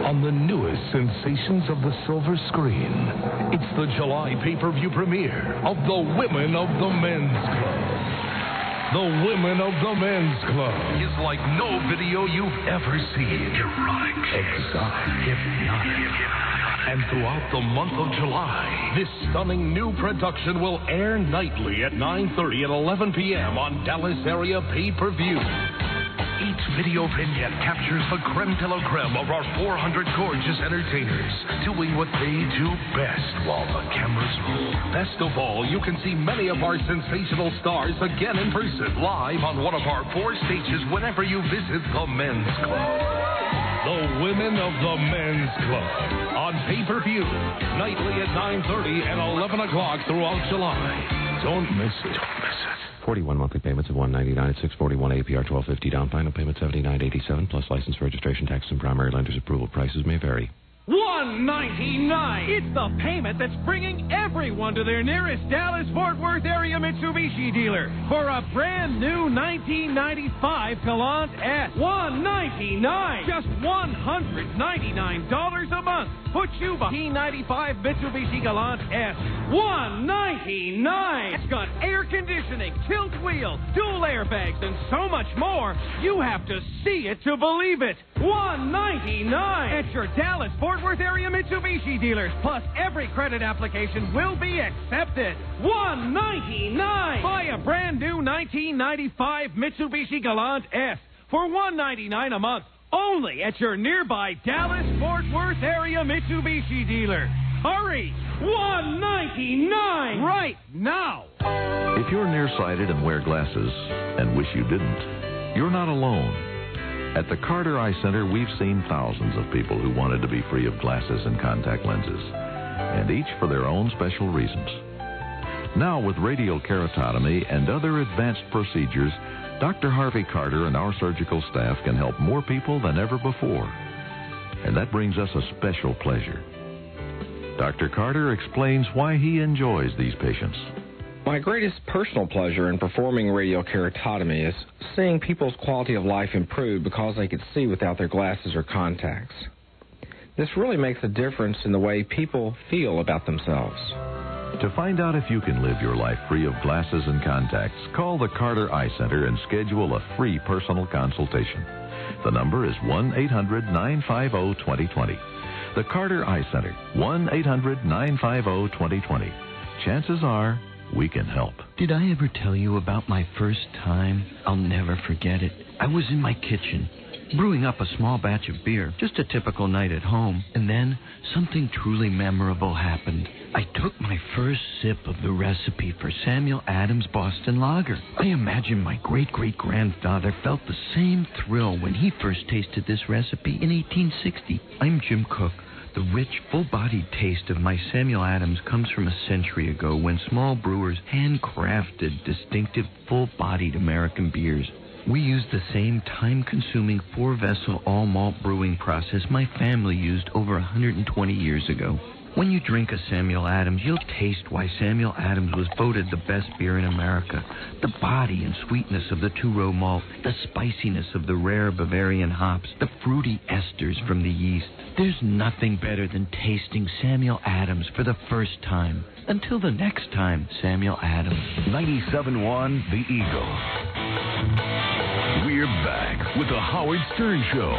on the newest sensations of the silver screen. It's the July pay-per-view premiere of The Women of the Men's Club. The Women of the Men's Club is like no video you've ever seen. Erotic, exotic, hypnotic. And throughout the month of July, this stunning new production will air nightly at 9:30 and 11 p.m. on Dallas area pay-per-view. Each video vignette captures the creme de la creme of our 400 gorgeous entertainers doing what they do best while the cameras roll. Best of all, you can see many of our sensational stars again in person, live on one of our 4 stages whenever you visit the Men's Club. The Women of the Men's Club on pay-per-view, nightly at 9:30 and 11 o'clock throughout July. Don't miss it. Don't miss it. 41 monthly payments of $199 at 641 APR 1250 down. Final payment $79.87 plus license, registration, tax, and primary lender's approval. Prices may vary. $199. It's the payment that's bringing everyone to their nearest Dallas-Fort Worth area Mitsubishi dealer for a brand new 1995 Galant S. $199. Just $199 a month. Put you behind 1995 Mitsubishi Galant S. $199. It's got air conditioning, tilt wheel, dual airbags, and so much more. You have to see it to believe it. $199 at your Dallas-Fort Worth area Mitsubishi dealers. Plus, every credit application will be accepted. $199. Buy a brand new 1995 Mitsubishi Galant S for $199 a month. Only at your nearby Dallas-Fort Worth area Mitsubishi dealer. Hurry! $199 right now! If you're nearsighted and wear glasses and wish you didn't, you're not alone. At the Carter Eye Center, we've seen thousands of people who wanted to be free of glasses and contact lenses, and each for their own special reasons. Now, with radial keratotomy and other advanced procedures, Dr. Harvey Carter and our surgical staff can help more people than ever before. And that brings us a special pleasure. Dr. Carter explains why he enjoys these patients. My greatest personal pleasure in performing radial keratotomy is seeing people's quality of life improve because they could see without their glasses or contacts. This really makes a difference in the way people feel about themselves. To find out if you can live your life free of glasses and contacts, call the Carter Eye Center and schedule a free personal consultation. The number is 1-800-950-2020. The Carter Eye Center, 1-800-950-2020. Chances are we can help. Did I ever tell you about my first time? I'll never forget it. I was in my kitchen, brewing up a small batch of beer, just a typical night at home, and then something truly memorable happened. I took my first sip of the recipe for Samuel Adams Boston Lager. I imagine my great-great-grandfather felt the same thrill when he first tasted this recipe in 1860. I'm Jim Cook. The rich, full-bodied taste of my Samuel Adams comes from a century ago when small brewers handcrafted distinctive, full-bodied American beers. We used the same time-consuming 4-vessel all-malt brewing process my family used over 120 years ago. When you drink a Samuel Adams, you'll taste why Samuel Adams was voted the best beer in America. The body and sweetness of the two-row malt, the spiciness of the rare Bavarian hops, the fruity esters from the yeast. There's nothing better than tasting Samuel Adams for the first time. Until the next time, Samuel Adams. 97.1 The Eagle. We're back with the Howard Stern Show.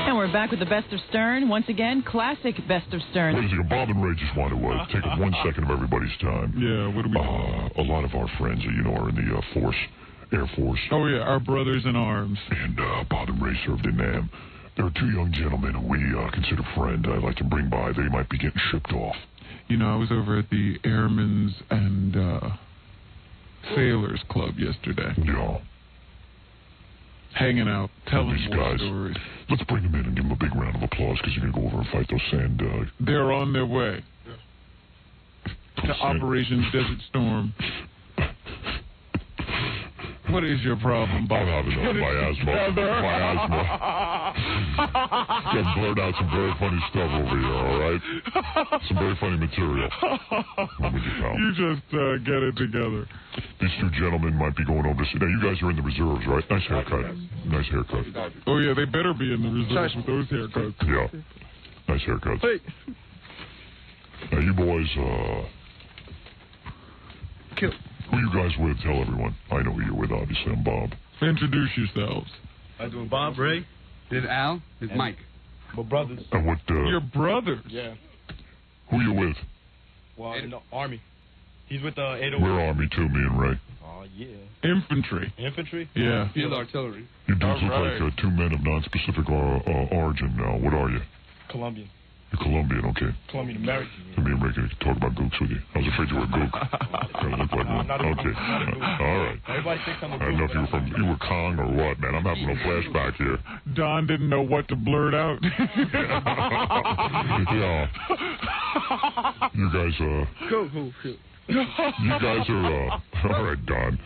And we're back with the Best of Stern. Once again, classic Best of Stern. Wait a second. Bob and Ray just want to take up 1 second of everybody's time. Yeah, what do we A lot of our friends, are in the Air Force. Oh, yeah, our brothers in arms. And Bob and Ray served in NAM. There are two young gentlemen who we consider friends I'd like to bring by. They might be getting shipped off. I was over at the Airmen's and Sailors Club yesterday. Yeah. Hanging out, telling these more guys. stories. Let's bring them in and give them a big round of applause because you're going to go over and fight those sand... They're on their way. To Operation Desert Storm. What is your problem, Bob? I'm having miasma. Got blurred out some very funny stuff over here, all right? Some very funny material. You just get it together. These two gentlemen might be going over to... Now, you guys are in the reserves, right? Nice haircut. Nice haircut. Oh, yeah, they better be in the reserves with those haircuts. Yeah. Nice haircuts. Hey. Now, you boys, who you guys with? Tell everyone. I know who you're with, obviously. I'm Bob. Introduce yourselves. I'm doing Bob, Ray. This is Al. This is Mike. We're brothers. And what, Your brothers? Yeah. Who you with? Well, in the Army. He's with the 808. We're Army, too, me and Ray. Oh, yeah. Infantry. Infantry? Yeah. Field artillery. You dudes look like two men of non-specific origin now. What are you? Colombian. You're Colombian, okay. Colombian American. Me and Ray can talk about gooks with you. I was afraid you were a gook. Kind of look like one. Okay. All right. Everybody thinks I'm a I don't know if you were Kong or what, man. I'm having a flashback here. Don didn't know what to blurt out. Yeah. You guys, Cool. You guys are, all right, Don.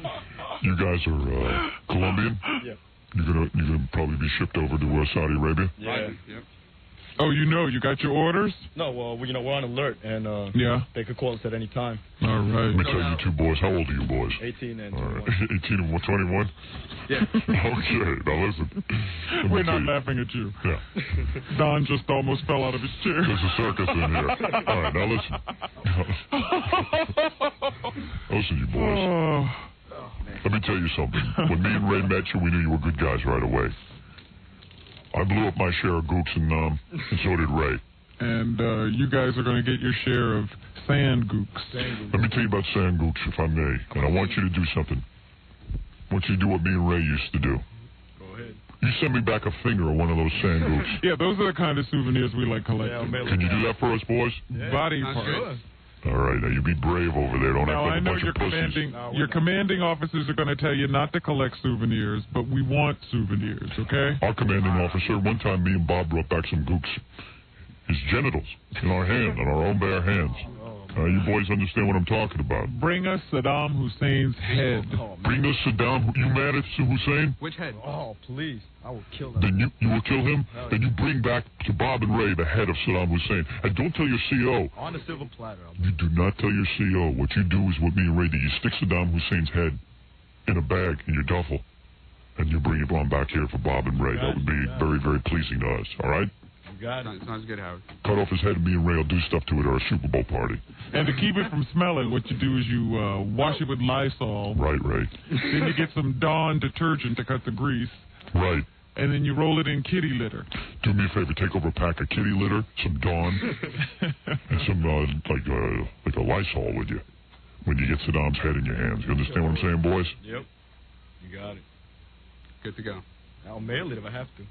You guys are, Colombian? Yeah. You're gonna probably be shipped over to Saudi Arabia? Yeah. Yep. Oh, you got your orders? No, well, we're on alert, and they could call us at any time. All right. Let me tell you two boys. How old are you boys? 18 and 21. 21. 18 and 21? Yeah. Okay, now listen. We're not laughing at you. Yeah. Don just almost fell out of his chair. There's a circus in here. All right, now listen. Listen, you boys. Let me tell you something. When me and Ray met you, we knew you were good guys right away. I blew up my share of gooks, and so did Ray. And you guys are going to get your share of sand gooks. Let me tell you about sand gooks, if I may. And I want you to do something. I want you to do what me and Ray used to do. Go ahead. You send me back a finger of one of those sand goops. Yeah, those are the kind of souvenirs we like collecting. Can you do that for us, boys? Yeah. Body parts. All right, now you be brave over there. Don't Now, act like I know a bunch of pussies. your commanding officers are going to tell you not to collect souvenirs, but we want souvenirs, okay? Our commanding officer, one time me and Bob brought back some gooks. His genitals in our hand, in our own bare hands. You boys understand what I'm talking about. Bring us Saddam Hussein's head. Bring us Saddam. You mad at Hussein? Which head? Oh, please. I will kill him. Then you will kill him? Then you bring back to Bob and Ray the head of Saddam Hussein. And don't tell your CO. On a silver platter. You do not tell your CO. What you do is what me and Ray do. You stick Saddam Hussein's head in a bag in your duffel. And you bring it on back here for Bob and Ray. That would be very, very pleasing to us. All right? Sounds good, Howard. Cut off his head and me and Ray will do stuff to it at our Super Bowl party. And to keep it from smelling, what you do is you wash it with Lysol. Right, Ray. Then you get some Dawn detergent to cut the grease. Right. And then you roll it in kitty litter. Do me a favor, take over a pack of kitty litter, some Dawn, and some, like a Lysol with you when you get Saddam's head in your hands. You understand what I'm saying, boys? Yep. You got it. Good to go. I'll mail it if I have to.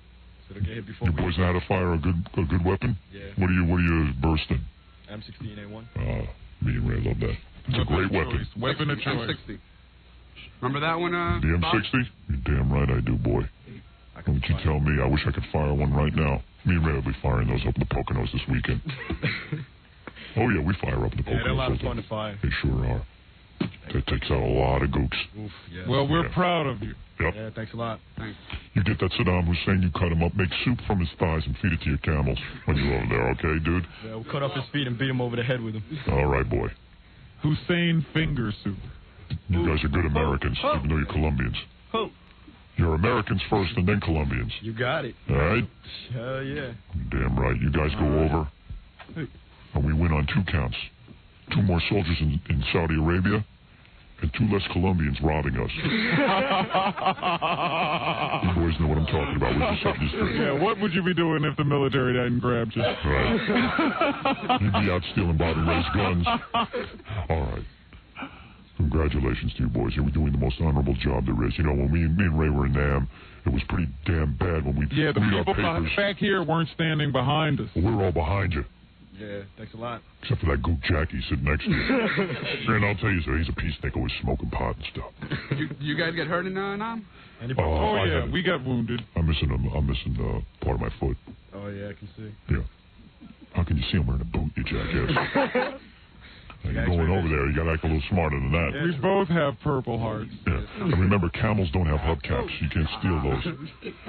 So they'll get hit before You boys know how to fire a good weapon? Yeah. What are you bursting? M16A1. Me and Ray love that. It's a great weapon. Weapon of choice. M60. Remember that one, The M60? You're damn right I do, boy. Don't you tell me. I wish I could fire one right now. Me and Ray will be firing those up in the Poconos this weekend. Oh, yeah, we fire up in the Poconos. Yeah, they're a lot of fun to fire. They sure are. That takes out a lot of gooks. Oof, yeah. Well, we're proud of you. Yep. Yeah, thanks a lot. Thanks. You get that Saddam Hussein, you cut him up, make soup from his thighs, and feed it to your camels when you're over there, okay, dude? Yeah, we'll cut off his feet and beat him over the head with him. All right, boy. Hussein finger soup. You guys are good Americans, even though you're Colombians. You're Americans first and then Colombians. You got it. All right? Hell yeah. Damn right. You guys go over, and we win on 2 counts. 2 more soldiers in Saudi Arabia, and 2 less Colombians robbing us. You boys know what I'm talking about. We just set you straight. Yeah, what would you be doing if the military hadn't grabbed you? Right. You'd be out stealing Bob and Ray's guns. All right. Congratulations to you boys. You were doing the most honorable job there is. You know, when me and Ray were in Nam, it was pretty damn bad when we the read our people papers. back here weren't standing behind us. Well, we were all behind you. Yeah, thanks a lot. Except for that gook Jackie sitting next to you. And I'll tell you, sir, he's a peacenik, always smoking pot and stuff. You guys get hurt in Nam? Oh, yeah, we got wounded. I'm missing part of my foot. Oh, yeah, I can see. Yeah. How can you see I'm wearing a boot, you jackass? You're going over there, you gotta act a little smarter than that. We both have Purple Hearts. Yeah. And remember, camels don't have hubcaps. You can't steal those.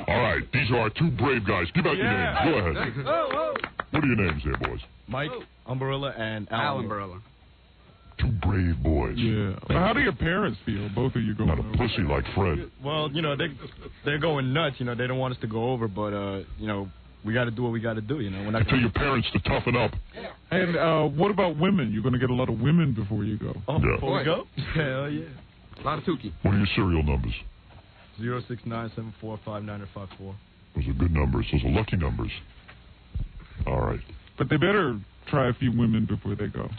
All right, these are our 2 brave guys. Give out your names. Go ahead. What are your names there, boys? Mike Umbrella and Al Umbrella. 2 brave boys. Yeah. Well, how do your parents feel? Both of you going Not a pussy like Fred. Well, you know, they're going nuts. You know, they don't want us to go over, but, you know, we got to do what we got to do, you know. I tell your parents to toughen up. And what about women? You're going to get a lot of women before you go. Oh, yeah. Before we go? Hell yeah. A lot of Tukey. What are your serial numbers? 069745954. Those are good numbers. Those are lucky numbers. All right. But they better try a few women before they go.